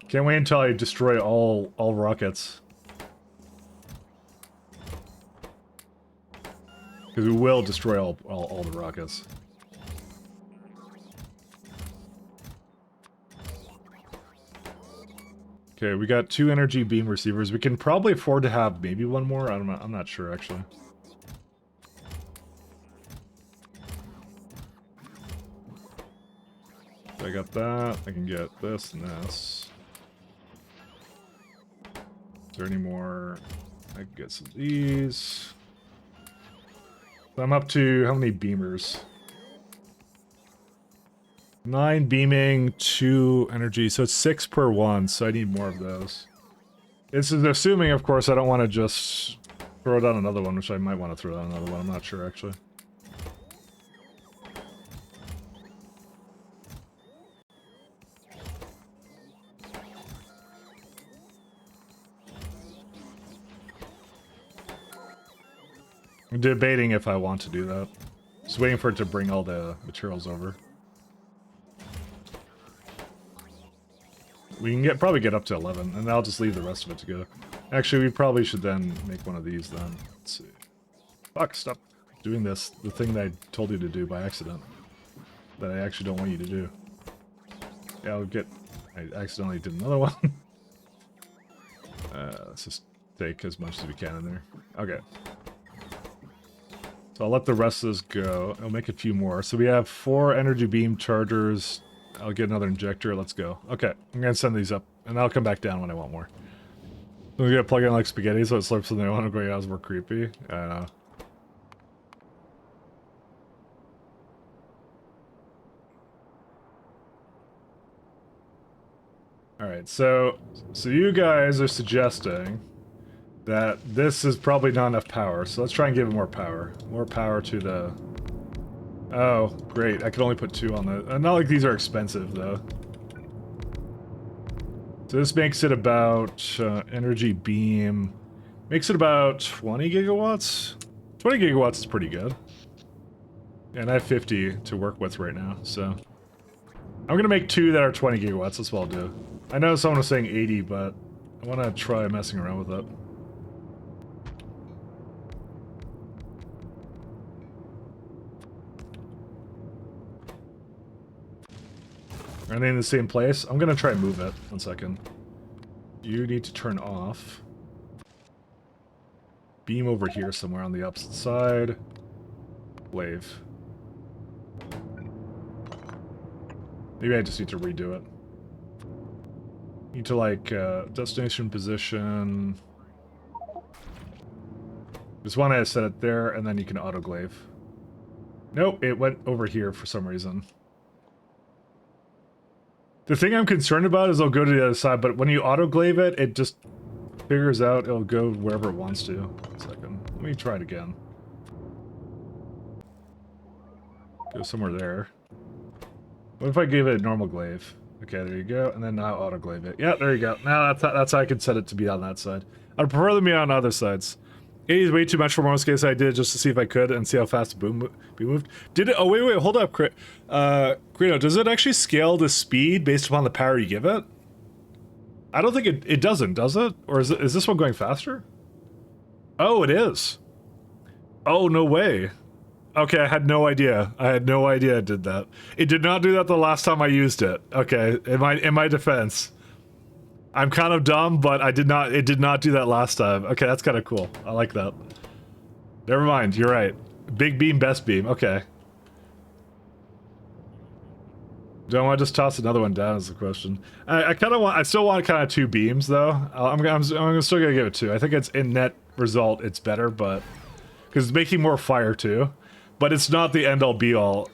Can't wait until I destroy all rockets. Because we will destroy all the rockets. Okay, we got 2 energy beam receivers. We can probably afford to have maybe one more. I don't know. I'm not sure actually. So I got that. I can get this and this. Is there any more? I can get some of these. So I'm up to how many beamers? 9 beaming, 2 energy, so it's 6 per one, so I need more of those. This is assuming, of course, I don't want to just throw down another one, which I might want to throw down another one, I'm not sure, actually. I'm debating if I want to do that. Just waiting for it to bring all the materials over. We can probably get up to 11, and I'll just leave the rest of it to go. Actually, we probably should then make one of these then. Let's see. Fuck, stop doing this. The thing that I told you to do by accident. That I actually don't want you to do. Yeah, I accidentally did another one. Let's just take as much as we can in there. Okay. So I'll let the rest of this go. I'll make a few more. So we have 4 energy beam chargers. I'll get another injector. Let's go. Okay, I'm gonna send these up, and I'll come back down when I want more. We're gonna plug in like spaghetti so it slurps in there. I want to go, yeah, it's more creepy. I don't know. Alright, so you guys are suggesting that this is probably not enough power, so let's try and give it more power. More power to the... Oh, great. I can only put 2 on the... Not like these are expensive, though. So this makes it about... energy beam... Makes it about 20 gigawatts? 20 gigawatts is pretty good. And I have 50 to work with right now, so... I'm gonna make 2 that are 20 gigawatts, that's what I'll do. I know someone was saying 80, but I want to try messing around with it. Are they in the same place? I'm gonna try and move it. 1 second. You need to turn off. Beam over here somewhere on the opposite side. Wave. Maybe I just need to redo it. Need to like, destination position. Just want to set it there and then you can autoglaive. Nope, it went over here for some reason. The thing I'm concerned about is it'll go to the other side, but when you autoglaive it, it just figures out it'll go wherever it wants to. 1 second. Let me try it again. Go somewhere there. What if I gave it a normal glaive? Okay, there you go, and then now autoglaive it. Yeah, there you go. Now that's how I can set it to be on that side. I'd prefer them to be on other sides. 80 is way too much for most cases. I did it just to see if I could and see how fast the boom be moved. Did it? Oh, wait, hold up, Krito. Does it actually scale the speed based upon the power you give it? I don't think it doesn't, does it? Or is this one going faster? Oh, it is. Oh, no way. Okay, I had no idea. I had no idea it did that. It did not do that the last time I used it. Okay, in my defense. I'm kind of dumb, but it did not do that last time. Okay, that's kind of cool. I like that. Never mind, you're right. Big beam, best beam. Okay. Do I want to just toss another one down is the question. I still want kind of 2 beams though. I'm still gonna give it 2. I think it's in net result, it's better, but... Because it's making more fire, too. But it's not the end-all, be-all.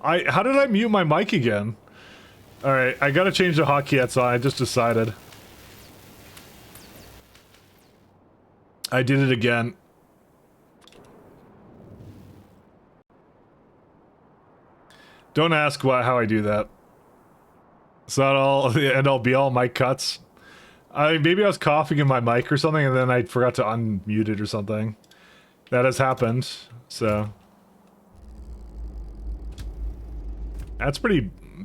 How did I mute my mic again? Alright, I gotta change the hotkey, that's all, I just decided. I did it again. Don't ask how I do that. It's not all the end-all be-all mic cuts. Maybe I was coughing in my mic or something and then I forgot to unmute it or something. That has happened, so... This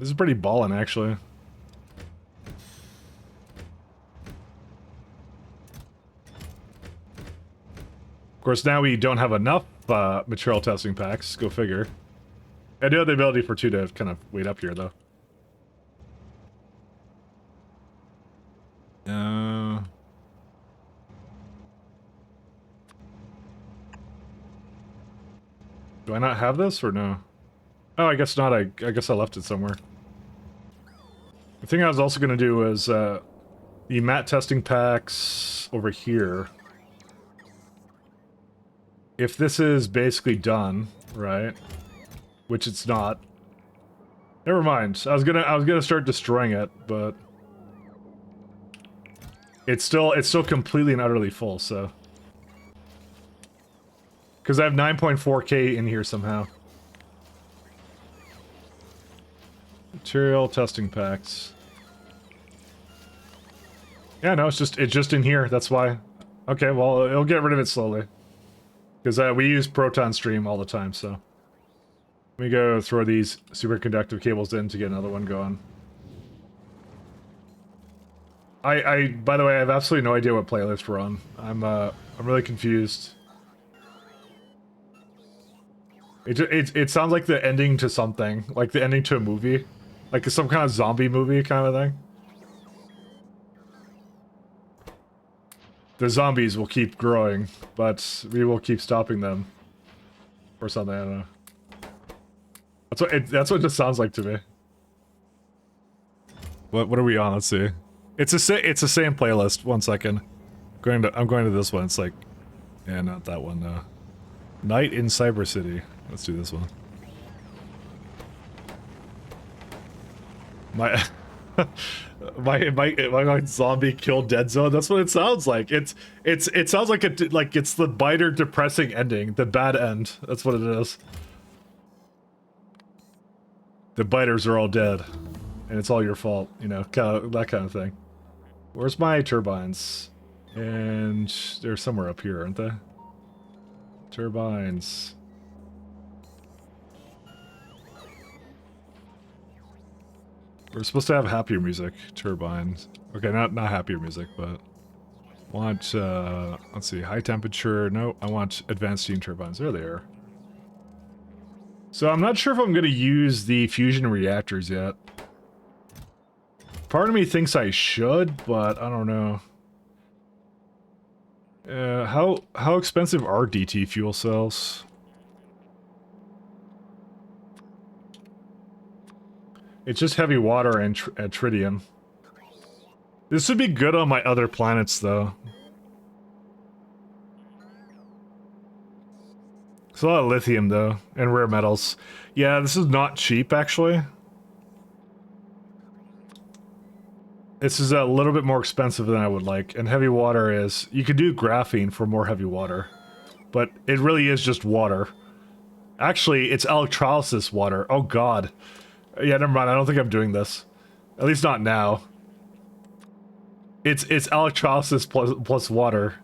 is pretty ballin', actually. Of course, now we don't have enough material testing packs, go figure. I do have the ability for 2 to kind of wait up here, though. Do I not have this, or no? Oh, I guess not. I guess I left it somewhere. The thing I was also going to do was the mat testing packs over here. If this is basically done, right? Which it's not. Never mind. I was gonna start destroying it, but it's still completely and utterly full. So, because I have 9.4K in here somehow. Material testing packs. Yeah, no, it's just in here. That's why. Okay, well, it'll get rid of it slowly. Because we use Proton Stream all the time, so. Let me go throw these superconductive cables in to get another one going. By the way, I have absolutely no idea what playlist we're on. I'm really confused. It sounds like the ending to something, like the ending to a movie. Like some kind of zombie movie kind of thing. The zombies will keep growing, but we will keep stopping them. Or something, I don't know. That's what it just sounds like to me. What are we on? Let's see. It's the same playlist. 1 second. I'm going to this one. It's like, yeah, not that one. Night in Cyber City. Let's do this one. My zombie kill dead zone. That's what it sounds like. It sounds like it's the biter depressing ending, the bad end. That's what it is. The biters are all dead, and it's all your fault. You know, that kind of thing. Where's my turbines? And they're somewhere up here, aren't they? Turbines. We're supposed to have happier music. Turbines. Okay, not happier music, but... Want, let's see, high temperature. No, I want advanced steam turbines. There they are. So I'm not sure if I'm going to use the fusion reactors yet. Part of me thinks I should, but I don't know. How expensive are DT fuel cells? It's just heavy water and tritium. This would be good on my other planets, though. It's a lot of lithium, though, and rare metals. Yeah, this is not cheap, actually. This is a little bit more expensive than I would like, and heavy water is... You could do graphene for more heavy water, but it really is just water. Actually, it's electrolysis water. Oh god. Yeah, never mind, I don't think I'm doing this. At least not now. It's electrolysis plus water.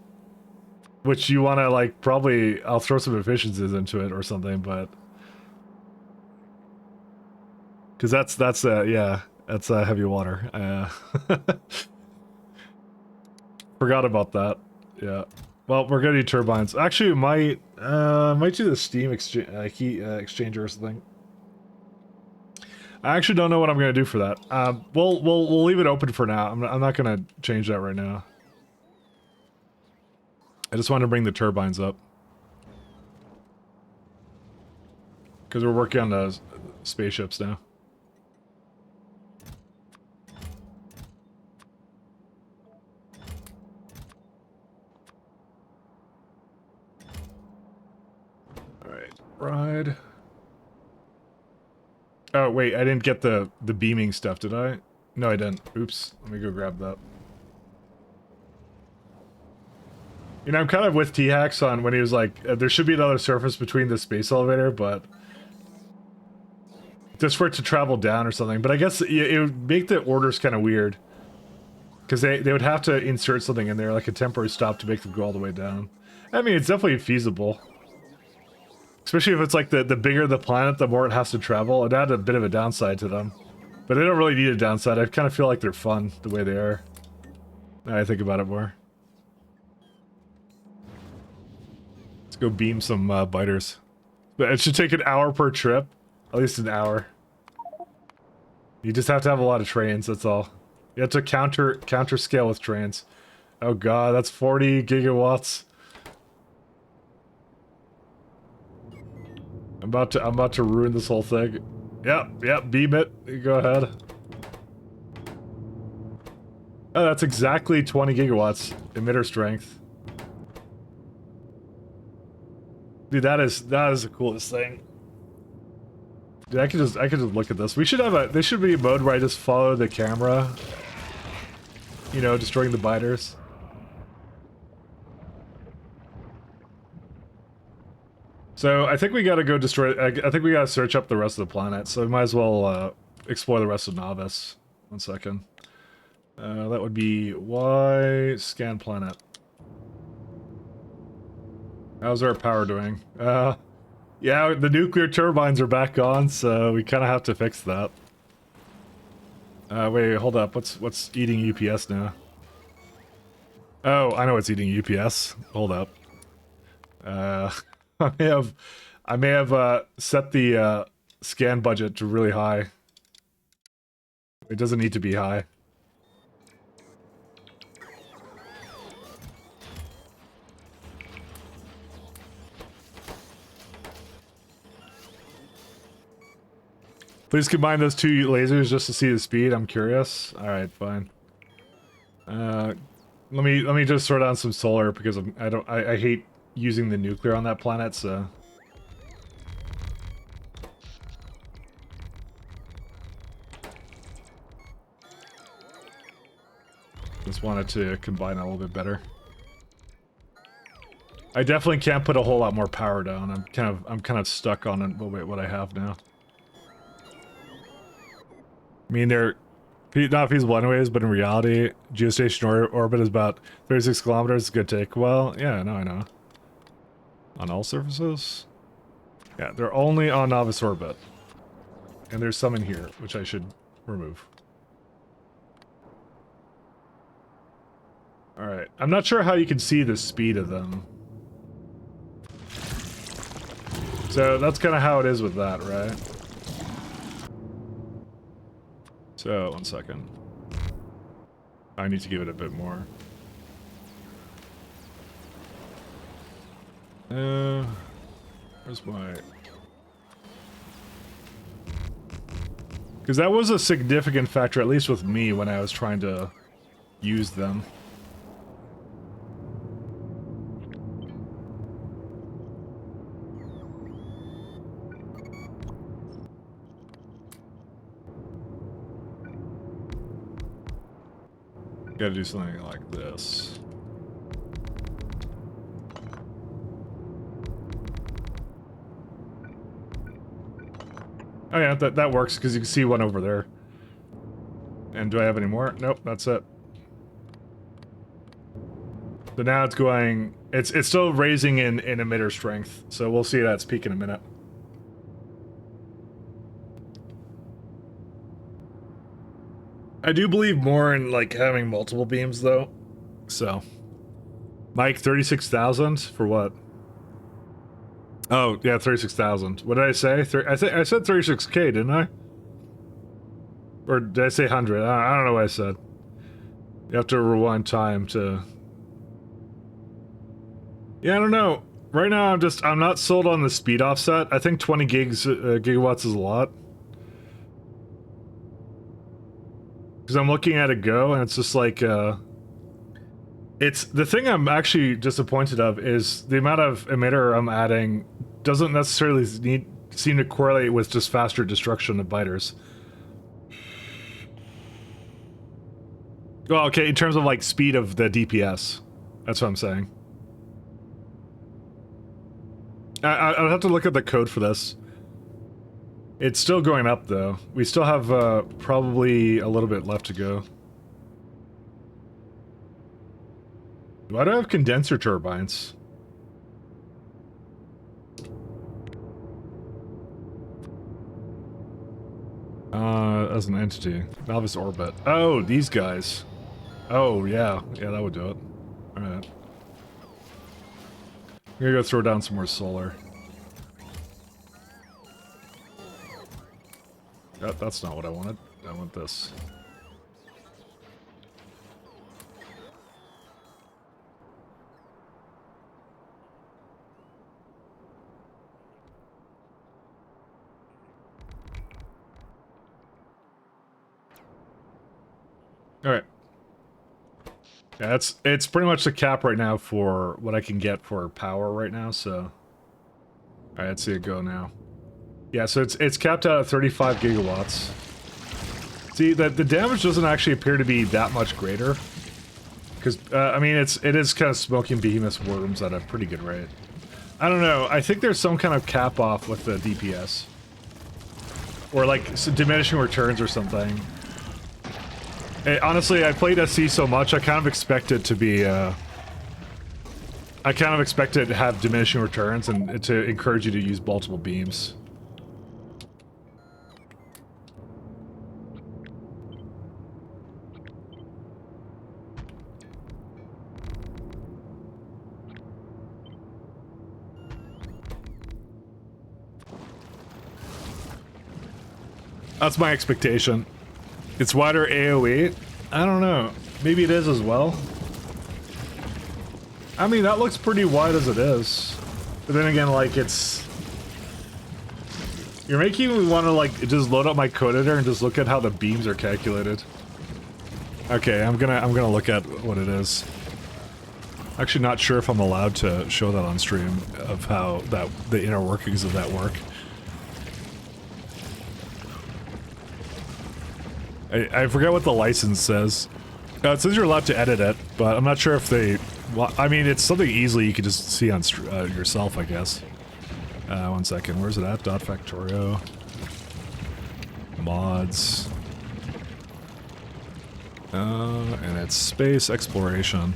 Which you want to, like, probably... I'll throw some efficiencies into it or something, but... Because that's yeah, that's heavy water. Forgot about that. Yeah. Well, we're gonna do turbines. Actually, we might do the steam heat exchanger or something. I actually don't know what I'm gonna do for that. We'll leave it open for now. I'm not gonna change that right now. I just want to bring the turbines up. Because we're working on the spaceships now. Alright, ride. Oh, wait, I didn't get the beaming stuff, did I? No, I didn't. Oops, let me go grab that. You know, I'm kind of with T-Hacks on when he was like, there should be another surface between the space elevator, but... Just for it to travel down or something. But I guess it would make the orders kind of weird. Because they would have to insert something in there, like a temporary stop to make them go all the way down. I mean, it's definitely feasible. Especially if it's like the bigger the planet, the more it has to travel. It'd add a bit of a downside to them. But they don't really need a downside. I kind of feel like they're fun the way they are. Now I think about it more. Go beam some biters. But it should take an hour per trip. At least an hour. You just have to have a lot of trains, that's all. You have to counter scale with trains. Oh god, that's 40 gigawatts. I'm about to ruin this whole thing. Yep, beam it. You go ahead. Oh, that's exactly 20 gigawatts emitter strength. Dude, that is the coolest thing. Dude, I could just look at this. We should have there should be a mode where I just follow the camera. You know, destroying the biters. So I think we gotta go destroy. I think we gotta search up the rest of the planet. So we might as well explore the rest of Novice. 1 second. That would be Y scan planet. How's our power doing? Yeah, the nuclear turbines are back on, so we kind of have to fix that. Wait, hold up. What's eating UPS now? Oh, I know what's eating UPS. Hold up. I may have set the scan budget to really high. It doesn't need to be high. Please combine those two lasers just to see the speed. I'm curious. All right, fine. Let me just throw down some solar because I hate using the nuclear on that planet. So just wanted to combine a little bit better. I definitely can't put a whole lot more power down. I'm kind of stuck on what I have now. I mean, they're not feasible anyways, but in reality, geostationary orbit is about 36 kilometers. It's a good take. Well, yeah, no, I know. On all surfaces? Yeah, they're only on Novice orbit. And there's some in here, which I should remove. Alright, I'm not sure how you can see the speed of them. So that's kind of how it is with that, right? So, 1 second. I need to give it a bit more. Where's my... Because that was a significant factor, at least with me, when I was trying to use them. Gotta do something like this. Oh yeah, that works, because you can see one over there. And do I have any more? Nope, that's it. So now it's going... It's still raising in emitter strength, so we'll see that's peak in a minute. I do believe more in, like, having multiple beams, though. So. Mike, 36,000? For what? Oh, yeah, 36,000. What did I say? I said 36k, didn't I? Or did I say 100? I don't know what I said. You have to rewind time to... Yeah, I don't know. Right now, I'm not sold on the speed offset. I think 20 gigawatts is a lot. Because I'm looking at it go, and it's just like, it's... The thing I'm actually disappointed of is the amount of emitter I'm adding doesn't necessarily seem to correlate with just faster destruction of biters. Well, okay, in terms of, like, speed of the DPS. That's what I'm saying. I'll have to look at the code for this. It's still going up, though. We still have, probably a little bit left to go. Why do I have condenser turbines? As an entity. Valvis orbit. Oh, these guys. Oh, yeah. Yeah, that would do it. Alright. I'm gonna go throw down some more solar. That's not what I wanted. I want this. Alright. Yeah, it's pretty much the cap right now for what I can get for power right now, so... Alright, let's see it go now. Yeah, so it's capped out at 35 gigawatts. See, the damage doesn't actually appear to be that much greater. Because, I mean, it is kind of smoking behemoth worms at a pretty good rate. I don't know, I think there's some kind of cap off with the DPS. Or like, diminishing returns or something. Honestly, I played SC so much, I kind of expect it to be, I kind of expect it to have diminishing returns and to encourage you to use multiple beams. That's my expectation. It's wider AoE? I don't know. Maybe it is as well. I mean, that looks pretty wide as it is. But then again, like, it's... You're making me want to, like, just load up my code editor and just look at how the beams are calculated. Okay, I'm gonna look at what it is. Actually not sure if I'm allowed to show that on stream of how the inner workings of that work. I forget what the license says. It says you're allowed to edit it, but I'm not sure if they... Well, I mean, it's something easily you can just see on yourself, I guess. One second. Where's it at? .factorio. Mods. And it's space exploration.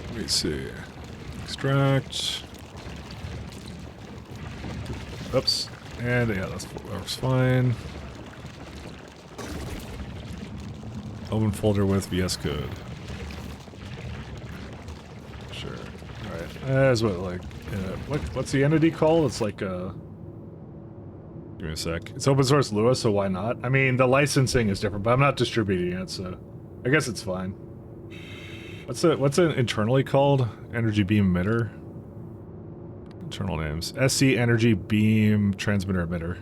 Let me see. Extract. Oops. And yeah, that works fine. Open folder with VS Code. Sure. Alright. That's what, like, what's the entity called? It's like, give me a sec. It's open source Lua, so why not? I mean, the licensing is different, but I'm not distributing it, so I guess it's fine. What's it internally called? Energy beam emitter? Internal names. SC energy beam transmitter emitter.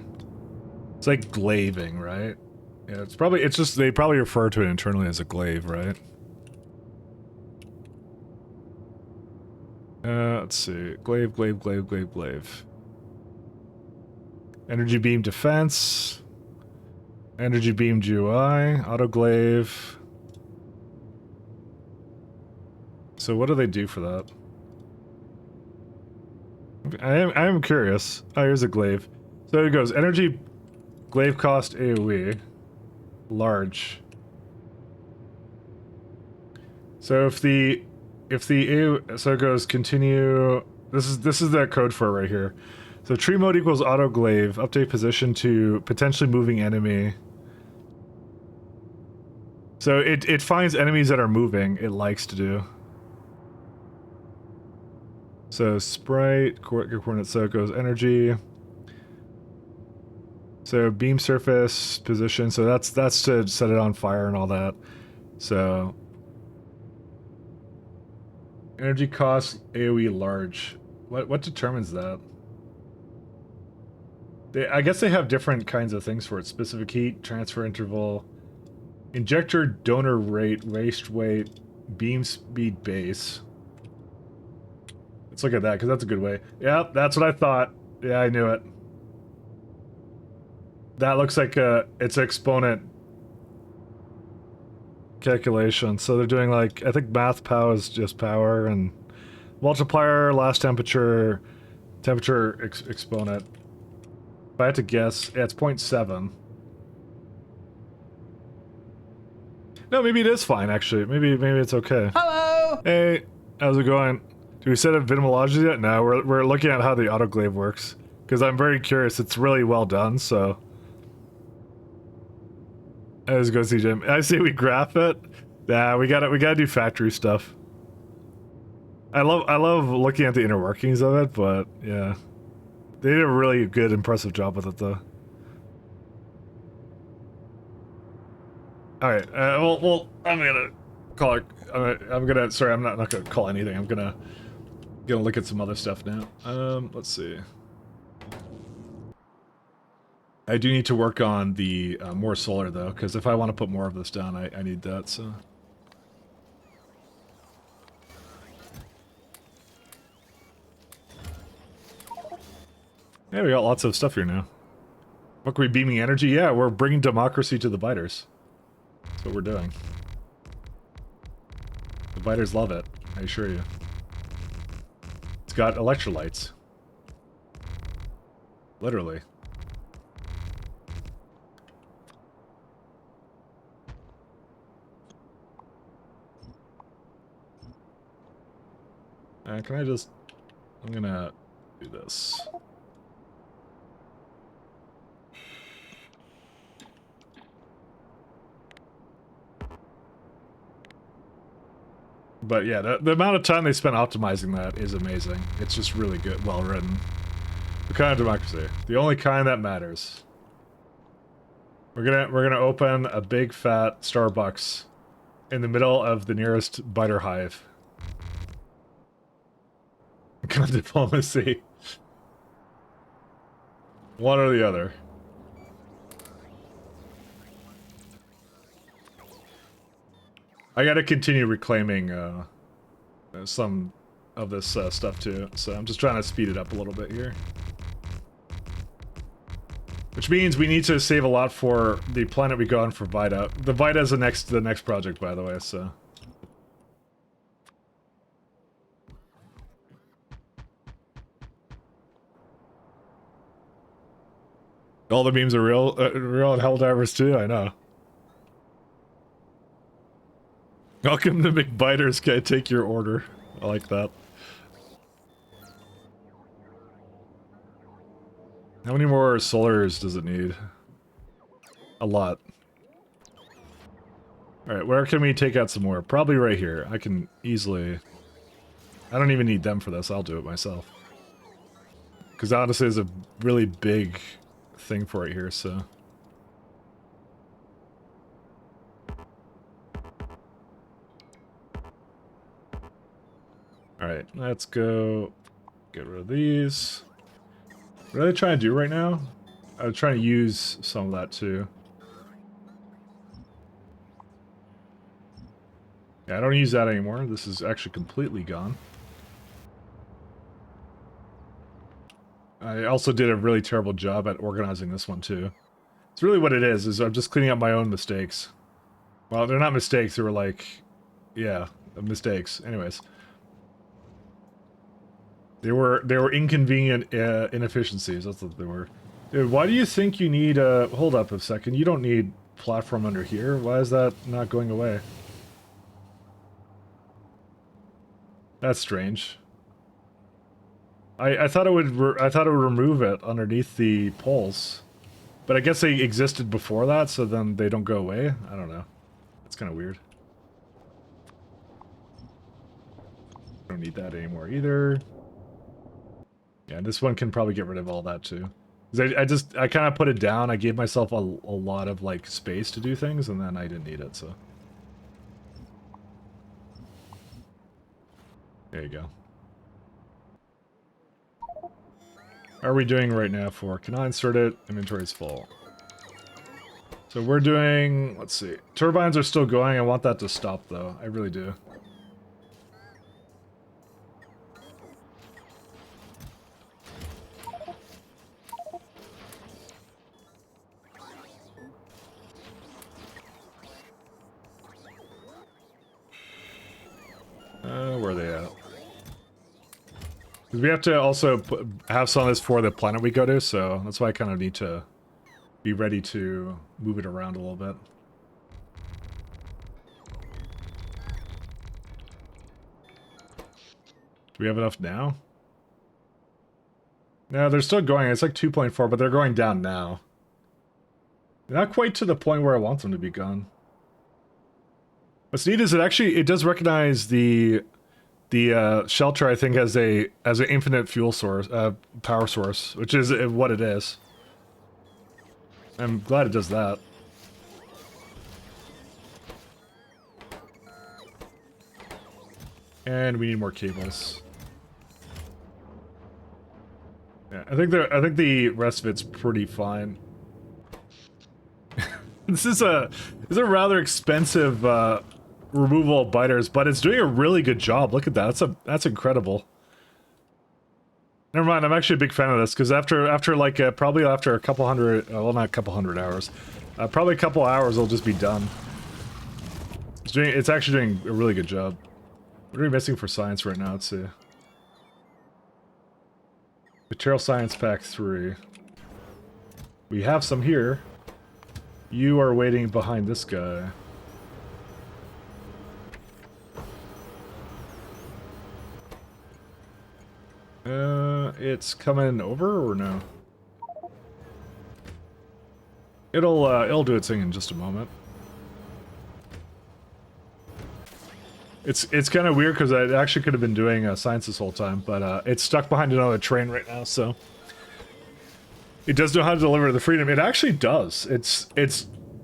It's like glaving, right? Yeah, it's just they probably refer to it internally as a glaive, right? Let's see. Glaive, glaive, glaive, glaive, glaive. Energy beam defense. Energy beam GUI. Autoglaive. So what do they do for that? I am curious. Oh, here's a glaive. So it goes energy glaive cost AoE large. So if the so it goes continue. This is the code for it right here. So tree mode equals auto glaive. Update position to potentially moving enemy. So it finds enemies that are moving. It likes to do. So sprite coordinates. So it goes energy. So beam surface position. So that's to set it on fire and all that. So energy cost AoE large. What determines that? I guess they have different kinds of things for it. Specific heat, transfer interval, injector donor rate, waste weight, beam speed base. Let's look at that because that's a good way. Yeah, that's what I thought. Yeah, I knew it. That looks like it's an exponent calculation. So they're doing like, I think math pow is just power and multiplier, last temperature, exponent. If I had to guess, yeah, it's 0.7. No, maybe it is fine actually. Maybe it's okay. Hello! Hey, how's it going? Do we set up Vinimology yet? No, we're looking at how the autoglaive works. Because I'm very curious. It's really well done, so. Let's go see Jim. I say we graph it. Nah, we gotta do factory stuff. I love looking at the inner workings of it, but yeah. They did a really good, impressive job with it though. Alright, well, I'm gonna call it, sorry, I'm not gonna call anything. I'm gonna look at some other stuff now. Let's see. I do need to work on the more solar though, because if I want to put more of this down, I need that, so. Yeah, we got lots of stuff here now. What are we beaming energy? Yeah, we're bringing democracy to the biters. That's what we're doing. The biters love it, I assure you. It's got electrolytes. Literally. Can I just... I'm gonna do this. But yeah, the amount of time they spent optimizing that is amazing. It's just really good, well written. The kind of democracy. The only kind that matters. We're gonna open a big fat Starbucks in the middle of the nearest biter hive. Kind of diplomacy. One or the other. I gotta continue reclaiming some of this stuff too, so I'm just trying to speed it up a little bit here. Which means we need to save a lot for the planet we go on for Vita. The Vita is the next project, by the way, so. All the memes are real and Helldivers too, I know. Welcome to McBiters, can I take your order? I like that. How many more solars does it need? A lot. Alright, where can we take out some more? Probably right here. I can easily... I don't even need them for this, I'll do it myself. Because honestly, there's a really big thing for it here, so... Alright, let's go get rid of these. What are they trying to do right now? I was trying to use some of that too. Yeah, I don't use that anymore. This is actually completely gone. I also did a really terrible job at organizing this one too. It's really what it is I'm just cleaning up my own mistakes. Well, they're not mistakes, they were like, yeah, mistakes. Anyways. They were inconvenient inefficiencies, that's what they were. Dude, why do you think you need hold up a second, you don't need platform under here. Why is that not going away? That's strange. I thought it would remove it underneath the poles. But I guess they existed before that, so then they don't go away? I don't know. It's kind of weird. Don't need that anymore either. Yeah, this one can probably get rid of all that too. 'Cause I kind of put it down, I gave myself a lot of like space to do things, and then I didn't need it, so. There you go. How are we doing right now for, can I insert it? Inventory's full. So we're doing, let's see. Turbines are still going, I want that to stop though, I really do. Where are they at? Because we have to also have some of this for the planet we go to, so that's why I kind of need to be ready to move it around a little bit. Do we have enough now? No, they're still going. It's like 2.4, but they're going down now. They're not quite to the point where I want them to be gone. What's neat is it does recognize the shelter, I think, as an infinite fuel source, power source, which is what it is. I'm glad it does that. And we need more cables. Yeah, I think the rest of it's pretty fine. This is a rather expensive removal of biters, but it's doing a really good job. Look at that. That's incredible. Never mind, I'm actually a big fan of this, because after like, probably after a couple hundred, well, not a couple hundred hours, probably a couple hours it'll just be done. It's actually doing a really good job. What are we missing for science right now? Let's see. Material Science Pack 3. We have some here. You are waiting behind this guy. It's coming over or no? It'll do its thing in just a moment. It's kind of weird because I actually could have been doing science this whole time, but it's stuck behind another train right now, so it does know how to deliver the freedom. It actually does. It's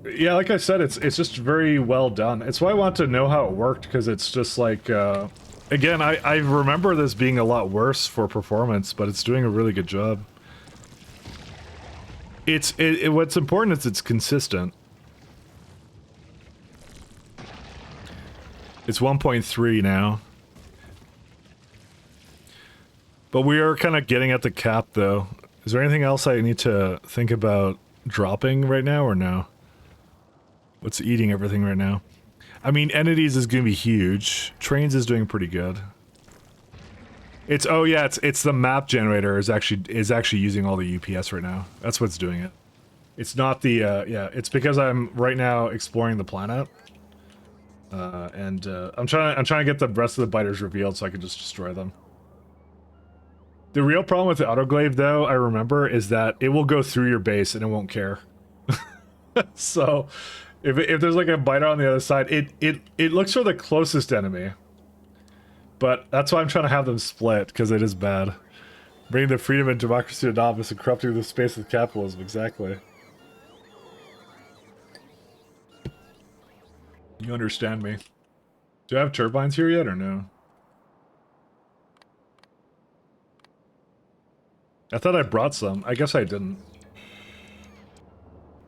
yeah, like I said, it's just very well done. It's why I want to know how it worked, because it's just like again, I remember this being a lot worse for performance, but it's doing a really good job. What's important is it's consistent. It's 1.3 now. But we are kind of getting at the cap, though. Is there anything else I need to think about dropping right now, or no? What's eating everything right now? I mean, entities is going to be huge. Trains is doing pretty good. It's, oh yeah, it's the map generator is actually using all the UPS right now. That's what's doing it. It's not the, yeah, it's because I'm right now exploring the planet. I'm trying to get the rest of the biters revealed so I can just destroy them. The real problem with the autoclave, though, I remember, is that it will go through your base and it won't care. So, if there's like a biter on the other side, it looks for the closest enemy. But that's why I'm trying to have them split, because it is bad. Bringing the freedom and democracy to novice and corrupting the space with capitalism, exactly. You understand me. Do I have turbines here yet, or no? I thought I brought some. I guess I didn't.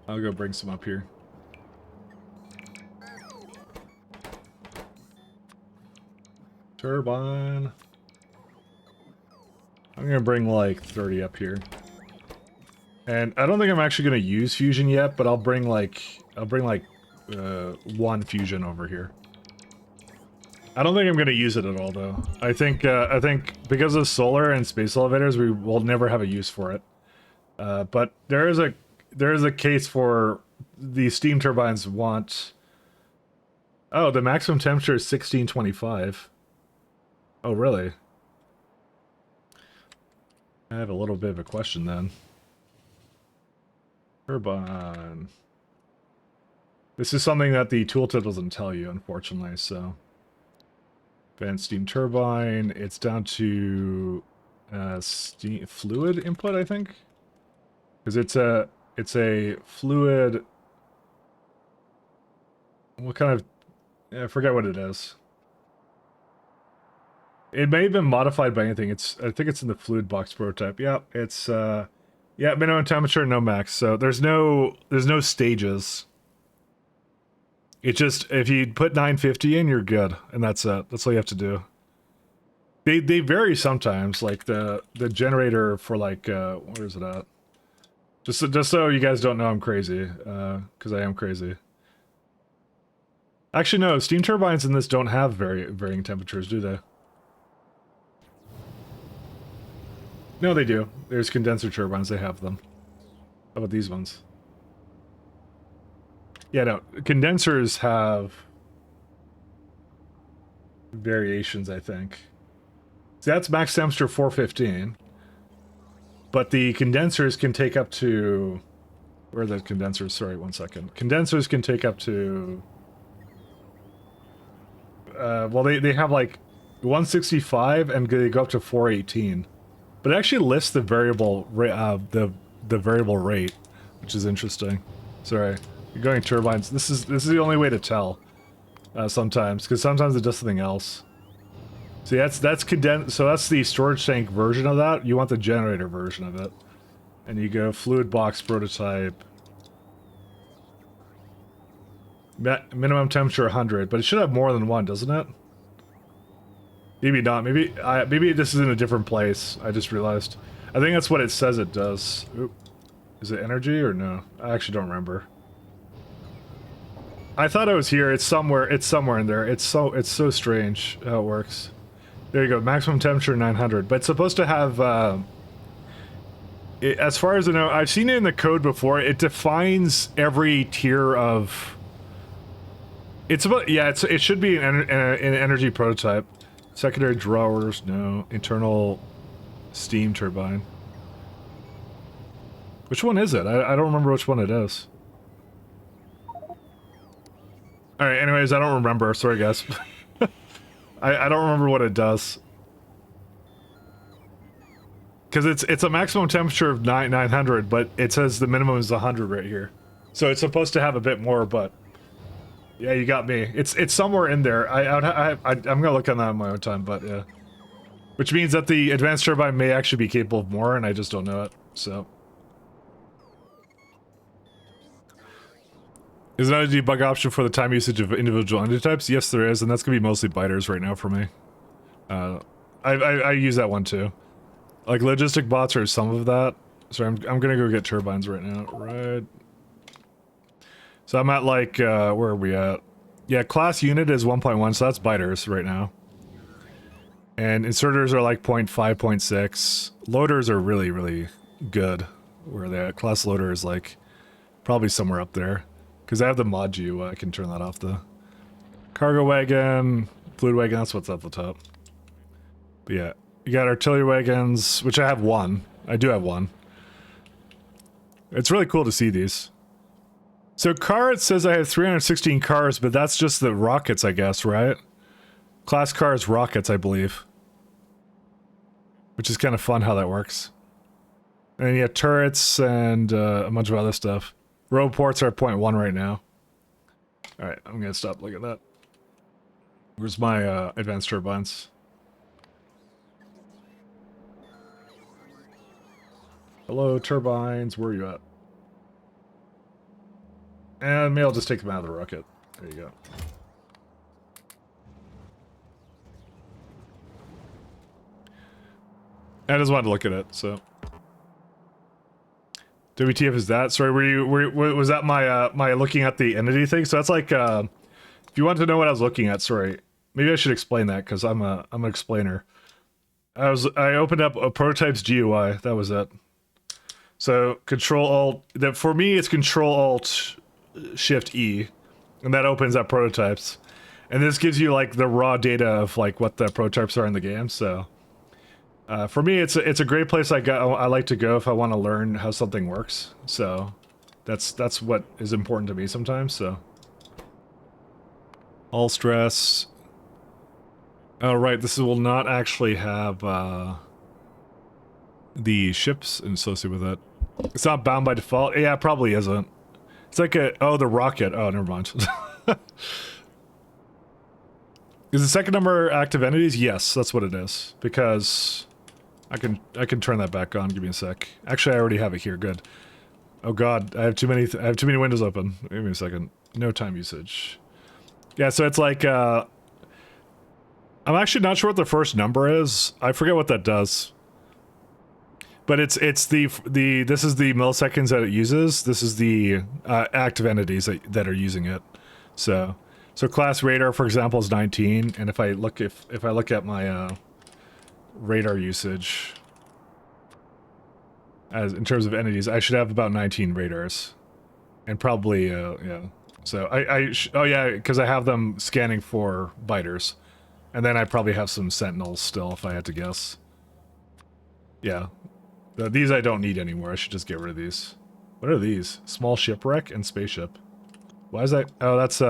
I'll go bring some up here. Turbine. I'm gonna bring like 30 up here. And I don't think I'm actually gonna use fusion yet, but I'll bring like one fusion over here. I don't think I'm gonna use it at all though. I think because of solar and space elevators, we will never have a use for it. But there is a case for the steam turbines want. Oh, the maximum temperature is 1625. Oh, really? I have a little bit of a question then. Turbine. This is something that the tooltip doesn't tell you, unfortunately, so. Advanced steam turbine, it's down to steam fluid input, I think? Because it's a fluid. What kind of, I forget what it is. It may have been modified by anything. I think it's in the fluid box prototype. Yeah, it's yeah, minimum temperature, no max. So there's no stages. It just, if you put 950 in, you're good, and that's it. That's all you have to do. They vary sometimes, like the generator for like where is it at? Just so you guys don't know I'm crazy, because I am crazy. Actually, no, steam turbines in this don't have varying temperatures, do they? No, they do. There's condenser turbines, they have them. How about these ones? Yeah, no, condensers have variations, I think. So that's max temperature 415. But the condensers can take up to... Where are the condensers? Sorry, one second. Condensers can take up to... well, they have like 165 and they go up to 418. But it actually lists the variable the variable rate, which is interesting. Sorry, you're going turbines. This is the only way to tell. Sometimes, because sometimes it does something else. See, that's condensed. So that's the storage tank version of that. You want the generator version of it, and you go fluid box prototype. Minimum temperature 100, but it should have more than one, doesn't it? Maybe not. Maybe this is in a different place. I just realized. I think that's what it says it does. Oop. Is it energy or no? I actually don't remember. I thought it was here. It's somewhere. It's somewhere in there. It's so strange how it works. There you go. Maximum temperature 900, but it's supposed to have. As far as I know, I've seen it in the code before. It defines every tier of. It's about it should be an energy prototype. Secondary drawers, no. Internal steam turbine. Which one is it? I don't remember which one it is. Alright, anyways, I don't remember. Sorry, guys. I don't remember what it does. Because it's a maximum temperature of 900, but it says the minimum is 100 right here. So it's supposed to have a bit more, but... Yeah, you got me. It's somewhere in there. I'm gonna look on that on my own time, but yeah. Which means that the advanced turbine may actually be capable of more, and I just don't know it, so. Is there a debug option for the time usage of individual entity types? Yes, there is, and that's gonna be mostly biters right now for me. I use that one too. Like logistic bots are some of that. So I'm gonna go get turbines right now. Right. So I'm at like, where are we at? Yeah, class unit is 1.1, so that's biters right now. And inserters are like 0.5, 0.6. Loaders are really, really good. Where are they at? Class loader is like, probably somewhere up there. Because I have the mod GUI, I can turn that off the... Cargo wagon, fluid wagon, that's what's at the top. But yeah, you got artillery wagons, which I have one. I do have one. It's really cool to see these. So car, it says I have 316 cars, but that's just the rockets, I guess, right? Class cars, rockets, I believe. Which is kind of fun how that works. And you have turrets and a bunch of other stuff. Road ports are at 0.1 right now. Alright, I'm gonna stop looking at that. Where's my advanced turbines? Hello, turbines. Where are you at? And maybe I'll just take them out of the rocket. There you go. I just wanted to look at it, so. WTF is that? Sorry, was that my my looking at the entity thing? So that's like if you want to know what I was looking at, sorry. Maybe I should explain that because I'm an explainer. I opened up a prototype's GUI. That was it. So Control Alt. That for me it's Control Alt Shift E, and that opens up prototypes. And this gives you like the raw data of like what the prototypes are in the game. So for me, it's a great place I like to go if I want to learn how something works. So that's what is important to me sometimes. So all stress. Oh, right, this will not actually have the ships associated with it. It's not bound by default. Yeah, it probably isn't. It's like the rocket. Oh, never mind. Is the second number active entities? Yes, that's what it is. Because I can turn that back on. Give me a sec. Actually, I already have it here. Good. Oh God, I have too many windows open. Give me a second. No time usage. Yeah, so it's like I'm actually not sure what the first number is. I forget what that does. But it's the this is the milliseconds that it uses. This is the active entities that are using it. So class radar, for example, is 19, and if I look at my radar usage as in terms of entities, I should have about 19 radars, and probably yeah. So oh yeah, because I have them scanning for biters. And then I probably have some sentinels still, if I had to guess. Yeah. These I don't need anymore. I should just get rid of these. What are these? Small shipwreck and spaceship. Why is that? Oh, that's,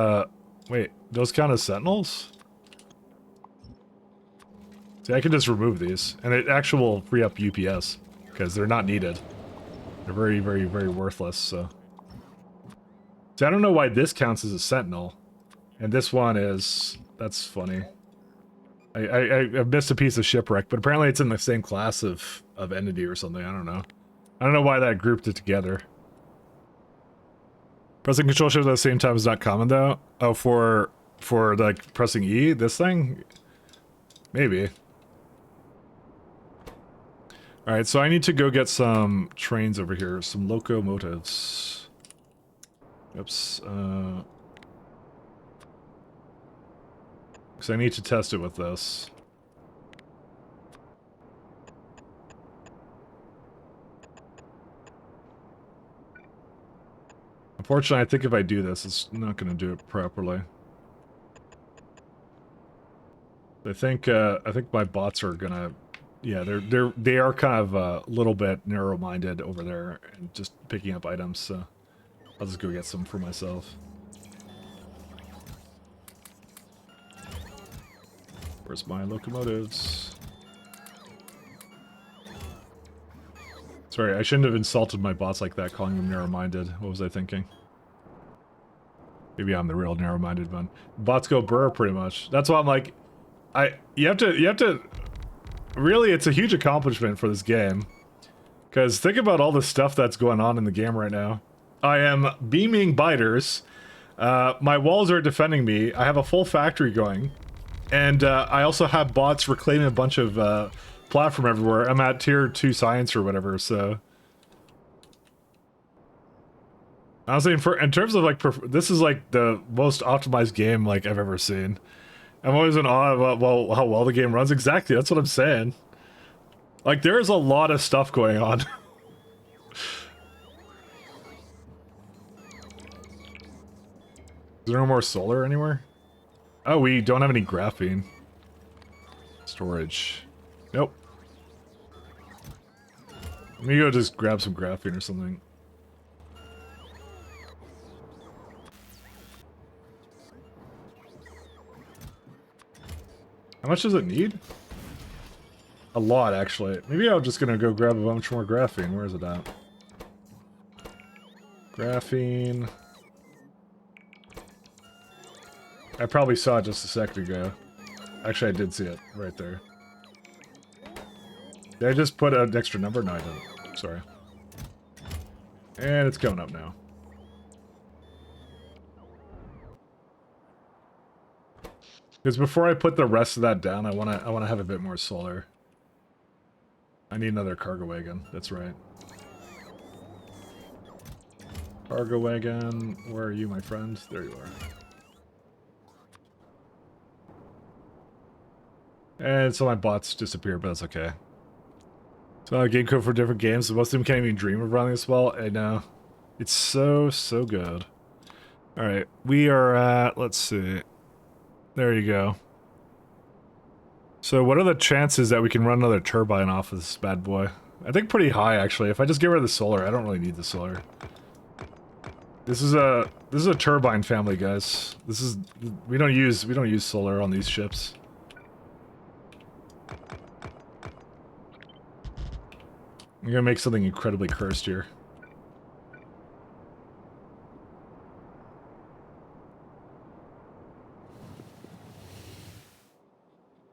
wait. Those count as sentinels? See, I can just remove these. And it actually will free up UPS. Because they're not needed. They're very, very, very worthless, so. See, I don't know why this counts as a sentinel. And this one is... That's funny. I've missed a piece of shipwreck, but apparently it's in the same class of entity or something. I don't know. I don't know why that grouped it together. Pressing Control Shift at the same time is not common though. Oh, for like pressing E, this thing? Maybe. Alright, so I need to go get some trains over here, some locomotives. Oops, because I need to test it with this. Unfortunately, I think if I do this, it's not going to do it properly. I think my bots are gonna, yeah, they are kind of a little bit narrow-minded over there and just picking up items. So I'll just go get some for myself. Where's my locomotives? Sorry, I shouldn't have insulted my bots like that, calling them narrow-minded. What was I thinking? Maybe I'm the real narrow-minded one. Bots go burr, pretty much. That's why I'm like, you have to. Really, it's a huge accomplishment for this game, because think about all the stuff that's going on in the game right now. I am beaming biters. My walls are defending me. I have a full factory going. And I also have bots reclaiming a bunch of platform everywhere. I'm at tier 2 science or whatever, so... Honestly, in terms of like, this is like the most optimized game like I've ever seen. I'm always in awe about how well the game runs. Exactly, that's what I'm saying. Like, there's a lot of stuff going on. Is there no more solar anywhere? Oh, we don't have any graphene. Storage. Nope. Let me go just grab some graphene or something. How much does it need? A lot, actually. Maybe I'm just gonna go grab a bunch more graphene. Where is it at? Graphene... I probably saw it just a second ago. Actually, I did see it right there. Did I just put an extra number? No, I didn't. Sorry. And it's coming up now. Because before I put the rest of that down, I wanna have a bit more solar. I need another cargo wagon. That's right. Cargo wagon, where are you, my friend? There you are. And so my bots disappeared, but that's okay. So game code for different games. Most of them can't even dream of running this well. I know. It's so good. Alright, we are at, let's see. There you go. So what are the chances that we can run another turbine off of this bad boy? I think pretty high, actually. If I just get rid of the solar, I don't really need the solar. This is a turbine family, guys. We don't use solar on these ships. I'm gonna make something incredibly cursed here.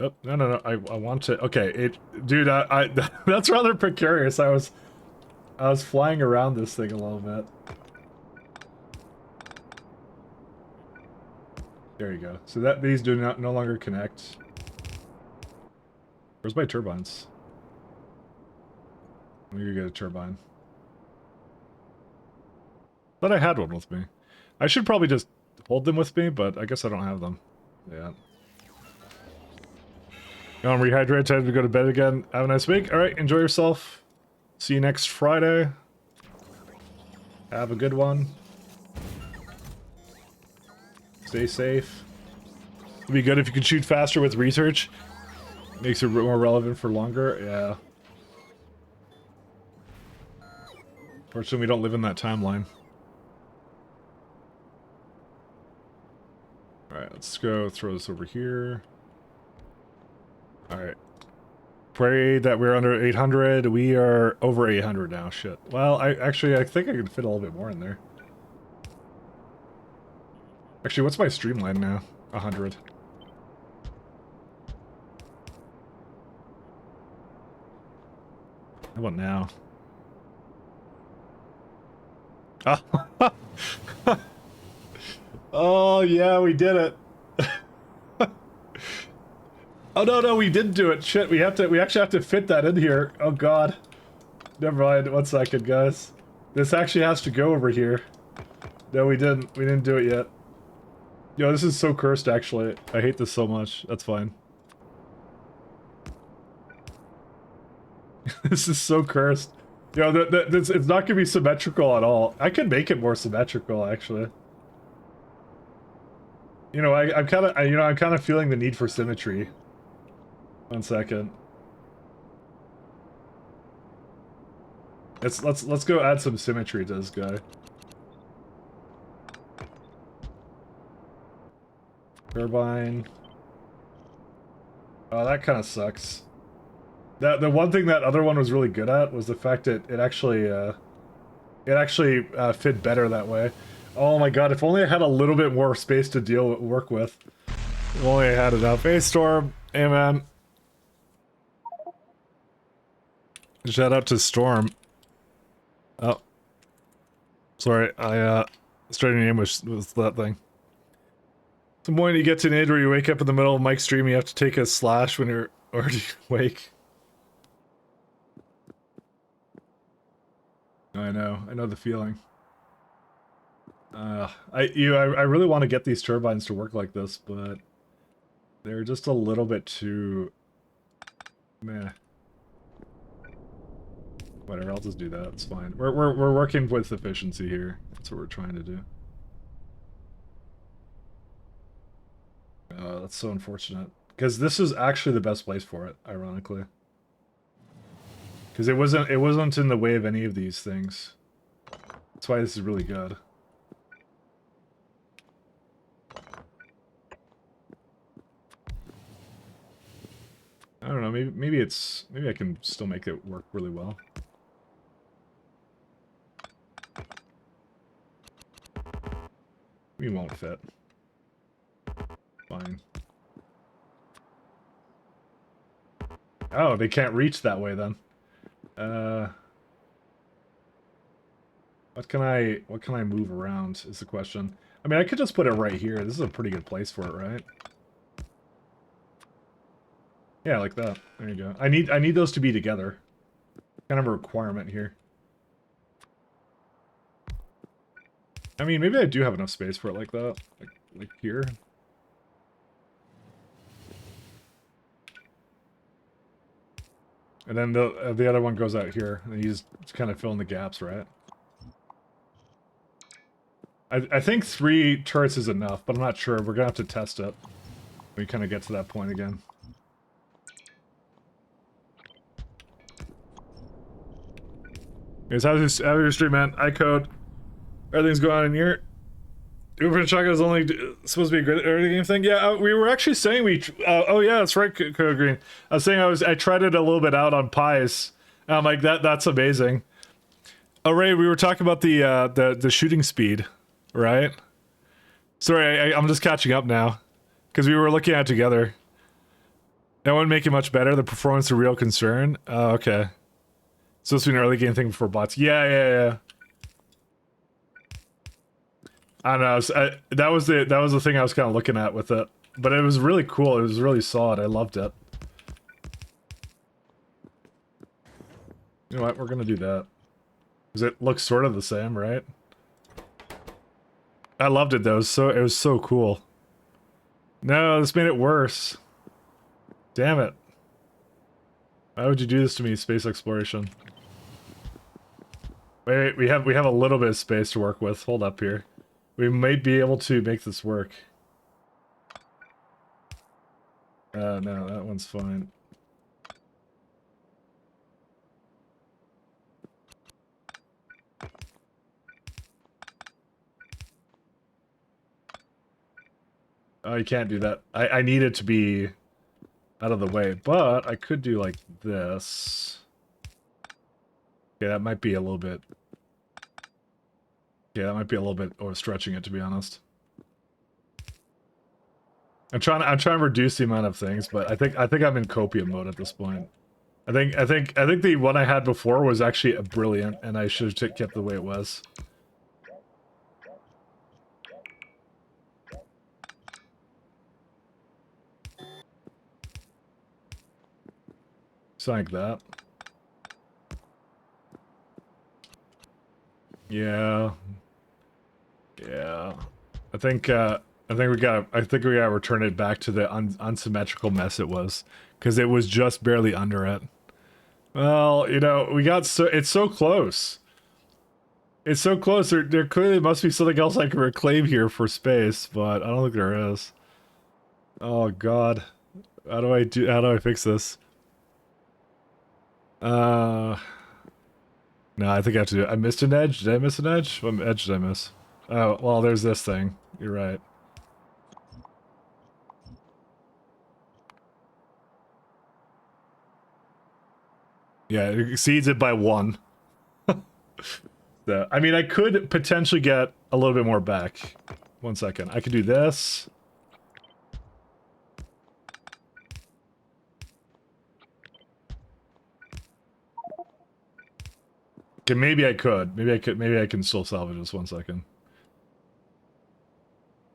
Oh, no, I want to, okay, dude, I that's rather precarious. I was flying around this thing a little bit. There you go. So these do no longer connect. Where's my turbines? I'm gonna get a turbine. Thought I had one with me. I should probably just hold them with me, but I guess I don't have them. Yeah. You want to rehydrate? Time to go to bed again. Have a nice week. Alright, enjoy yourself. See you next Friday. Have a good one. Stay safe. It'd be good if you could shoot faster with research. Makes it more relevant for longer. Yeah. Fortunately, we don't live in that timeline. Alright, let's go throw this over here. Alright. Pray that we're under 800. We are over 800 now. Shit. Well, I think I can fit a little bit more in there. Actually, what's my streamline now? 100. How about now? Oh, oh yeah, we did it. Oh no, we didn't do it. Shit, we actually have to fit that in here. Oh god. Never mind. 1 second, guys. This actually has to go over here. No, we didn't. We didn't do it yet. Yo, this is so cursed, actually. I hate this so much. That's fine. This is so cursed. Yo, it's not gonna be symmetrical at all. I can make it more symmetrical, actually. You know, I'm kind of feeling the need for symmetry. 1 second. Let's go add some symmetry to this guy. Turbine. Oh, that kind of sucks. The one thing that other one was really good at was the fact that it actually fit better that way. Oh my god! If only I had a little bit more space to work with. If only I had enough. Hey Storm, hey man. Shout out to Storm. Oh. Sorry, I, started an ambush with that thing. The moment you get to an age where you wake up in the middle of Mike's stream, you have to take a slash when you're already awake. I know the feeling. I really want to get these turbines to work like this, but they're just a little bit too meh. Whatever, I'll just do that. It's fine. We're working with efficiency here. That's what we're trying to do. That's so unfortunate. Because this is actually the best place for it, ironically. Because it wasn't in the way of any of these things. That's why this is really good. I don't know, maybe I can still make it work really well. We won't fit. Fine. Oh, they can't reach that way then. What can I move around is the question. I mean, I could just put it right here. This is a pretty good place for it, right? Yeah, like that. There you go. I need those to be together. Kind of a requirement here. I mean, maybe I do have enough space for it like that. Like here. And then the other one goes out here, and you just kind of fill in the gaps, right? I think 3 turrets is enough, but I'm not sure. We're gonna have to test it. We kind of get to that point again. Guys, how's your stream, man? iCode. Everything's going on in here. Uber Chaka is only supposed to be a good early game thing. Yeah, we were actually saying oh yeah, that's right, Code Green. I was saying I tried it a little bit out on pies. And I'm like that's amazing. Oh Ray, we were talking about the shooting speed, right? Sorry, I'm just catching up now, because we were looking at it together. That wouldn't make it much better. The performance is a real concern. Oh, okay. So it's an early game thing before bots. Yeah. I don't know. That was the thing I was kind of looking at with it, but it was really cool. It was really solid. I loved it. You know what? We're gonna do that because it looks sort of the same, right? I loved it though. It was so cool. No, this made it worse. Damn it! Why would you do this to me, space exploration? Wait, we have a little bit of space to work with. Hold up here. We might be able to make this work. No, that one's fine. Oh, you can't do that. I need it to be out of the way, but I could do like this. Yeah, that might be a little bit... Yeah, that might be a little bit overstretching it, to be honest. I'm trying to reduce the amount of things, but I think I'm in copium mode at this point. I think the one I had before was actually brilliant, and I should have kept the way it was. Something like that. Yeah. I think we gotta return it back to the unsymmetrical mess it was, because it was just barely under it. Well, you know, it's so close. It's so close. There clearly must be something else I can reclaim here for space, but I don't think there is. Oh God, how do I fix this? No, I think I have to do it. I missed an edge. Did I miss an edge? What edge did I miss? Oh, well, there's this thing. You're right. Yeah, it exceeds it by 1. So, I mean, I could potentially get a little bit more back. 1 second. I could do this. Okay, maybe I could. Maybe I can still salvage this. 1 second.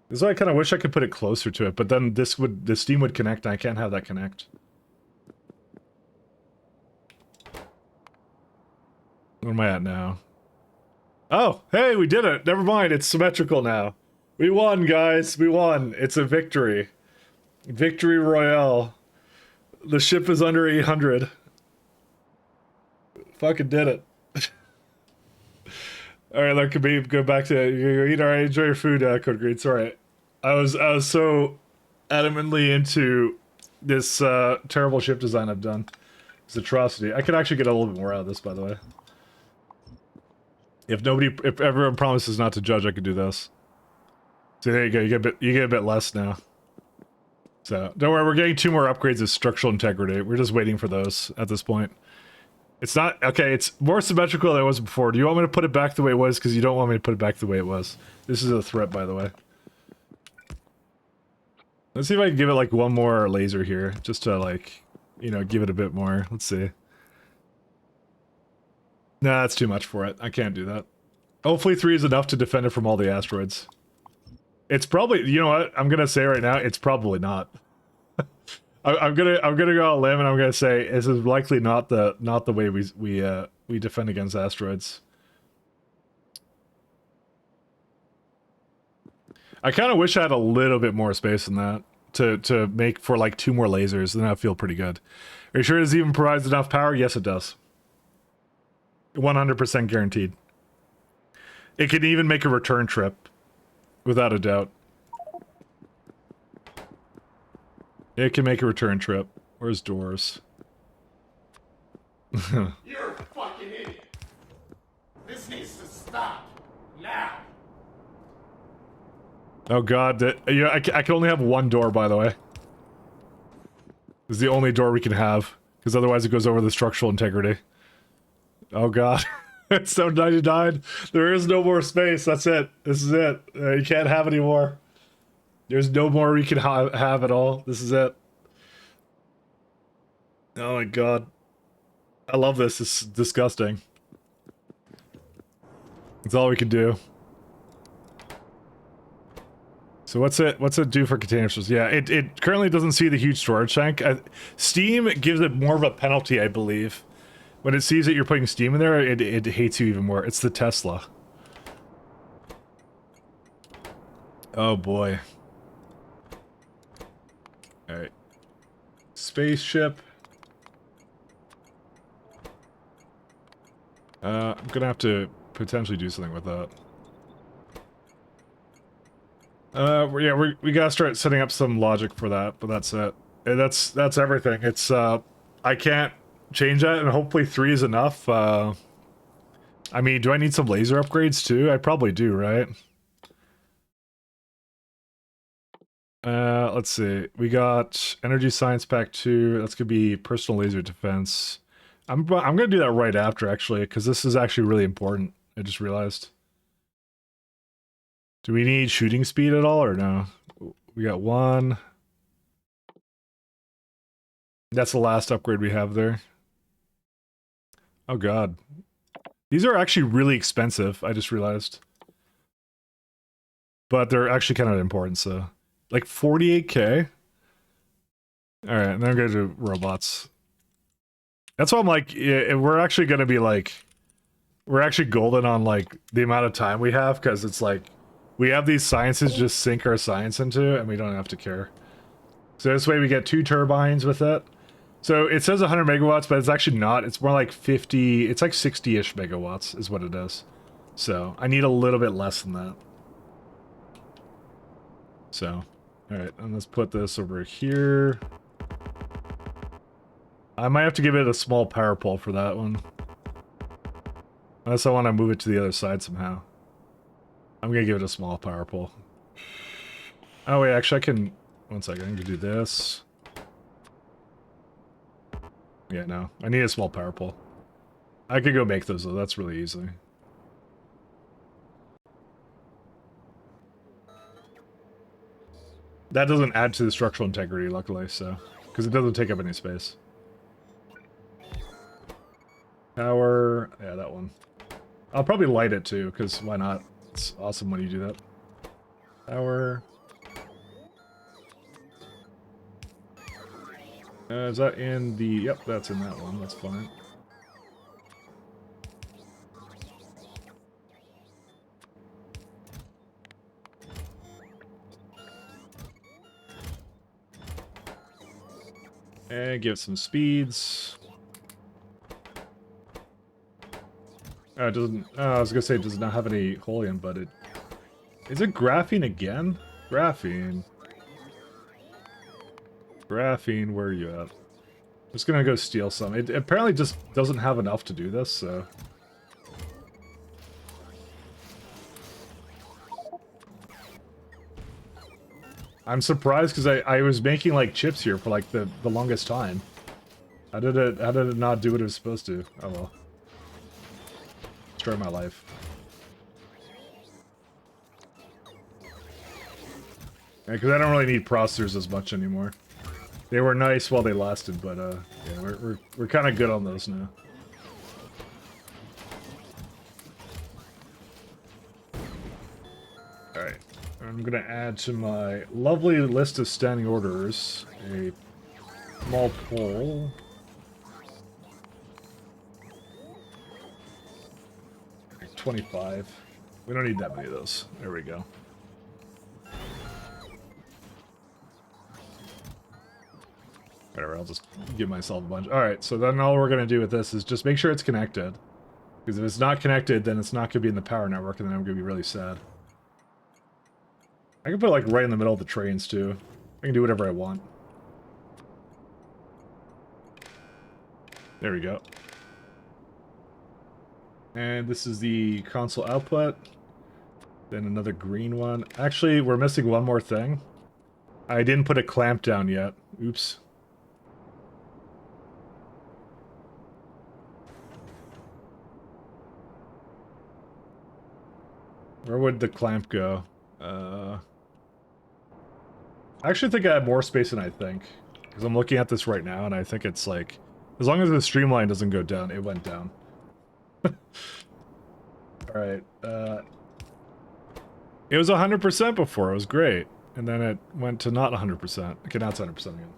This is why I kind of wish I could put it closer to it, but then the steam would connect, and I can't have that connect. Where am I at now? Oh, hey, we did it! Never mind, it's symmetrical now. We won, guys! We won! It's a victory. Victory Royale. The ship is under 800. Fucking did it. Alright, look, go back to you eat. Alright, enjoy your food, Code Green. Sorry. I was so adamantly into this terrible ship design I've done. This atrocity. I could actually get a little bit more out of this, by the way. If everyone promises not to judge, I could do this. So there you go, you get a bit less now. So don't worry, we're getting 2 more upgrades of structural integrity. We're just waiting for those at this point. It's not... Okay, it's more symmetrical than it was before. Do you want me to put it back the way it was? Because you don't want me to put it back the way it was. This is a threat, by the way. Let's see if I can give it, like, 1 more laser here. Just to, like, you know, give it a bit more. Let's see. Nah, that's too much for it. I can't do that. Hopefully 3 is enough to defend it from all the asteroids. It's probably, you know what? I'm gonna say right now, it's probably not. I'm gonna go out on a limb and I'm gonna say this is likely not the way we defend against asteroids. I kind of wish I had a little bit more space than that to make for like 2 more lasers, then I feel pretty good. Are you sure this even provides enough power? Yes, it does. 100% guaranteed. It can even make a return trip, without a doubt. It can make a return trip. Where's doors? You're a fucking idiot. This needs to stop. Now. Oh god, yeah, I can only have 1 door, by the way. This is the only door we can have, because otherwise it goes over the structural integrity. Oh god. It's so 99. There is no more space, that's it. This is it. You can't have any more. There's no more we can have at all. This is it. Oh my god. I love this. It's disgusting. It's all we can do. So what's it do for container stores? Yeah, it currently doesn't see the huge storage tank. Steam gives it more of a penalty, I believe. When it sees that you're putting Steam in there, it hates you even more. It's the Tesla. Oh boy. Alright. Spaceship. I'm gonna have to potentially do something with that. Yeah, we gotta start setting up some logic for that, but that's it. And that's everything. It's, I can't change that, and hopefully 3 is enough. I mean, do I need some laser upgrades too? I probably do, right? Let's see. We got Energy Science Pack 2. That's gonna be Personal Laser Defense. I'm gonna do that right after, actually, because this is actually really important. I just realized. Do we need shooting speed at all, or no? We got 1. That's the last upgrade we have there. Oh god. These are actually really expensive, I just realized. But they're actually kind of important, so... Like 48k? Alright, and then I'm gonna do robots. That's why I'm like, yeah, we're actually gonna be like... We're actually golden on, like, the amount of time we have, because it's like... We have these sciences just sink our science into, and we don't have to care. So this way we get 2 turbines with it. So it says 100 megawatts, but it's actually not. It's more like 50, it's like 60-ish megawatts is what it is. So I need a little bit less than that. So, alright, and let's put this over here. I might have to give it a small power pole for that one. Unless I want to move it to the other side somehow. I'm gonna give it a small power pole. Oh wait, actually I can... One second, I can do this. Yeah, no. I need a small power pole. I could go make those though, that's really easy. That doesn't add to the structural integrity, luckily, so... Because it doesn't take up any space. Power... Yeah, that one. I'll probably light it too, because why not? It's awesome when you do that. Power... is that in the... Yep, that's in that one. That's fine. And give it some speeds. Oh, it doesn't... Oh, I was gonna say it does not have any helium, but it... Is it graphene again? Graphene... Graphene, where are you at? I'm just gonna go steal some. It apparently just doesn't have enough to do this, so... I'm surprised because I was making like chips here for like the longest time. How did it not do what it was supposed to? Oh well. Destroy my life. Yeah, because I don't really need processors as much anymore. They were nice while they lasted, but yeah, we're kind of good on those now. Alright. I'm gonna add to my lovely list of standing orders a small pole. Like 25. We don't need that many of those. There we go. Whatever, I'll just give myself a bunch. Alright, so then all we're gonna do with this is just make sure it's connected. Because if it's not connected, then it's not gonna be in the power network, and then I'm gonna be really sad. I can put it like right in the middle of the trains too. I can do whatever I want. There we go. And this is the console output. Then another green one. Actually, we're missing one more thing. I didn't put a clamp down yet. Oops. Where would the clamp go? I actually think I have more space than I think. Because I'm looking at this right now, and I think it's like... As long as the streamline doesn't go down, it went down. Alright, it was 100% before, it was great. And then it went to not 100%. Okay, now it's 100% again.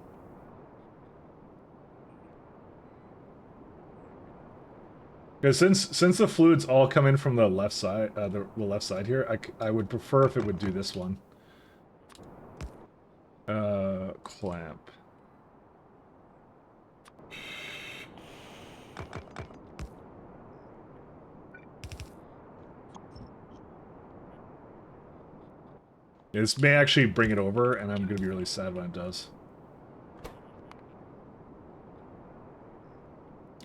Because since the fluids all come in from the left side, the left side here, I would prefer if it would do this one. Clamp. This may actually bring it over, and I'm gonna be really sad when it does.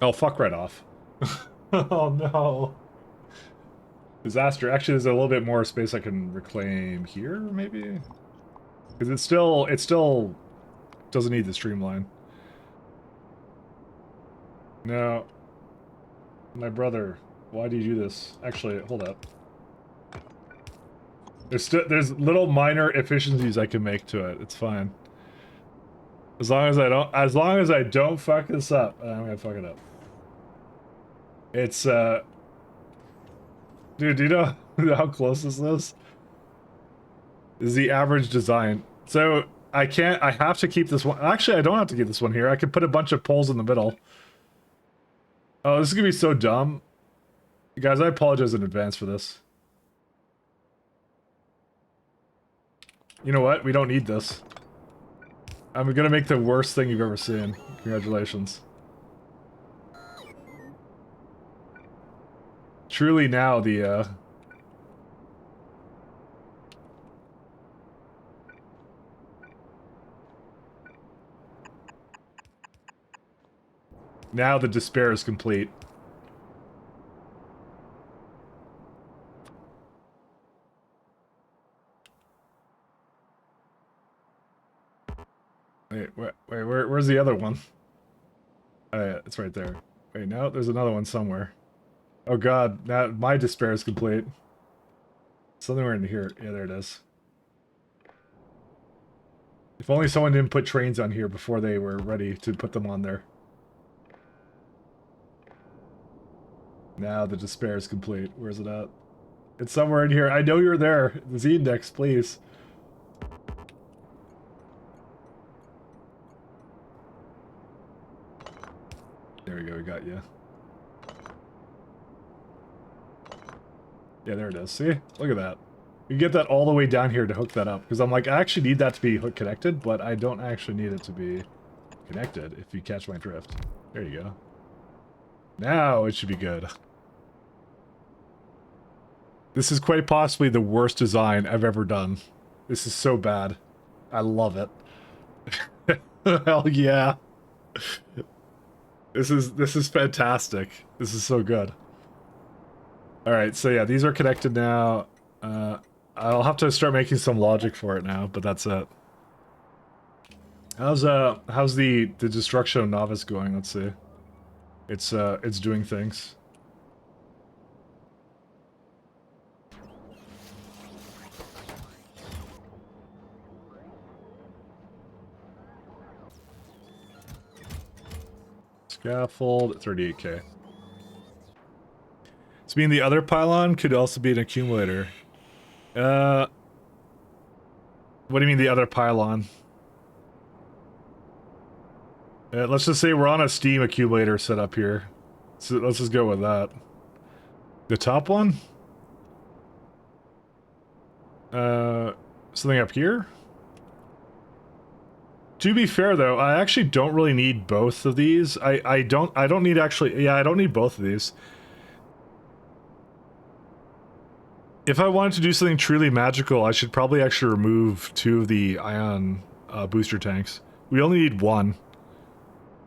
Oh, fuck right off. Oh no. Disaster. Actually, there's a little bit more space I can reclaim here, maybe? Because it still doesn't need the streamline. No. My brother, why do you do this? Actually, hold up. There's little minor efficiencies I can make to it. It's fine. As long as I don't fuck this up, and I'm gonna fuck it up. It's dude, do you know how close this is? This is the average design. So I have to keep this one. Actually, I don't have to keep this one here. I could put a bunch of poles in the middle. Oh, this is gonna be so dumb. Guys, I apologize in advance for this. You know what? We don't need this. I'm gonna make the worst thing you've ever seen. Congratulations. Truly now the, now the despair is complete. Where's the other one? Oh yeah, it's right there. Wait, no, there's another one somewhere. Oh god, now my despair is complete. Somewhere in here. Yeah, there it is. If only someone didn't put trains on here before they were ready to put them on there. Now the despair is complete. Where's it at? It's somewhere in here. I know you're there. The Z-index, please. There we go, we got you. Yeah, there it is. See? Look at that. You get that all the way down here to hook that up. Because I'm like, I actually need that to be connected, but I don't actually need it to be connected, if you catch my drift. There you go. Now it should be good. This is quite possibly the worst design I've ever done. This is so bad. I love it. Hell yeah. This is fantastic. This is so good. Alright, so yeah, these are connected now. I'll have to start making some logic for it now, but that's it. How's the destruction of Novice going? Let's see. It's doing things. Scaffold, 38k. So mean the other pylon could also be an accumulator. What do you mean the other pylon? Let's just say we're on a steam accumulator set up here. So let's just go with that. The top one? Something up here? To be fair though, I actually don't really need both of these. I don't need actually, yeah, I don't need both of these. If I wanted to do something truly magical, I should probably actually remove 2 of the ion booster tanks. We only need 1.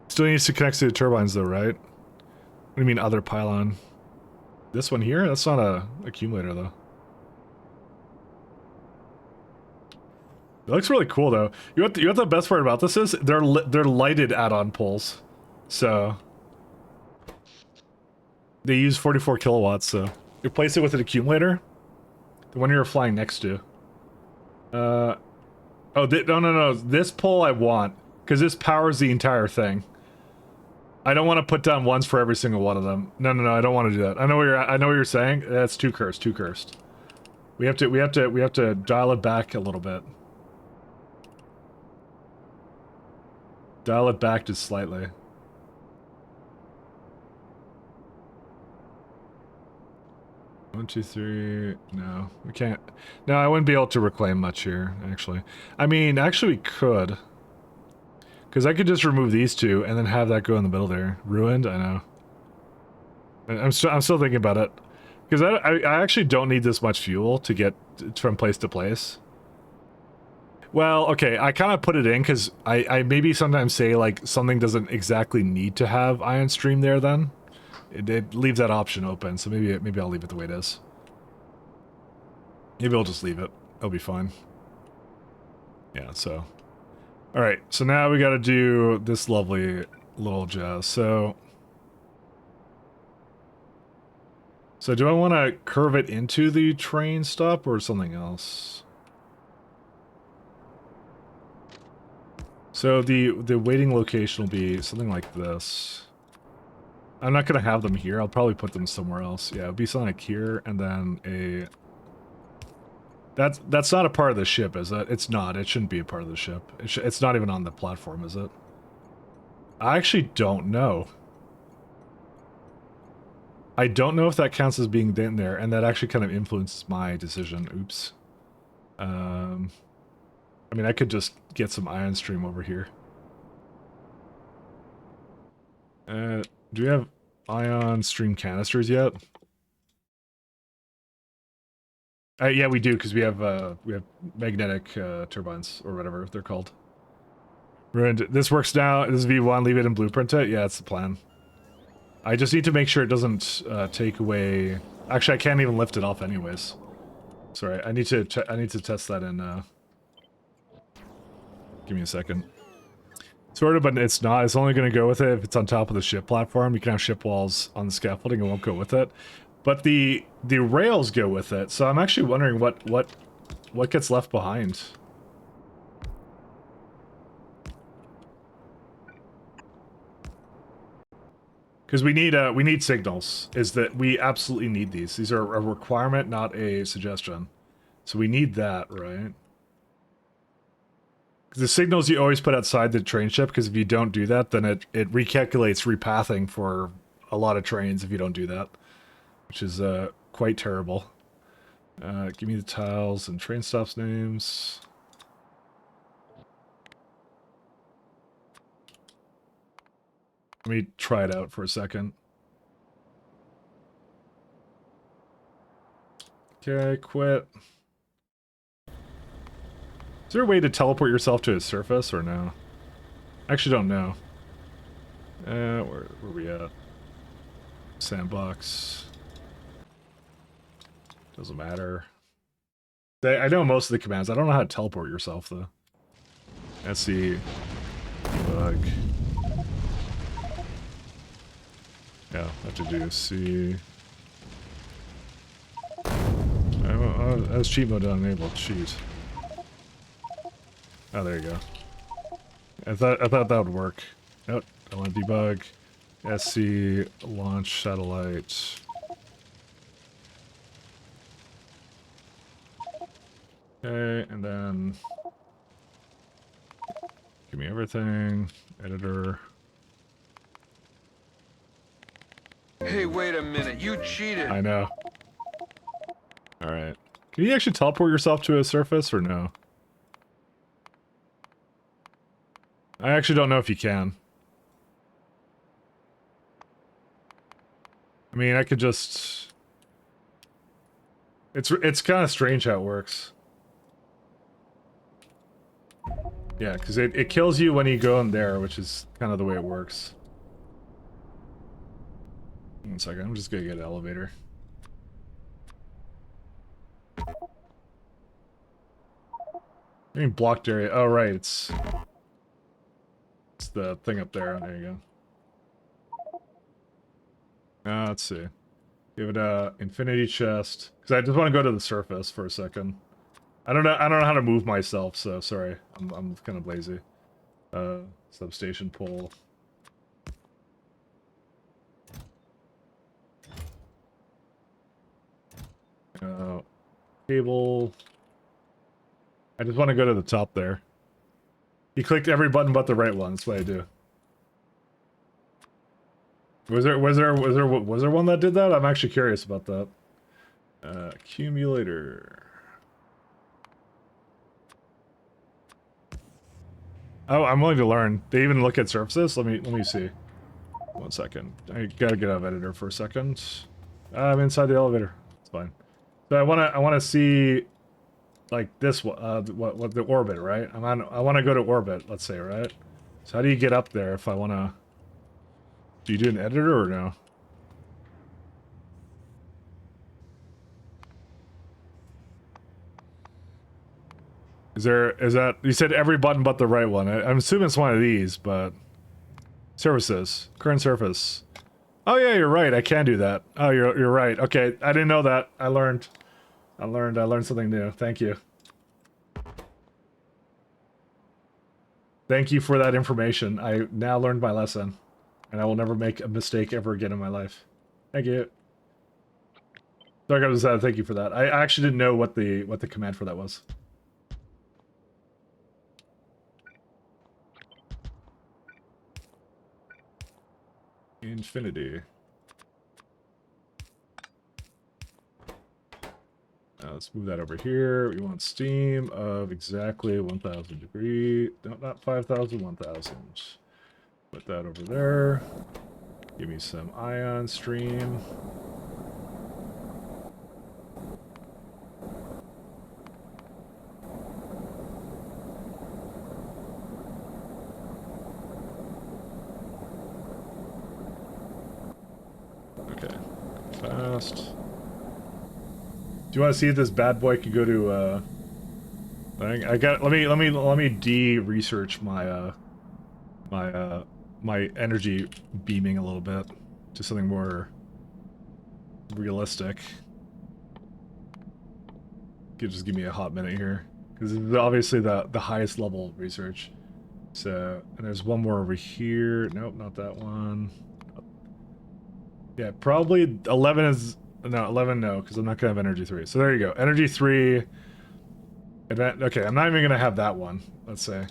Still needs to connect to the turbines though, right? What do you mean other pylon? This one here? That's not a accumulator though. It looks really cool though. You know what the best part about this is? They're lighted add-on poles. So they use 44 kilowatts, so replace it with an accumulator. The one you're flying next to. Oh, no. This pole I want, because this powers the entire thing. I don't want to put down ones for every single one of them. No, I don't want to do that. I know what you're saying. That's too cursed. We have to dial it back a little bit. Dial it back just slightly. One, two, three. No, we can't. No, I wouldn't be able to reclaim much here, actually. I mean, actually we could. Because I could just remove these 2 and then have that go in the middle there. Ruined? I know. I'm still thinking about it. Because I actually don't need this much fuel to get from place to place. Well, okay, I kind of put it in because I maybe sometimes say, like, something doesn't exactly need to have ion stream there then. It leaves that option open, so maybe I'll leave it the way it is. Maybe I'll just leave it. It'll be fine. Yeah, so... Alright, so now we gotta do this lovely little jazz. So do I want to curve it into the train stop or something else? So the waiting location will be something like this. I'm not gonna have them here. I'll probably put them somewhere else. Yeah, it'll be something like here, and then a... That's not a part of the ship, is it? It's not. It shouldn't be a part of the ship. It's not even on the platform, is it? I actually don't know. I don't know if that counts as being in there, and that actually kind of influences my decision. Oops. I mean, I could just get some ion stream over here. Do we have ion stream canisters yet? Yeah, we do, because we have magnetic turbines, or whatever they're called. Ruined. This works now. This is V1. Leave it and blueprint it. Yeah, that's the plan. I just need to make sure it doesn't take away... Actually, I can't even lift it off anyways. Sorry, I need to test that in... Give me a second. Sort of, but it's not. It's only going to go with it if it's on top of the ship platform. You can have ship walls on the scaffolding. It won't go with it. But the rails go with it, so I'm actually wondering what gets left behind. Because we need signals. Is that we absolutely need these. These are a requirement, not a suggestion. So we need that, right? The signals you always put outside the train ship, because if you don't do that, then it recalculates repathing for a lot of trains if you don't do that. Which is quite terrible. Give me the tiles and train stops names. Let me try it out for a second. Okay, quit. Is there a way to teleport yourself to a surface or no? I actually don't know. Where are we at? Sandbox. Doesn't matter. I know most of the commands. I don't know how to teleport yourself, though. Let's see. Bug. Yeah, I have to do C. That's cheat mode unenabled. Cheat. Oh, there you go. I thought that would work. Nope. I want to debug. SC launch satellite. Okay, and then Give me everything. Editor. Hey, wait a minute. You cheated. I know. Alright. Can you actually teleport yourself to a surface or no? I actually don't know if you can. I mean, I could just... It's kind of strange how it works. Yeah, because it kills you when you go in there, which is kind of the way it works. 1 second, I'm just gonna get an elevator. I mean, blocked area. Oh, right, it's the thing up there. There you go. Let's see. Give it a infinity chest. Because I just want to go to the surface for a second. I don't know how to move myself, so sorry. I'm kind of lazy. Substation pole. Cable. I just want to go to the top there. You clicked every button but the right one. That's what I do. Was there one that did that? I'm actually curious about that. Accumulator. Oh, I'm willing to learn. They even look at surfaces. Let me see. 1 second. I gotta get out of editor for a second. I'm inside the elevator. It's fine. So I wanna see like this what the orbit, right? I wanna go to orbit, let's say, right? So how do you get up there if I wanna? Do you do an editor or no? Is that you said every button but the right one? I'm assuming it's one of these, but surfaces, current surface. Oh yeah, you're right. I can do that. Oh, you're right. Okay, I didn't know that. I learned something new. Thank you. Thank you for that information. I now learned my lesson, and I will never make a mistake ever again in my life. Thank you. Sorry, I just thank you for that. I actually didn't know what the command for that was. Infinity. Now let's move that over here. We want steam of exactly 1,000 degree. No, not 5,000, 1,000. Put that over there. Give me some ion stream. Okay, fast. Do you want to see if this bad boy can go to I got let me de-research my my energy beaming a little bit to something more realistic. Just give me a hot minute here, because this is obviously the highest level of research. So, and there's one more over here. Nope, not that one. Yeah, probably 11 is... No, 11 no, because I'm not going to have energy 3. So there you go. Energy 3... Okay, I'm not even going to have that one, let's say.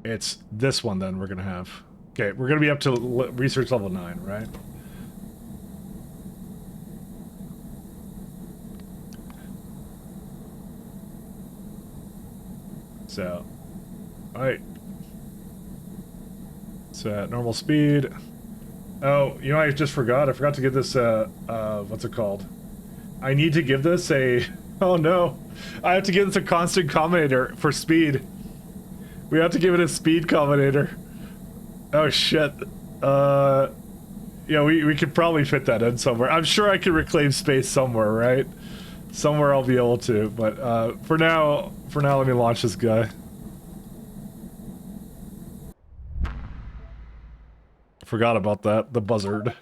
It's this one then we're going to have. Okay, we're going to be up to research level 9, right? So... Alright. So, at normal speed... Oh, you know, I just forgot. I forgot to give this, what's it called? I need to give this a... Oh no. I have to give this a constant combinator for speed. We have to give it a speed combinator. Oh shit. Yeah, we could probably fit that in somewhere. I'm sure I could reclaim space somewhere, right? Somewhere I'll be able to, but, for now, let me launch this guy. Forgot about that, the buzzard.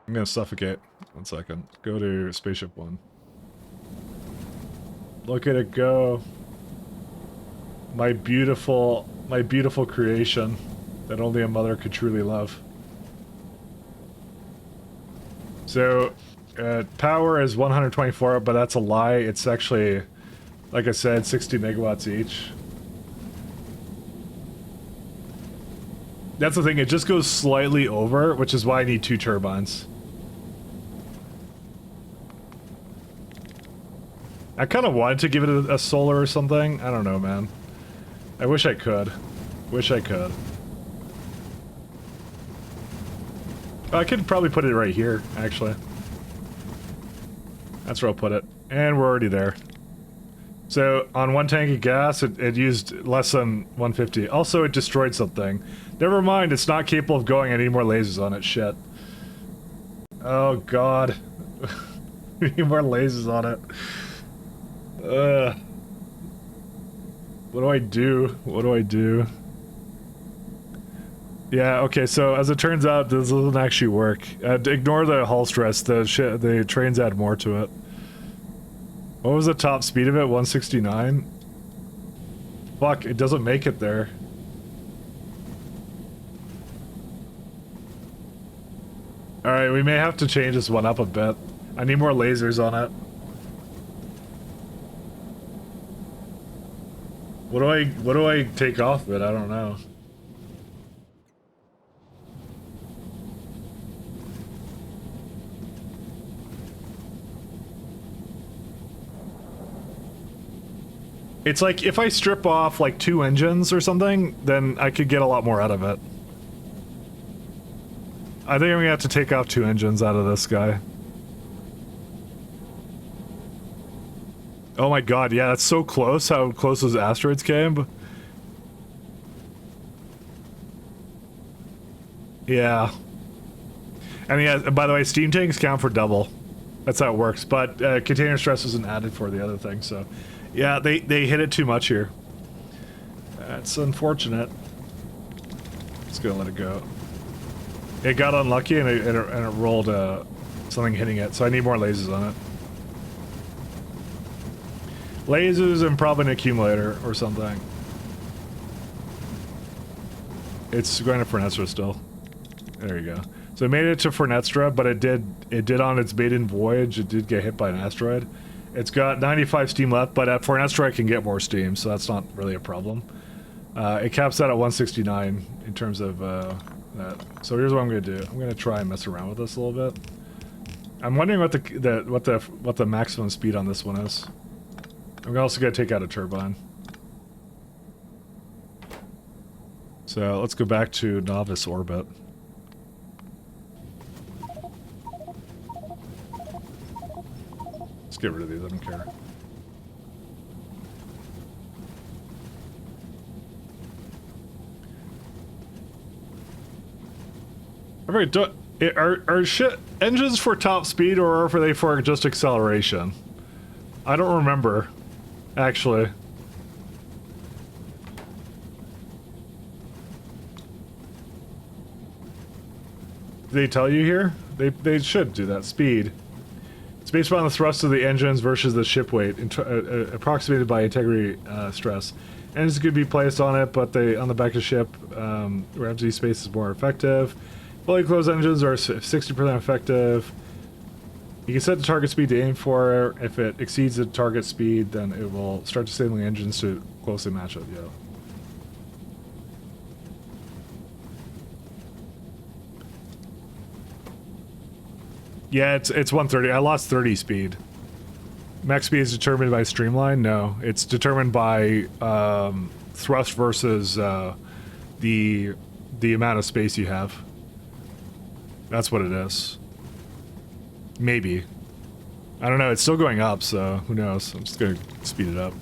I'm gonna suffocate. 1 second. Go to spaceship 1. Look at it go. My beautiful creation that only a mother could truly love. So, power is 124, but that's a lie. It's actually Like I said, 60 megawatts each. That's the thing, it just goes slightly over, which is why I need 2 turbines. I kind of wanted to give it a solar or something. I don't know, man. I wish I could. Wish I could. Oh, I could probably put it right here, actually. That's where I'll put it. And we're already there. So, on 1 tank of gas, it used less than 150. Also, it destroyed something. Never mind, it's not capable of going. I need more lasers on it. Shit. Oh, God. We need more lasers on it. What do I do? What do I do? Yeah, okay, so as it turns out, this doesn't actually work. Ignore the hull stress. The trains add more to it. What was the top speed of it? 169? Fuck, it doesn't make it there. Alright, we may have to change this one up a bit. I need more lasers on it. What do I take off of it? I don't know. It's like, if I strip off, like, 2 engines or something, then I could get a lot more out of it. I think I'm gonna have to take off 2 engines out of this guy. Oh my god, yeah, that's so close, how close those asteroids came. Yeah. And yeah, by the way, steam tanks count for double. That's how it works, but container stress isn't added for the other thing, so... Yeah, they hit it too much here. That's unfortunate. Just gonna let it go. It got unlucky and it rolled something hitting it, so I need more lasers on it. Lasers and probably an accumulator or something. It's going to Fernestra still. There you go. So it made it to Fernestra, but it did on its maiden voyage, it did get hit by an asteroid. It's got 95 steam left, but at Fornestra I can get more steam, so that's not really a problem. It caps out at 169 in terms of that. So here's what I'm gonna do. I'm gonna try and mess around with this a little bit. I'm wondering what the maximum speed on this one is. I'm also gonna take out a turbine. So let's go back to novice orbit. Get rid of these, I don't care. Alright, are shit engines for top speed or are they for just acceleration? I don't remember, actually. Do they tell you here? They should do that. Speed. Based upon the thrust of the engines versus the ship weight, approximated by integrity stress. Engines could be placed on it, but on the back of the ship, where empty space is more effective. Fully closed engines are 60% effective. You can set the target speed to aim for. If it exceeds the target speed, then it will start disabling engines to closely match it. Yeah. Yeah, it's 130. I lost 30 speed. Max speed is determined by streamline? No, it's determined by thrust versus the amount of space you have. That's what it is. Maybe. I don't know, it's still going up, so who knows. I'm just gonna speed it up.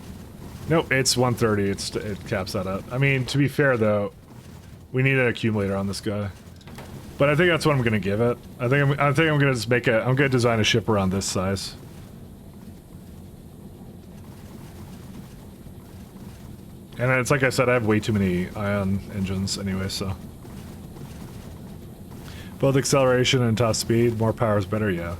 Nope, it's 130. It caps that out. I mean, to be fair though, we need an accumulator on this guy. But I think that's what I'm gonna give it. I think I'm gonna just I'm gonna design a ship around this size. And it's like I said, I have way too many ion engines anyway, so. Both acceleration and top speed, more power is better, yeah.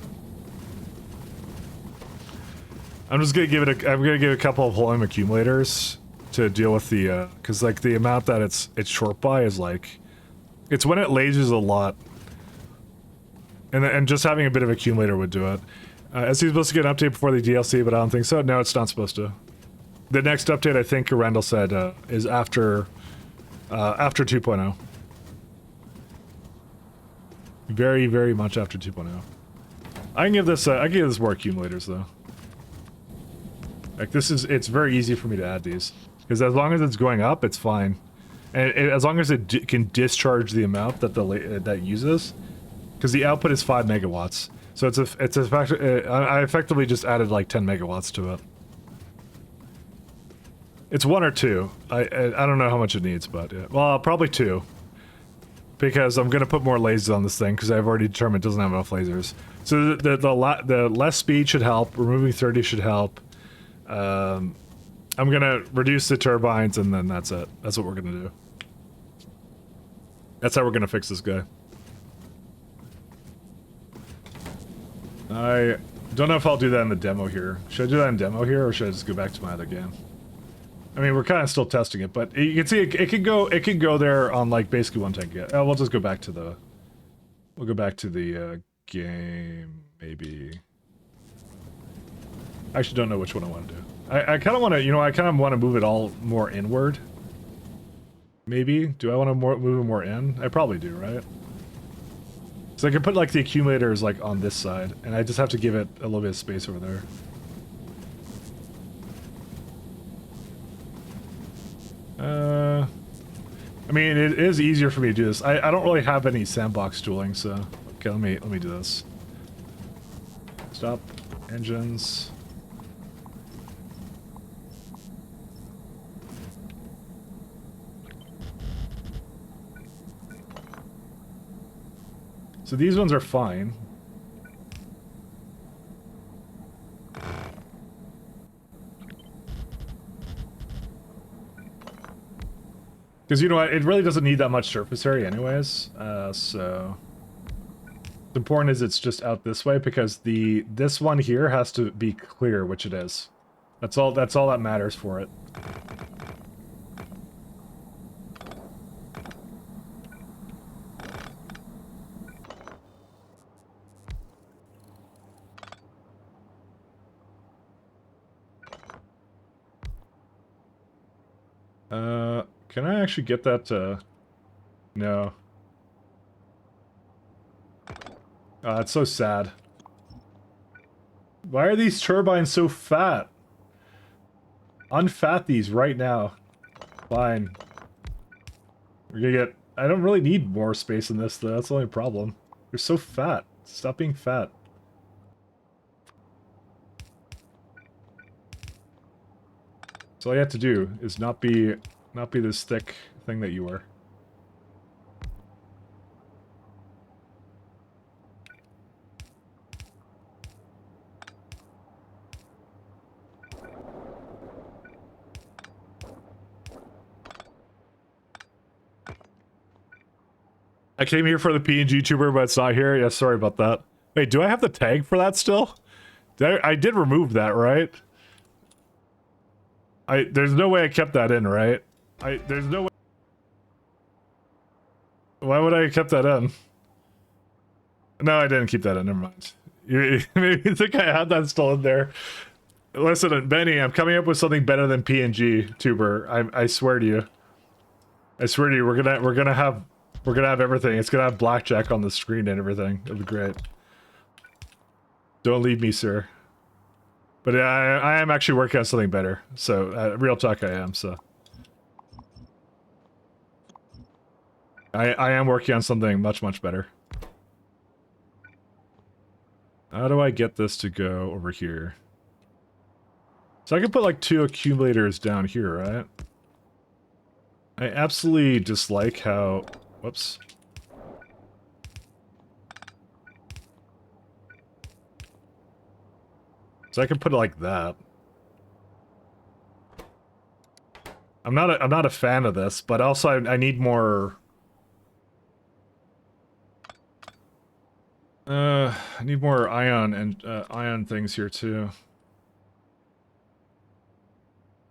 I'm just gonna give it I'm gonna give a couple of helium accumulators to deal with the, cause like the amount that it's short by is like, it's when it lasers a lot. And just having a bit of accumulator would do it. Is he supposed to get an update before the DLC, but I don't think so? No, it's not supposed to. The next update, I think Randall said, is after 2.0. Very, very much after 2.0. I can give this more accumulators though. Like it's very easy for me to add these because as long as it's going up, it's fine, and as long as it can discharge the amount that that uses, because the output is 5 megawatts. So it's a factor. I effectively just added like 10 megawatts to it. It's 1 or 2. I don't know how much it needs, but yeah. Well, probably 2. Because I'm gonna put more lasers on this thing because I've already determined it doesn't have enough lasers. So the less speed should help. Removing 30 should help. I'm gonna reduce the turbines and then that's it. That's what we're gonna do. That's how we're gonna fix this guy. I don't know if I'll do that in the demo here. Should I do that in demo here or should I just go back to my other game? I mean, we're kind of still testing it, but you can see it could go there on like basically 1 tank. We'll just go back to the game maybe. I actually don't know which one I want to do. I kind of want to, I kind of want to move it all more inward. Maybe. Do I want to move it more in? I probably do, right? So I can put like the accumulators like on this side, and I just have to give it a little bit of space over there. I mean, it is easier for me to do this. I don't really have any sandbox tooling, so okay, let me do this. Stop engines. So these ones are fine. Because you know what, it really doesn't need that much surface area anyways, so... The important is it's just out this way, because this one here has to be clear, which it is. That's all that matters for it. Can I actually get that, no. Oh, that's so sad. Why are these turbines so fat? Unfat these right now. Fine. We're gonna get... I don't really need more space in this, though. That's the only problem. They're so fat. Stop being fat. So all you have to do is not be this thick thing that you are. I came here for the PNG tuber, but it's not here. Yeah, sorry about that. Wait, do I have the tag for that still? I did remove that, right? There's no way I kept that in, right? There's no way. Why would I have kept that in? No, I didn't keep that in. Never mind. Maybe you think I had that still in there. Listen, Benny, I'm coming up with something better than PNG tuber. I swear to you. I swear to you, we're gonna have everything. It's gonna have blackjack on the screen and everything. It'll be great. Don't leave me, sir. But I am actually working on something better. So, real talk, I am, so. I am working on something much, much better. How do I get this to go over here? So I can put like 2 accumulators down here, right? I absolutely dislike how... Whoops. So I can put it like that. I'm not a fan of this, but also I need more... I need more ion and ion things here too.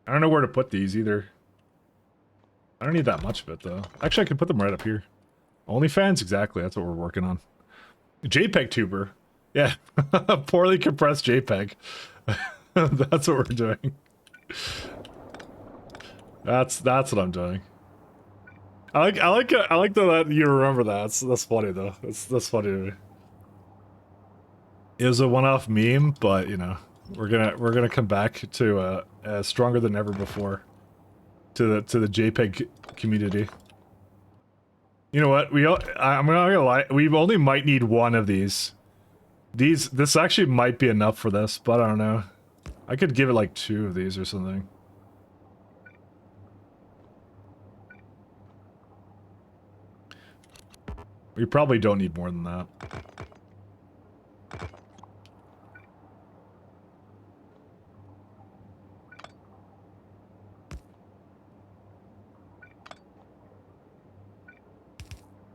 I don't know where to put these either. I don't need that much of it though. Actually, I can put them right up here. OnlyFans, exactly. That's what we're working on. JPEG tuber. Yeah, poorly compressed JPEG. That's what we're doing. That's what I'm doing. I like that you remember that. That's funny though. That's funny to me. It was a one-off meme, but you know, we're gonna come back to stronger than ever before to the JPEG community. You know what? I'm not gonna lie. We only might need one of these. This actually might be enough for this, but I don't know. I could give it like 2 of these or something. We probably don't need more than that.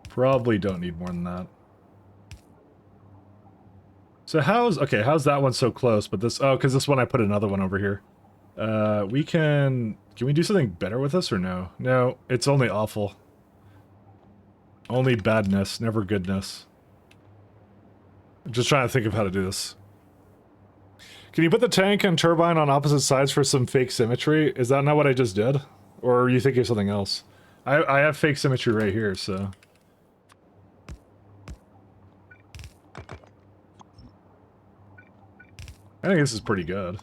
Probably don't need more than that. So how's that one so close, but this, oh, because this one I put another one over here. Can we do something better with this or no? No, it's only awful. Only badness, never goodness. I'm just trying to think of how to do this. Can you put the tank and turbine on opposite sides for some fake symmetry? Is that not what I just did? Or are you thinking of something else? I have fake symmetry right here, so... I think this is pretty good.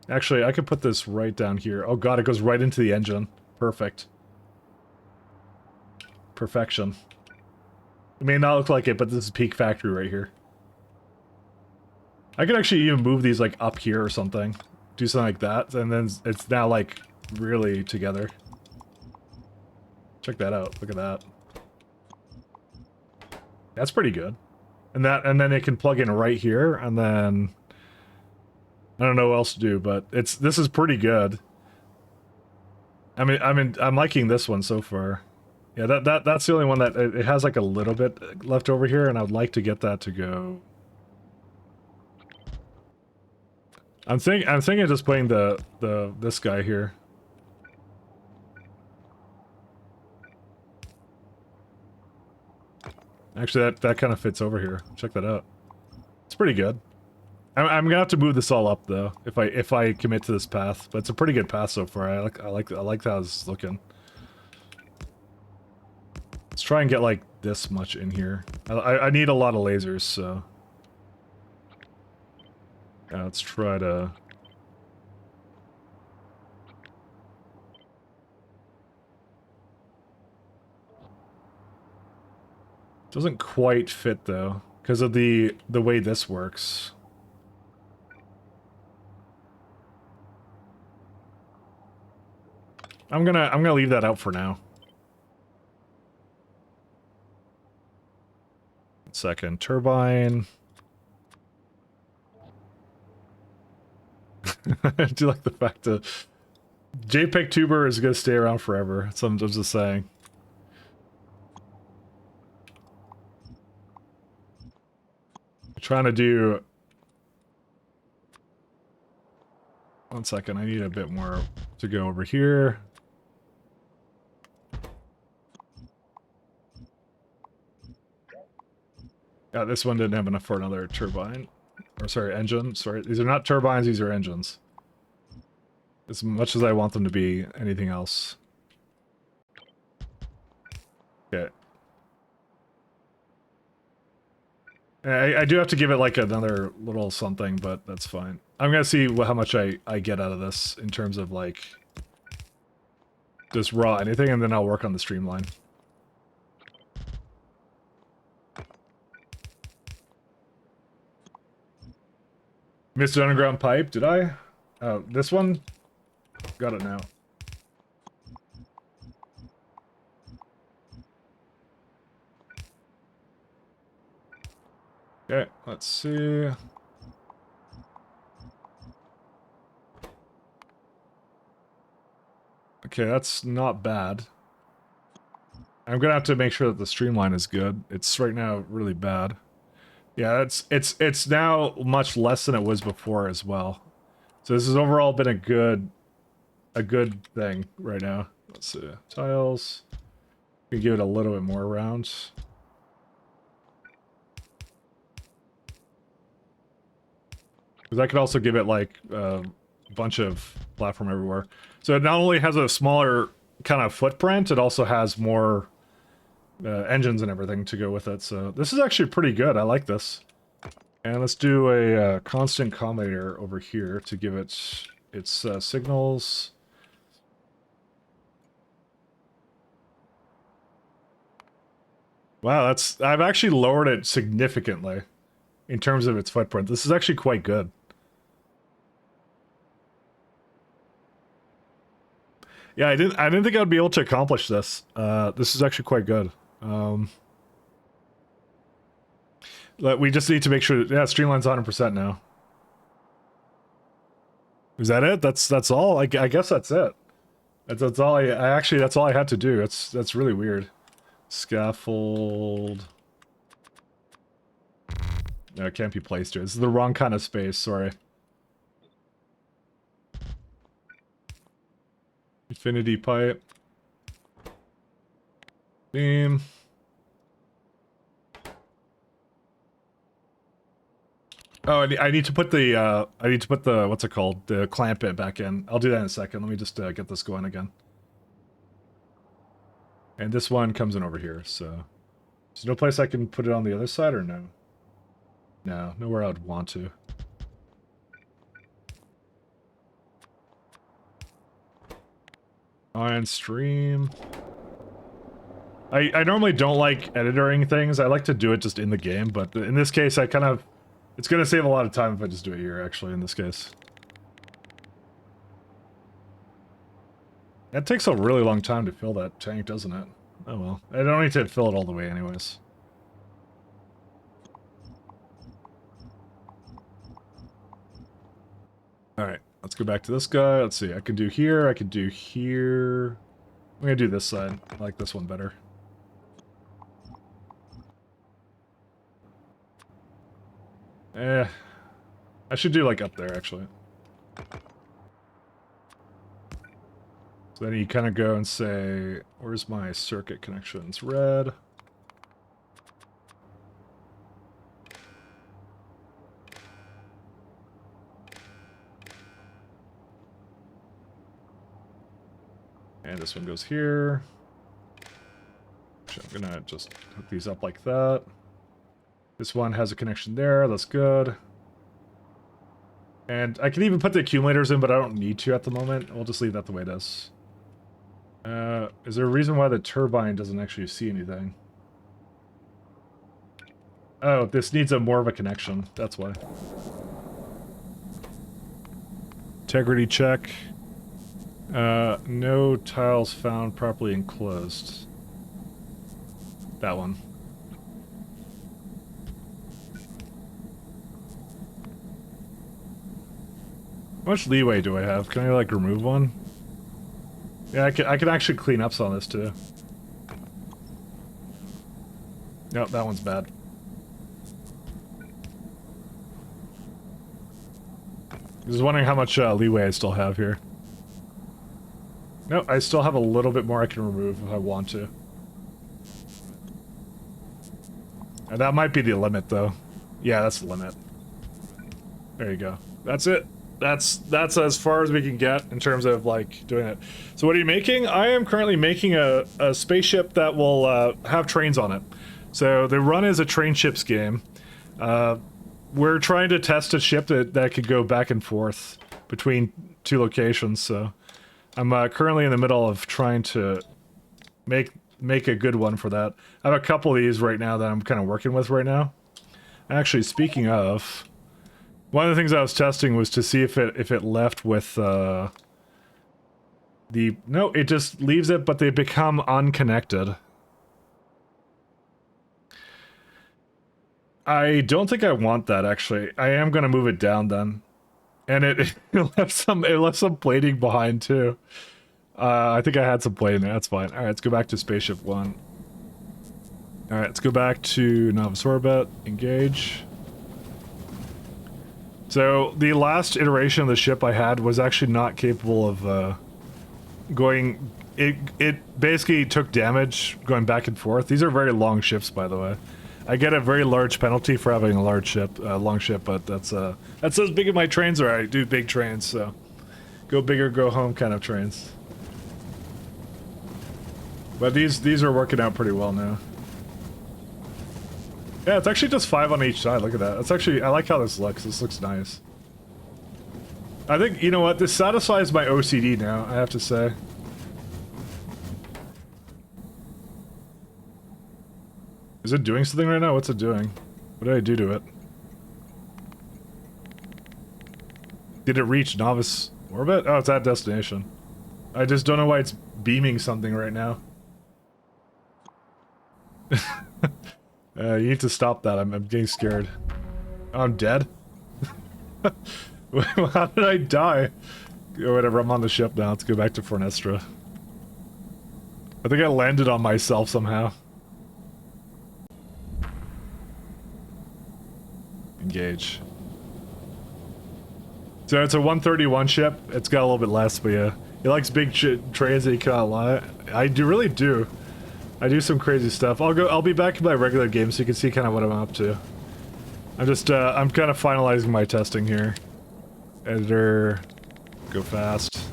Actually, I could put this right down here. Oh god, it goes right into the engine. Perfect. Perfection. It may not look like it, but this is peak factory right here. I could actually even move these like up here or something. Do something like that, and then it's now like really together. Check that out. Look at that. That's pretty good. And then it can plug in right here, and then I don't know what else to do, but this is pretty good. I'm liking this one so far. Yeah, that's the only one that it has like a little bit left over here, and I'd like to get that to go. I'm thinking of just putting this guy here. Actually, that kind of fits over here. Check that out. It's pretty good. I'm gonna have to move this all up though if I commit to this path, but it's a pretty good path so far. I like how it's looking. Let's try and get like this much in here. I need a lot of lasers, so yeah, let's try to. Doesn't quite fit though, because of the way this works. I'm gonna leave that out for now. Second turbine. I do like the fact that JPEG tuber is gonna stay around forever. So I'm just saying. Trying to do... One second, I need a bit more to go over here. Yeah, this one didn't have enough for another turbine. Or sorry, engine. Sorry, these are not turbines, these are engines. As much as I want them to be anything else. Okay. I do have to give it like another little something, but that's fine. I'm gonna see how much I get out of this in terms of like just raw anything, and then I'll work on the streamline. Missed an underground pipe, did I? Oh, this one? Got it now. Okay, let's see. Okay, that's not bad. I'm gonna have to make sure that the streamline is good. It's right now really bad. Yeah, it's now much less than it was before as well. So this has overall been a good thing right now. Let's see. Tiles. We can give it a little bit more around. Because I could also give it like a bunch of platform everywhere. So it not only has a smaller kind of footprint, it also has more engines and everything to go with it. So this is actually pretty good. I like this. And let's do a constant combinator over here to give it its signals. Wow, I've actually lowered it significantly in terms of its footprint. This is actually quite good. Yeah, I didn't think I'd be able to accomplish this. This is actually quite good. We just need to make sure. Yeah, Streamline's 100% now. Is that it? That's all. I guess that's it. That's all. That's all I had to do. That's really weird. Scaffold. No, it can't be placed here. This is the wrong kind of space. Sorry. Infinity pipe. Beam. Oh, I need to put the what's it called? The clamp bit back in. I'll do that in a second. Let me just get this going again. And this one comes in over here, so there's no place I can put it on the other side, or no? No, nowhere I would want to. On stream. I normally don't like editing things. I like to do it just in the game, but in this case, I kind of... It's going to save a lot of time if I just do it here, actually, in this case. That takes a really long time to fill that tank, doesn't it? Oh well. I don't need to fill it all the way anyways. Alright, let's go back to this guy. Let's see, I can do here, I can do here. I'm gonna do this side. I like this one better. I should do like up there, actually. So then you kind of go and say, where's my circuit connections? Red. And this one goes here. Actually, I'm gonna just hook these up like that. This one has a connection there, that's good. And I can even put the accumulators in, but I don't need to at the moment. We'll just leave that the way it is. Is there a reason why the turbine doesn't actually see anything? Oh, this needs more of a connection, that's why. Integrity check. No tiles found properly enclosed. That one. How much leeway do I have? Can I, like, remove one? Yeah, I can actually clean up some of this, too. Nope, that one's bad. I was wondering how much leeway I still have here. Nope, I still have a little bit more I can remove if I want to. And that might be the limit, though. Yeah, that's the limit. There you go. That's it. That's as far as we can get in terms of, like, doing it. So what are you making? I am currently making a spaceship that will have trains on it. So the run is a train ships game. We're trying to test a ship that could go back and forth between two locations, so... I'm currently in the middle of trying to make a good one for that. I have a couple of these right now that I'm kind of working with right now. Actually, speaking of... One of the things I was testing was to see if it left with no, it just leaves it, but they become unconnected. I don't think I want that, actually. I am going to move it down then. And it left some plating behind too. I think I had some plating there. That's fine. All right, let's go back to spaceship 1. All right, let's go back to novice orbit. Engage. So the last iteration of the ship I had was actually not capable of going. It basically took damage going back and forth. These are very long ships, by the way. I get a very large penalty for having a large ship, long ship, but that's as big as my trains are. I do big trains, so go big or go home kind of trains. But these are working out pretty well now. Yeah, it's actually just 5 on each side. Look at that. That's actually, I like how this looks. This looks nice. I think, you know what, this satisfies my OCD now, I have to say. Is it doing something right now? What's it doing? What did I do to it? Did it reach novice orbit? Oh, it's at destination. I just don't know why it's beaming something right now. You need to stop that. I'm getting scared. Oh, I'm dead? How did I die? Or whatever, I'm on the ship now. Let's go back to Fornestra. I think I landed on myself somehow. Engage. So it's a 131 ship. It's got a little bit less, but yeah. He likes big trains that he cannot lie. I really do. I do some crazy stuff. I'll be back in my regular game so you can see kind of what I'm up to. I'm just, I'm kind of finalizing my testing here. Editor, go fast.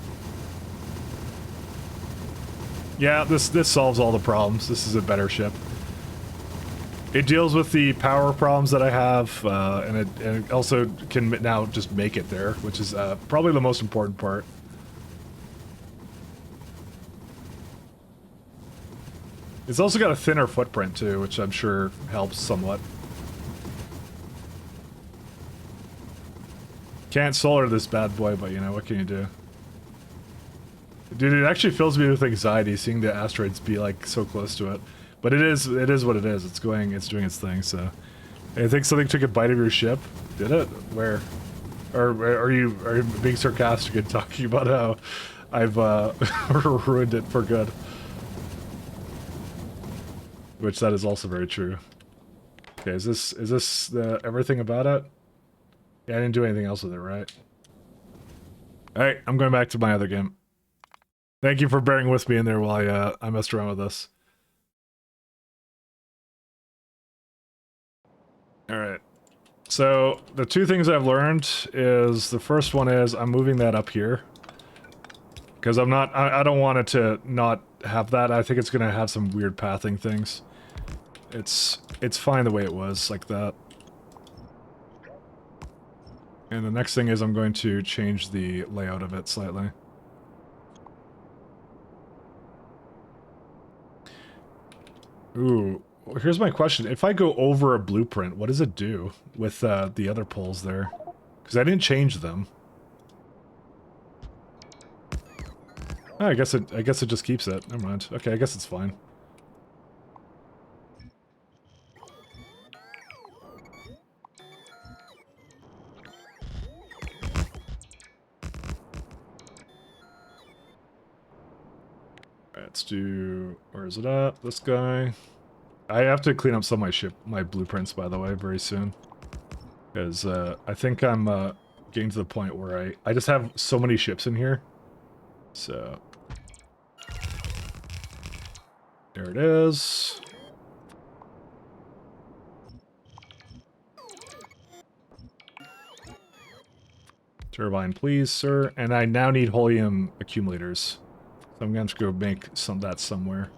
Yeah, this solves all the problems. This is a better ship. It deals with the power problems that I have, and it also can now just make it there, which is probably the most important part. It's also got a thinner footprint too, which I'm sure helps somewhat. Can't solar this bad boy, but you know, what can you do? Dude, it actually fills me with anxiety seeing the asteroids be like so close to it. But it is what it is. It's doing its thing, so. I think something took a bite of your ship. Did it? Where? Or are you being sarcastic and talking about how I've ruined it for good? Which that is also very true. Okay, is this everything about it? Yeah, I didn't do anything else with it, right? Alright, I'm going back to my other game. Thank you for bearing with me in there while I messed around with this. Alright. So, the two things I've learned is, the first one is, I'm moving that up here. Because I don't want it to not have that. I think it's gonna have some weird pathing things. It's fine the way it was, like that. And the next thing is I'm going to change the layout of it slightly. Ooh, well, here's my question. If I go over a blueprint, what does it do with the other poles there? Because I didn't change them. Oh, I guess it just keeps it. Never mind. Okay, I guess it's fine. Let's do... Where is it at? This guy. I have to clean up some of my blueprints, by the way, very soon. Because I think I'm getting to the point where I just have so many ships in here. So... There it is. Turbine, please, sir. And I now need helium accumulators. So I'm going to go make that somewhere.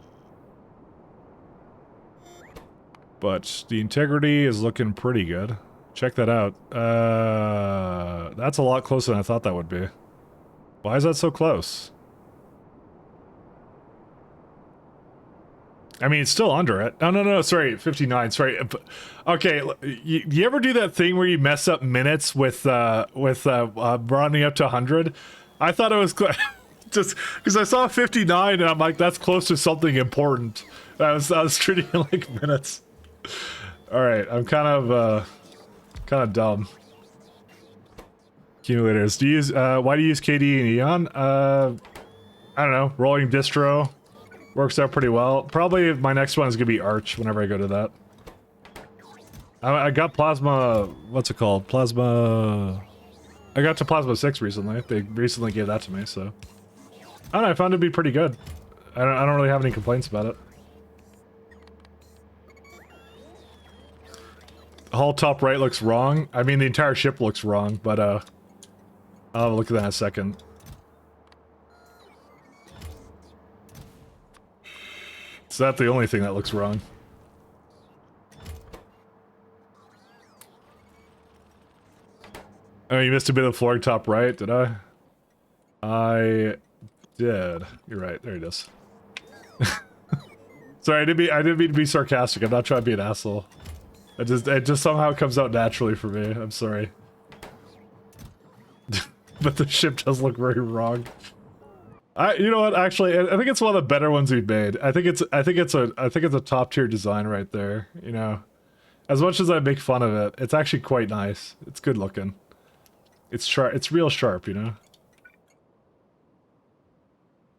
But the integrity is looking pretty good. Check that out. That's a lot closer than I thought that would be. Why is that so close? I mean, it's still under it. Oh, no, sorry, 59, sorry. Okay, you ever do that thing where you mess up minutes with broadening up to 100? I thought it was just because I saw 59 and I'm like, that's close to something important. I was treating it like minutes. All right, I'm kind of dumb. Accumulators. Do you use why do you use KD and Eon? I don't know. Rolling distro works out pretty well. Probably my next one is gonna be Arch whenever I go to that. I got Plasma. What's it called? Plasma. I got to Plasma 6 recently. They recently gave that to me, so I don't know. I found it to be pretty good. I don't really have any complaints about it. The whole top right looks wrong. I mean, the entire ship looks wrong, but I'll have a look at that in a second. that the only thing that looks wrong? Oh, you missed a bit of the flooring top right, did I? I did. You're right. There it is. Sorry, I didn't mean to be sarcastic. I'm not trying to be an asshole. It just somehow comes out naturally for me. I'm sorry. But the ship does look very wrong. You know what? Actually, I think it's one of the better ones we've made. I think it's a top tier design right there. You know, as much as I make fun of it, it's actually quite nice. It's good looking. It's sharp. It's real sharp. You know.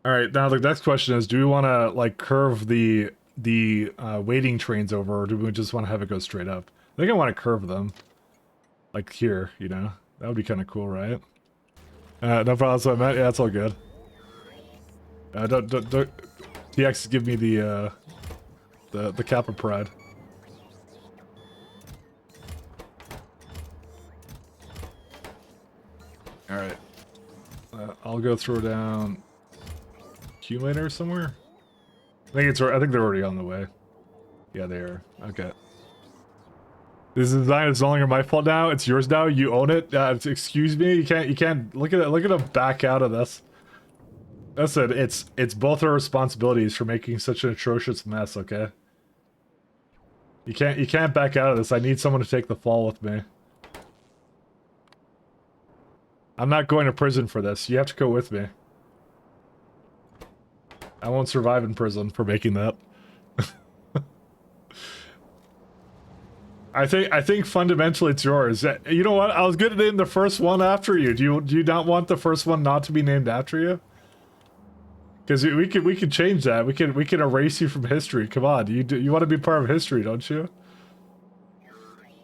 All right. Now the next question is: do we want to like curve the waiting trains over, or do we just want to have it go straight up? I think I want to curve them, like here. You know, that would be kind of cool, right? No problem. That's what I meant. Yeah, it's all good. Don't TX give me the Kappa pride. All right, I'll go throw down accumulator somewhere. I think they're already on the way. Yeah, they are. Okay. This design is no longer my fault now. It's yours now. You own it. Excuse me. You can't look at it. Look at them back out of this. That's it. It's both our responsibilities for making such an atrocious mess. Okay. You can't back out of this. I need someone to take the fall with me. I'm not going to prison for this. You have to go with me. I won't survive in prison for making that. I think fundamentally it's yours. You know what? I was gonna name the first one after you. Do you not want the first one not to be named after you? Because we could change that. We can erase you from history. Come on, you want to be part of history, don't you?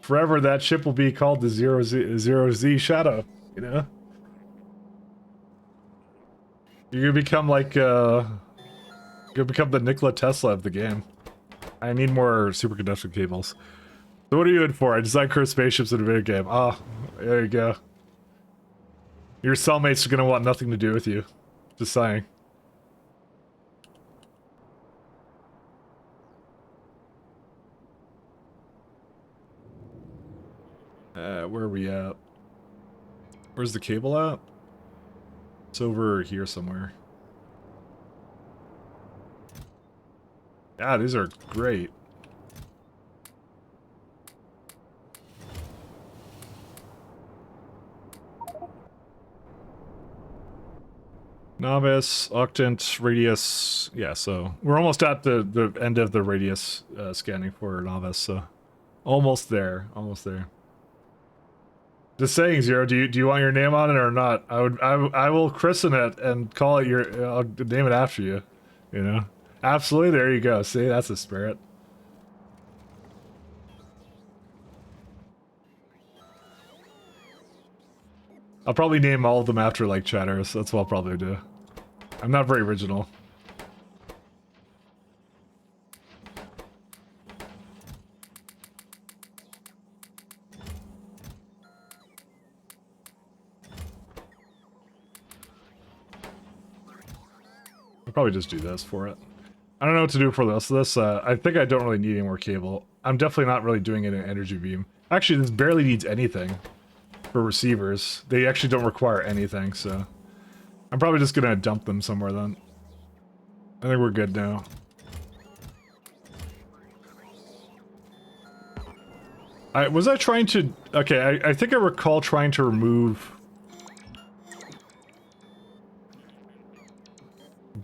Forever, that ship will be called the Zero Z Shadow. You know. You're gonna become like you're gonna become the Nikola Tesla of the game. I need more superconducting cables. So what are you in for? I design cursed spaceships in a video game. Oh, there you go. Your cellmates are gonna want nothing to do with you. Just saying. Where are we at? Where's the cable at? It's over here somewhere. Yeah, these are great. Novice, octant, radius. Yeah, so we're almost at the end of the radius scanning for novice, so almost there, almost there. Just saying, Zero, do you want your name on it or not? I will christen it and call it I'll name it after you. You know? Absolutely, there you go. See, that's the spirit. I'll probably name all of them after, like, chatters. That's what I'll probably do. I'm not very original. I'll probably just do this for it. I don't know what to do for the rest of this. I think I don't really need any more cable. I'm definitely not really doing it in energy beam. Actually, this barely needs anything. For receivers, they actually don't require anything, so I'm probably just gonna dump them somewhere then. I think we're good now. Was I trying to... Okay, I think I recall trying to remove...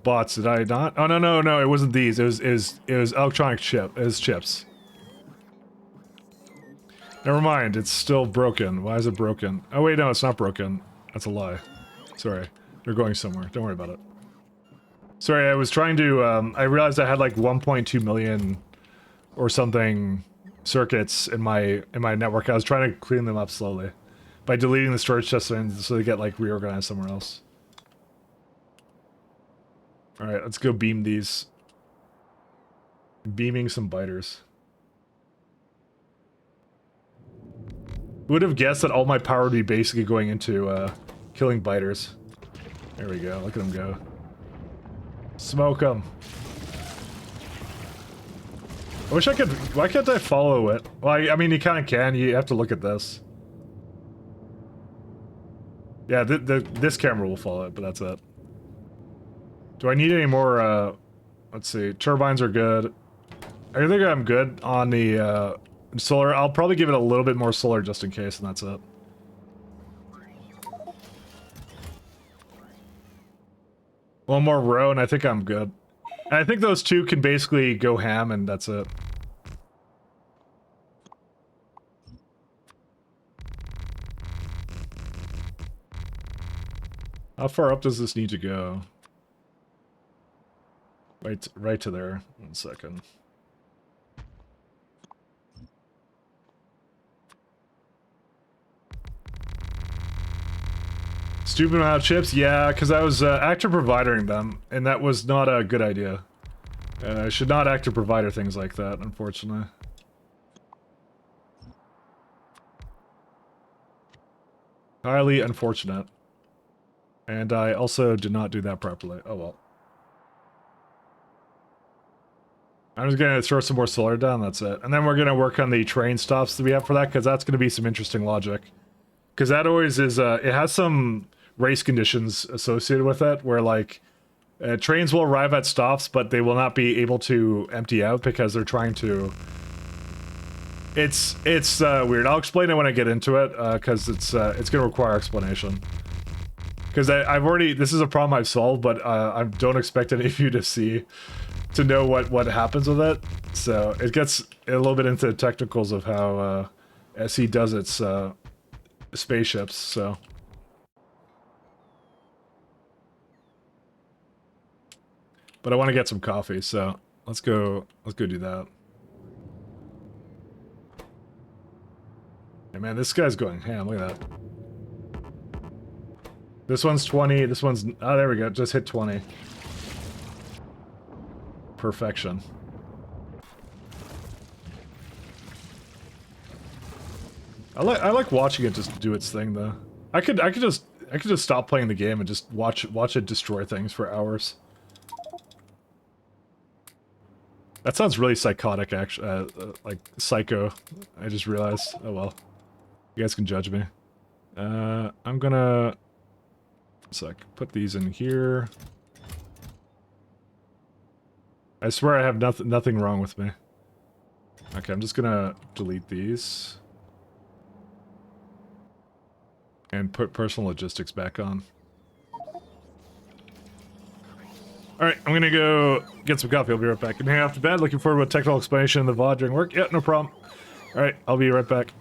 bots, did I not? Oh, no, it wasn't these. It was electronic chip. It was chips. Never mind, it's still broken. Why is it broken? Oh wait, no, it's not broken. That's a lie. Sorry. They're going somewhere. Don't worry about it. Sorry, I was trying to, I realized I had like 1.2 million or something circuits in my network. I was trying to clean them up slowly by deleting the storage chests so they get like reorganized somewhere else. Alright, let's go beam these. Beaming some biters. Who would have guessed that all my power would be basically going into killing biters? There we go. Look at them go. Smoke them. I wish I could. Why can't I follow it? Well, I mean, you kind of can. You have to look at this. Yeah, this camera will follow it, but that's it. Do I need any more? Let's see. Turbines are good. I think I'm good on the solar. I'll probably give it a little bit more solar just in case, and that's it. One more row, and I think I'm good. And I think those two can basically go ham, and that's it. How far up does this need to go? Right to there. 1 second. Stupid amount of chips? Yeah, because I was actor providing them, and that was not a good idea. I should not actor provider things like that, unfortunately. Highly unfortunate. And I also did not do that properly. Oh well. I'm just gonna throw some more solar down, that's it. And then we're gonna work on the train stops that we have for that, because that's gonna be some interesting logic. Because that always is, it has some race conditions associated with it, where like, trains will arrive at stops, but they will not be able to empty out because they're trying to... It's weird. I'll explain it when I get into it, because it's gonna require explanation. Because I've already... This is a problem I've solved, but I don't expect any of you to know what happens with it. So it gets a little bit into the technicals of how SE does its spaceships, so... But I want to get some coffee, so let's go do that. Hey man, this guy's going ham, look at that. This one's 20, this one's... Oh, there we go, just hit 20. Perfection. I like watching it just do its thing though. I could just stop playing the game and just watch it destroy things for hours. That sounds really psychotic, actually. Like psycho. I just realized. Oh well. You guys can judge me. I'm gonna... put these in here. I swear I have nothing wrong with me. Okay, I'm just gonna delete these. And put personal logistics back on. Alright, I'm gonna go get some coffee. I'll be right back. I'm heading off to bed. Looking forward to a technical explanation in the VOD during work. Yeah, no problem. Alright, I'll be right back.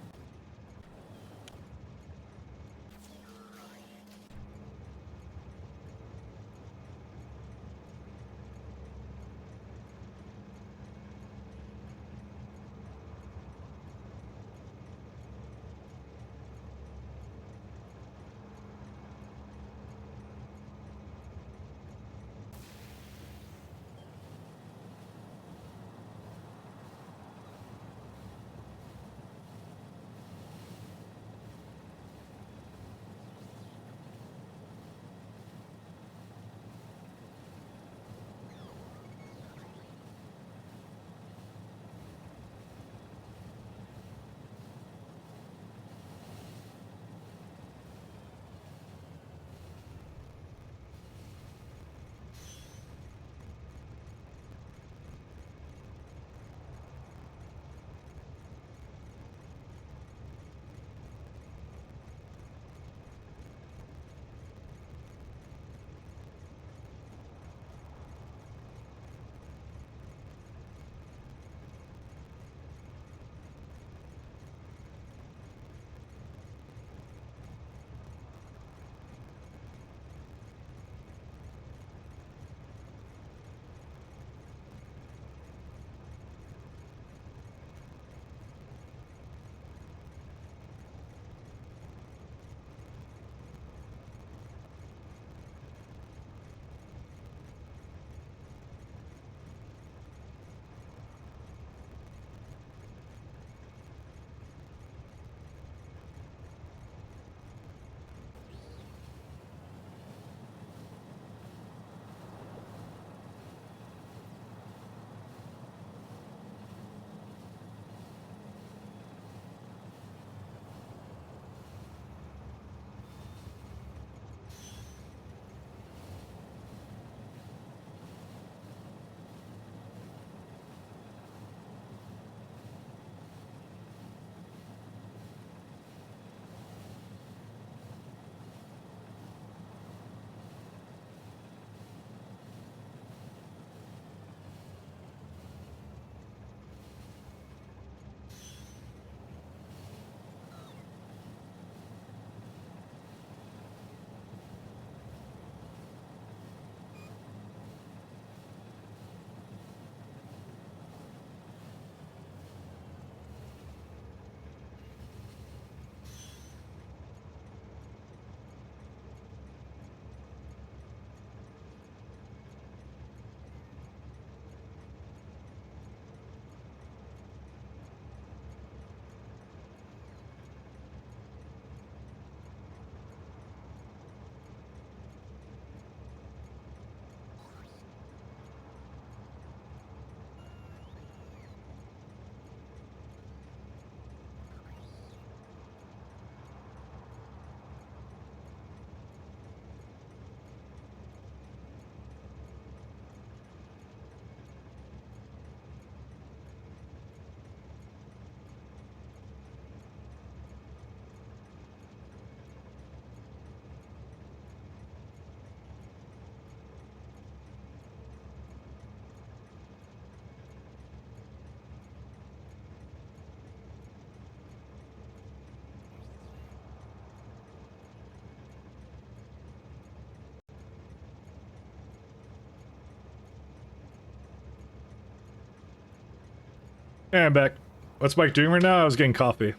Yeah, I'm back. What's Mike doing right now? I was getting coffee.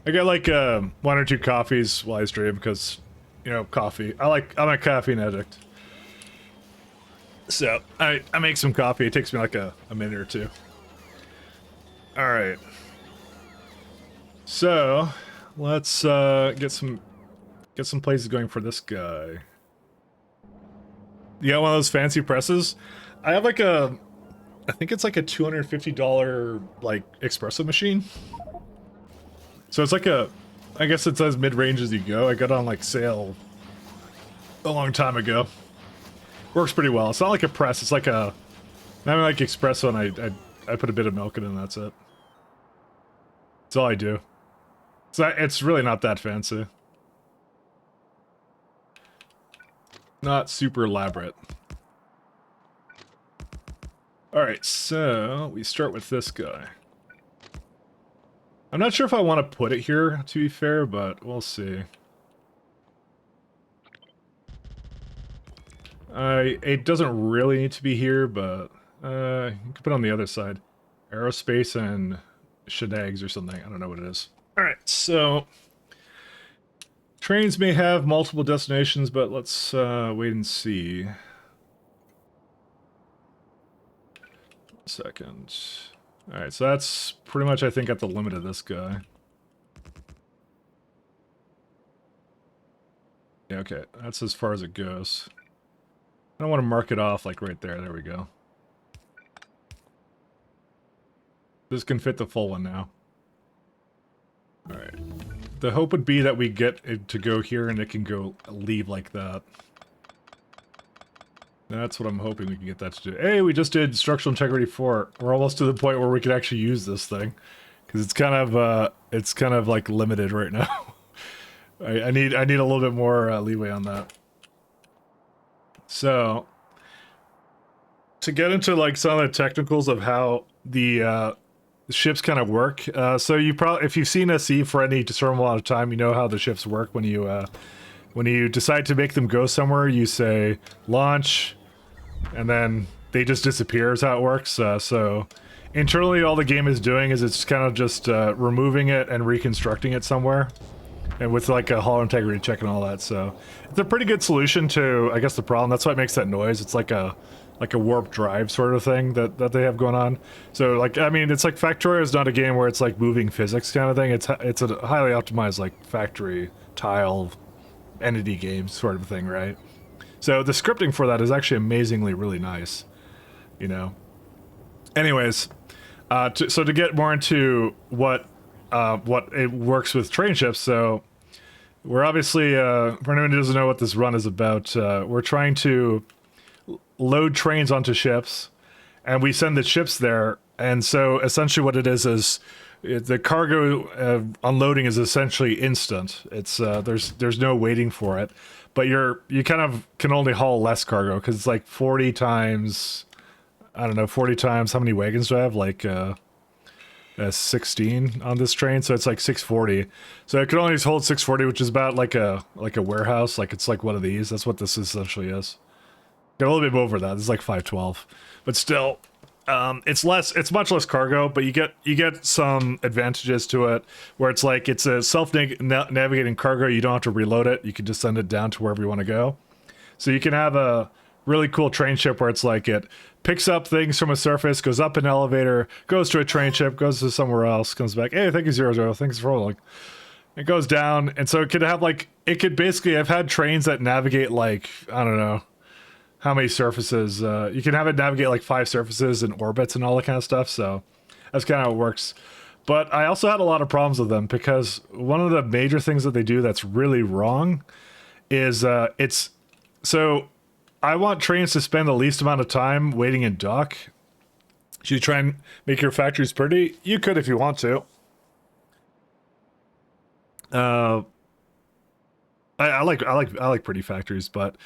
I got like 1 or 2 coffees while I stream because, you know, coffee. I'm a caffeine addict. So I make some coffee. It takes me like a minute or two. All right. So let's get some places going for this guy. You got one of those fancy presses? I have like I think it's like a $250 like espresso machine. So it's like I guess it's as mid-range as you go. I got it on like sale a long time ago. Works pretty well. It's not like a press. It's like I like espresso, and I put a bit of milk in it, and that's it. That's all I do. So it's really not that fancy. Not super elaborate. Alright, so we start with this guy. I'm not sure if I want to put it here, to be fair, but we'll see. It doesn't really need to be here, but you can put it on the other side. Aerospace and Shenags or something. I don't know what it is. Alright, so trains may have multiple destinations, but let's wait and see. 1 second. Alright, so that's pretty much, I think, at the limit of this guy. Yeah, okay, that's as far as it goes. I don't want to mark it off like right there. There we go. This can fit the full one now. Alright. The hope would be that we get it to go here and it can go leave like that. That's what I'm hoping we can get that to do. Hey, we just did Structural Integrity 4. We're almost to the point where we can actually use this thing. Because it's kind of like limited right now. I need a little bit more leeway on that. So, to get into like some of the technicals of how the ships kind of work. So you probably, if you've seen SE for any discernible amount of time, you know how the ships work. When you decide to make them go somewhere, you say launch, and then they just disappear. Is how it works. So internally, all the game is doing is it's kind of just removing it and reconstructing it somewhere. And with like a hollow integrity check and all that, so it's a pretty good solution to, I guess, the problem. That's why it makes that noise. It's like a warp drive sort of thing that they have going on. So like, I mean, it's like Factorio is not a game where it's like moving physics kind of thing. It's a highly optimized like factory tile entity game sort of thing, right? So the scripting for that is actually amazingly really nice, you know. Anyways, so to get more into what it works with train ships, so we're obviously, for anyone who doesn't know what this run is about, we're trying to load trains onto ships, and we send the ships there, and so essentially what it is the cargo unloading is essentially instant. It's there's no waiting for it, but you kind of can only haul less cargo, because it's like 40 times, I don't know, 40 times, how many wagons do I have? Like, 16 on this train, so it's like 640. So it can only hold 640, which is about like a warehouse. Like it's like one of these. That's what this essentially is. Got a little bit over that. This is like 512, but still, it's much less cargo. But you get some advantages to it, where it's like it's a self-navigating cargo. You don't have to reload it. You can just send it down to wherever you want to go. So you can have a really cool train ship where it's like it picks up things from a surface, goes up an elevator, goes to a train ship, goes to somewhere else, comes back. Hey, thank you, 00. Thanks for rolling. It goes down, and so it could have like, it could basically, I've had trains that navigate like, I don't know how many surfaces. You can have it navigate like 5 surfaces and orbits and all that kind of stuff. So that's kind of how it works. But I also had a lot of problems with them, because one of the major things that they do that's really wrong is so I want trains to spend the least amount of time waiting in dock. Should you try and make your factories pretty? You could if you want to. I like pretty factories, but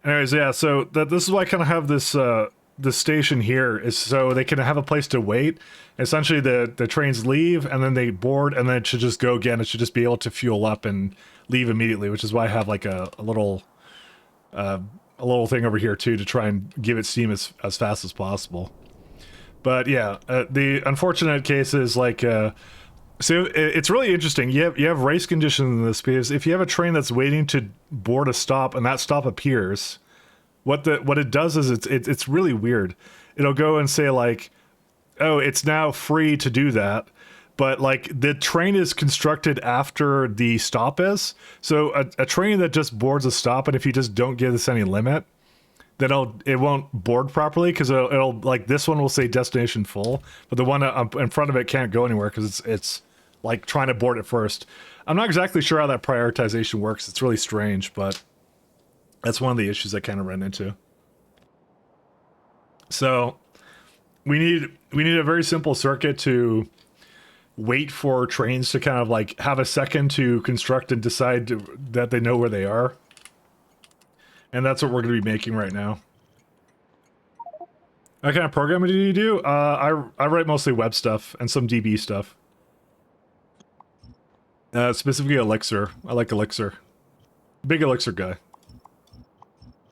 anyways, yeah. So this is why I kind of have this the station here, is so they can have a place to wait. Essentially, the trains leave and then they board, and then it should just go again. It should just be able to fuel up and leave immediately, which is why I have like a little thing over here too, to try and give it steam as fast as possible. But yeah, the unfortunate case is like, so it's really interesting. You have race conditions in this because if you have a train that's waiting to board a stop and that stop appears, what it does is it's really weird. It'll go and say like, oh, it's now free to do that. But like the train is constructed after the stop is. So a train that just boards a stop, and if you just don't give this any limit, then it won't board properly because it'll like this one will say destination full, but the one in front of it can't go anywhere because it's like trying to board it first. I'm not exactly sure how that prioritization works. It's really strange, but that's one of the issues I kind of ran into. So we need a very simple circuit to wait for trains to kind of like have a second to construct and decide that they know where they are. And that's what we're going to be making right now. What kind of programming do you do? I write mostly web stuff and some DB stuff. Specifically Elixir. I like Elixir. Big Elixir guy.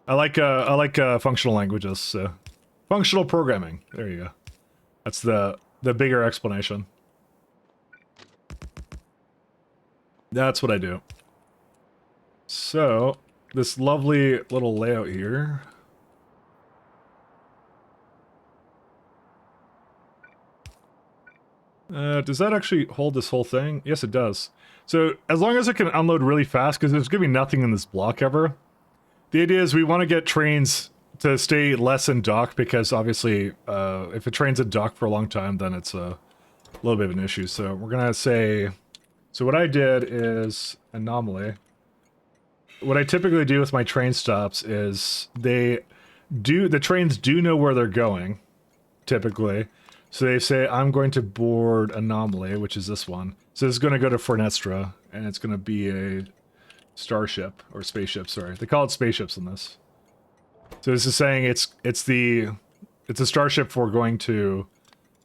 I like functional languages. So. Functional programming. There you go. That's the bigger explanation. That's what I do. So, this lovely little layout here. Does that actually hold this whole thing? Yes, it does. So, as long as it can unload really fast, because there's going to be nothing in this block ever, the idea is we want to get trains to stay less in dock, because obviously, if a train's in dock for a long time, then it's a little bit of an issue. So, we're going to say... So what I did is anomaly. What I typically do with my train stops is the trains do know where they're going, typically. So they say, I'm going to board anomaly, which is this one. So it's going to go to Fornestra, and it's going to be a starship, or spaceship, sorry. They call it spaceships in this. So this is saying it's a starship for going to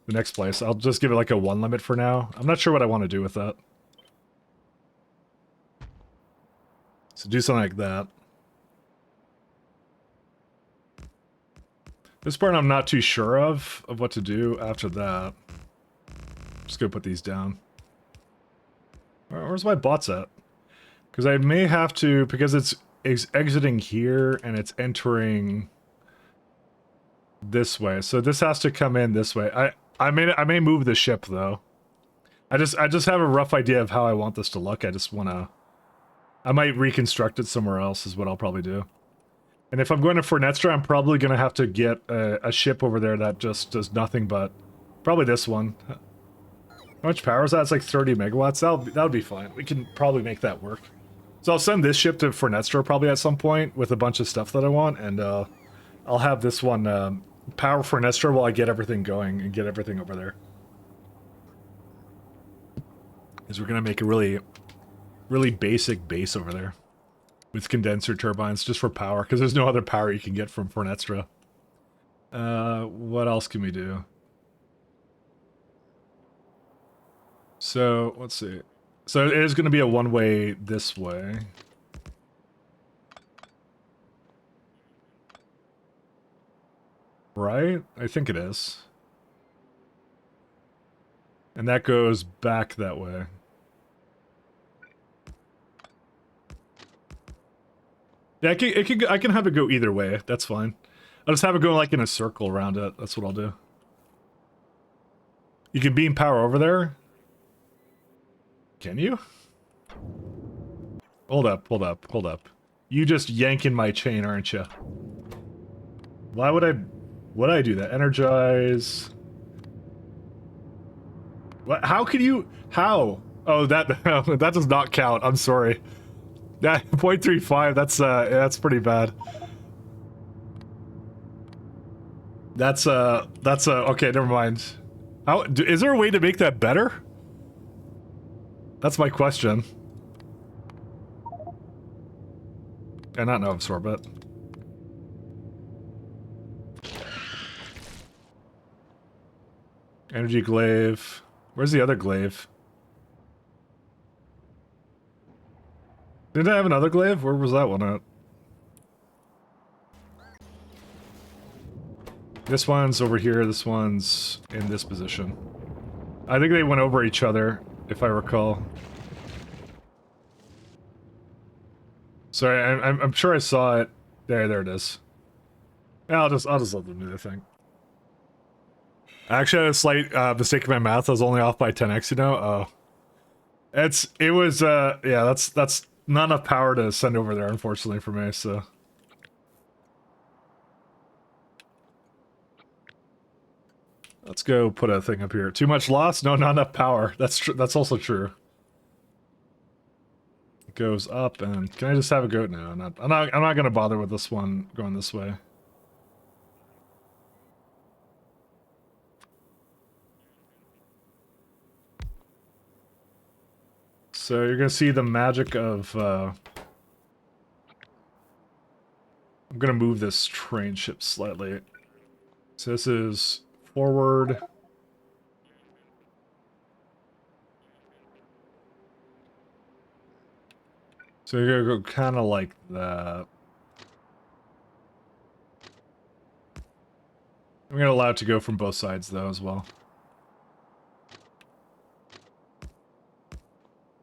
the next place. I'll just give it like a 1 limit for now. I'm not sure what I want to do with that. So do something like that. This part I'm not too sure of what to do after that. Just gonna put these down. Where's my bots at? Because I may have to, because it's exiting here and it's entering this way. So this has to come in this way. I may move the ship though. I just have a rough idea of how I want this to look. I might reconstruct it somewhere else is what I'll probably do. And if I'm going to Fornestra, I'm probably going to have to get a ship over there that just does nothing but... Probably this one. How much power is that? It's like 30 megawatts. That would be fine. We can probably make that work. So I'll send this ship to Fornestra probably at some point with a bunch of stuff that I want. And I'll have this one power Fornestra while I get everything going and get everything over there. Because we're going to make a really basic base over there with condenser turbines just for power, because there's no other power you can get from Fornestra. What else can we do? So let's see. So it is going to be a one-way this way. Right? I think it is. And that goes back that way. Yeah, I can have it go either way. That's fine. I'll just have it go like in a circle around it. That's what I'll do. You can beam power over there? Can you? Hold up. You just yanking my chain, aren't you? Why would I do that? Energize. What? How can you? How? Oh, that that does not count. I'm sorry. Yeah, 0.35. That's pretty bad. That's okay. Never mind. How is there a way to make that better? That's my question. And not no absorb it. Energy glaive. Where's the other glaive? Did I have another glaive? Where was that one at? This one's over here, this one's in this position. I think they went over each other, if I recall. Sorry, I'm sure I saw it. There it is. Yeah, I'll just let them do their thing. I actually had a slight mistake in my math. I was only off by 10x, you know? Oh. Yeah, that's not enough power to send over there, unfortunately, for me, so. Let's go put a thing up here. Too much loss? No, not enough power. That's true. That's also true. It goes up, and can I just have a goat now? I'm not gonna bother with this one going this way. So you're gonna see the magic of, I'm gonna move this train ship slightly. So this is forward. So you're gonna go kind of like that. I'm gonna allow it to go from both sides though as well.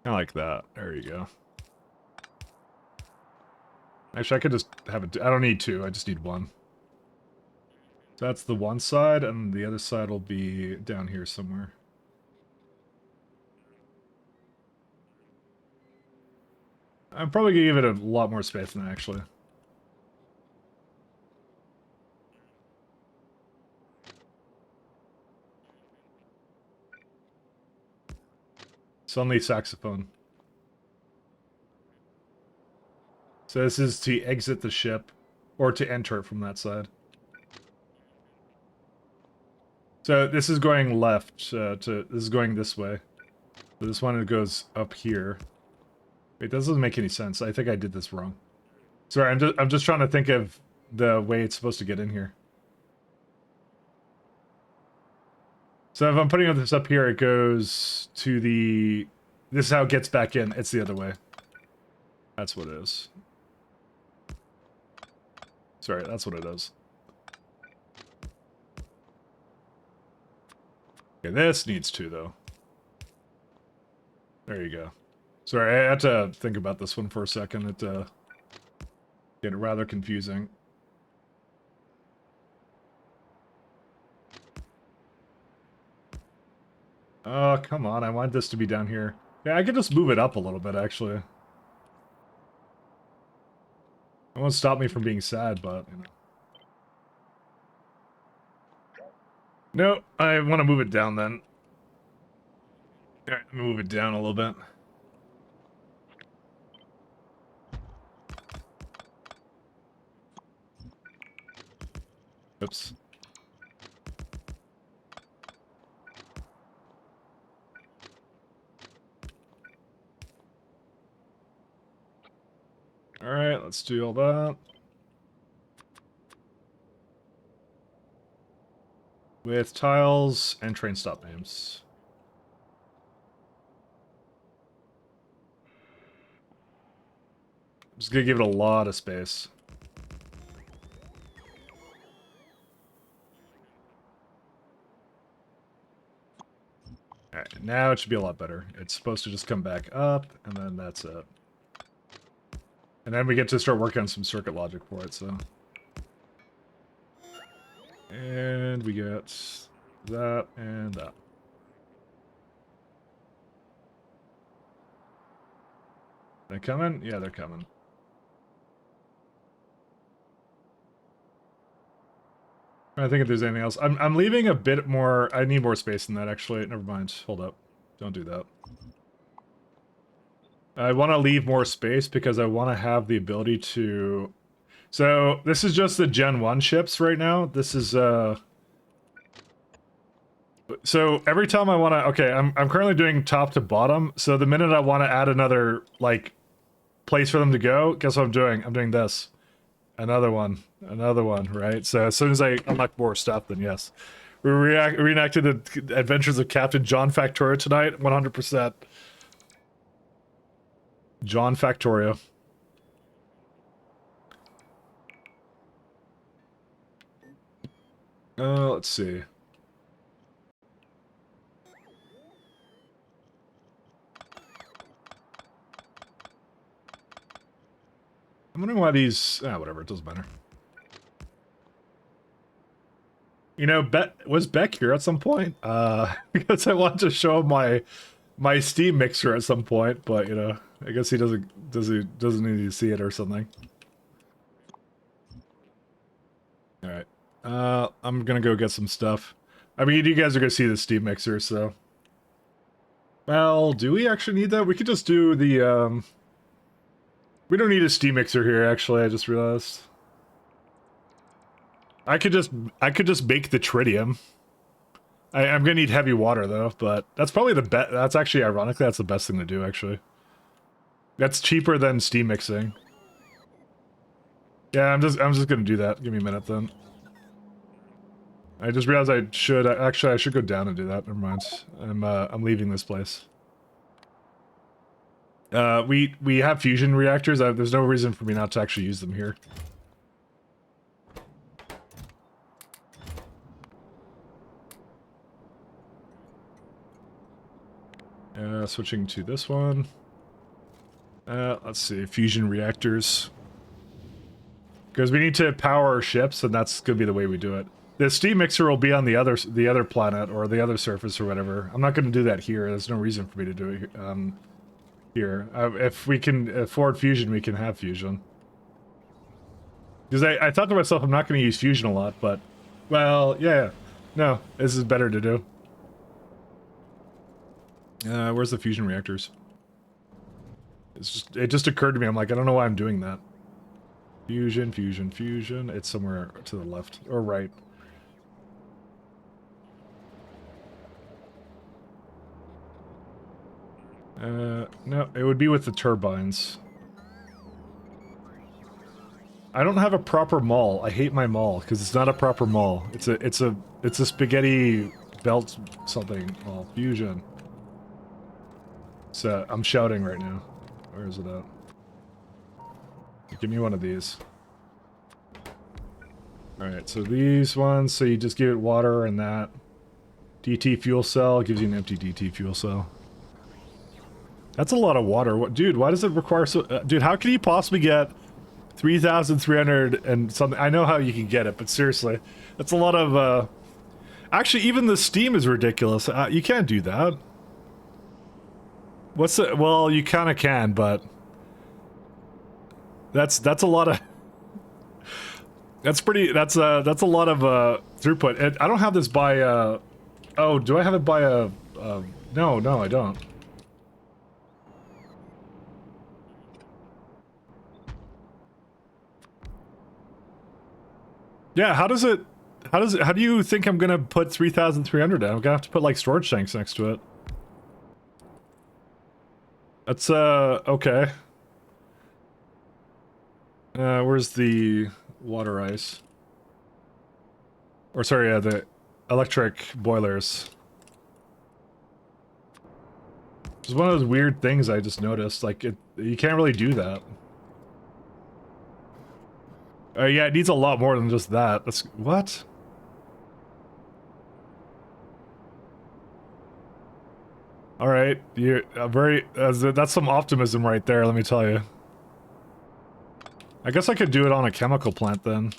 Kind of like that. There you go. Actually, I could just have it. I don't need two. I just need one. So that's the one side, and the other side will be down here somewhere. I'm probably gonna give it a lot more space than that, actually. Suddenly saxophone. So this is to exit the ship, or to enter it from that side. So this is going left, this is going this way. So this one goes up here. Wait, that doesn't make any sense. I think I did this wrong. Sorry, I'm just trying to think of the way it's supposed to get in here. So if I'm putting this up here, it goes to the... This is how it gets back in. It's the other way. That's what it is. Sorry, that's what it is. Okay, this needs two, though. There you go. Sorry, I had to think about this one for a second. It get rather confusing. Oh, come on. I want this to be down here. Yeah, I could just move it up a little bit, actually. It won't stop me from being sad, but, you know. No, I want to move it down, then. Alright, move it down a little bit. Oops. Alright, let's do all that. With tiles and train stop names. I'm just gonna give it a lot of space. Alright, now it should be a lot better. It's supposed to just come back up, and then that's it. And then we get to start working on some circuit logic for it, so... And we get that and that. They coming? Yeah, they're coming. I think if there's anything else. I'm leaving a bit more... I need more space than that, actually. Never mind. Hold up. Don't do that. I want to leave more space because I want to have the ability to... So, this is just the Gen 1 ships right now. This is, So, every time I want to... Okay, I'm currently doing top to bottom. So, the minute I want to add another, like, place for them to go, guess what I'm doing? I'm doing this. Another one, right? So, as soon as I unlock more stuff, then yes. We reenacted the adventures of Captain John Factorio tonight, 100%. John Factorio. Let's see. I'm wondering why these... whatever, it doesn't matter. You know, was Beck here at some point? Because I wanted to show him my Steam mixer at some point, but you know, I guess he doesn't need to see it or something. All right, I'm gonna go get some stuff. I mean, you guys are gonna see the Steam mixer, so. Well, do we actually need that? We could just do the we don't need a Steam mixer here. Actually, I just realized. I could just bake the tritium. I'm gonna need heavy water though, but that's probably the best. That's actually ironically that's the best thing to do. Actually, that's cheaper than steam mixing. Yeah, I'm just gonna do that. Give me a minute then. I just realized I should actually I should go down and do that. Never mind. I'm leaving this place. We have fusion reactors. There's no reason for me not to actually use them here. Switching to this one. Let's see, fusion reactors. Because we need to power our ships, and that's gonna be the way we do it. The steam mixer will be on the other planet or the other surface or whatever. I'm not gonna do that here. There's no reason for me to do it here. If we can afford fusion, we can have fusion. Because I thought to myself, I'm not gonna use fusion a lot, but well, yeah, no, this is better to do. Where's the fusion reactors? It just occurred to me. I'm like, I don't know why I'm doing that. Fusion, fusion, fusion. It's somewhere to the left or right. No, it would be with the turbines. I don't have a proper maul. I hate my maul because it's not a proper maul. It's a spaghetti belt something maul. Fusion. So I'm shouting right now. Where is it at? Give me one of these. Alright, so these ones, so you just give it water and that. DT fuel cell gives you an empty DT fuel cell. That's a lot of water. What, dude, why does it require so... dude, how can you possibly get 3,300 and something? I know how you can get it, but seriously. That's a lot of, Actually, even the steam is ridiculous. You can't do that. What's the... Well, you kind of can, but... That's a lot of... That's a lot of, throughput. I don't have this by, Oh, do I have it by a... No, I don't. Yeah, how do you think I'm gonna put 3,300 down? I'm gonna have to put, like, storage tanks next to it. That's, okay. Where's the water ice? Or, sorry, the electric boilers. It's one of those weird things I just noticed. Like, you can't really do that. Yeah, it needs a lot more than just that. That's... What? Alright, you're very... that's some optimism right there, let me tell you. I guess I could do it on a chemical plant then.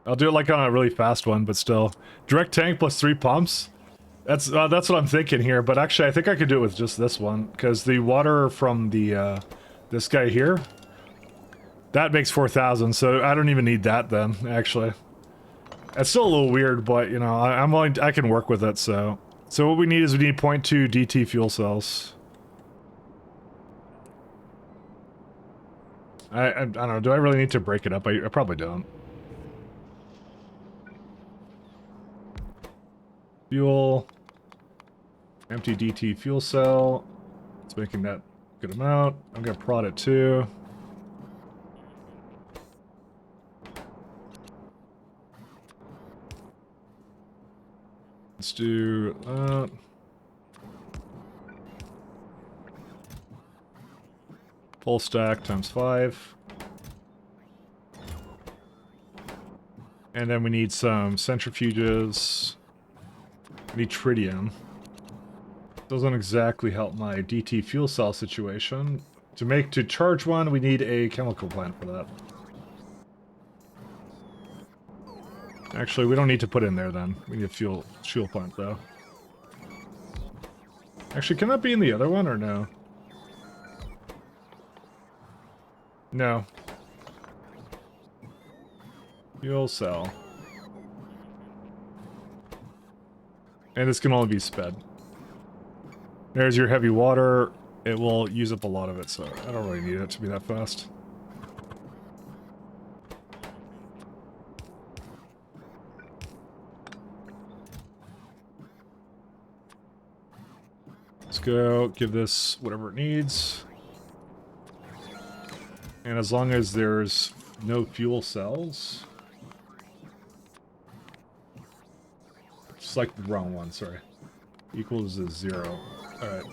I'll do it like on a really fast one, but still. Direct tank plus 3 pumps? That's what I'm thinking here, but actually I think I could do it with just this one, because the water from the, this guy here, that makes 4,000, so I don't even need that then, actually. It's still a little weird, but, you know, I can work with it, so... So what we need is we need 0.2 DT fuel cells. I don't know, do I really need to break it up? I probably don't. Fuel. Empty DT fuel cell. It's making that good amount. I'm gonna prod it too. Let's do that. Full stack times 5. And then we need some centrifuges. We need tritium. Doesn't exactly help my DT fuel cell situation. To charge one, we need a chemical plant for that. Actually, we don't need to put in there then. We need a fuel plant though. Actually, can that be in the other one or no? No. Fuel cell. And this can only be sped. There's your heavy water. It will use up a lot of it, so I don't really need it to be that fast. Let's go give this whatever it needs. And as long as there's no fuel cells... Just like the wrong one, sorry. Equals a 0. Alright.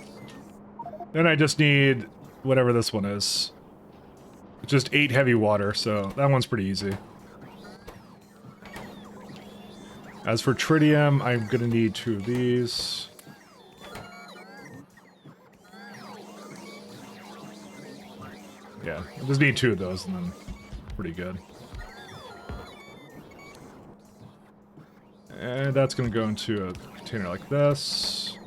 Then I just need whatever this one is. Just 8 heavy water, so that one's pretty easy. As for tritium, I'm gonna need 2 of these. Yeah, I just need 2 of those and then pretty good. And that's gonna go into a container like this.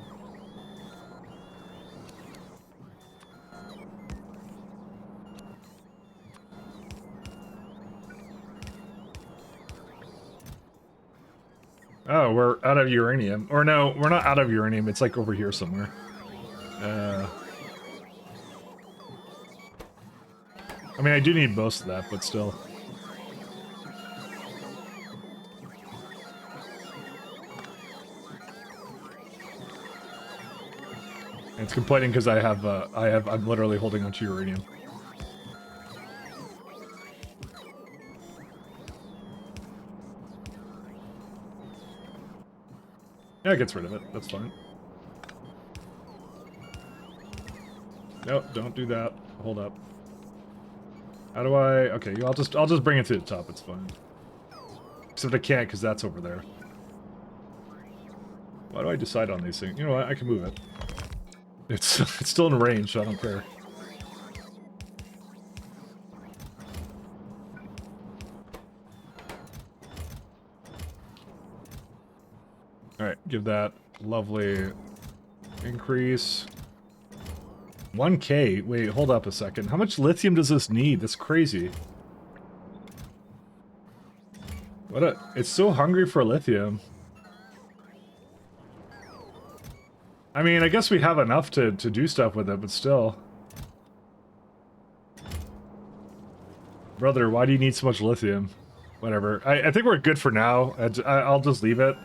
Oh, we're out of uranium. Or no, we're not out of uranium. It's like over here somewhere. I mean, I do need most of that, but still. And it's complaining because I'm literally holding onto uranium. Yeah, it gets rid of it. That's fine. Nope, don't do that. Hold up. How do I... Okay, I'll just bring it to the top. It's fine. Except I can't because that's over there. Why do I decide on these things? You know what? I can move it. It's still in range, so I don't care. Alright, give that lovely increase. 1K? Wait, hold up a second. How much lithium does this need? That's crazy. It's so hungry for lithium. I mean, I guess we have enough to do stuff with it, but still. Brother, why do you need so much lithium? Whatever. I think we're good for now. I'll just leave it.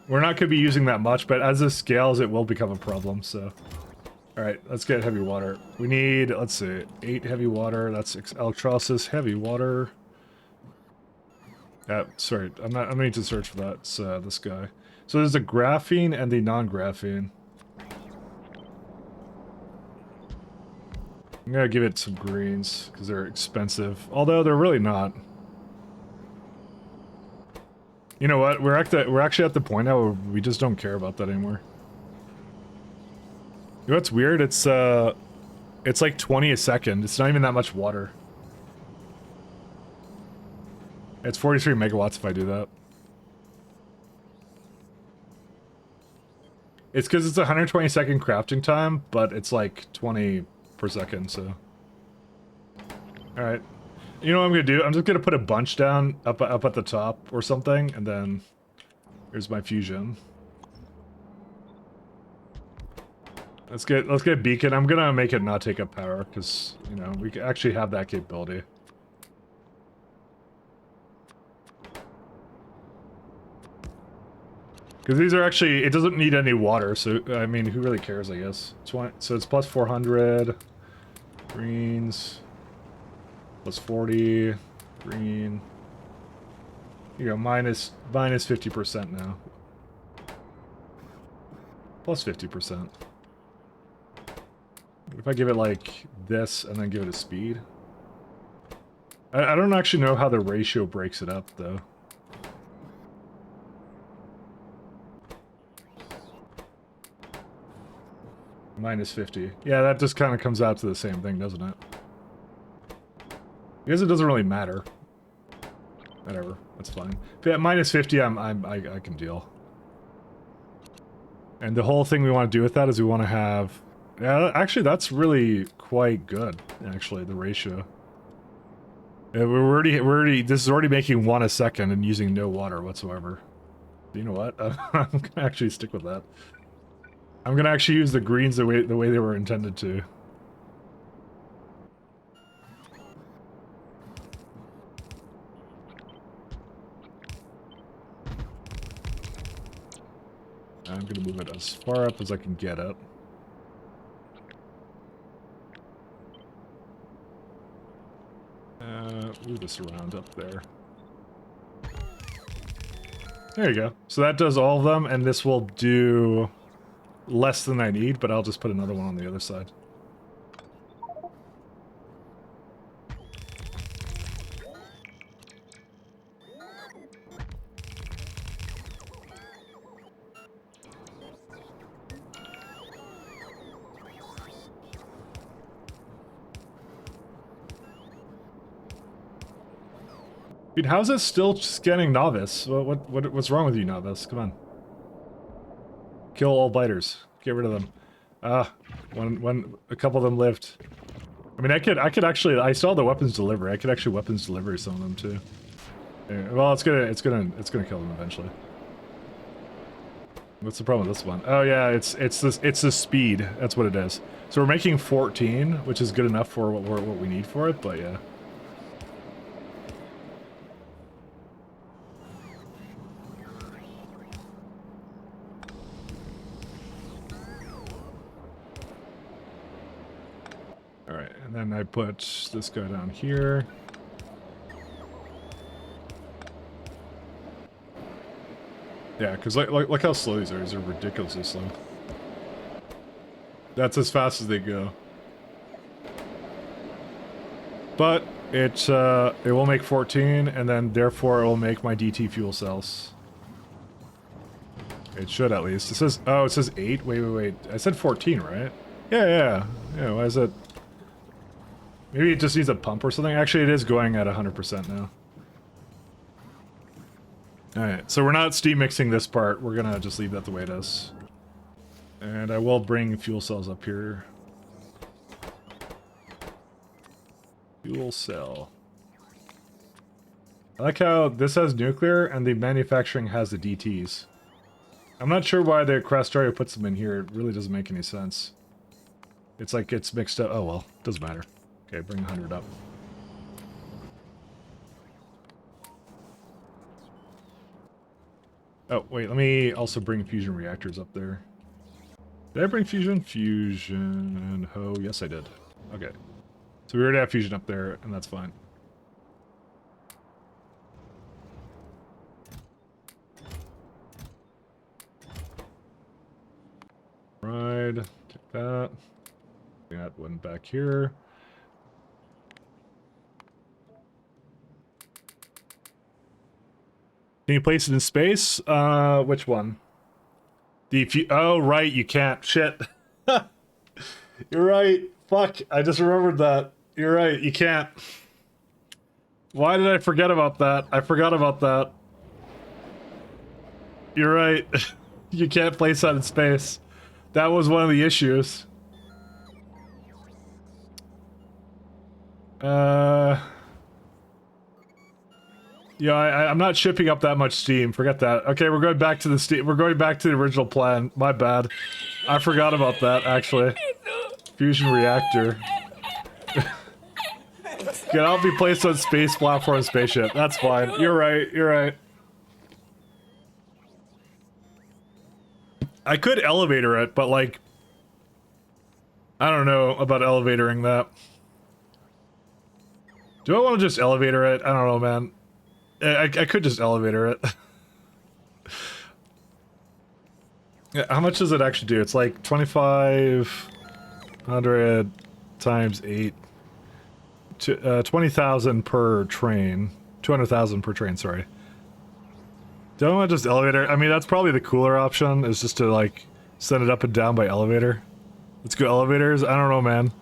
We're not going to be using that much, but as this scales, it will become a problem, so... Alright, let's get heavy water. We need, let's see, 8 heavy water. That's electrolysis, heavy water. Sorry, I'm going to need to search for that. It's this guy. So there's the graphene and the non-graphene. I'm going to give it some greens, because they're expensive. Although, they're really not. You know what? We're actually at the point now where we just don't care about that anymore. You know what's weird? It's like 20 a second. It's not even that much water. It's 43 megawatts if I do that. It's because it's 120 second crafting time, but it's like 20 per second, so... Alright. You know what I'm gonna do? I'm just gonna put a bunch down up at the top or something, and then... Here's my fusion. Let's get beacon. I'm gonna make it not take up power, because, you know, we actually have that capability. Because these are actually, it doesn't need any water, so, I mean, who really cares, I guess. So it's plus 400, greens, plus 40, green. You go, minus 50% now. Plus 50%. If I give it like this and then give it a speed. I don't actually know how the ratio breaks it up though. Minus 50. Yeah, that just kind of comes out to the same thing, doesn't it? I guess it doesn't really matter. Whatever, that's fine. If at minus 50, I can deal. And the whole thing we want to do with that is we want to have... Yeah, actually, that's really quite good, actually, the ratio. Yeah, we're already, this is already making 1 a second and using no water whatsoever. You know what? I'm gonna actually stick with that. I'm gonna actually use the greens the way they were intended to. I'm gonna move it as far up as I can get it. Move this around up there. There you go. So that does all of them, and this will do less than I need, but I'll just put another one on the other side. Dude, how's it still scanning Novice? What's wrong with you, Novice? Come on. Kill all biters. Get rid of them. A couple of them lived. I mean, I could actually, I saw the weapons delivery. I could actually weapons delivery some of them too. Yeah, well, it's gonna kill them eventually. What's the problem with this one? Oh yeah, it's the speed. That's what it is. So we're making 14, which is good enough for what we need for it, but yeah. Alright, and then I put this guy down here. Yeah, because look how slow these are. These are ridiculously slow. That's as fast as they go. But it will make 14, and then therefore it will make my DT fuel cells. It should at least. It says, oh, it says 8? Wait. I said 14, right? Yeah, why is it? Maybe it just needs a pump or something. Actually, it is going at 100% now. Alright, so we're not steam mixing this part. We're gonna just leave that the way it is. And I will bring fuel cells up here. Fuel cell. I like how this has nuclear and the manufacturing has the DTs. I'm not sure why the Crastario puts them in here. It really doesn't make any sense. It's like it's mixed up. Oh well, doesn't matter. Okay, bring 100 up. Oh, wait, let me also bring fusion reactors up there. Did I bring fusion? Fusion... Oh, yes I did. Okay. So we already have fusion up there, and that's fine. Right, take that. Got one back here. Can you place it in space? Which one? Oh, right, you can't. Shit. You're right. Fuck, I just remembered that. You're right, you can't. Why did I forget about that? I forgot about that. You're right. You can't place that in space. That was one of the issues. Yeah, I'm not shipping up that much steam. Forget that. Okay, we're going back to the steam. We're going back to the original plan. My bad. I forgot about that, actually. Fusion reactor. Cannot be placed on space platform spaceship. That's fine. You're right. You're right. I could elevator it, but like... I don't know about elevatoring that. Do I want to just elevator it? I don't know, man. I could just elevator it. Yeah, how much does it actually do? It's like 2,500 times 8. 20,000 per train. 200,000 per train, sorry. Don't I want to just elevator? I mean, that's probably the cooler option, is just to like send it up and down by elevator. Let's go elevators. I don't know, man.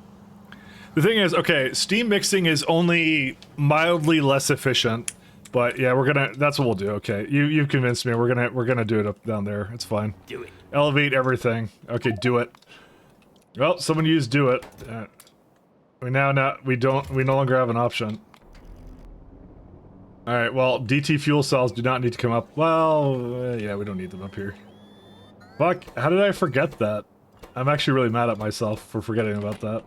The thing is, okay, steam mixing is only mildly less efficient, but yeah, that's what we'll do. Okay, you've convinced me. We're gonna do it up down there. It's fine. Do it. Elevate everything. Okay, do it. Well, someone used do it. We no longer have an option. All right. Well, DT fuel cells do not need to come up. Well, yeah, we don't need them up here. Fuck. How did I forget that? I'm actually really mad at myself for forgetting about that.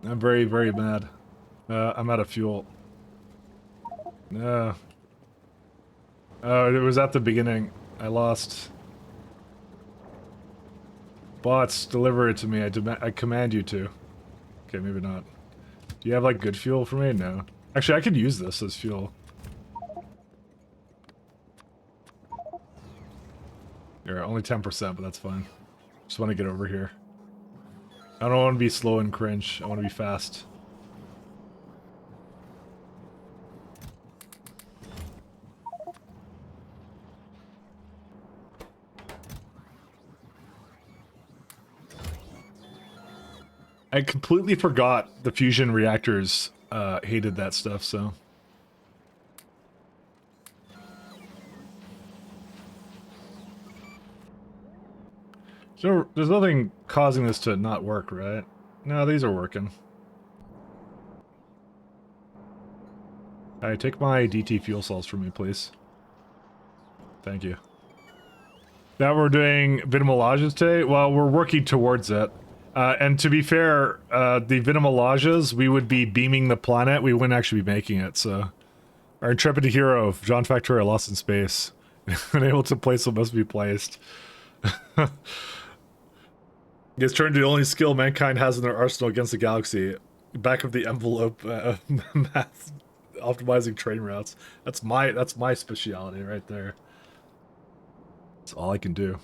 I'm very, very mad. I'm out of fuel. No. Oh, it was at the beginning. I lost. Bots, deliver it to me. I command you to. Okay, maybe not. Do you have, like, good fuel for me? No. Actually, I could use this as fuel. Here, only 10%, but that's fine. Just want to get over here. I don't want to be slow and cringe. I want to be fast. I completely forgot the fusion reactors hated that stuff, so... So, there's nothing causing this to not work, right? No, these are working. Alright, take my DT fuel cells from me, please. Thank you. Now we're doing Vinamolages today? Well, we're working towards it. And to be fair, the Vinamolages, we would be beaming the planet, we wouldn't actually be making it, so... Our intrepid hero, John Factorio, lost in space. Unable to place what must be placed. It's turned to the only skill mankind has in their arsenal against the galaxy. Back of the envelope math optimizing train routes. That's my speciality right there. That's all I can do.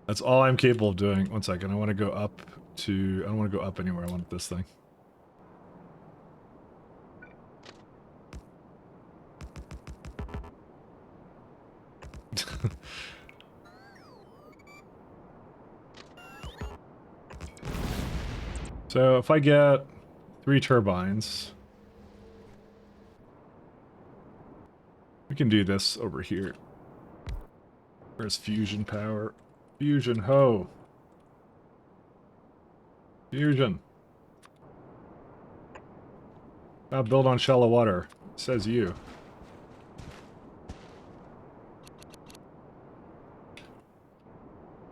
That's all I'm capable of doing. One second, I want to go up to... I don't want to go up anywhere, I want this thing. So if I get 3 turbines, we can do this over here. Where's fusion power? Fusion, ho! Fusion! Now build on shallow water, says you.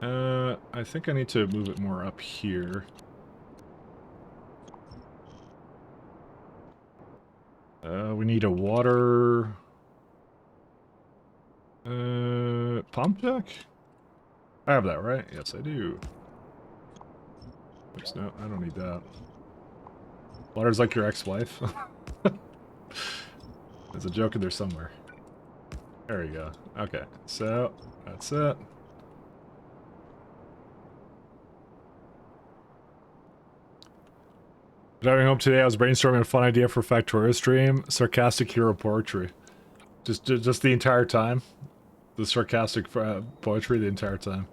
I think I need to move it more up here. We need a water... pump deck? I have that, right? Yes, I do. Oops, no, I don't need that. Water's like your ex-wife? There's a joke in there somewhere. There we go. Okay, so, that's it. Driving home today, I was brainstorming a fun idea for Factorio stream. Sarcastic hero poetry. Just the entire time. The sarcastic poetry the entire time.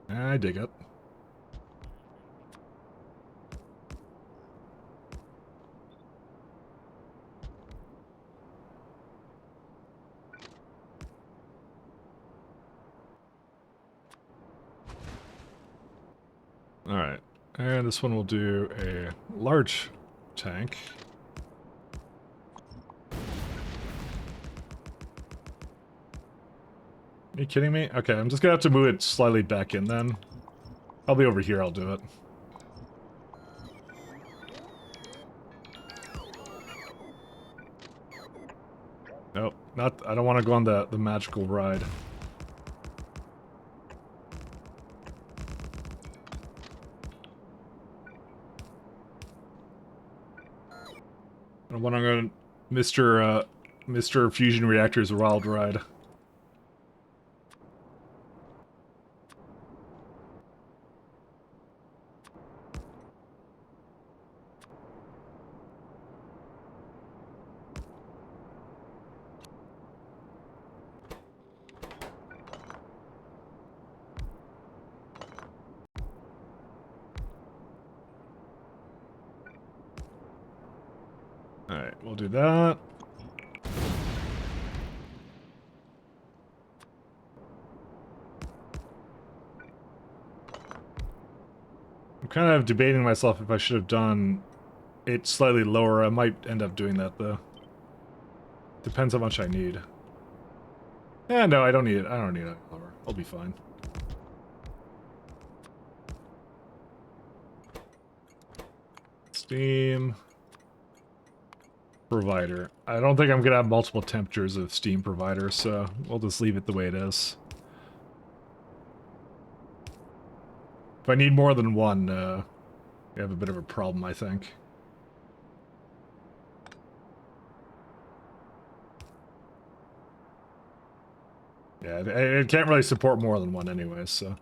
I dig it. Alright. And this one will do a large tank. Are you kidding me? Okay, I'm just gonna have to move it slightly back in then. Probably over here I'll do it. Nope, I don't want to go on the magical ride. I want to go on Mr. Fusion Reactor's wild ride. we'll do that. I'm kind of debating myself if I should have done it slightly lower. I might end up doing that though. Depends how much I need. Yeah, no, I don't need it. I don't need it lower. I'll be fine. Steam provider. I don't think I'm gonna have multiple temperatures of Steam provider, so we'll just leave it the way it is. If I need more than one, we have a bit of a problem, I think. Yeah, it can't really support more than one anyways, so.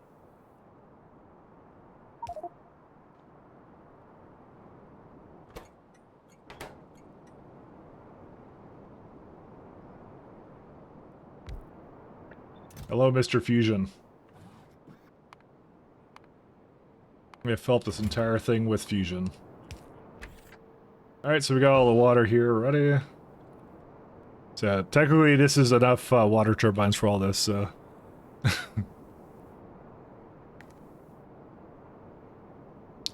Hello, Mr. Fusion. We have felt this entire thing with Fusion. Alright, so we got all the water here ready. So technically this is enough water turbines for all this, so...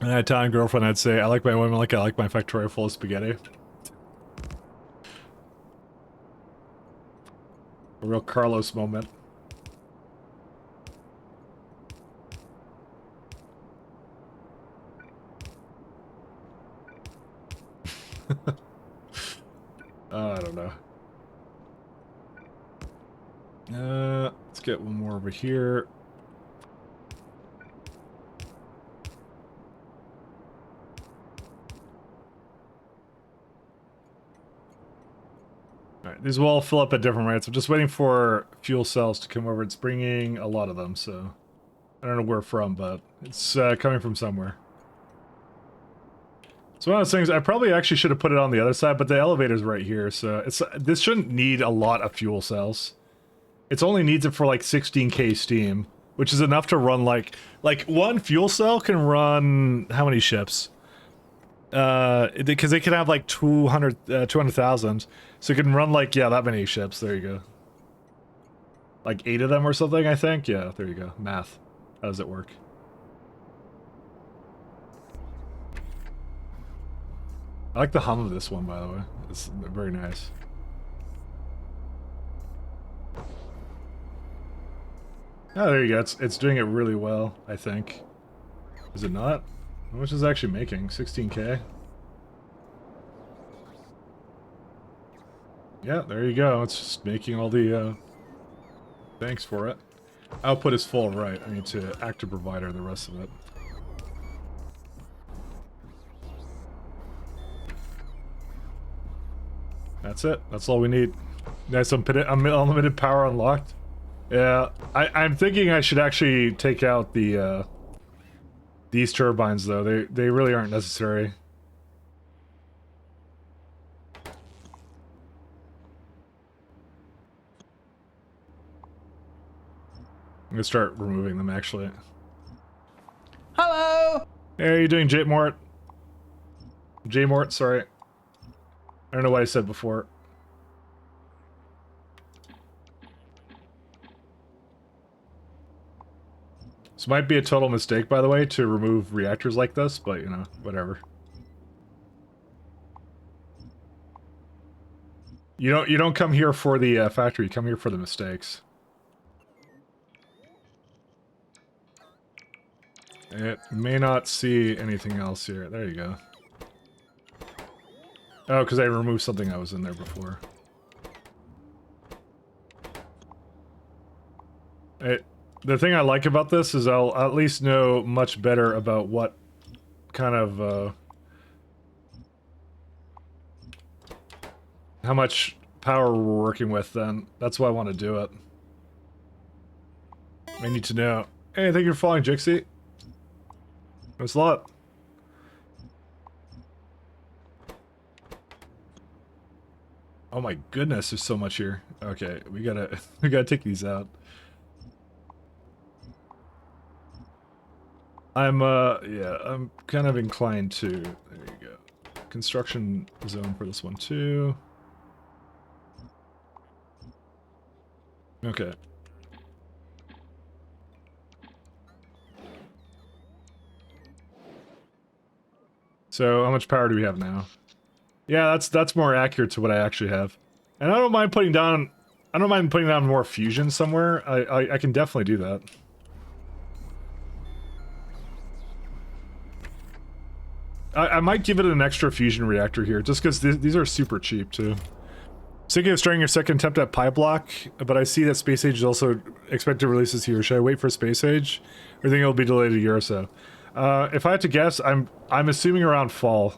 An Italian girlfriend, I'd say, I like my women like I like my factorio full of spaghetti. A real Carlos moment. I don't know. Let's get one more over here. Alright, these will all fill up at different rates. I'm just waiting for fuel cells to come over. It's bringing a lot of them, so... I don't know where from, but it's coming from somewhere. So one of those things, I probably actually should have put it on the other side, but the elevator's right here, so this shouldn't need a lot of fuel cells. It only needs it for like 16k steam, which is enough to run like one fuel cell can run how many ships? Because they can have like 200,000, so it can run like, yeah, that many ships. There you go. Like 8 of them or something, I think. Yeah, there you go. Math. How does it work? I like the hum of this one, by the way. It's very nice. Oh, there you go. It's doing it really well, I think. Is it not? How much is it actually making? 16k? Yeah, there you go. It's just making all the, thanks for it. Output is full, right. I need to active provider the rest of it. That's it. That's all we need. Nice unlimited power unlocked. Yeah, I'm thinking I should actually take out the, these turbines, though. They really aren't necessary. I'm gonna start removing them, actually. Hello! Hey, how are you doing, J-Mort? J-Mort, sorry. I don't know what I said before. This might be a total mistake, by the way, to remove reactors like this, but, you know, whatever. You don't come here for the factory, you come here for the mistakes. It may not see anything else here. There you go. Oh, because I removed something that was in there before. The thing I like about this is I'll at least know much better about what kind of, how much power we're working with then. That's why I want to do it. I need to know. Hey, thank you for following, Jixie. Thanks a lot. Oh my goodness, there's so much here. Okay, we gotta take these out. I'm kind of inclined to, there you go. construction zone for this one too. Okay. So how much power do we have now? Yeah, that's more accurate to what I actually have. And I don't mind putting down more fusion somewhere. I can definitely do that. I might give it an extra fusion reactor here, just because these are super cheap too. Thinking of starting your second attempt at Pi Block, but I see that Space Age is also expected to release this year. Should I wait for Space Age, or think it'll be delayed a year or so? If I had to guess, I'm assuming around fall.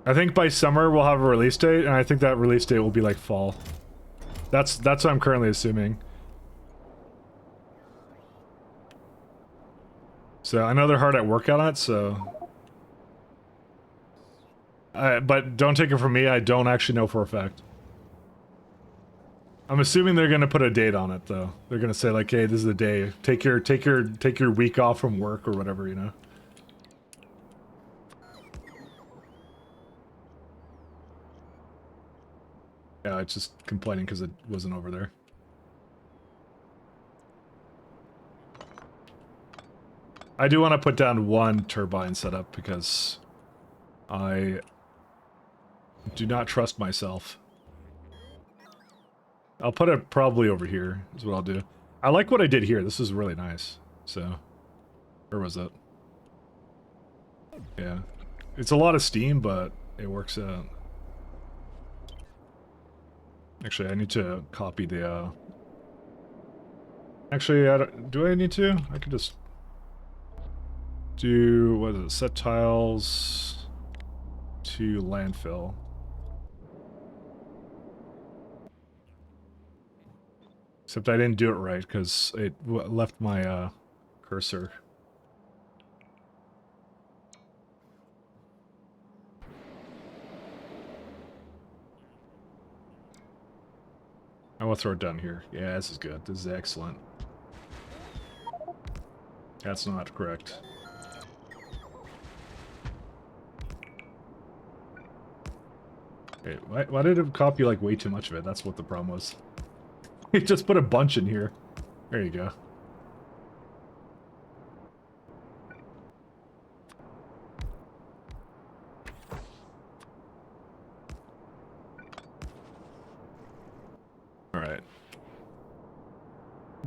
I think by summer we'll have a release date, and I think that release date will be like fall. That's what I'm currently assuming. So I know they're hard at work on it, so... but don't take it from me, I don't actually know for a fact. I'm assuming they're gonna put a date on it, though. They're gonna say like, hey, this is the day. Take your week off from work or whatever, you know? Yeah, it's just complaining because it wasn't over there. I do want to put down one turbine setup because I do not trust myself. I'll put it probably over here, is what I'll do. I like what I did here. This is really nice. So, where was it? Yeah. It's a lot of steam, but it works out. Actually, I need to copy the, Actually, do I need to? I could just do, what is it, set tiles to landfill. Except I didn't do it right, because it left my, cursor. I will throw it down here. Yeah, this is good. This is excellent. That's not correct. Wait, why did it copy like way too much of it? That's what the problem was. It just put a bunch in here. There you go. Alright.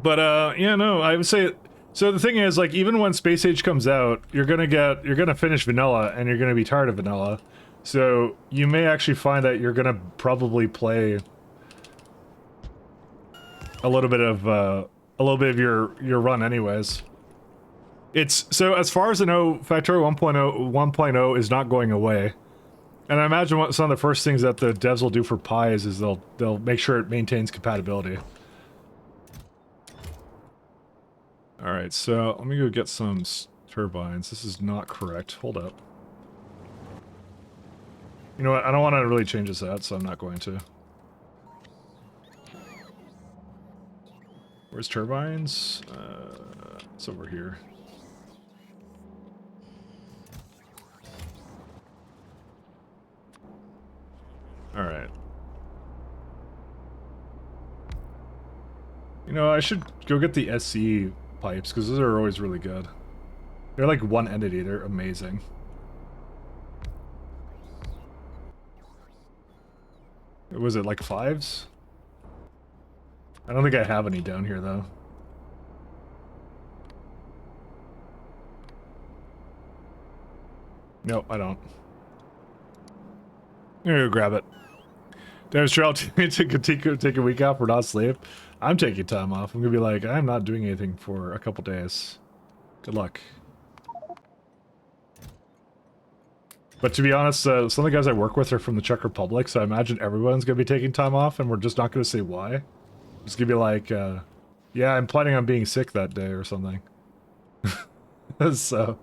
But, yeah, no, I would say... So the thing is, like, even when Space Age comes out, you're gonna finish vanilla, and you're gonna be tired of vanilla. So, you may actually find that you're gonna probably play... a little bit of your run anyways. So as far as I know, Factorio 1.0 is not going away. And I imagine some of the first things that the devs will do for Pi is they'll make sure it maintains compatibility. Alright, so let me go get some turbines. This is not correct. Hold up. You know what? I don't want to really change this out, so I'm not going to. Where's turbines? It's over here. Alright. You know, I should go get the SC pipes, because those are always really good. They're like one entity, they're amazing. Was it like 5s? I don't think I have any down here, though. Nope, I don't. I'm gonna go grab it. Damn, sure, I'll take a week off or not sleep. I'm taking time off. I'm gonna be like, I'm not doing anything for a couple days. Good luck. But to be honest, some of the guys I work with are from the Czech Republic, so I imagine everyone's gonna be taking time off, and we're just not gonna say why. Just gonna be like, yeah, I'm planning on being sick that day or something. So...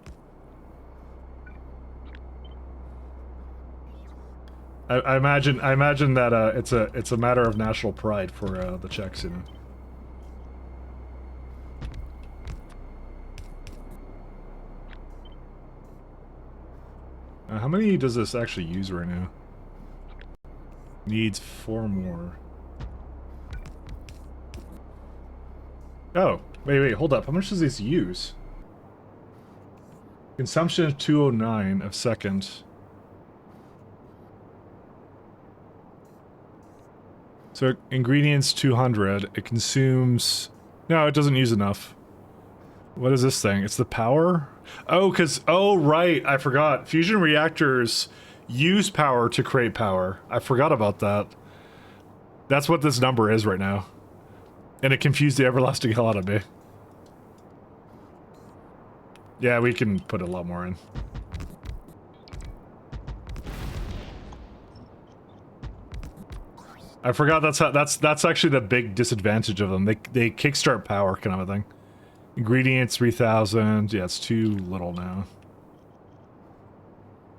I imagine that it's a matter of national pride for the Czechs, you know. How many does this actually use right now? Needs 4 more. Oh, wait, hold up. How much does this use? Consumption of 209 a second. So ingredients 200. It consumes... No, it doesn't use enough. What is this thing? It's the power? Oh, because... Oh, right. I forgot. Fusion reactors use power to create power. I forgot about that. That's what this number is right now. And it confused the everlasting hell out of me. Yeah, we can put a lot more in. I forgot that's actually the big disadvantage of them. They kickstart power kind of a thing. Ingredients 3,000. Yeah, it's too little now.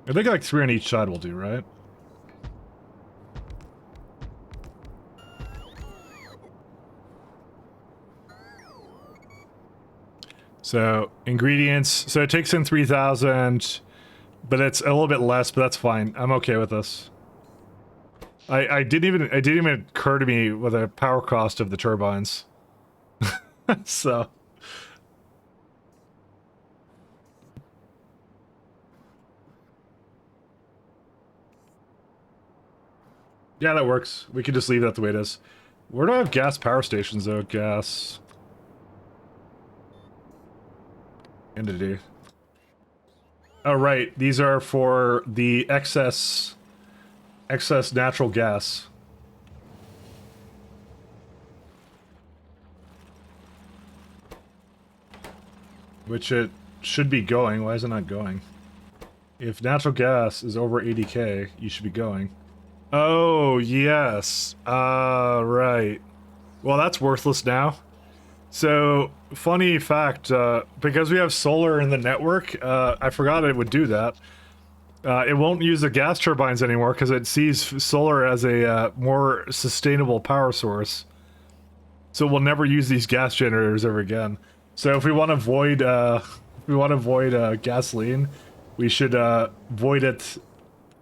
I think like 3 on each side will do, right? So, ingredients. So it takes in 3,000, but it's a little bit less, but that's fine. I'm okay with this. It didn't even occur to me with the power cost of the turbines. So. Yeah, that works. We can just leave that the way it is. Where do I have gas power stations, though? Gas... entity. Oh, right. These are for the excess natural gas. Which it should be going. Why is it not going? If natural gas is over 80k, you should be going. Oh, yes. Right. Well, that's worthless now. So, funny fact, because we have solar in the network, I forgot it would do that. It won't use the gas turbines anymore because it sees solar as a more sustainable power source. So we'll never use these gas generators ever again. So if we want to avoid, gasoline, we should void it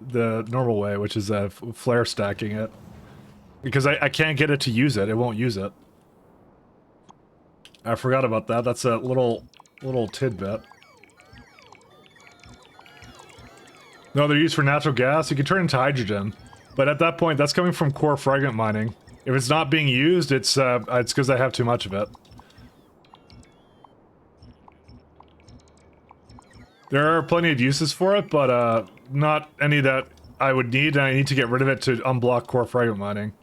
the normal way, which is flare stacking it. Because I can't get it to use it. It won't use it. I forgot about that. That's a little tidbit. No, they're used for natural gas. You can turn into hydrogen, but at that point, that's coming from core fragment mining. If it's not being used, it's because I have too much of it. There are plenty of uses for it, but not any that I would need, and I need to get rid of it to unblock core fragment mining.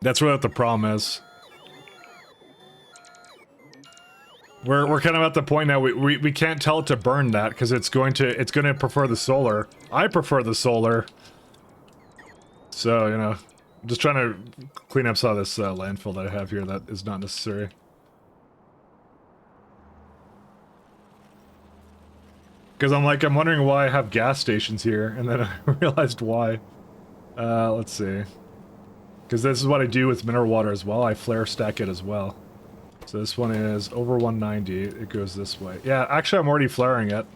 That's what the problem is. We're kind of at the point now we can't tell it to burn that because it's going to prefer the solar. I prefer the solar. So, you know, I'm just trying to clean up some of this landfill that I have here that is not necessary. Because I'm wondering why I have gas stations here, and then I realized why. Let's see. Because this is what I do with mineral water as well. I flare stack it as well. So this one is over 190. It goes this way. Yeah, actually I'm already flaring it.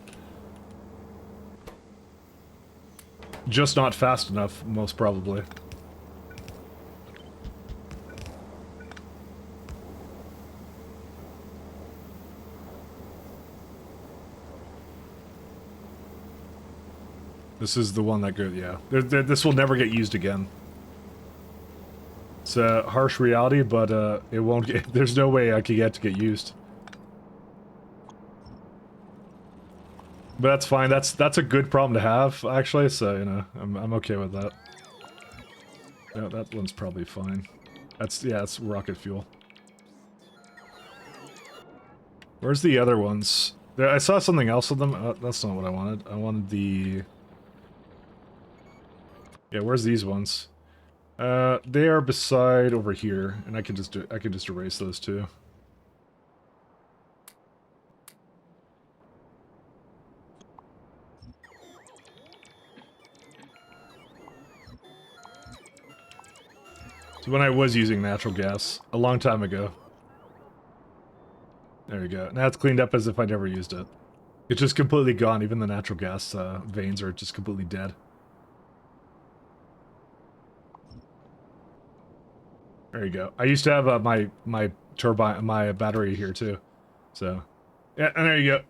Just not fast enough, most probably. This is the one that goes, yeah. This will never get used again. It's a harsh reality, but it won't get, there's no way I could get used. But that's fine. That's a good problem to have, actually. So you know, I'm okay with that. Yeah, that one's probably fine. That's it's rocket fuel. Where's the other ones? I saw something else with them. That's not what I wanted. I wanted the. Yeah, where's these ones? They are beside over here, and I can just erase those two. So when I was using natural gas a long time ago. There you go. Now it's cleaned up as if I never used it. It's just completely gone. Even the natural gas veins are just completely dead. There you go. I used to have my turbine, my battery here too. So, yeah, and there you go.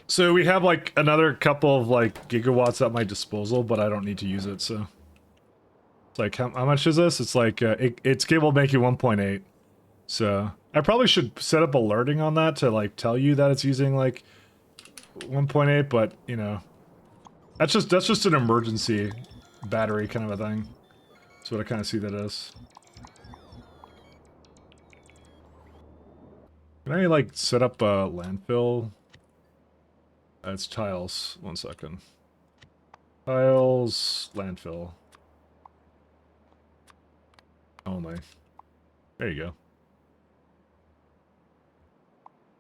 So we have like another couple of like gigawatts at my disposal, but I don't need to use it. So it's like how much is this? It's like it's capable of making 1.8. So I probably should set up alerting on that to like tell you that it's using like 1.8, but you know, that's just an emergency battery kind of a thing. That's what I kind of see that as. Can I like set up a landfill? It's tiles. 1 second. Tiles, landfill. Only. There you go.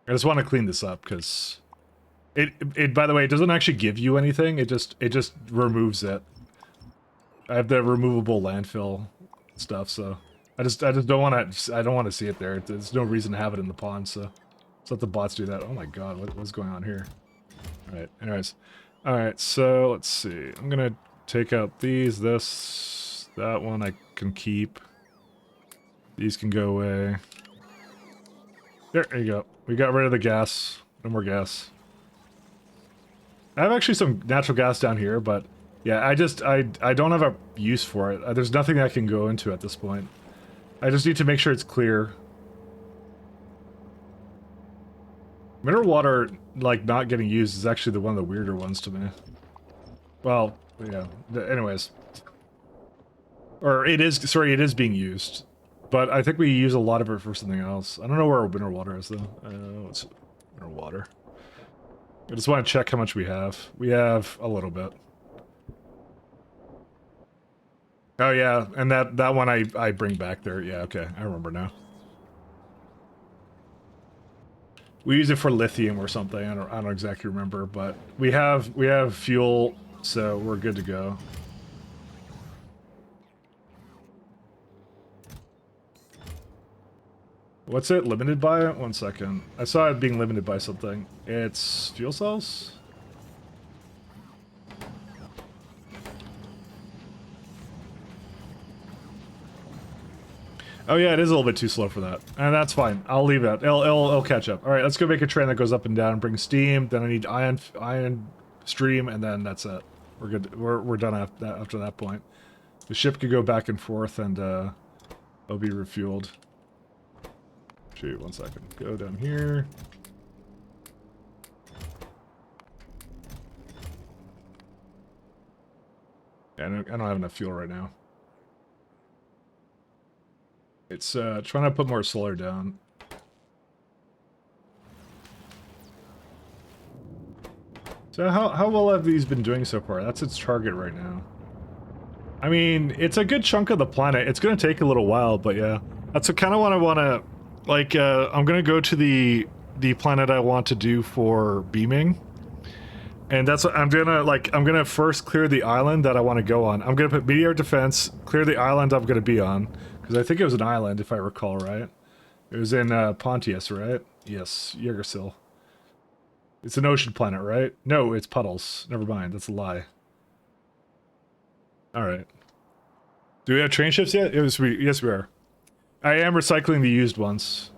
I just want to clean this up because it by the way, it doesn't actually give you anything. It just removes it. I have the removable landfill stuff, so I just don't want to see it there. There's no reason to have it in the pond, so let's let the bots do that. Oh my god, what's going on here? All right, anyways. All right, so let's see. I'm gonna take out these, this, that one I can keep. These can go away. There you go. We got rid of the gas. No more gas. I have actually some natural gas down here, but yeah, I don't have a use for it. There's nothing I can go into at this point. I just need to make sure it's clear. Mineral water, like, not getting used is actually one of the weirder ones to me. Well, yeah. Anyways. Or it is, sorry, it is being used. But I think we use a lot of it for something else. I don't know where our mineral water is, though. What's mineral water? I just want to check how much we have. We have a little bit. Oh, yeah, and that one I bring back there. Yeah, okay, I remember now. We use it for lithium or something. I don't exactly remember, but we have fuel, so we're good to go. What's it limited by? 1 second. I saw it being limited by something. It's fuel cells? Oh yeah, it is a little bit too slow for that. And that's fine. I'll leave that. It'll catch up. Alright, let's go make a train that goes up and down and brings steam. Then I need ion stream, and then that's it. We're good. We're done after that point. The ship could go back and forth, and it'll be refueled. Shoot, 1 second. Go down here. Yeah, I don't have enough fuel right now. It's trying to put more solar down. So how well have these been doing so far? That's its target right now. I mean, it's a good chunk of the planet. It's going to take a little while, but yeah. That's kind of what I want to... Like, I'm going to go to the planet I want to do for beaming. And that's what I'm gonna first clear the island that I want to go on. I'm gonna put meteor defense, clear the island I'm gonna be on. Because I think it was an island, if I recall right. It was in Pontius, right? Yes, Yggdrasil. It's an ocean planet, right? No, it's puddles. Never mind, that's a lie. Alright. Do we have train ships yet? Yes, we are. I am recycling the used ones.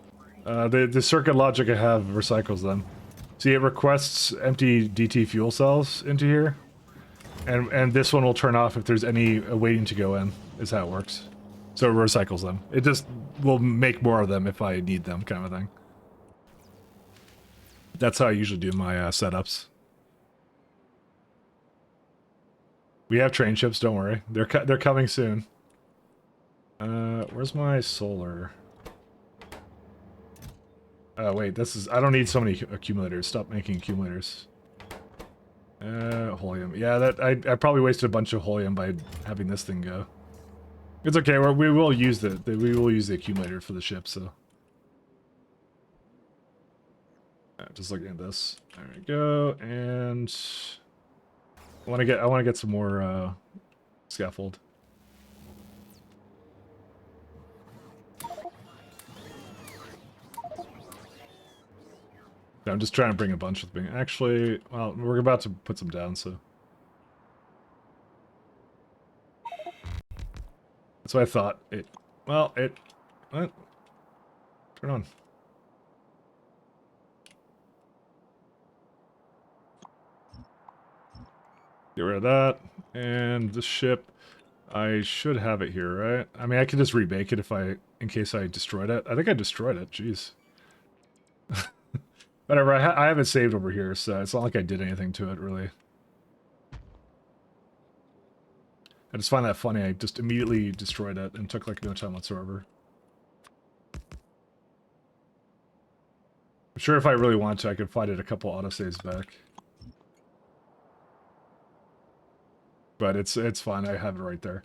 The circuit logic I have recycles them. See, it requests empty DT fuel cells into here. And this one will turn off if there's any waiting to go in, is how it works. So it recycles them. It just will make more of them if I need them, kind of thing. That's how I usually do my setups. We have train ships, don't worry. They're coming soon. Where's my solar? Wait, I don't need so many accumulators. Stop making accumulators. Helium. Yeah, I probably wasted a bunch of helium by having this thing go. It's okay, we will use the accumulator for the ship, so. Just looking at this. There we go, and I want to get some more scaffold. I'm just trying to bring a bunch with me. Actually, well, we're about to put some down, so. That's what I thought. What? Turn on. Get rid of that. And the ship, I should have it here, right? I mean, I could just remake it in case I destroyed it. I think I destroyed it, jeez. Whatever, I have it saved over here, so it's not like I did anything to it, really. I just find that funny, I just immediately destroyed it and took, like, no time whatsoever. I'm sure if I really want to, I could find it a couple autosaves back. But it's fine, I have it right there.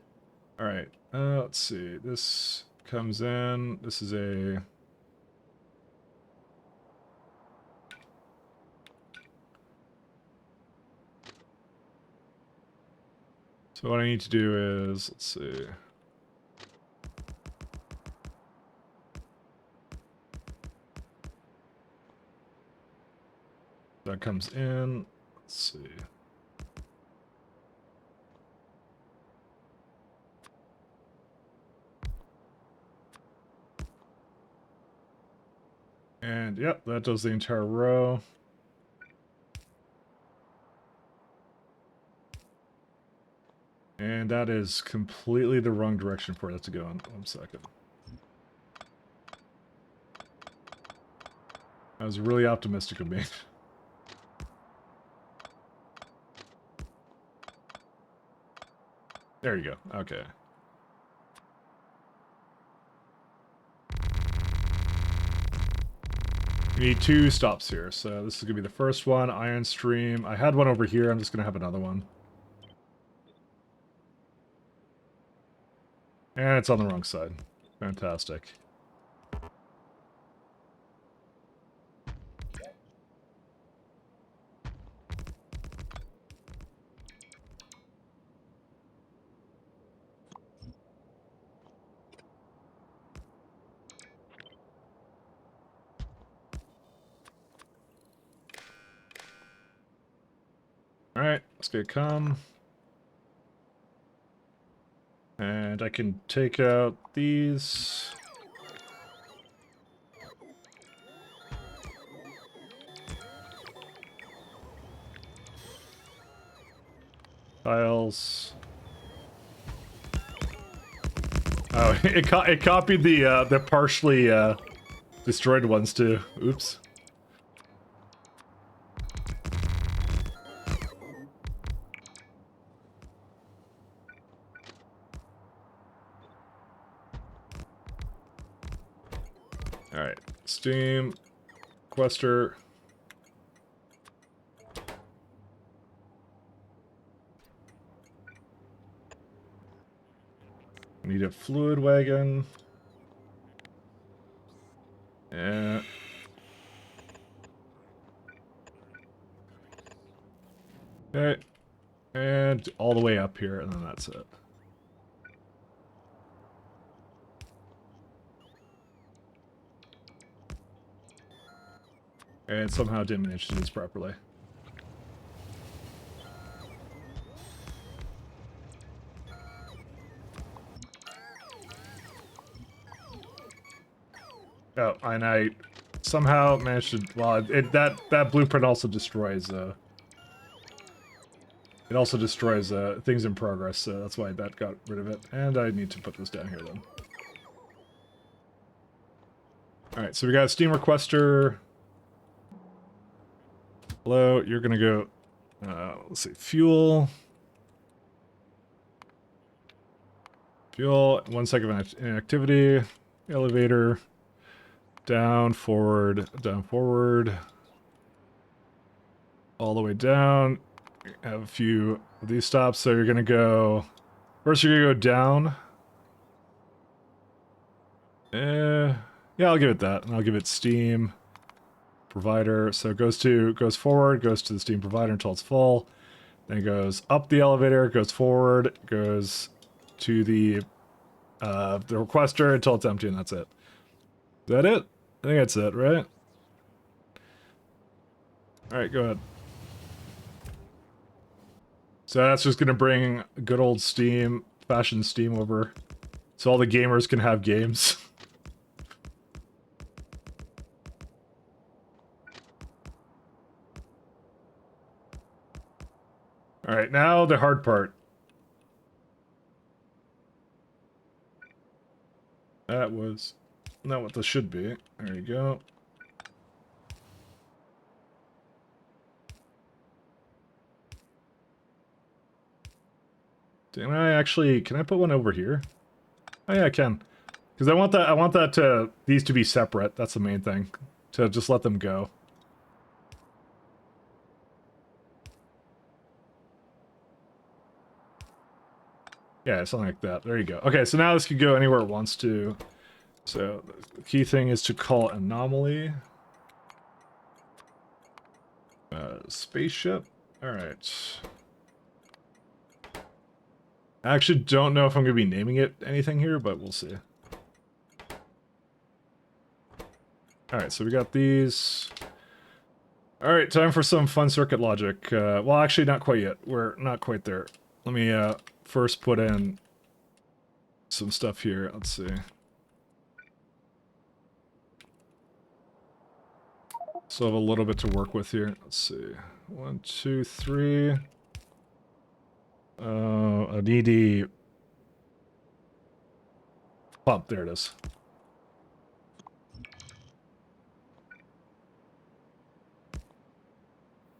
Alright, let's see. This comes in. This is a... So what I need to do is, let's see. That comes in. Let's see. And yep, that does the entire row. And that is completely the wrong direction for that to go in. 1 second. That was really optimistic of me. There you go. Okay. We need 2 stops here, so this is going to be the first one, Iron Stream. I had one over here, I'm just going to have another one. And it's on the wrong side. Fantastic. Alright, let's get come. And I can take out these. Tiles. Oh, it copied the partially destroyed ones too. Oops. Alright, Steam, Quester. Need a fluid wagon. Yeah. Okay. And all the way up here, and then that's it. And somehow didn't manage to do this properly. Oh, and I somehow managed to... Well, that blueprint also destroys... it also destroys things in progress, so that's why that got rid of it. And I need to put this down here, then. Alright, so we got a Steam Requester. Hello, you're gonna go... let's see, fuel. Fuel, 1 second of inactivity. Elevator. Down, forward, all the way down. Have a few of these stops, so you're gonna go... First you're gonna go down. Yeah, I'll give it that, and I'll give it Steam Provider. So it goes forward, goes to the Steam Provider until it's full. Then it goes up the elevator, goes forward, goes to the requester until it's empty, and that's it. Is that it? I think that's it, right? Alright, go ahead. So that's just gonna bring good old Steam, fashion Steam over. So all the gamers can have games. Alright, now the hard part. That was not what this should be. There you go. Can I put one over here? Oh yeah, I can. Because I want that to, these to be separate. That's the main thing. To just let them go. Yeah, something like that. There you go. Okay, so now this could go anywhere it wants to. So the key thing is to call anomaly. Spaceship. Alright. I actually don't know if I'm going to be naming it anything here, but we'll see. Alright, so we got these. Alright, time for some fun circuit logic. Well, actually, not quite yet. We're not quite there. Let me first put in some stuff here. Let's see. So I have a little bit to work with here. Let's see. 1, 2, 3. A DD pump. There it is.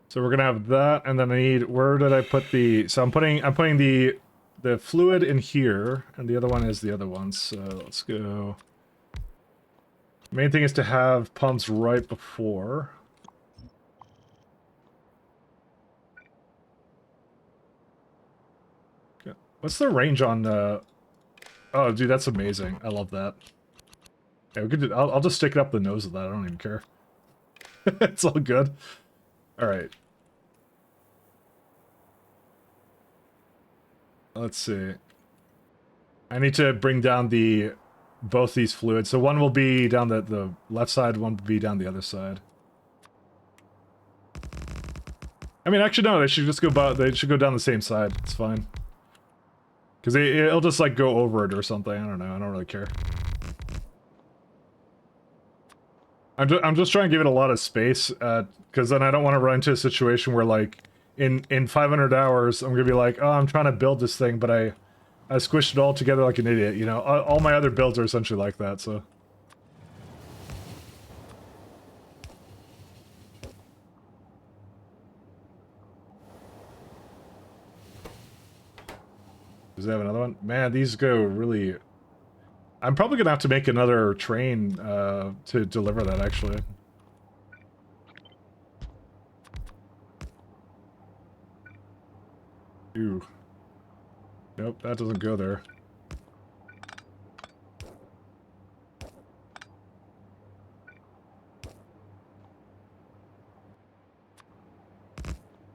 So we're gonna have that, and then I need. Where did I put the? So I'm putting the fluid in here, and the other one is the other one. So let's go. Main thing is to have pumps right before. Okay. What's the range on the... Oh, dude, that's amazing. I love that. Yeah, we could do... I'll just stick it up the nose of that. I don't even care. It's all good. Alright. Let's see. I need to bring down both these fluids. So one will be down the left side, one will be down the other side. I mean, actually, no, they should just they should go down the same side. It's fine. Because it'll just, like, go over it or something. I don't know. I don't really care. I'm just trying to give it a lot of space, because then I don't want to run into a situation where, like, in 500 hours, I'm going to be like, oh, I'm trying to build this thing, but I squished it all together like an idiot, you know? All my other builds are essentially like that, so... Does it have another one? Man, these go really... I'm probably gonna have to make another train, to deliver that, actually. Ooh. Nope, that doesn't go there.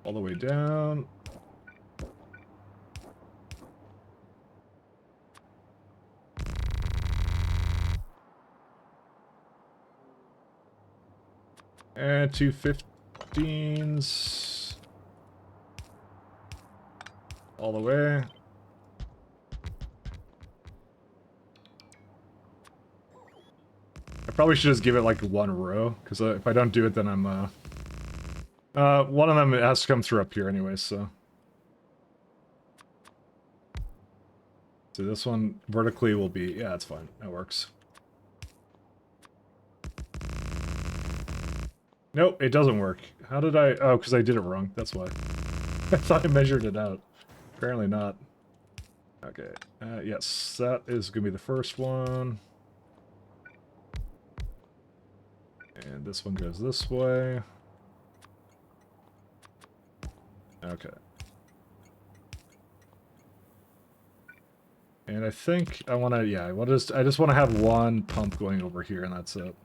All the way down. And 2 15s. All the way. I probably should just give it like one row, because if I don't do it, then I'm, one of them has to come through up here anyway, so. So this one vertically will be, yeah, it's fine. That works. Nope, it doesn't work. How did I... Oh, because I did it wrong. That's why. I thought I measured it out. Apparently not. Okay. Yes, that is going to be the first one. And this one goes this way. Okay. And I think I want to... Yeah, I just want to have one pump going over here, and that's it.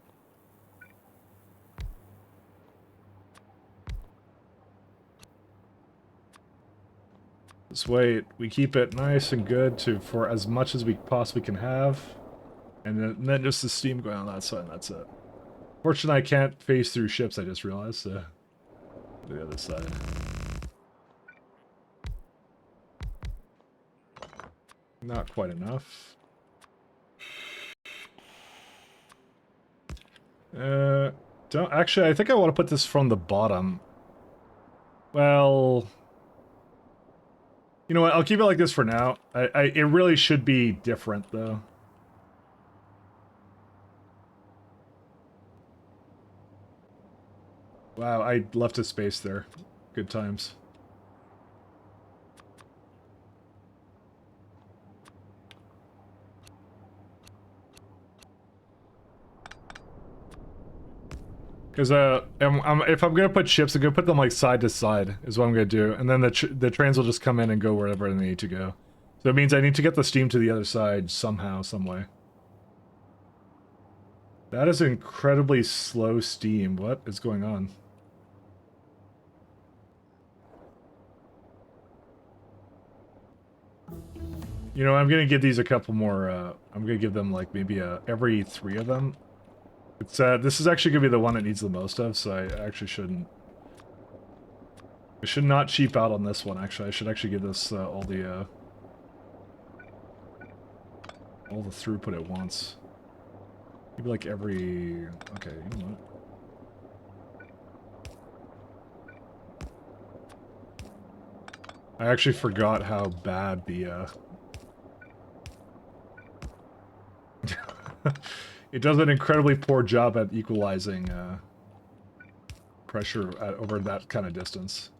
This way, we keep it nice and good for as much as we possibly can have. And then just the steam going on that side, and that's it. Fortunately, I can't phase through ships, I just realized, so... The other side. Not quite enough. Don't actually. I think I want to put this from the bottom. Well, you know what? I'll keep it like this for now. It really should be different though. Wow, I left a space there. Good times. Because if I'm gonna put ships, I'm gonna put them like side to side is what I'm gonna do, and then the trains will just come in and go wherever they need to go. So it means I need to get the steam to the other side somehow, some way. That is incredibly slow steam. What is going on? You know, I'm gonna give these a couple more. I'm gonna give them like maybe every 3 of them. It's this is actually gonna be the one it needs the most of, so I actually shouldn't. I should not cheap out on this one. Actually, I should actually give this all the throughput at once. Maybe like every. Okay, you know what? I actually forgot how bad the it does an incredibly poor job at equalizing pressure over that kind of distance.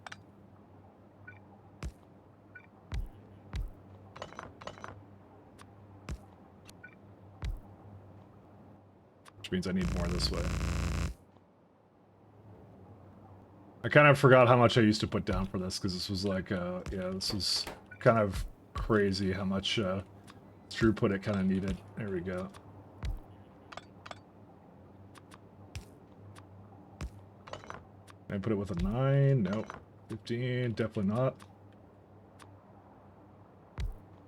Which means I need more this way. I kind of forgot how much I used to put down for this, because this was like, yeah, this is kind of crazy how much throughput it kind of needed. There we go. Can I put it with a 9? Nope. 15? Definitely not.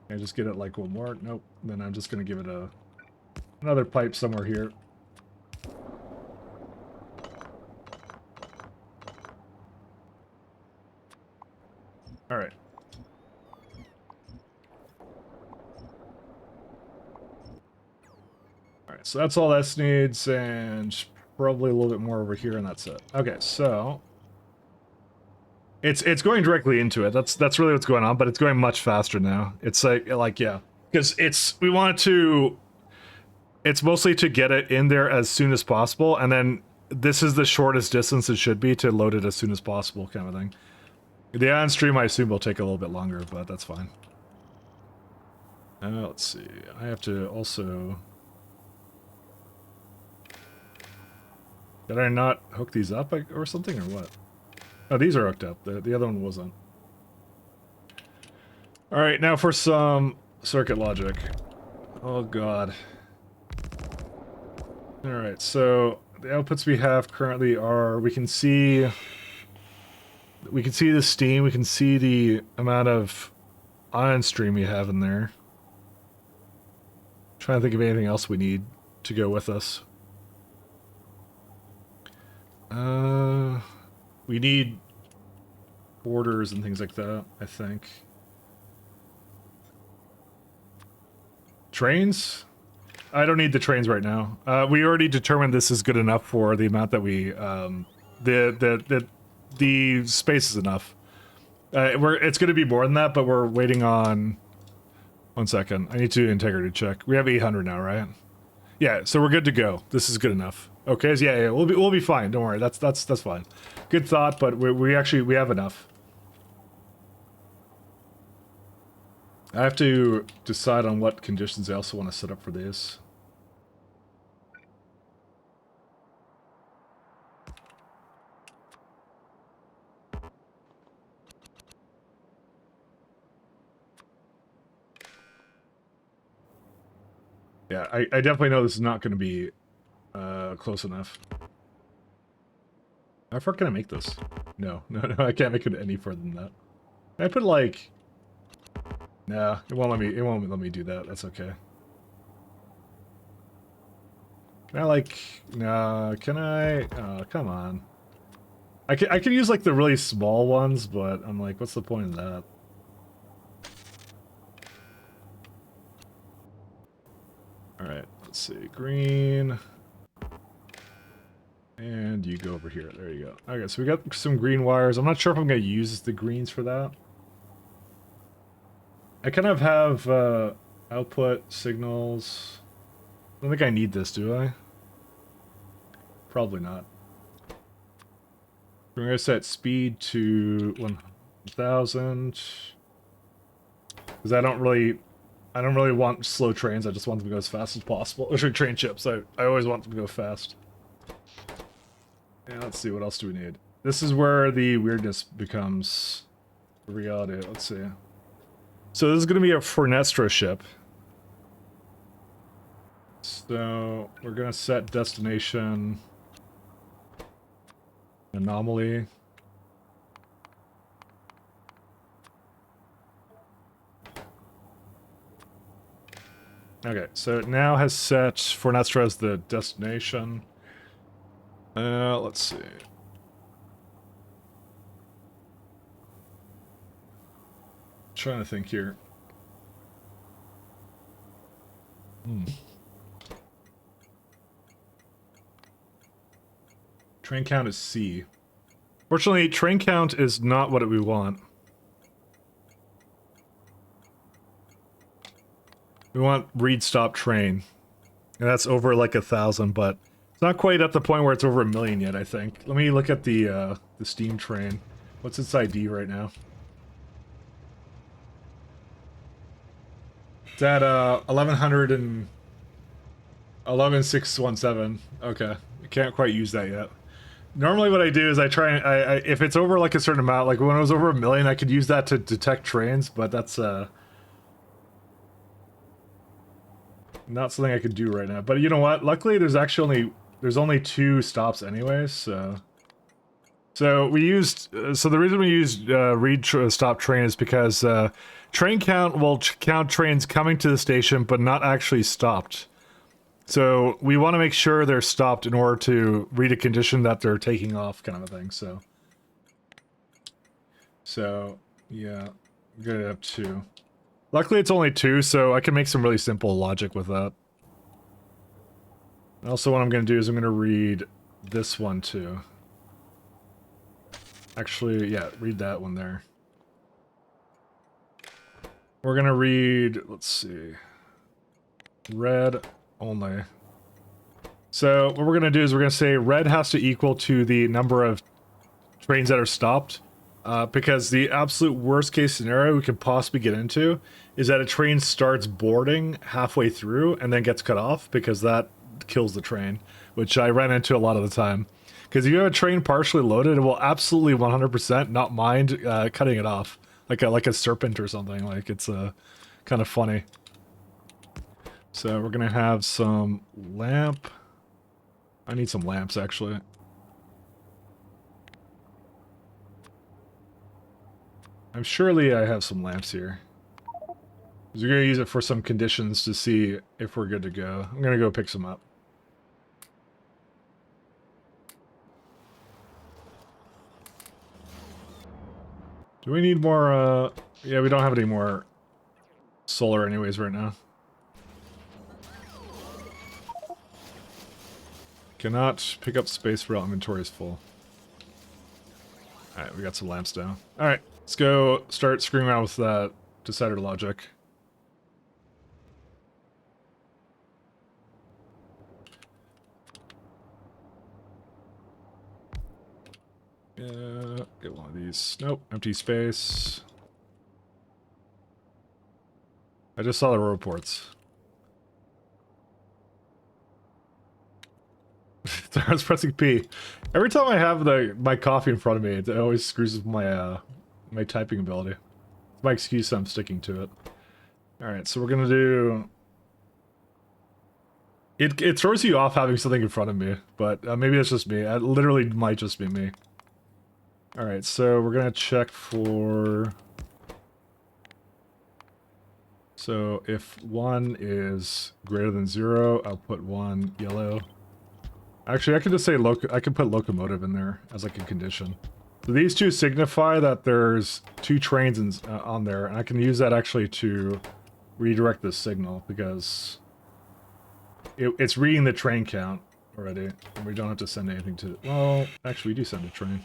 Can I just get it like one more? Nope. Then I'm just going to give it another pipe somewhere here. Alright. Alright, so that's all this needs, and probably a little bit more over here, and that's it. Okay, so it's going directly into it. That's really what's going on, but it's going much faster now. It's like yeah, because we want it to. It's mostly to get it in there as soon as possible, and then this is the shortest distance it should be to load it as soon as possible, kind of thing. The on stream, I assume, will take a little bit longer, but that's fine. Let's see. I have to also. Did I not hook these up or something, or what? Oh, these are hooked up. The other one wasn't. Alright, now for some circuit logic. Oh god. Alright, so the outputs we have currently are, we can see the steam, we can see the amount of ion stream we have in there. Trying to think of anything else we need to go with us. We need borders and things like that, I think. Trains? I don't need the trains right now. We already determined this is good enough for the amount that we, the space is enough. It's going to be more than that, but we're waiting on. 1 second. I need to integrity check. We have 800 now, right? Yeah, so we're good to go. This is good enough. Okay, so yeah, we'll be fine. Don't worry. That's fine. Good thought, but we have enough. I have to decide on what conditions I also want to set up for this. Yeah, I definitely know this is not going to be close enough. How far can I make this? No, I can't make it any further than that. Can I put like... Nah, it won't let me do that. That's okay. Can I like... Nah, can I... Oh, come on. I can use like the really small ones, but I'm like, what's the point of that? All right, let's see, green, and you go over here. There you go. Okay, so we got some green wires. I'm not sure if I'm gonna use the greens for that. I kind of have output signals. I don't think I need this, do I? Probably not. We're gonna set speed to 1,000 because I don't really want slow trains. I just want them to go as fast as possible. Or train chips. I always want them to go fast. Yeah, let's see. What else do we need? This is where the weirdness becomes a reality. Let's see. So this is gonna be a Fornestra ship. So we're gonna set destination anomaly. Okay, so it now has set Fornestra as the destination. Let's see. Trying to think here. Train count is C. Fortunately, train count is not what we want. We want read stop train. And that's over like 1,000, but it's not quite at the point where it's over 1,000,000 yet, I think. Let me look at the steam train. What's its ID right now? It's at 1100 and 11617. Okay. I can't quite use that yet. Normally what I do is I try and if it's over like a certain amount, like when it was over 1,000,000, I could use that to detect trains, but that's not something I could do right now. But you know what? Luckily there's only 2 stops anyways, so we used so the reason we used read stop train is because train count will count trains coming to the station but not actually stopped. So we want to make sure they're stopped in order to read a condition that they're taking off, kind of a thing. So yeah, I'm gonna have 2. Luckily it's only 2, so I can make some really simple logic with that. Also, what I'm gonna do is I'm gonna read this one too. Actually, yeah, read that one there. We're gonna read, let's see, red only. So what we're gonna do is we're gonna say red has to equal to the number of trains that are stopped, because the absolute worst case scenario we could possibly get into is that a train starts boarding halfway through and then gets cut off, because that kills the train, which I ran into a lot of the time. Because if you have a train partially loaded, it will absolutely 100% not mind cutting it off, like a serpent or something. Like, it's kind of funny. So we're gonna have some lamp. I need some lamps, actually. I'm surely I have some lamps here. We're gonna use it for some conditions to see if we're good to go. I'm gonna go pick some up. Do we need more, yeah, we don't have any more solar anyways right now. Cannot pick up space for inventory is full. Alright, we got some lamps down. Alright, let's go start screwing around with that decider logic. Get one of these. Nope, empty space. I just saw the reports. I was pressing P. Every time I have my coffee in front of me, it always screws with my my typing ability. It's my excuse, so I'm sticking to it. Alright, so we're gonna do... It throws you off having something in front of me, but maybe it's just me. It literally might just be me. Alright, so we're gonna check for... So if 1 is greater than 0, I'll put 1 yellow. Actually, I could just say I could put locomotive in there as like a condition. So these two signify that there's two trains on there, and I can use that actually to redirect the signal because it's reading the train count already, and we don't have to send anything to it. Well, actually, we do send a train.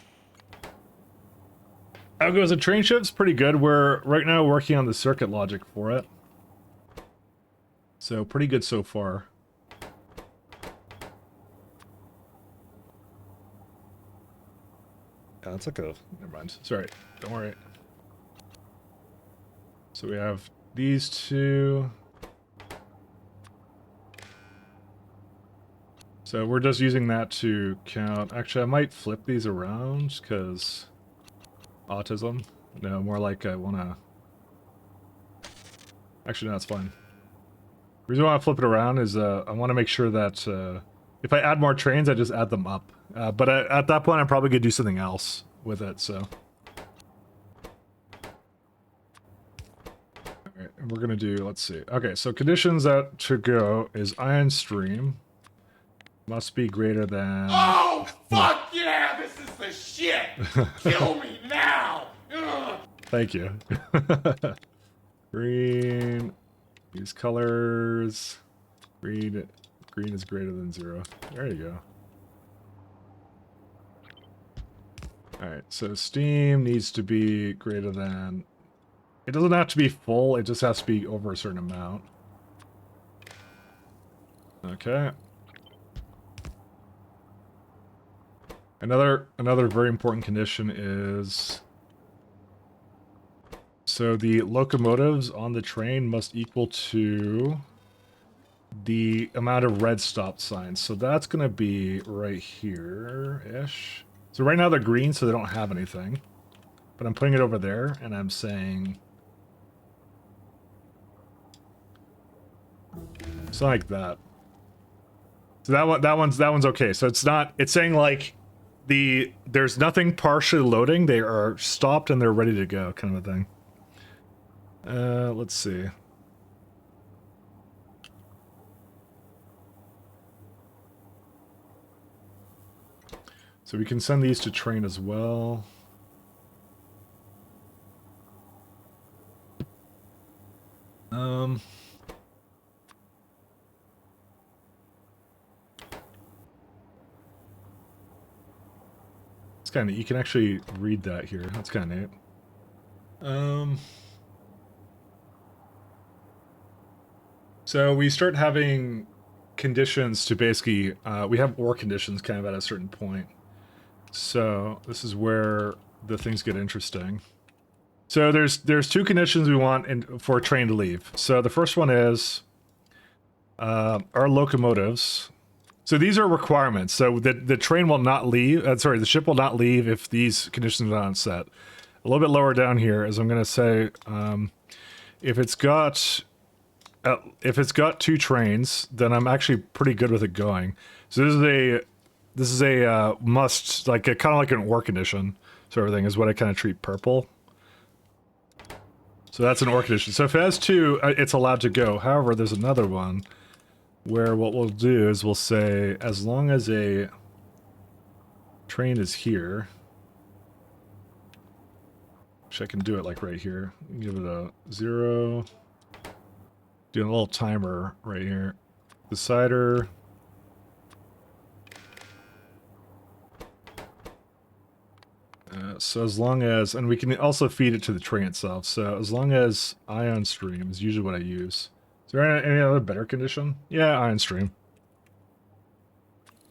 How goes a train shift's pretty good. We're right now working on the circuit logic for it. So pretty good so far. Yeah, it's like a... Never mind. Sorry. Don't worry. So we have these two. So we're just using that to count. Actually, I might flip these around because autism. No, more like I want to... Actually, no, it's fine. The reason why I flip it around is I want to make sure that if I add more trains, I just add them up. But at that point, I'm probably going to do something else with it, so... Alright, and we're going to do, let's see. Okay, so conditions that to go is ion stream must be greater than... Oh, fuck yeah, this is the shit! Kill me now! Ugh. Thank you. Green. These colors. Green is greater than 0. There you go. Alright, so steam needs to be greater than... It doesn't have to be full, it just has to be over a certain amount. Okay. Another very important condition is... So the locomotives on the train must equal to the amount of red stop signs. So that's going to be right here-ish. So right now they're green, so they don't have anything. But I'm putting it over there, and I'm saying... Something like that. So that one's okay. So it's saying like there's nothing partially loading. They are stopped and they're ready to go, kind of a thing. Let's see. So we can send these to train as well. It's kind of, you can actually read that here. That's kind of neat. So we start having conditions to basically, we have OR conditions kind of at a certain point. So this is where the things get interesting. So there's two conditions we want for a train to leave. So the first one is our locomotives. So these are requirements. So the train will not leave, the ship will not leave if these conditions are not set. A little bit lower down here is I'm going to say if it's got two trains, then I'm actually pretty good with it going. So this is a must, like kind of like an OR condition sort of thing is what I kind of treat purple. So that's an OR condition. So if it has two, it's allowed to go. However, there's another one where what we'll do is we'll say as long as a train is here, which I can do it like right here. Give it a 0. Do a little timer right here. Decider. So as long as, and we can also feed it to the train itself. So as long as ion stream is usually what I use. Is there any other better condition? Yeah, ion stream.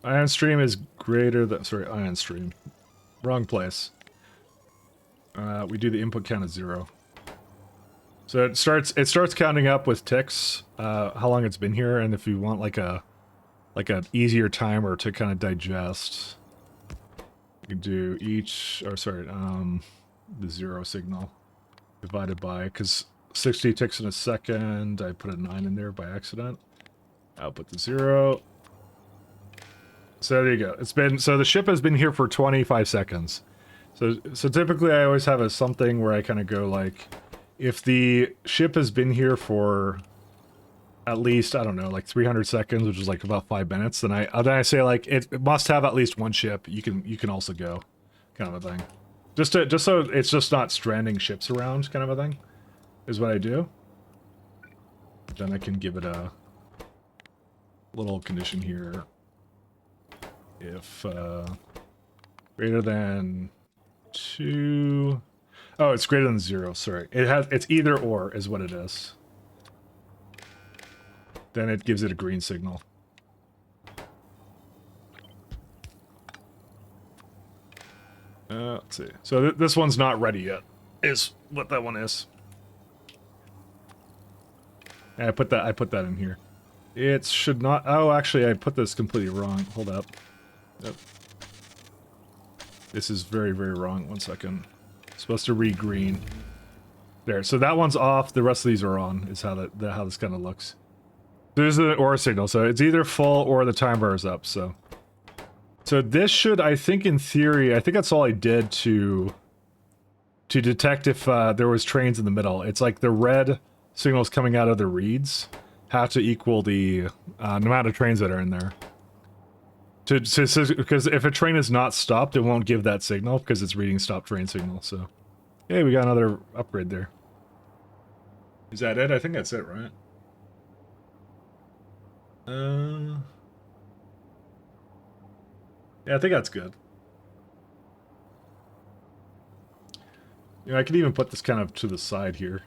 Ion stream is greater than, sorry, ion stream. Wrong place. We do the input count as 0. So it starts counting up with ticks, how long it's been here, and if you want like an easier timer to kind of digest, you can do the 0 signal divided by, because 60 ticks in a second, I put a 9 in there by accident. I'll put the 0. So there you go. So the ship has been here for 25 seconds. So typically I always have something where I kind of go like, if the ship has been here for at least, I don't know, like 300 seconds, which is like about 5 minutes, then I say like it must have at least one ship. You can also go, kind of a thing. Just so it's just not stranding ships around, kind of a thing, is what I do. Then I can give it a little condition here. If greater than 2. Oh, it's greater than 0. Sorry, it's either or is what it is. Then it gives it a green signal. Let's see. So this one's not ready yet, is what that one is. And I put that in here. It should not. Oh, actually, I put this completely wrong. Hold up. Yep. This is very, very wrong. 1 second. It's supposed to read green. There. So that one's off. The rest of these are on. Is how how this kind of looks. There's an or signal, so it's either full or the timer is up. So this should, I think, in theory, I think that's all I did to detect if there was trains in the middle. It's like the red signals coming out of the reads have to equal the amount of trains that are in there. Because if a train is not stopped, it won't give that signal because it's reading stop train signal. So, hey, we got another upgrade there. Is that it? I think that's it, right? Yeah, I think that's good. You know, I could even put this kind of to the side here.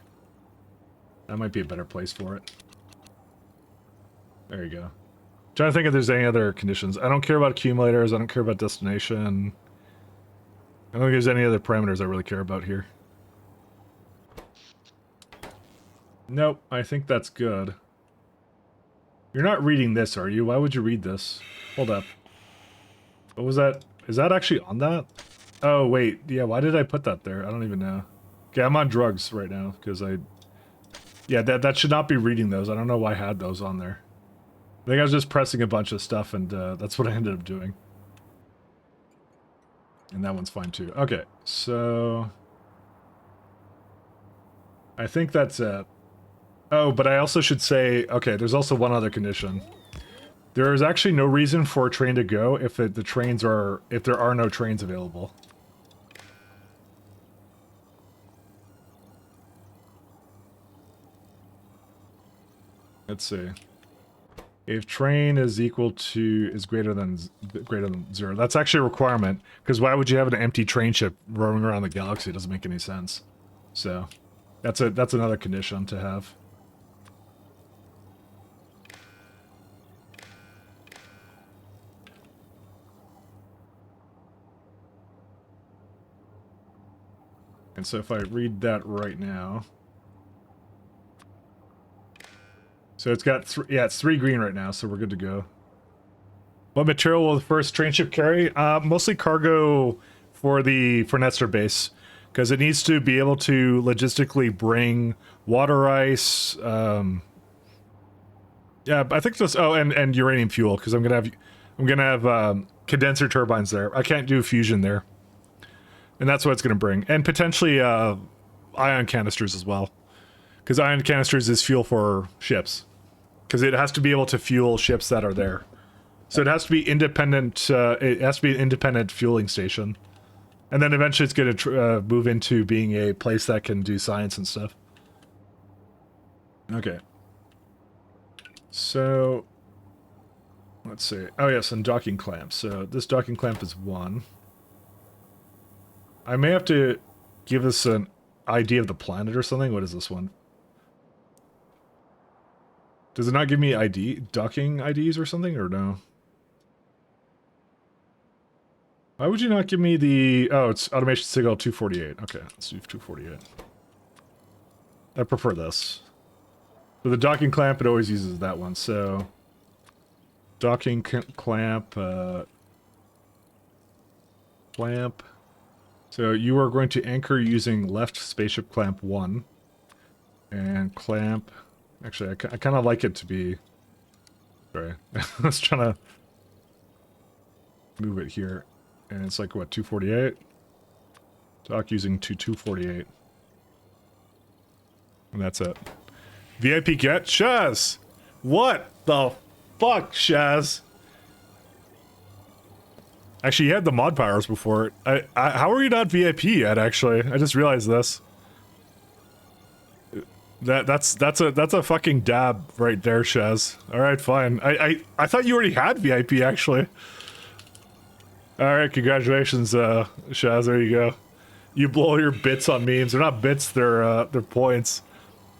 That might be a better place for it. There you go. Trying to think if there's any other conditions. I don't care about accumulators. I don't care about destination. I don't think there's any other parameters I really care about here. Nope, I think that's good. You're not reading this, are you? Why would you read this? Hold up. What was that? Is that actually on that? Oh, wait. Yeah, why did I put that there? I don't even know. Okay, I'm on drugs right now, because yeah, that should not be reading those. I don't know why I had those on there. I think I was just pressing a bunch of stuff, and that's what I ended up doing. And that one's fine, too. Okay, so I think that's it. Oh, but I also should say, okay, there's also one other condition. There is actually no reason for a train to go if there are no trains available. Let's see. If train is greater than 0, that's actually a requirement. Because why would you have an empty train ship roaming around the galaxy? It doesn't make any sense. So, that's another condition to have. And so if I read that right now, so it's got it's 3 green right now, so we're good to go. What material will the first train ship carry? Mostly cargo for Nestor base, because it needs to be able to logistically bring water ice. Yeah, I think just and uranium fuel, because I'm gonna have condenser turbines there. I can't do fusion there. And that's what it's going to bring. And potentially ion canisters as well. Because ion canisters is fuel for ships. Because it has to be able to fuel ships that are there. So it has to be independent, it has to be an independent fueling station. And then eventually it's going to move into being a place that can do science and stuff. Okay. So, let's see. Oh yes, and docking clamps. So this docking clamp is 1. I may have to give this an ID of the planet or something. What is this one? Does it not give me docking IDs or something, or no? Why would you not give me the... Oh, it's automation signal 248. Okay, let's do 248. I prefer this. For the docking clamp, it always uses that one, so... Docking clamp... Clamp... So you are going to anchor using left spaceship clamp 1. And clamp... Actually, I kind of like it to be... Sorry. I was trying to move it here. And it's like, what, 248? Dock using 248. And that's it. VIP get Shaz! What the fuck, Shaz? Actually, you had the mod powers before. How are you not VIP yet? Actually, I just realized this. That's a fucking dab right there, Shaz. All right, fine. I thought you already had VIP actually. All right, congratulations, Shaz. There you go. You blow your bits on memes. They're not bits. They're points.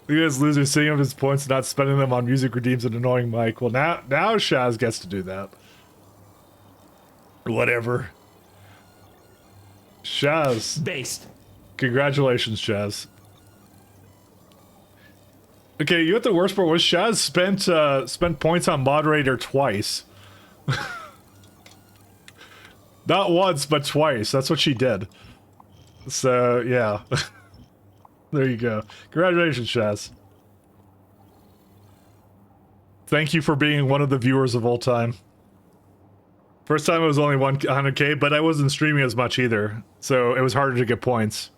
Look at this loser saving up his points and not spending them on music redeems and annoying Mike. Well, now Shaz gets to do that. Whatever. Shaz. Based. Congratulations, Shaz. Okay, you know what the worst part was? Shaz spent points on moderator twice. Not once, but twice. That's what she did. So, yeah. There you go. Congratulations, Shaz. Thank you for being one of the viewers of all time. First time it was only 100k, but I wasn't streaming as much either, so it was harder to get points.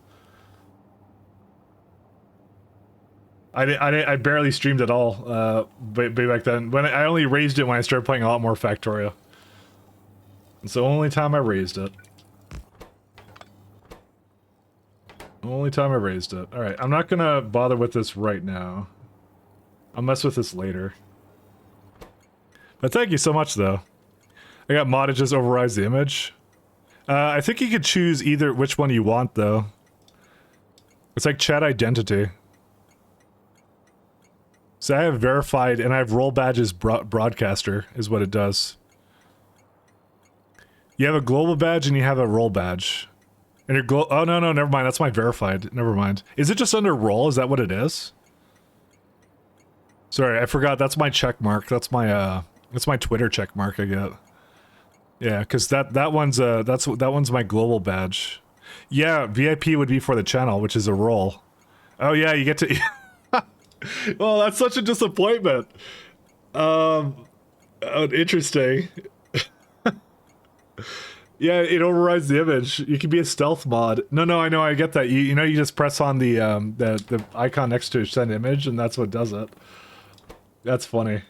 I barely streamed at all back then. When I only raised it when I started playing a lot more Factorio. It's the only time I raised it. Only time I raised it. Alright, I'm not gonna bother with this right now. I'll mess with this later. But thank you so much, though. I got modded just overrides the image. I think you could choose either which one you want, though. It's like chat identity. So I have verified, and I have role badges broadcaster, is what it does. You have a global badge, and you have a role badge. And your oh, no, never mind, that's my verified. Never mind. Is it just under role? Is that what it is? Sorry, I forgot, that's my check mark. That's my Twitter check mark I get. Yeah, because that one's my global badge. Yeah, VIP would be for the channel, which is a role. Oh yeah, you get to... Well, that's such a disappointment. Interesting. Yeah, it overrides the image. You can be a stealth mod. No, I know, I get that. You know, you just press on the icon next to send image, and that's what does it. That's funny.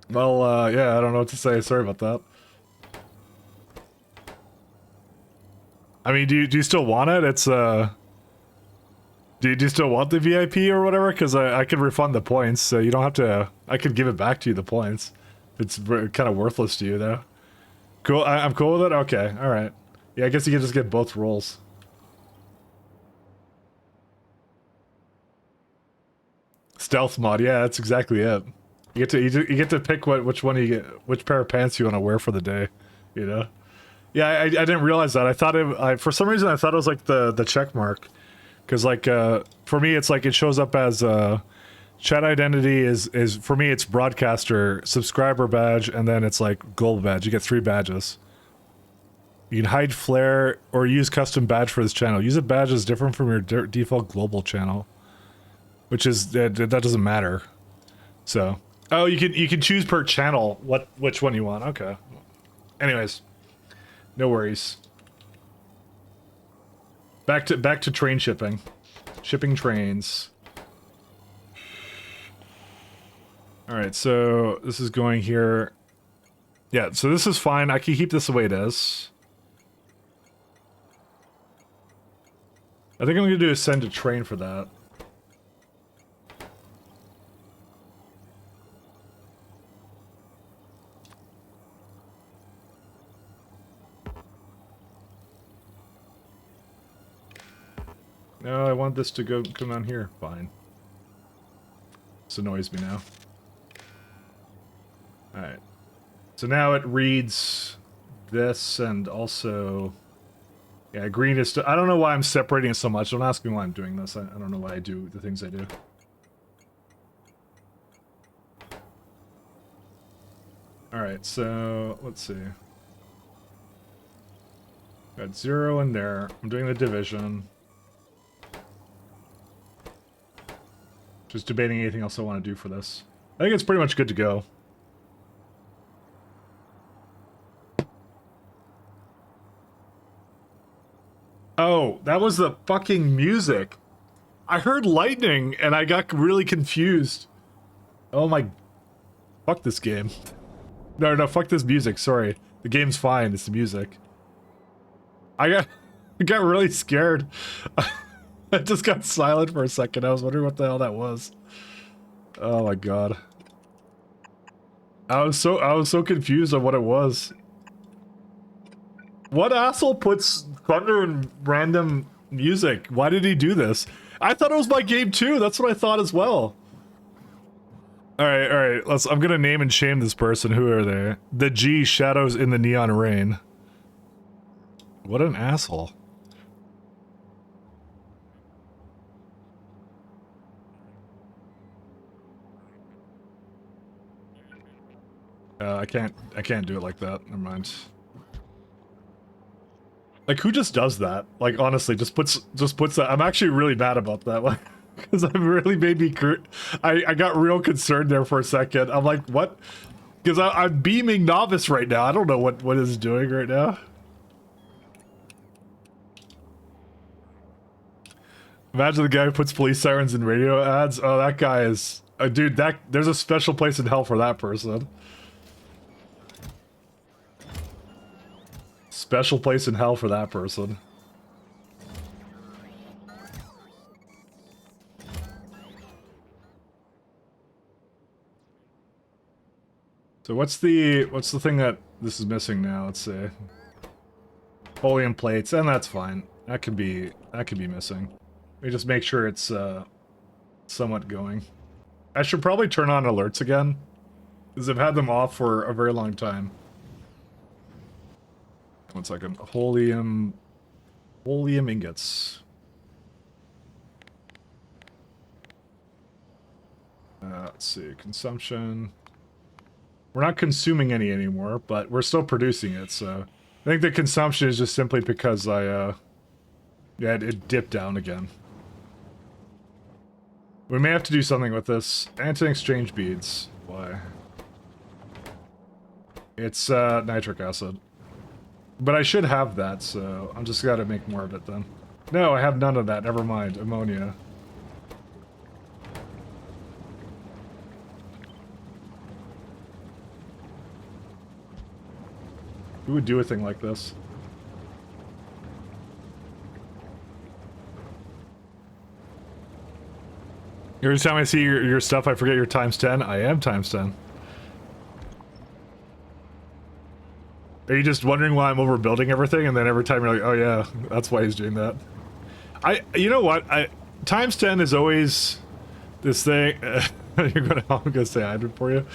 Well, yeah, I don't know what to say. Sorry about that. I mean, do you still want it? It's, do you still want the VIP or whatever? Because I could refund the points, so you don't have to... I could give it back to you, the points. It's kind of worthless to you, though. Cool, I'm cool with it? Okay, alright. Yeah, I guess you can just get both roles. Stealth mod, yeah, that's exactly it. You get to pick which one you get, which pair of pants you want to wear for the day, you know? Yeah, I didn't realize that. I thought it, for some reason I thought it was like the check mark. Because like, for me it's like it shows up as, chat identity is for me it's broadcaster, subscriber badge, and then it's like global badge. You get 3 badges. You can hide flare or use custom badge for this channel. Use a badge that's different from your default global channel. Which is, that doesn't matter. So, oh, you can choose per channel which one you want. Okay. Anyways, no worries. Back to train shipping. Shipping trains. Alright, so this is going here. Yeah, so this is fine. I can keep this the way it is. I think I'm gonna do is send a train for that. No, I want this to come down here. Fine. This annoys me now. Alright. So now it reads this and also... Yeah, green is... I don't know why I'm separating it so much. Don't ask me why I'm doing this. I don't know why I do the things I do. Alright, so... Let's see. Got 0 in there. I'm doing the division. Just debating anything else I want to do for this. I think it's pretty much good to go. Oh, that was the fucking music. I heard lightning and I got really confused. Oh my... Fuck this game. No, fuck this music, sorry. The game's fine, it's the music. I got really scared. I just got silent for a second. I was wondering what the hell that was. Oh my god. I was so confused on what it was. What asshole puts thunder in random music? Why did he do this? I thought it was my game too. That's what I thought as well. All right. I'm gonna name and shame this person. Who are they? The G Shadows in the Neon Rain. What an asshole. I can't do it like that. Never mind. Like, who just does that? Like, honestly, just puts that. I'm actually really mad about that one. Because it really made me I got real concerned there for a second. I'm like, what? Because I'm beaming novice right now. I don't know what it's doing right now. Imagine the guy who puts police sirens in radio ads. Oh, that guy is... dude, there's a special place in hell for that person. Special place in hell for that person. So what's the thing that this is missing now? Let's see. Oleum plates, and that's fine. That can be missing. Let me just make sure it's somewhat going. I should probably turn on alerts again, because I've had them off for a very long time. 1 second. Oleum ingots. Let's see. Consumption. We're not consuming any anymore, but we're still producing it, so... I think the consumption is just simply because yeah, it dipped down again. We may have to do something with this. Anti-exchange beads. Why? It's, nitric acid. But I should have that, so I'm just gotta make more of it then. No, I have none of that. Never mind. Ammonia. Who would do a thing like this? Every time I see your stuff, I forget you're times 10. I am times 10. Are you just wondering why I'm overbuilding everything, and then every time you're like, oh yeah, that's why he's doing that? You know what? Times 10 is always this thing. I'm gonna say I did for you.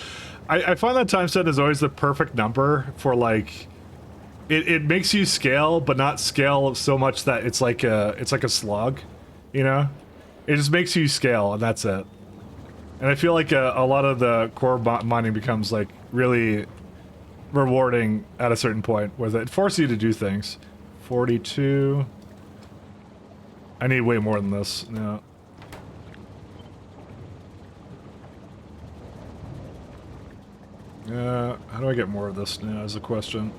I find that times 10 is always the perfect number for like. It makes you scale, but not scale so much that it's like a slog, you know? It just makes you scale, and that's it. And I feel like a lot of the core mining becomes like really rewarding at a certain point, where it forces you to do things. 42. I need way more than this. No. How do I get more of this now is the question.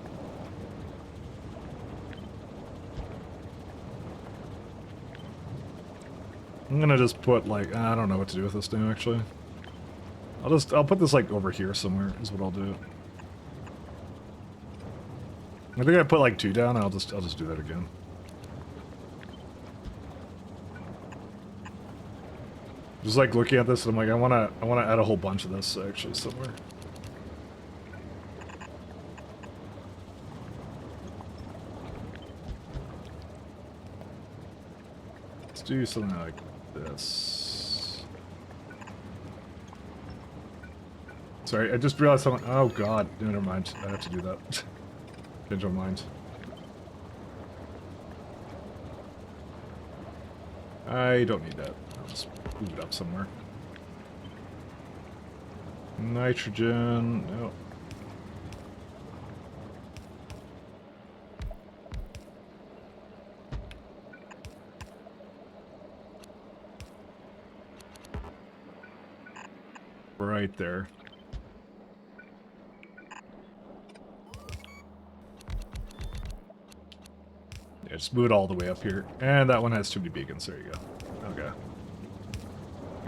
I'm gonna just put like, I don't know what to do with this now actually. I'll put this like over here somewhere is what I'll do. I think I put like 2 down, I'll just do that again. Just like looking at this, I'm like, I wanna add a whole bunch of this actually somewhere. Let's do something like this. Sorry, I just realized something. Oh god, never mind. I have to do that. Change my mind. I don't need that. I'll just move it up somewhere. Nitrogen. No. Right there. Yeah, just move it all the way up here. And that one has too many beacons. There you go. Okay.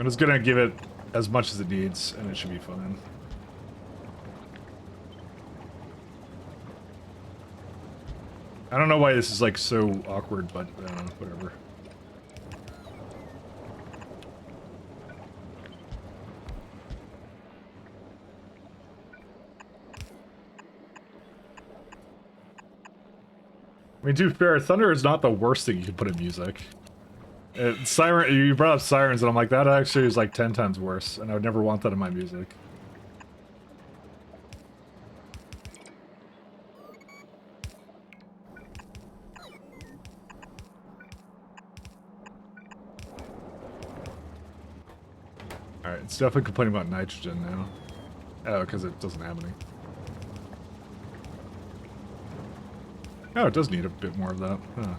I'm just gonna give it as much as it needs, and it should be fine. I don't know why this is like so awkward, but whatever. I mean, to be fair, thunder is not the worst thing you can put in music. Siren, you brought up sirens, and I'm like, that actually is like 10 times worse, and I would never want that in my music. Alright, it's definitely complaining about nitrogen now. Oh, because it doesn't have any. Oh, it does need a bit more of that. Huh.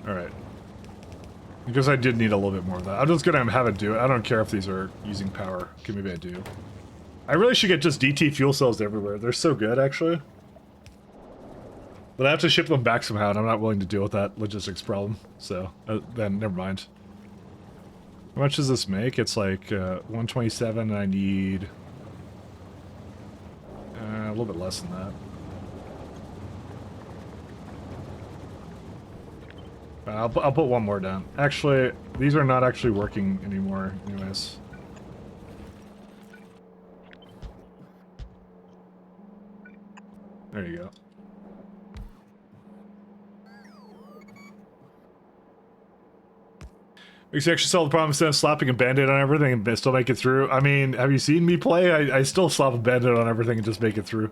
Alright. Because I did need a little bit more of that. I'm just gonna have it do it. I don't care if these are using power. Okay, maybe I do. I really should get just DT fuel cells everywhere. They're so good, actually. But I have to ship them back somehow, and I'm not willing to deal with that logistics problem. So, then never mind. How much does this make? It's like 127, and I need a little bit less than that. I'll put one more down. Actually, these are not actually working anymore, anyways. There you go. We can actually solve the problem instead of slapping a band-aid on everything and still make it through. I mean, have you seen me play? I still slap a band-aid on everything and just make it through.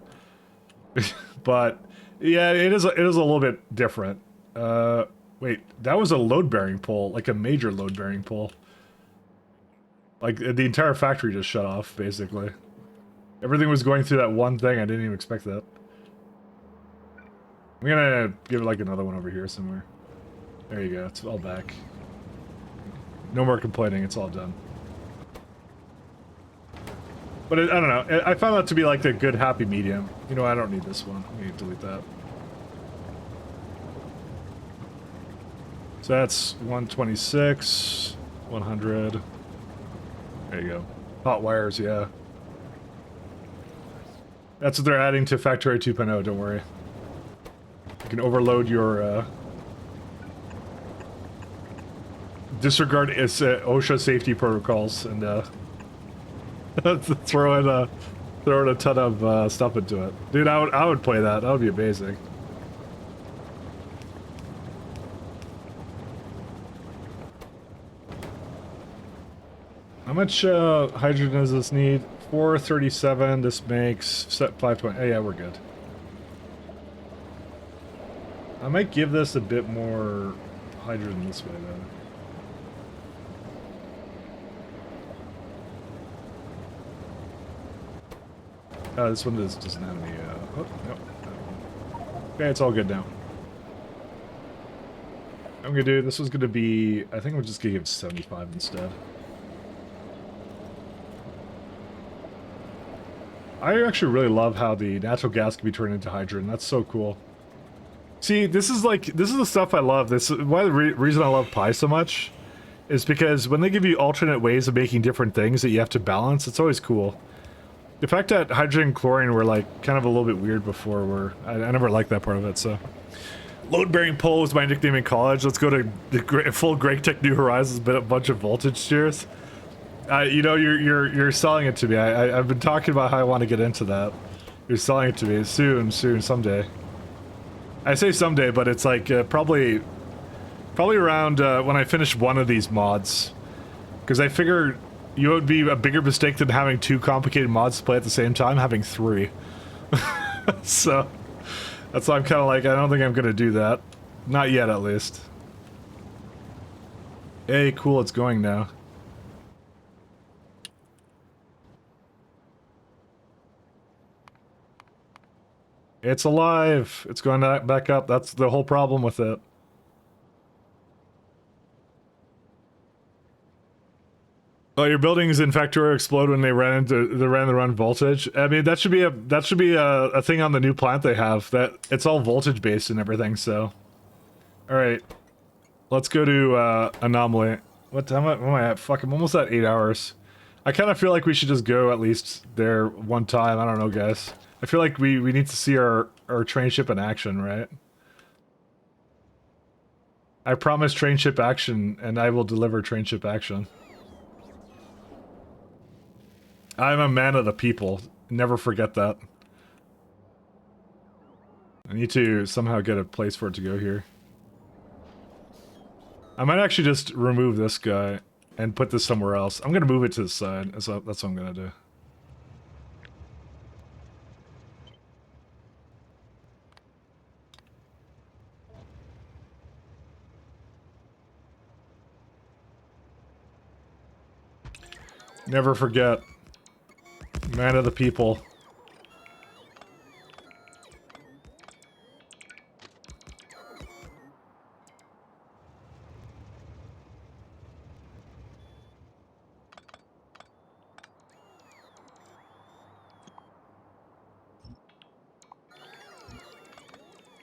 But yeah, it is a little bit different. Wait, that was a load-bearing pole, like a major load-bearing pole. Like the entire factory just shut off, basically. Everything was going through that one thing. I didn't even expect that. I'm gonna give it like another one over here somewhere. There you go. It's all back. No more complaining, it's all done. But I don't know, I found that to be like the good happy medium. You know, I don't need this one. I need to delete that. So that's 126, 100. There you go. Hot wires, yeah. That's what they're adding to Factorio 2.0, don't worry. You can overload your, disregard its OSHA safety protocols and throw in a ton of stuff into it. Dude, I would play that. That would be amazing. How much hydrogen does this need? 437. This makes set 520. Oh yeah, we're good. I might give this a bit more hydrogen this way though. This one doesn't have any, oh, no. Okay, it's all good now. I'm gonna do, this was gonna be, I think I'm just gonna give it 75 instead. I actually really love how the natural gas can be turned into hydrogen. That's so cool. See, this is the stuff I love. This is why the reason I love Pi so much is because when they give you alternate ways of making different things that you have to balance, it's always cool. The fact that hydrogen and chlorine were like kind of a little bit weird before I never liked that part of it, so. Load-bearing pole was my nickname in college. Let's go to the full Greg Tech New Horizons, but a bunch of voltage tiers. You know, you're selling it to me. I've been talking about how I want to get into that. You're selling it to me soon, someday. I say someday, but it's like probably around when I finish one of these mods, because I figure it would be a bigger mistake than having 2 complicated mods to play at the same time, having 3. So that's why I'm kind of like, I don't think I'm gonna do that. Not yet, at least. Hey, cool, it's going now. It's alive! It's going back up. That's the whole problem with it. Oh, your buildings in factorio explode when they ran the run voltage. I mean, that should be a thing on the new plant they have. That it's all voltage based and everything. So, all right, let's go to anomaly. What time am I at? Fuck, I'm almost at 8 hours. I kind of feel like we should just go at least there one time. I don't know, guys. I feel like we need to see our train ship in action, right? I promise train ship action, and I will deliver train ship action. I'm a man of the people. Never forget that. I need to somehow get a place for it to go here. I might actually just remove this guy and put this somewhere else. I'm gonna move it to the side. That's what I'm gonna do. Never forget. Man of the people.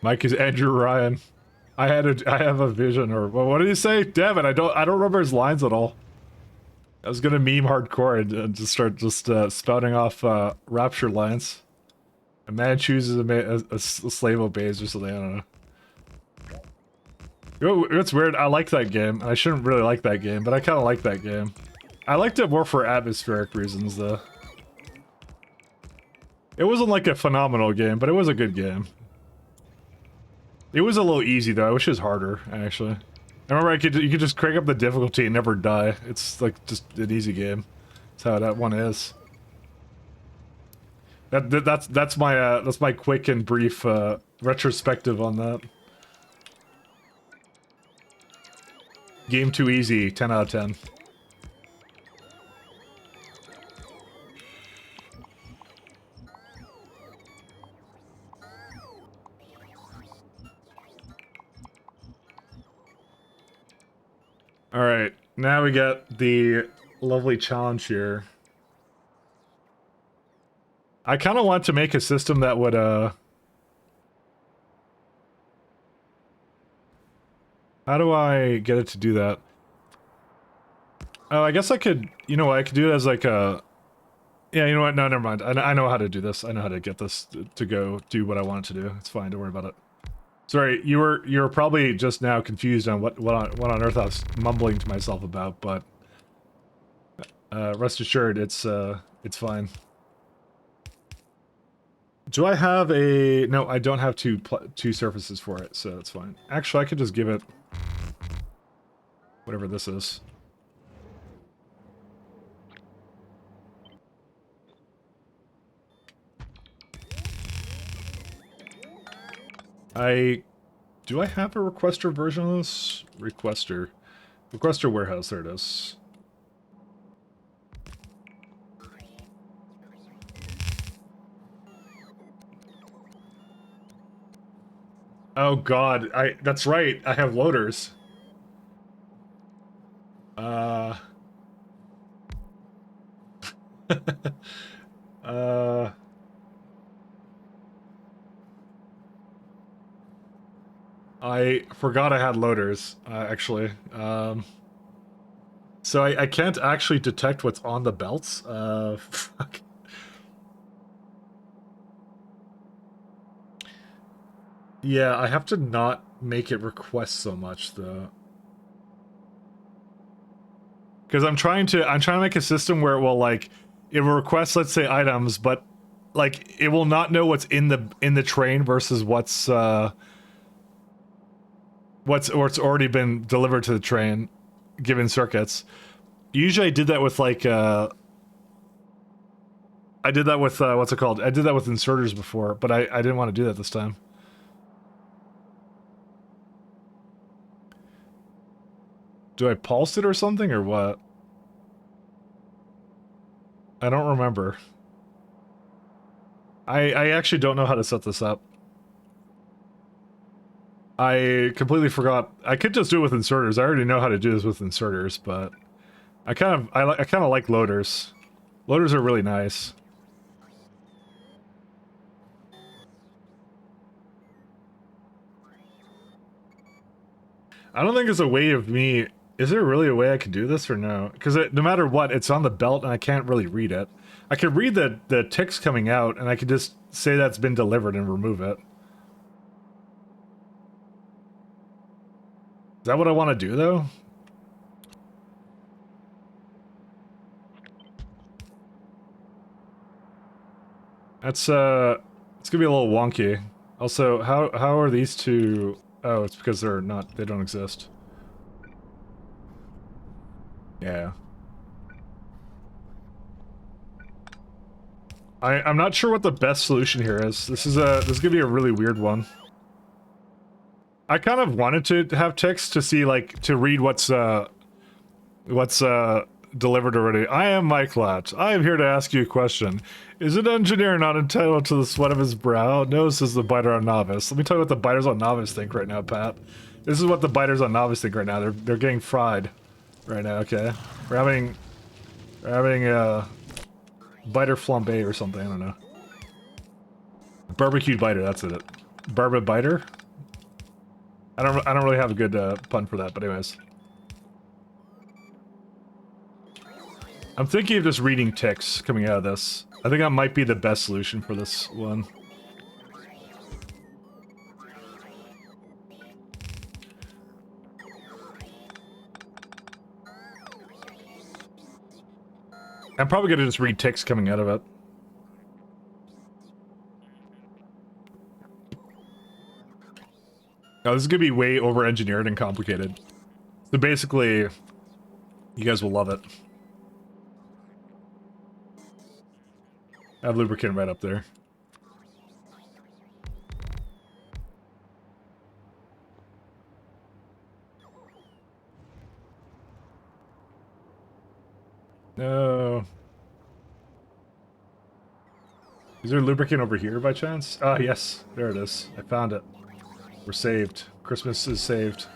Mike is Andrew Ryan. I have a vision, or well, what did he say? Damn it, I don't remember his lines at all. I was gonna meme hardcore and just start spouting off rapture lines. A man chooses a slave obeys or something. I don't know. You know, it's weird. I like that game. I shouldn't really like that game, but I kind of like that game. I liked it more for atmospheric reasons, though. It wasn't like a phenomenal game, but it was a good game. It was a little easy though. I wish it was harder, actually. I remember you could just crank up the difficulty and never die. It's like just an easy game. That's how that one is. That's my quick and brief retrospective on that. Game too easy, 10 out of 10. Alright, now we get the lovely challenge here. I kind of want to make a system that would, how do I get it to do that? Oh, I guess I could, you know what, I could do it as like a... Yeah, you know what, no, never mind. I know how to do this. I know how to get this to go do what I want it to do. It's fine, don't worry about it. Sorry, you were probably just now confused on what on earth I was mumbling to myself about, but rest assured, it's fine. Do I have a... No, I don't have two surfaces for it, so it's fine. Actually, I could just give it whatever this is. Do I have a requester version of this? Requester warehouse, there it is. Oh god, that's right, I have loaders. I forgot I had loaders, actually. So I can't actually detect what's on the belts. Fuck. Yeah, I have to not make it request so much, though. Because I'm trying to make a system where it will, like, it will request, let's say, items, but, like, it will not know what's in the train versus what's already been delivered to the train, given circuits. Usually I did that with, like, what's it called? I did that with inserters before, but I didn't want to do that this time. Do I pulse it or something, or what? I don't remember. I actually don't know how to set this up. I completely forgot. I could just do it with inserters. I already know how to do this with inserters, but I kind of like loaders. Loaders are really nice. I don't think there's a way of me... Is there really a way I could do this or no? Because no matter what, it's on the belt and I can't really read it. I can read the ticks coming out and I could just say that's been delivered and remove it. Is that what I want to do though? That's it's gonna be a little wonky. Also, how are these two? Oh, it's because they don't exist. Yeah. I'm not sure what the best solution here is. This is gonna be a really weird one. I kind of wanted to have ticks to see, like, to read what's delivered already. I am Mike Latch. I am here to ask you a question. Is an engineer not entitled to the sweat of his brow? No, says the biter on novice. Let me tell you what the biters on novice think right now, Pat. This is what the biters on novice think right now. They're getting fried right now, okay? We're having biter flambe or something, I don't know. Barbecued biter, that's it. Barba biter? I don't really have a good pun for that, but anyways. I'm thinking of just reading ticks coming out of this. I think that might be the best solution for this one. I'm probably gonna just read ticks coming out of it. Oh, this is gonna be way over-engineered and complicated. So basically, you guys will love it. I have lubricant right up there. No. Is there lubricant over here by chance? Ah, yes. There it is. I found it. We're saved. Christmas is saved.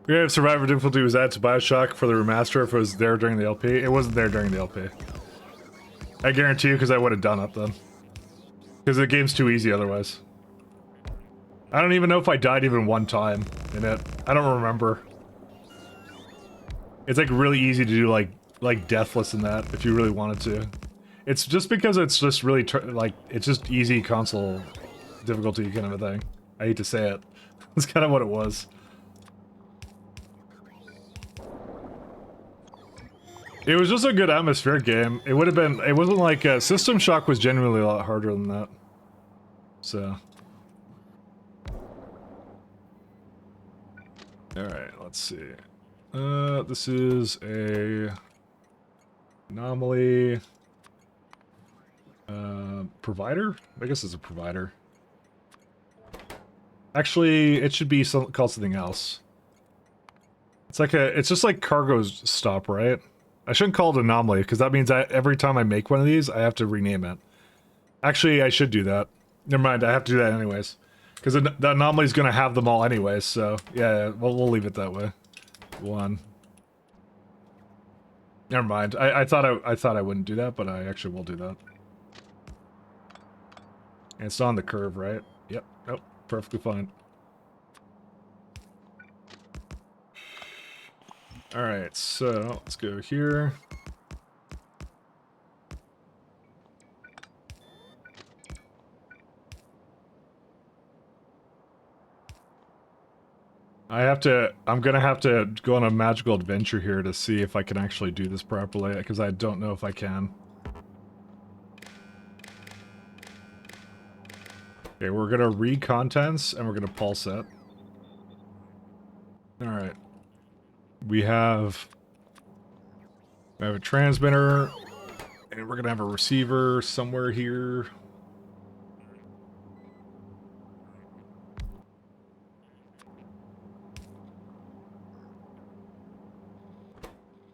We have Survivor difficulty was added to Bioshock for the remaster if it was there during the LP. It wasn't there during the LP. I guarantee you, because I would have done it then. Because the game's too easy otherwise. I don't even know if I died even one time in it. I don't remember. It's like really easy to do like deathless in that if you really wanted to. It's just because it's just really like it's just easy console difficulty kind of a thing. I hate to say it. That's kind of what it was. It was just a good atmospheric game. It would have been. It wasn't like System Shock was genuinely a lot harder than that. So. All right. Let's see. This is a anomaly. Provider? I guess it's a provider. Actually, it should be called something else. It's like it's just like cargo stop, right? I shouldn't call it anomaly, because that means every time I make one of these, I have to rename it. Actually, I should do that. Never mind, I have to do that anyways. Because the anomaly is going to have them all anyways, so yeah, we'll leave it that way. One. Never mind. I thought I wouldn't do that, but I actually will do that. And it's on the curve, right? Yep. Nope. Perfectly fine. Alright, so let's go here. I'm gonna have to go on a magical adventure here to see if I can actually do this properly, because I don't know if I can. Okay, we're gonna read contents and we're gonna pulse it. Alright. We have a transmitter, and we're gonna have a receiver somewhere here.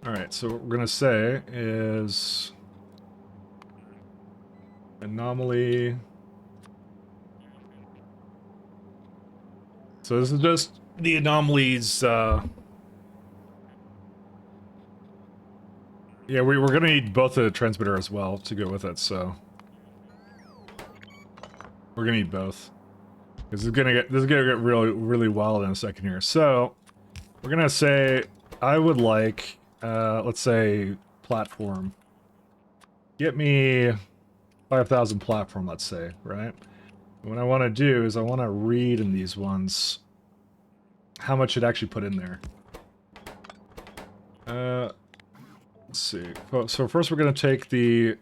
Alright, so what we're gonna say is anomaly. So this is just the anomalies Yeah, we're gonna need both the transmitter as well to go with it, so we're gonna need both. This is gonna get really wild in a second here. So we're gonna say I would like let's say platform. Get me 5,000 platform, let's say, right? And what I want to do is I want to read in these ones how much it actually put in there. Let's see. So first we're gonna take the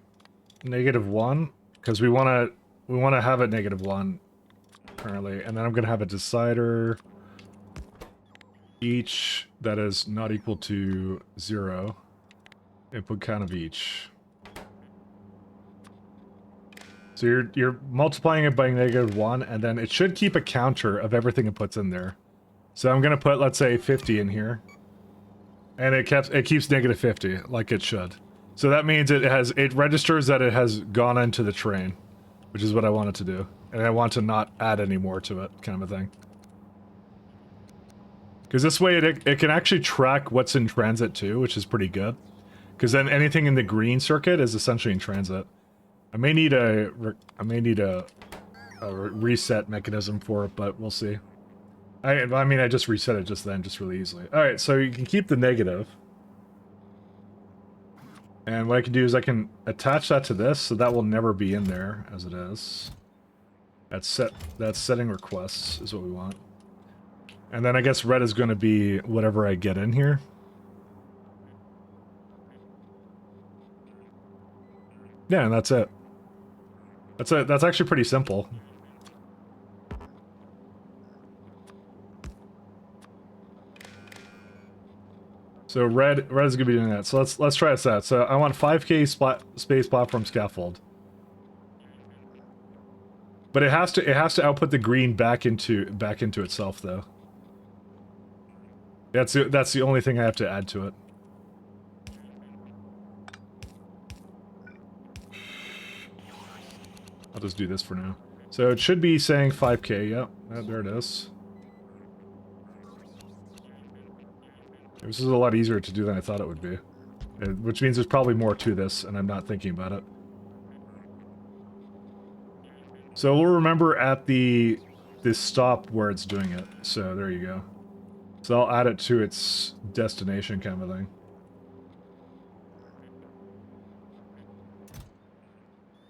-1 because we want to have it -1 currently, and then I'm gonna have a decider each that is not equal to 0. Input count of each. So you're multiplying it by -1, and then it should keep a counter of everything it puts in there. So I'm gonna put, let's say, 50 in here. And it keeps -50, like it should. So that means it registers that it has gone into the train, which is what I want it to do. And I want to not add any more to it, kind of a thing. Because this way it can actually track what's in transit too, which is pretty good. Because then anything in the green circuit is essentially in transit. I may need a reset mechanism for it, but we'll see. I mean, I just reset it just then, just really easily. Alright, so you can keep the negative. And what I can do is I can attach that to this, so that will never be in there, as it is. That's setting requests, is what we want. And then I guess red is going to be whatever I get in here. Yeah, and that's it. That's actually pretty simple. So red is gonna be doing that. So let's try this out. So I want 5K space platform scaffold. But it has to output the green back into itself though. That's the only thing I have to add to it. I'll just do this for now. So it should be saying 5K. Yep, there it is. This is a lot easier to do than I thought it would be. Which means there's probably more to this, and I'm not thinking about it. So we'll remember at this stop where it's doing it. So there you go. So I'll add it to its destination kind of a thing.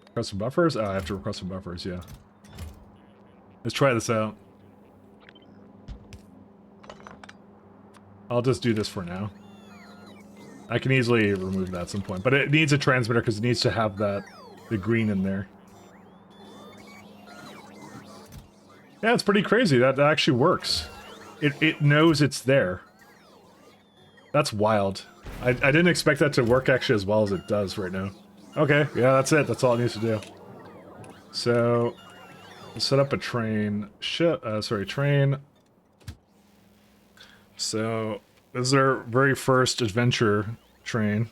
Request some buffers? Oh, I have to request some buffers, yeah. Let's try this out. I'll just do this for now. I can easily remove that at some point, but it needs a transmitter because it needs to have the green in there. Yeah, it's pretty crazy. That actually works. It knows it's there. That's wild. I didn't expect that to work actually as well as it does right now. Okay, yeah, that's it. That's all it needs to do. So, set up a train. Train. So, this is our very first adventure train.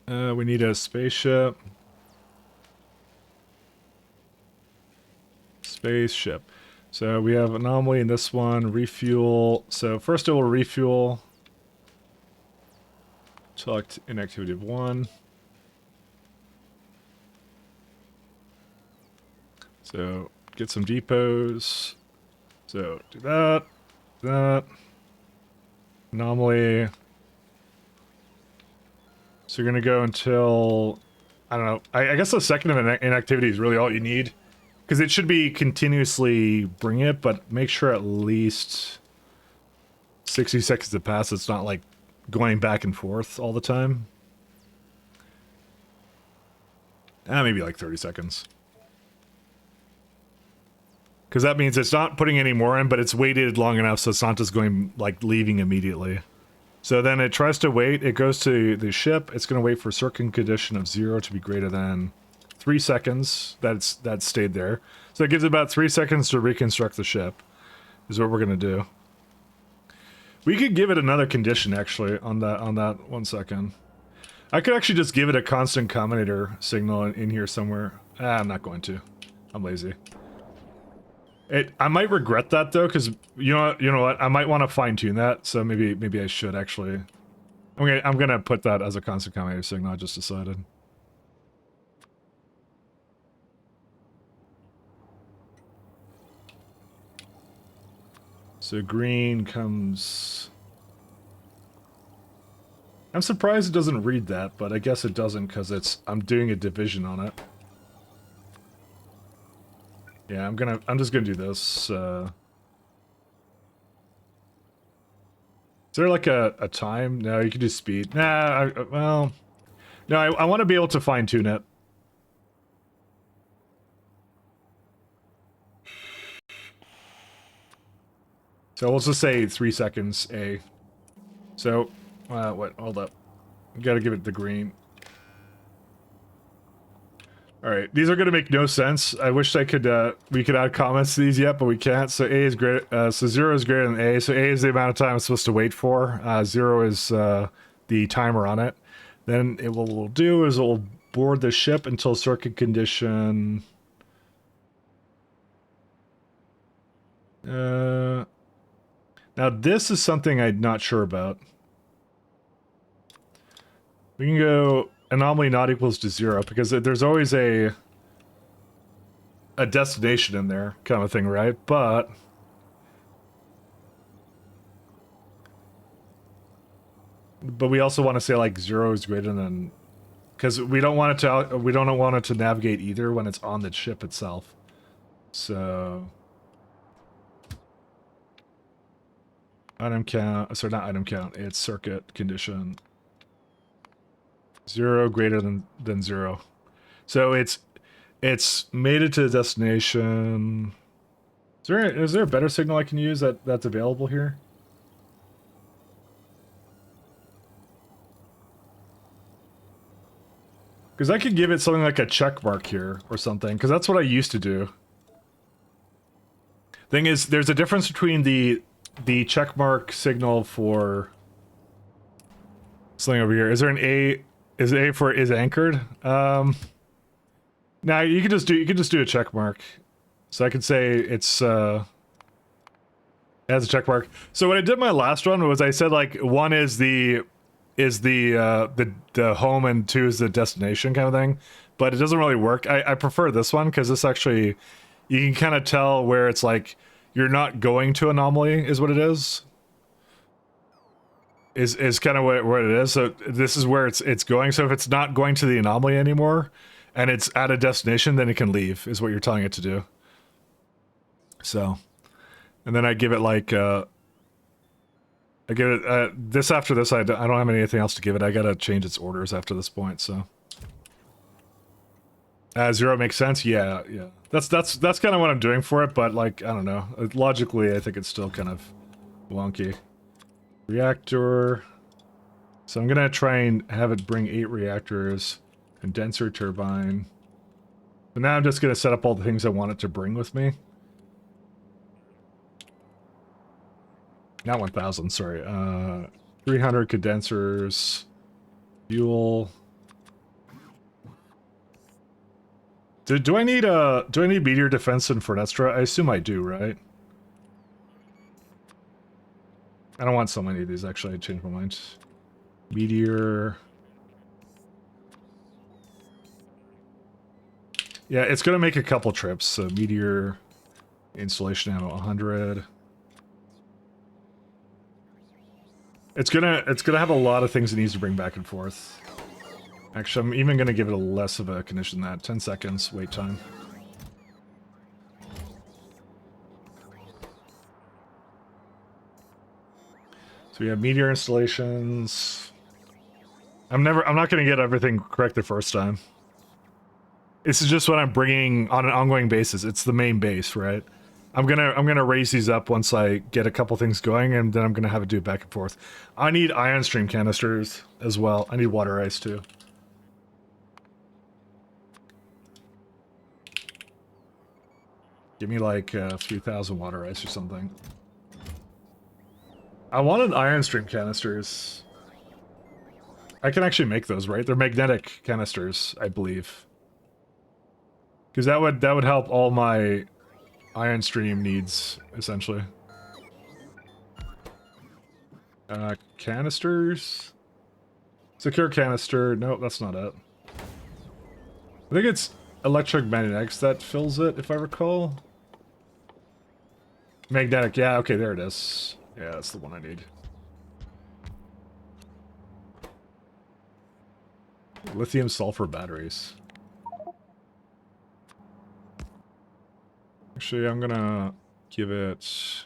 We need a spaceship. Spaceship. So we have anomaly in this one, refuel. So first it will refuel. Select inactivity of 1. So get some depots. So do that. Anomaly. So you're gonna go until, I don't know, I guess the second of inactivity is really all you need. Because it should be continuously bring it, but make sure at least 60 seconds to pass. It's not like going back and forth all the time. Maybe like 30 seconds. Because that means it's not putting any more in, but it's waited long enough so it's not just going, like, leaving immediately. So then it tries to wait. It goes to the ship. It's going to wait for a certain condition of 0 to be greater than 3 seconds. That stayed there. So it gives it about 3 seconds to reconstruct the ship, is what we're going to do. We could give it another condition, actually, on that 1 second. I could actually just give it a constant combinator signal in here somewhere. I'm not going to. I'm lazy. I might regret that, though, because you know what? I might want to fine-tune that, so maybe I should, actually. I'm gonna put that as a constant commutative signal. I just decided. So green comes. I'm surprised it doesn't read that, but I guess it doesn't because I'm doing a division on it. Yeah, I'm just gonna do this. Is there like a time? No, you can do speed. Nah, well, no, I want to be able to fine tune it. So let's just say 3 seconds A. So, what? Hold up. You gotta give it the green. Alright, these are gonna make no sense. I wish I could, we could add comments to these yet, but we can't. So A is greater, so 0 is greater than A. So A is the amount of time it's supposed to wait for. 0 is, the timer on it. Then what we'll do is it will board the ship until circuit condition... now this is something I'm not sure about. We can go anomaly not equals to 0 because there's always a destination in there kind of thing, right? But we also want to say like 0 is greater than, because we don't want it to navigate either when it's on the ship itself. So item count, sorry, not item count, it's circuit condition. 0 greater than 0. So it's made it to the destination. Is there a better signal I can use that's available here? Because I could give it something like a check mark here or something, because that's what I used to do. Thing is, there's a difference between the check mark signal for something over here. Is there an A? Is A for is anchored? Now you could just do a check mark. So I could say it's as a check mark. So what I did my last one was I said like 1 is the home and 2 is the destination kind of thing, but it doesn't really work. I prefer this one because this actually you can kind of tell where it's like you're not going to anomaly is what it is. Is kind of what it is. So this is where it's going. So if it's not going to the anomaly anymore and it's at a destination, then it can leave is what you're telling it to do. So, and then I give it like I give it this after this. I don't have anything else to give it. I gotta change its orders after this point. So 0 makes sense. Yeah. That's kind of what I'm doing for it. But like I don't know. Logically, I think it's still kind of wonky. Reactor. So I'm gonna try and have it bring 8 reactors, condenser turbine. So now I'm just gonna set up all the things I want it to bring with me. Not 1,000, sorry. 300 condensers, fuel. Do I need meteor defense in Fornestra? I assume I do, right? I don't want so many of these, actually. I changed my mind. Meteor. Yeah, it's going to make a couple trips. So Meteor installation ammo 100. It's gonna have a lot of things it needs to bring back and forth. Actually, I'm even going to give it a less of a condition than that. 10 seconds wait time. So we have meteor installations. I'm not going to get everything correct the first time. This is just what I'm bringing on an ongoing basis. It's the main base, right? I'm gonna raise these up once I get a couple things going, and then I'm gonna have it do it back and forth. I need ion stream canisters as well. I need water ice too. Give me like a few thousand water ice or something. I wanted ion stream canisters. I can actually make those, right? They're magnetic canisters, I believe. Because that would help all my ion stream needs, essentially. Canisters. Secure canister. No, that's not it. I think it's electromagnetics that fills it, if I recall. Magnetic, yeah, okay, there it is. Yeah, that's the one I need. Lithium sulfur batteries. Actually, I'm gonna give it...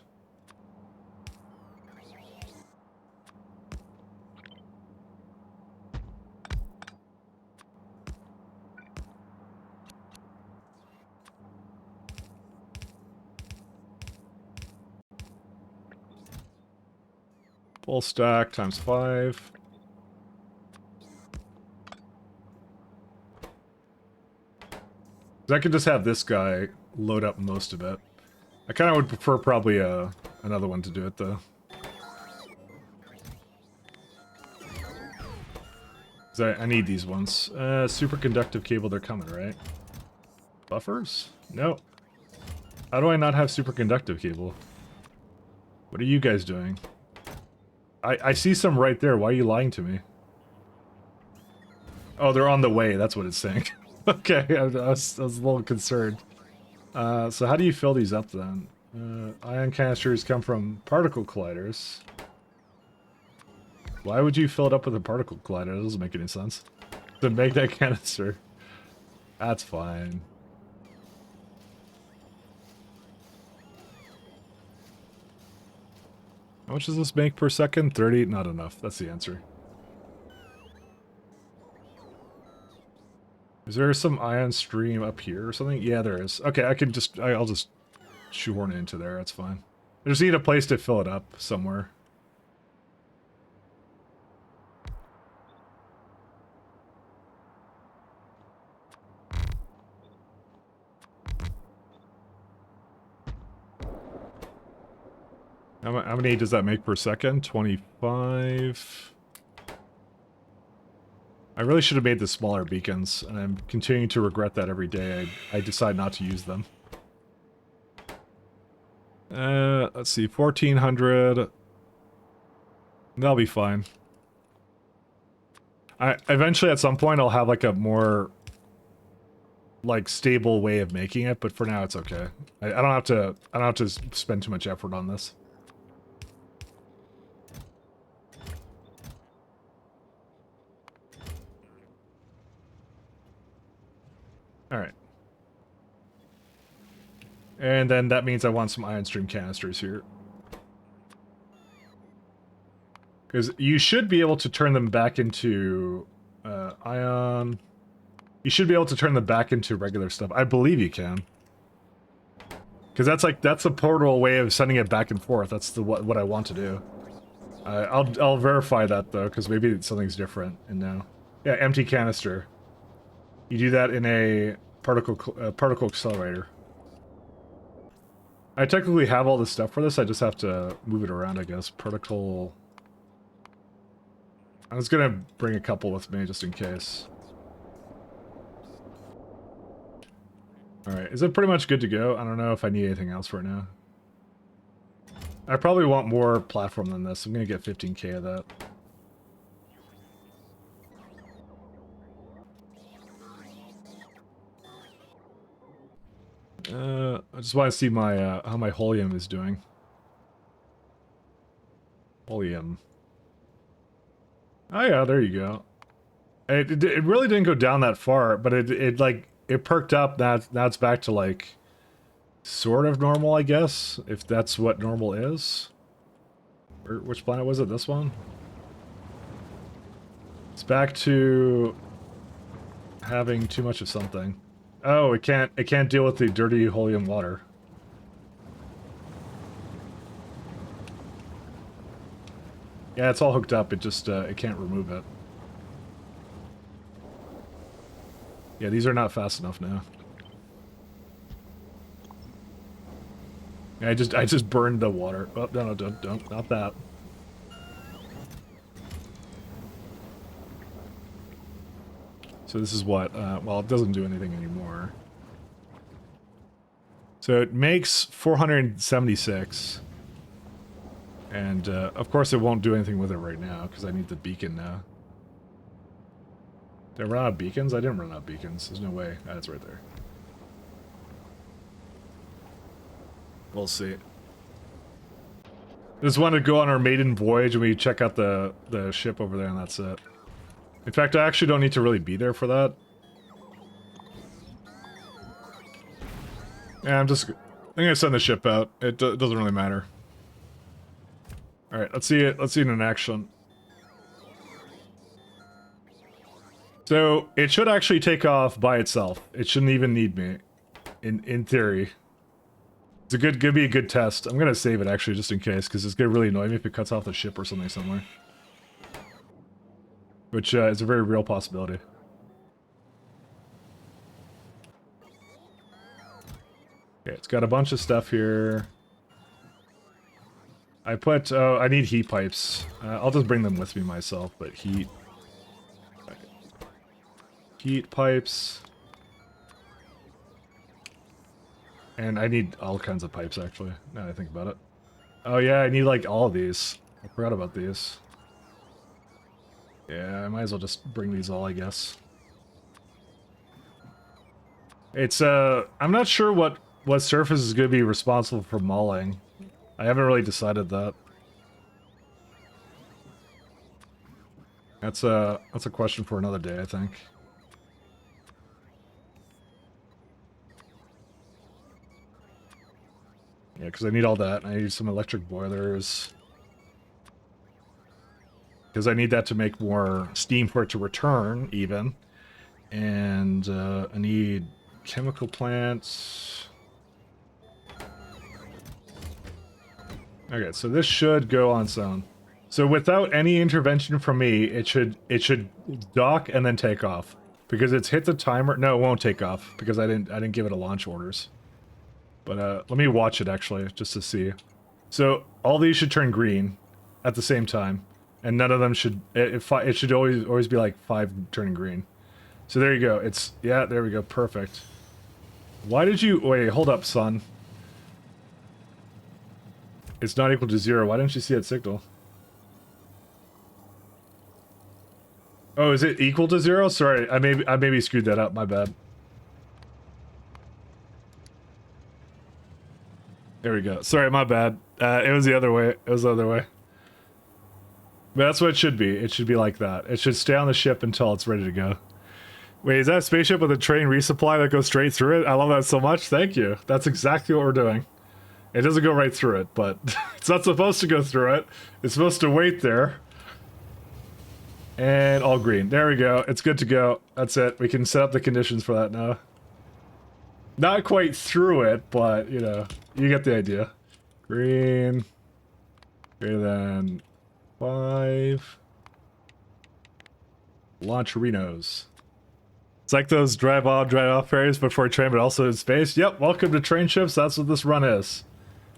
Full stack times 5. I could just have this guy load up most of it. I kind of would prefer probably another one to do it though. 'Cause I need these ones. Superconductive cable, they're coming, right? Buffers? No. How do I not have superconductive cable? What are you guys doing? I see some right there. Why are you lying to me? Oh, they're on the way. That's what it's saying. Okay, I was a little concerned. So how do you fill these up then? Ion canisters come from particle colliders. Why would you fill it up with a particle collider? That doesn't make any sense. To make that canister. That's fine. How much does this make per second? 30? Not enough. That's the answer. Is there some ion stream up here or something? Yeah, there is. Okay, I'll just shoehorn it into there. That's fine. I just need a place to fill it up somewhere. How many does that make per second? 25. I really should have made the smaller beacons, and I'm continuing to regret that every day I decide not to use them. Let's see, 1400. That'll be fine. Eventually at some point I'll have like a more like stable way of making it, but for now it's okay. I don't have to spend too much effort on this. Alright. And then that means I want some ion stream canisters here. Because you should be able to turn them back into ion... You should be able to turn them back into regular stuff. I believe you can. Because that's a portal way of sending it back and forth. That's what I want to do. I'll verify that though, because maybe something's different in now. Yeah, empty canister. You do that in a particle accelerator. I technically have all the stuff for this, I just have to move it around, I guess. Particle... I was gonna bring a couple with me, just in case. Alright, is it pretty much good to go? I don't know if I need anything else right now. I probably want more platform than this. I'm gonna get 15k of that. I just want to see my how my holium is doing. Holium. Oh yeah, there you go. It really didn't go down that far, but it perked up. Now it's back to like sort of normal, I guess, if that's what normal is. Which planet was it? This one? It's back to having too much of something. Oh, it can't deal with the dirty holium water. Yeah, it's all hooked up. It just it can't remove it. Yeah, these are not fast enough now. Yeah, I just burned the water. Oh, no, don't, not that. So this is what, well, it doesn't do anything anymore. So it makes 476. And, of course it won't do anything with it right now, because I need the beacon now. Did I run out of beacons? I didn't run out of beacons. There's no way. That's right there. We'll see. Just want to go on our maiden voyage and we check out the ship over there and that's it. In fact, I actually don't need to really be there for that. Yeah, I'm gonna send the ship out. It doesn't really matter. All right, let's see it. Let's see it in action. So it should actually take off by itself. It shouldn't even need me, in theory. It's gonna be a good test. I'm gonna save it actually just in case, because it's gonna really annoy me if it cuts off the ship or something somewhere. Which is a very real possibility. Okay, it's got a bunch of stuff here. I put, oh, I need heat pipes. I'll just bring them with me myself, but heat pipes. And I need all kinds of pipes, actually, now that I think about it. Oh yeah, I need, like, all of these. I forgot about these. Yeah, I might as well just bring these all, I guess. It's, I'm not sure what surface is going to be responsible for mauling. I haven't really decided that. That's a question for another day, I think. Yeah, because I need all that. I need some electric boilers. Because I need that to make more steam for it to return, even. And I need chemical plants. Okay, so this should go on its own. So without any intervention from me, it should dock and then take off. Because it's hit the timer. No, it won't take off because I didn't give it a launch orders. But let me watch it actually, just to see. So all these should turn green at the same time, and none of them should. It should always be like 5 turning green. So there you go. Yeah, there we go. Perfect. Why did you wait? Hold up, son. It's not equal to 0. Why didn't you see that signal? Oh, is it equal to 0? Sorry, I maybe screwed that up. My bad. There we go. Sorry, my bad. It was the other way. It was the other way. But that's what it should be. It should be like that. It should stay on the ship until it's ready to go. Wait, is that a spaceship with a train resupply that goes straight through it? I love that so much. Thank you. That's exactly what we're doing. It doesn't go right through it, but it's not supposed to go through it. It's supposed to wait there. And all green. There we go. It's good to go. That's it. We can set up the conditions for that now. Not quite through it, but, you know, you get the idea. Green. Greater than 5. Launcherinos. It's like those drive on, drive off ferries, but for a train, but also in space. Yep, welcome to train ships. That's what this run is.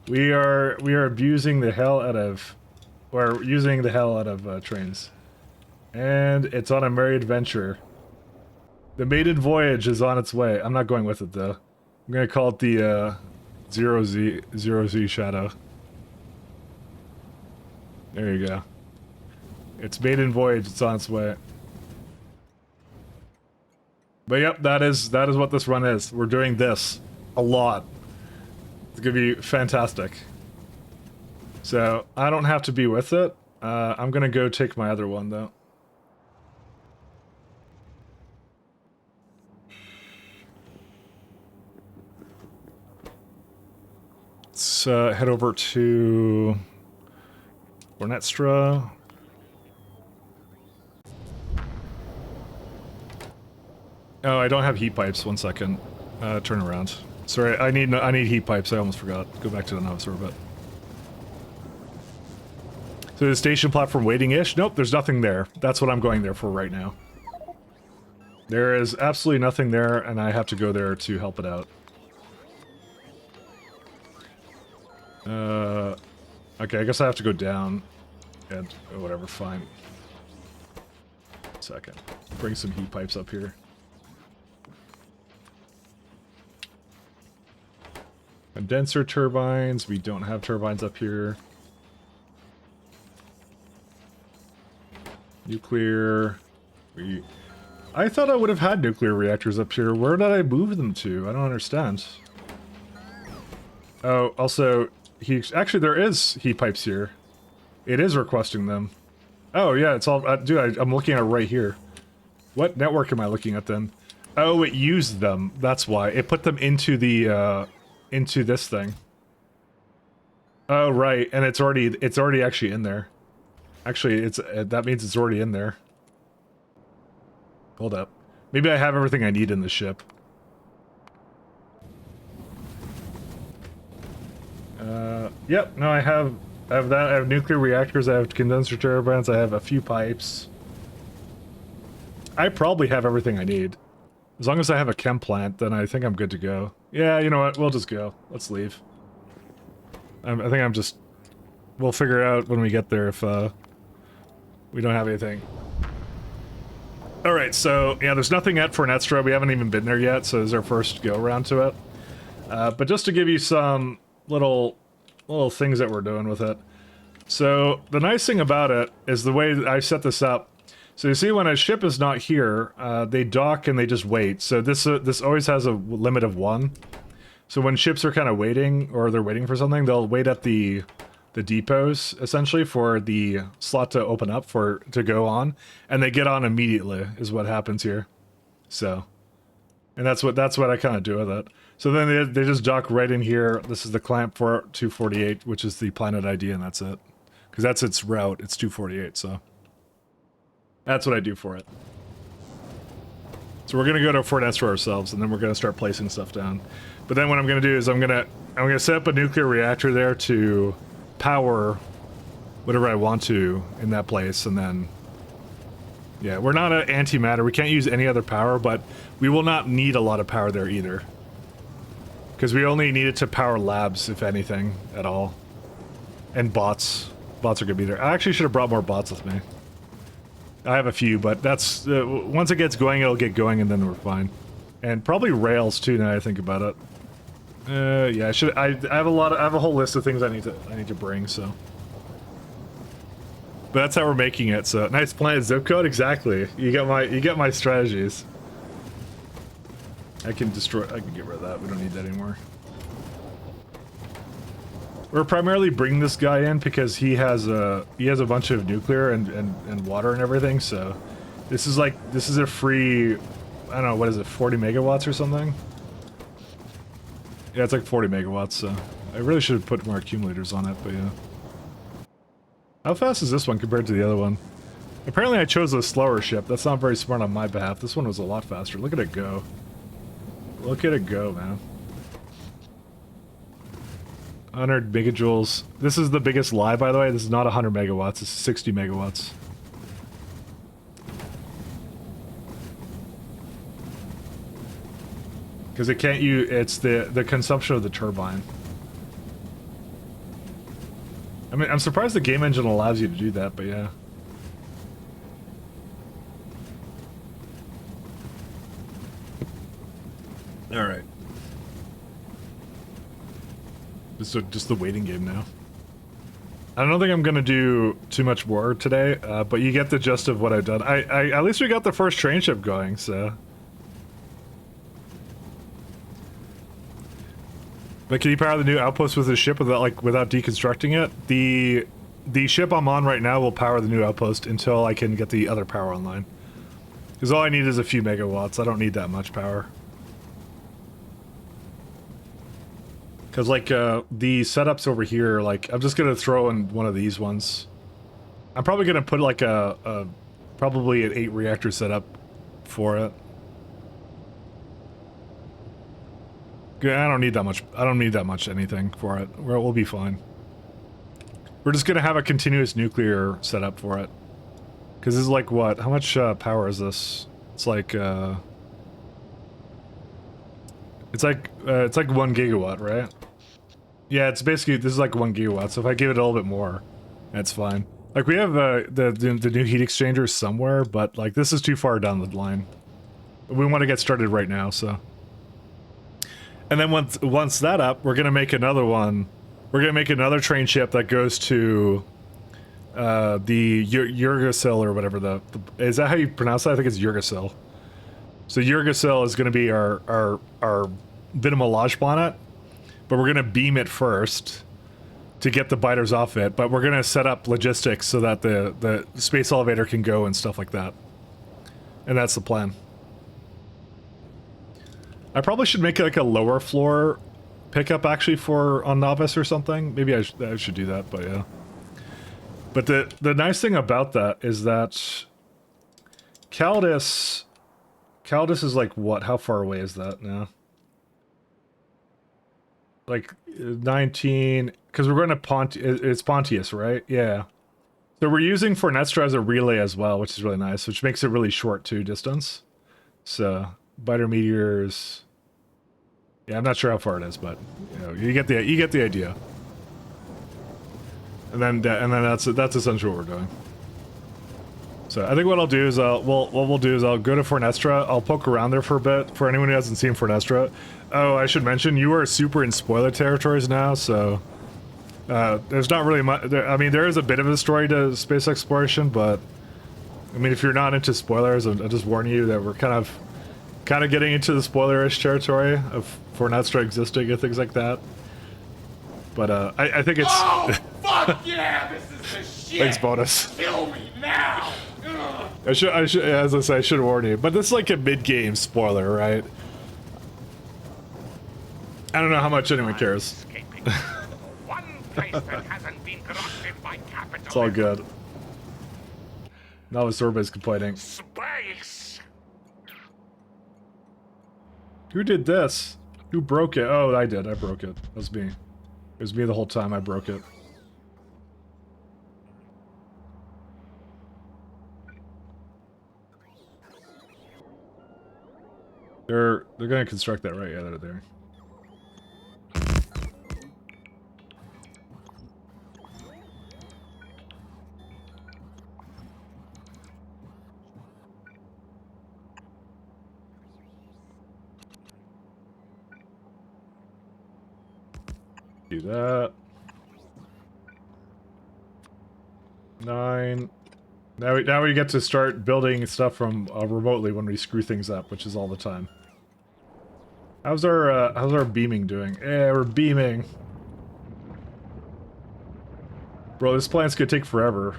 We are abusing the hell out of, or using the hell out of trains. And it's on a merry adventure. The maiden voyage is on its way. I'm not going with it though. I'm gonna call it the Zero Z Shadow. There you go. It's maiden voyage. It's on its way. But yep, that is what this run is. We're doing this a lot. It's gonna be fantastic. So I don't have to be with it. I'm gonna go take my other one though. Let's head over to Ornestra. Oh, I don't have heat pipes. 1 second. Turn around. Sorry, I need heat pipes. I almost forgot. Go back to the notes for a bit. So the station platform waiting-ish? Nope, there's nothing there. That's what I'm going there for right now. There is absolutely nothing there, and I have to go there to help it out. Okay, I guess I have to go down. And whatever, fine. Second. Bring some heat pipes up here. Condenser turbines. We don't have turbines up here. Nuclear. I thought I would have had nuclear reactors up here. Where did I move them to? I don't understand. Oh, also, actually there is heat pipes here. It is requesting them. Oh yeah, it's all, dude, I'm looking at it right here. What network am I looking at then? Oh, it used them. That's why. It put them into the, into this thing. Oh, right, and it's already actually in there. Actually, that means it's already in there. Hold up. Maybe I have everything I need in the ship. Yep, no, I have that. I have nuclear reactors, I have condenser turbines, I have a few pipes. I probably have everything I need. As long as I have a chem plant, then I think I'm good to go. Yeah, you know what? We'll just go. Let's leave. I think I'm just... We'll figure it out when we get there if, we don't have anything. Alright, so, yeah, there's nothing at Fornestra. We haven't even been there yet, so this is our first go-around to it. But just to give you some little things that we're doing with it. So, the nice thing about it is the way that I set this up. So you see when a ship is not here, they dock and they just wait. So this always has a limit of 1. So when ships are kind of waiting, or they're waiting for something, they'll wait at the depots, essentially, for the slot to open up to go on. And they get on immediately, is what happens here. So, and that's what I kind of do with it. So then they just dock right in here. This is the clamp for 248, which is the planet ID, and that's it. Because that's its route, it's 248, so... That's what I do for it. So we're gonna go to Fornestra ourselves, and then we're gonna start placing stuff down. But then what I'm gonna do is I'm gonna set up a nuclear reactor there to power whatever I want to in that place, and then... Yeah, we're not an antimatter. We can't use any other power, but we will not need a lot of power there either. Because we only need it to power labs, if anything, at all. And bots. Bots are gonna be there. I actually should have brought more bots with me. I have a few, but that's... once it gets going, it'll get going, and then we're fine. And probably rails, too, now I think about it. Yeah, I have a whole list of things I need to bring, so... But that's how we're making it, so... Nice planet zip code? Exactly. You get my strategies. I can get rid of that. We don't need that anymore. We're primarily bringing this guy in because he has a bunch of nuclear and water and everything, so this is a free, I don't know, what is it, 40 megawatts or something? Yeah, it's like 40 megawatts, so I really should have put more accumulators on it, but yeah. How fast is this one compared to the other one? Apparently I chose a slower ship. That's not very smart on my behalf. This one was a lot faster. Look at it go. Look at it go, man. 100 megajoules. This is the biggest lie, by the way. This is not 100 megawatts. This is 60 megawatts. Because it can't use... It's the consumption of the turbine. I mean, I'm surprised the game engine allows you to do that, but yeah. Alright. Just the waiting game now. I don't think I'm gonna do too much more today, but you get the gist of what I've done. I at least we got the first train ship going, so... But can you power the new outpost with this ship without deconstructing it? The ship I'm on right now will power the new outpost until I can get the other power online. Because all I need is a few megawatts. I don't need that much power. Because, the setups over here, I'm just gonna throw in one of these ones. I'm probably gonna put, probably an 8 reactor setup for it. I don't need that much. I don't need that much anything for it. We'll be fine. We're just gonna have a continuous nuclear setup for it. Because this is what? How much power is this? It's like 1 gigawatt, right? Yeah, it's basically, this is 1 gigawatt, so if I give it a little bit more, that's fine. We have the new heat exchanger somewhere, but this is too far down the line. We want to get started right now, so. And then once that up, we're gonna make another one. We're gonna make another train ship that goes to the Yurgasil or whatever is that how you pronounce that? I think it's Yurgasil. So Yggdrasil is going to be our Vinima launch planet, but we're going to beam it first to get the biters off it. But we're going to set up logistics so that the space elevator can go and stuff like that. And that's the plan. I probably should make like a lower floor pickup actually for on Novice or something. Maybe I should do that, but yeah. But the nice thing about that is that Caldus is like what? How far away is that now? Like 19, because we're going to it's Pontius, right? Yeah. So we're using Fornestra as a relay as well, which is really nice, which makes it really short too, distance. So biter meteors. Yeah, I'm not sure how far it is, but you get the idea. And then that's essentially what we're doing. So I think what I'll do is what we'll do is I'll go to Fornestra. I'll poke around there for a bit. For anyone who hasn't seen Fornestra, oh, I should mention you are super in spoiler territories now. So there's not really much. I mean, there is a bit of a story to space exploration, but I mean, if you're not into spoilers, I'll just warn you that we're kind of getting into the spoilerish territory of Fornestra existing and things like that. But I think it's. Oh, fuck yeah! This is the shit! Thanks, bonus. Kill me now! Ugh. I should, as I say, I should warn you. But this is like a mid-game spoiler, right? I don't know how much anyone cares. One place that hasn't been corrupted by capital. It's all good. Now the Sorba's complaining. Space! Who did this? Who broke it? Oh, I did. I broke it. That was me. It was me the whole time. I broke it. They're gonna construct that, right? Yeah, they're there. Do that. 9. Now we get to start building stuff from remotely when we screw things up, which is all the time. How's our beaming doing? Yeah, we're beaming. Bro, this plant's gonna take forever.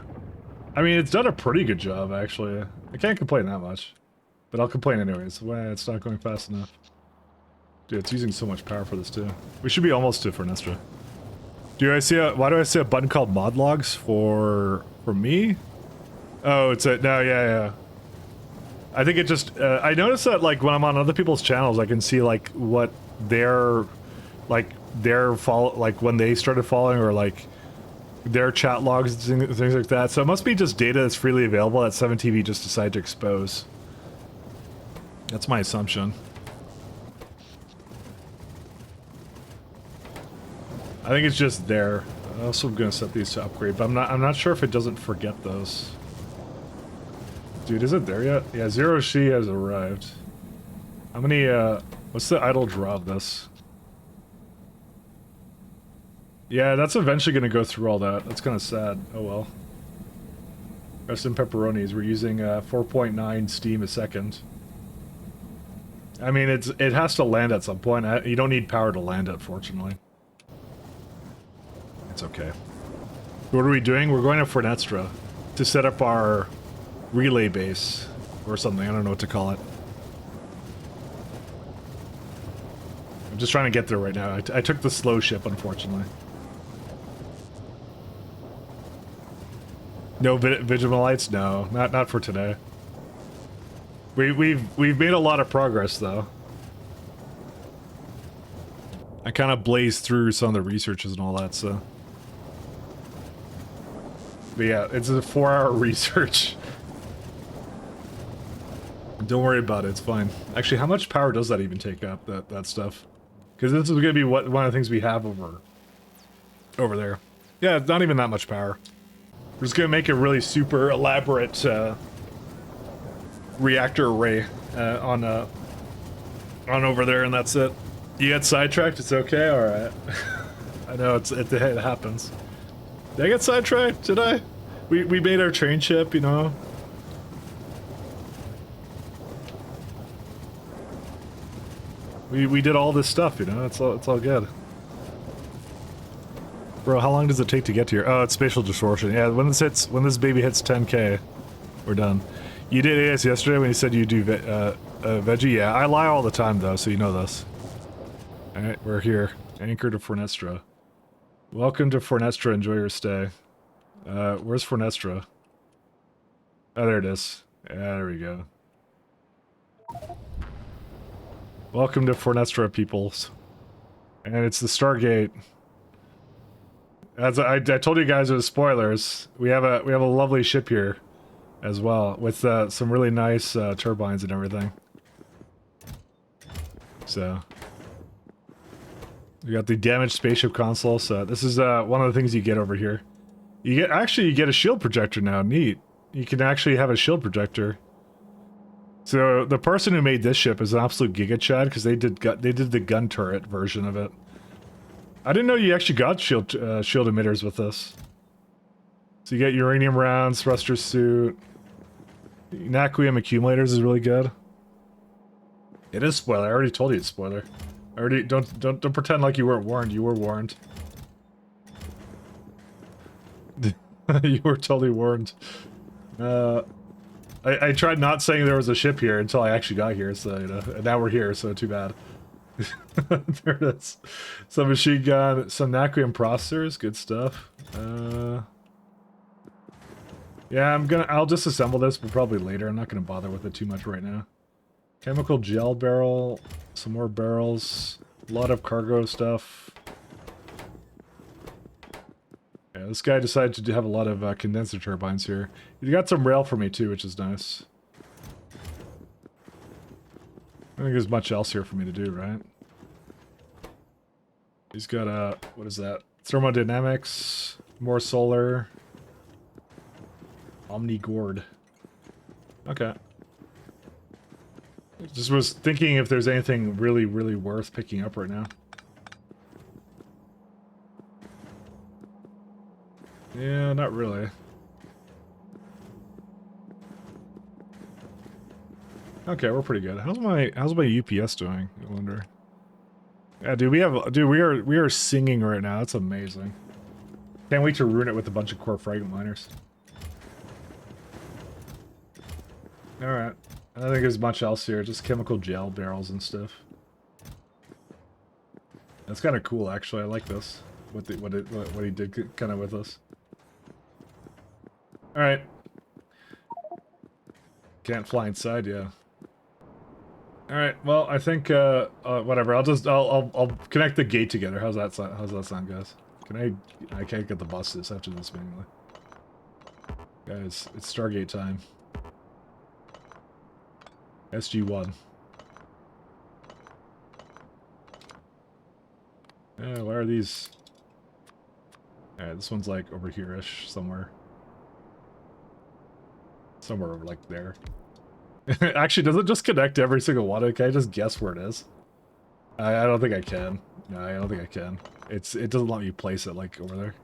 I mean, it's done a pretty good job, actually. I can't complain that much. But I'll complain anyways. Well, it's not going fast enough. Dude, it's using so much power for this too. We should be almost to Fornestra. Why do I see a button called mod logs for me? Oh, it's a, no, yeah. I think it just, I noticed that like when I'm on other people's channels, I can see like what their follow, like when they started following or like their chat logs and things like that. So it must be just data that's freely available that 7TV just decided to expose. That's my assumption. I think it's just there. I also am gonna set these to upgrade, but I'm not sure if it doesn't forget those. Dude, is it there yet? Yeah, Zero She has arrived. How many what's the idle draw of this? Yeah, that's eventually gonna go through all that. That's kinda sad. Oh well. Rest in pepperonis. We're using 4.9 steam a second. I mean, it has to land at some point. You don't need power to land it, fortunately. It's okay. What are we doing? We're going to Fornestra to set up our relay base or something. I don't know what to call it. I'm just trying to get there right now. I took the slow ship, unfortunately. No Vigimalites? No, not for today. We've made a lot of progress though. I kind of blazed through some of the researches and all that, so. But yeah, it's a 4-hour research. Don't worry about it, it's fine. Actually, how much power does that even take up, that stuff? Because this is going to be one of the things we have over there. Yeah, it's not even that much power. We're just going to make a really super elaborate reactor array on over there, and that's it. You get sidetracked, it's okay, alright. I know, it happens. Did I get sidetracked? Did I? We made our train ship, you know? We did all this stuff, you know. It's all good. Bro, how long does it take to get here? Oh, it's spatial distortion. Yeah, when this baby hits 10K, we're done. You did AS yesterday when you said you do veggie. Yeah, I lie all the time though, so you know this. All right, we're here. Anchor to Fornestra. Welcome to Fornestra. Enjoy your stay. Where's Fornestra? Oh, there it is. Yeah, there we go. Welcome to Fornestra, peoples. And it's the Stargate. As I told you guys with spoilers, we have a lovely ship here as well with some really nice turbines and everything. So we got the damaged spaceship console. So this is one of the things you get over here. You get a shield projector now. Neat. You can actually have a shield projector. So the person who made this ship is an absolute giga chad because they did the gun turret version of it. I didn't know you actually got shield emitters with this. So you get uranium rounds, thruster suit. Naquium accumulators is really good. It is spoiler. I already told you it's spoiler. I already don't pretend like you weren't warned. You were warned. You were totally warned. I tried not saying there was a ship here until I actually got here, so you know, and now we're here, so too bad. There it is. Some machine gun, some Naquium processors, good stuff. Yeah, I'll disassemble this, but probably later. I'm not gonna bother with it too much right now. Chemical gel barrel, some more barrels, a lot of cargo stuff. Yeah, this guy decided to have a lot of condenser turbines here. He got some rail for me too, which is nice. I think there's much else here for me to do, right? He's got what is that? Thermodynamics, more solar. Omni Gourd. Okay. Just was thinking if there's anything really, really worth picking up right now. Yeah, not really. Okay, we're pretty good. How's my UPS doing? I wonder. Yeah, dude, we are singing right now. That's amazing. Can't wait to ruin it with a bunch of core fragment miners. All right. I don't think there's much else here. Just chemical gel barrels and stuff. That's kind of cool, actually. I like this. What he did kind of with us. All right. Can't fly inside, yeah. All right. Well, I think whatever. I'll connect the gate together. How's that sound? How's that sound, guys? I can't get the buses after this manually. Guys, it's Stargate time. SG-1. Why are these? Alright, this one's like over here-ish somewhere. Somewhere over like there. Actually, does it just connect to every single one? Can I just guess where it is? I don't think I can. No, I don't think I can. It doesn't let me place it like over there.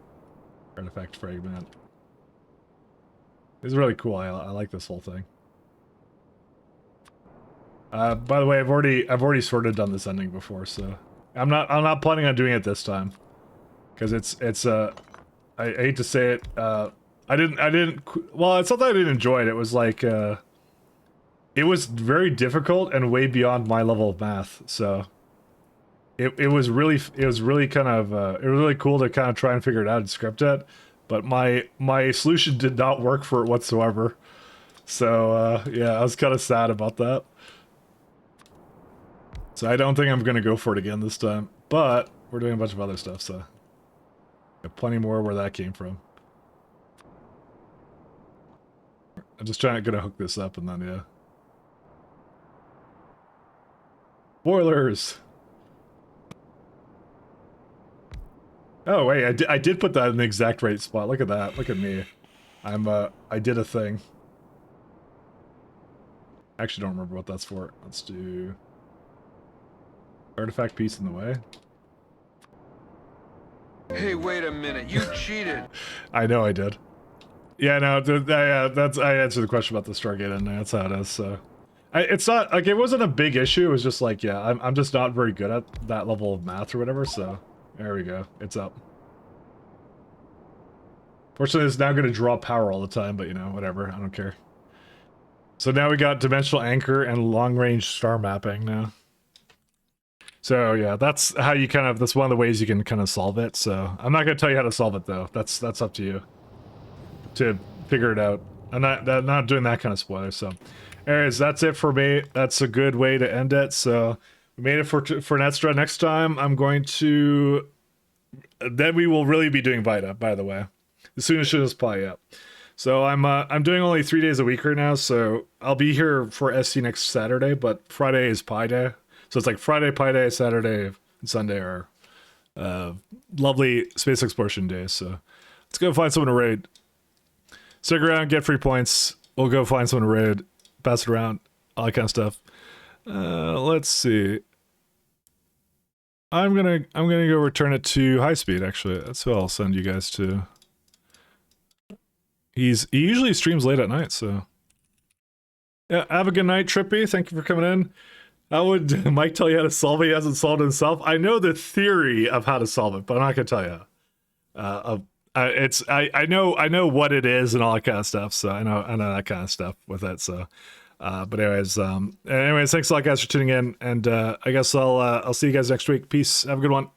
Artifact fragment. It's really cool. I like this whole thing. By the way, I've already sort of done this ending before, so I'm not planning on doing it this time, because I hate to say it, I didn't well, it's not that I didn't enjoy it. It was like it was very difficult and way beyond my level of math, so it was really kind of it was really cool to kind of try and figure it out and script it, but my solution did not work for it whatsoever. So yeah, I was kind of sad about that. So I don't think I'm going to go for it again this time. But we're doing a bunch of other stuff, so got plenty more where that came from. I'm just gonna hook this up and then, yeah. Boilers! Oh, wait, I did put that in the exact right spot. Look at that. Look at me. I did a thing. I actually don't remember what that's for. Let's do... Artifact piece in the way. Hey, wait a minute. You cheated. I know I did. Yeah, no, I answered the question about the Stargate ending. That's how it is, so. It's not like it wasn't a big issue. It was just like, yeah, I'm just not very good at that level of math or whatever. So there we go. It's up. Fortunately, it's now going to draw power all the time, but you know, whatever. I don't care. So now we got dimensional anchor and long range star mapping now. So yeah, that's how you kind of, that's one of the ways you can kind of solve it. So I'm not going to tell you how to solve it though. That's up to you to figure it out. I'm not doing that kind of spoiler. So anyways, that's it for me. That's a good way to end it. So we made it for Netstra. Next time I'm going to, then we will really be doing Vita, by the way. As soon as she does Pi, yeah. So I'm doing only 3 days a week right now, so I'll be here for SC next Saturday, but Friday is Pi Day. So it's like Friday, Pi Day, Saturday, and Sunday are lovely space exploration days. So let's go find someone to raid. Stick around, get free points. We'll go find someone to raid, pass it around, all that kind of stuff. Let's see. I'm gonna go return it to high speed. Actually, that's who I'll send you guys to. He usually streams late at night, so yeah. Have a good night, Trippy. Thank you for coming in. How would Mike tell you how to solve it? He hasn't solved it himself. I know the theory of how to solve it, but I'm not gonna tell you. I know what it is and all that kind of stuff. So I know that kind of stuff with it. So, but anyways, thanks a lot, guys, for tuning in, and I guess I'll see you guys next week. Peace. Have a good one.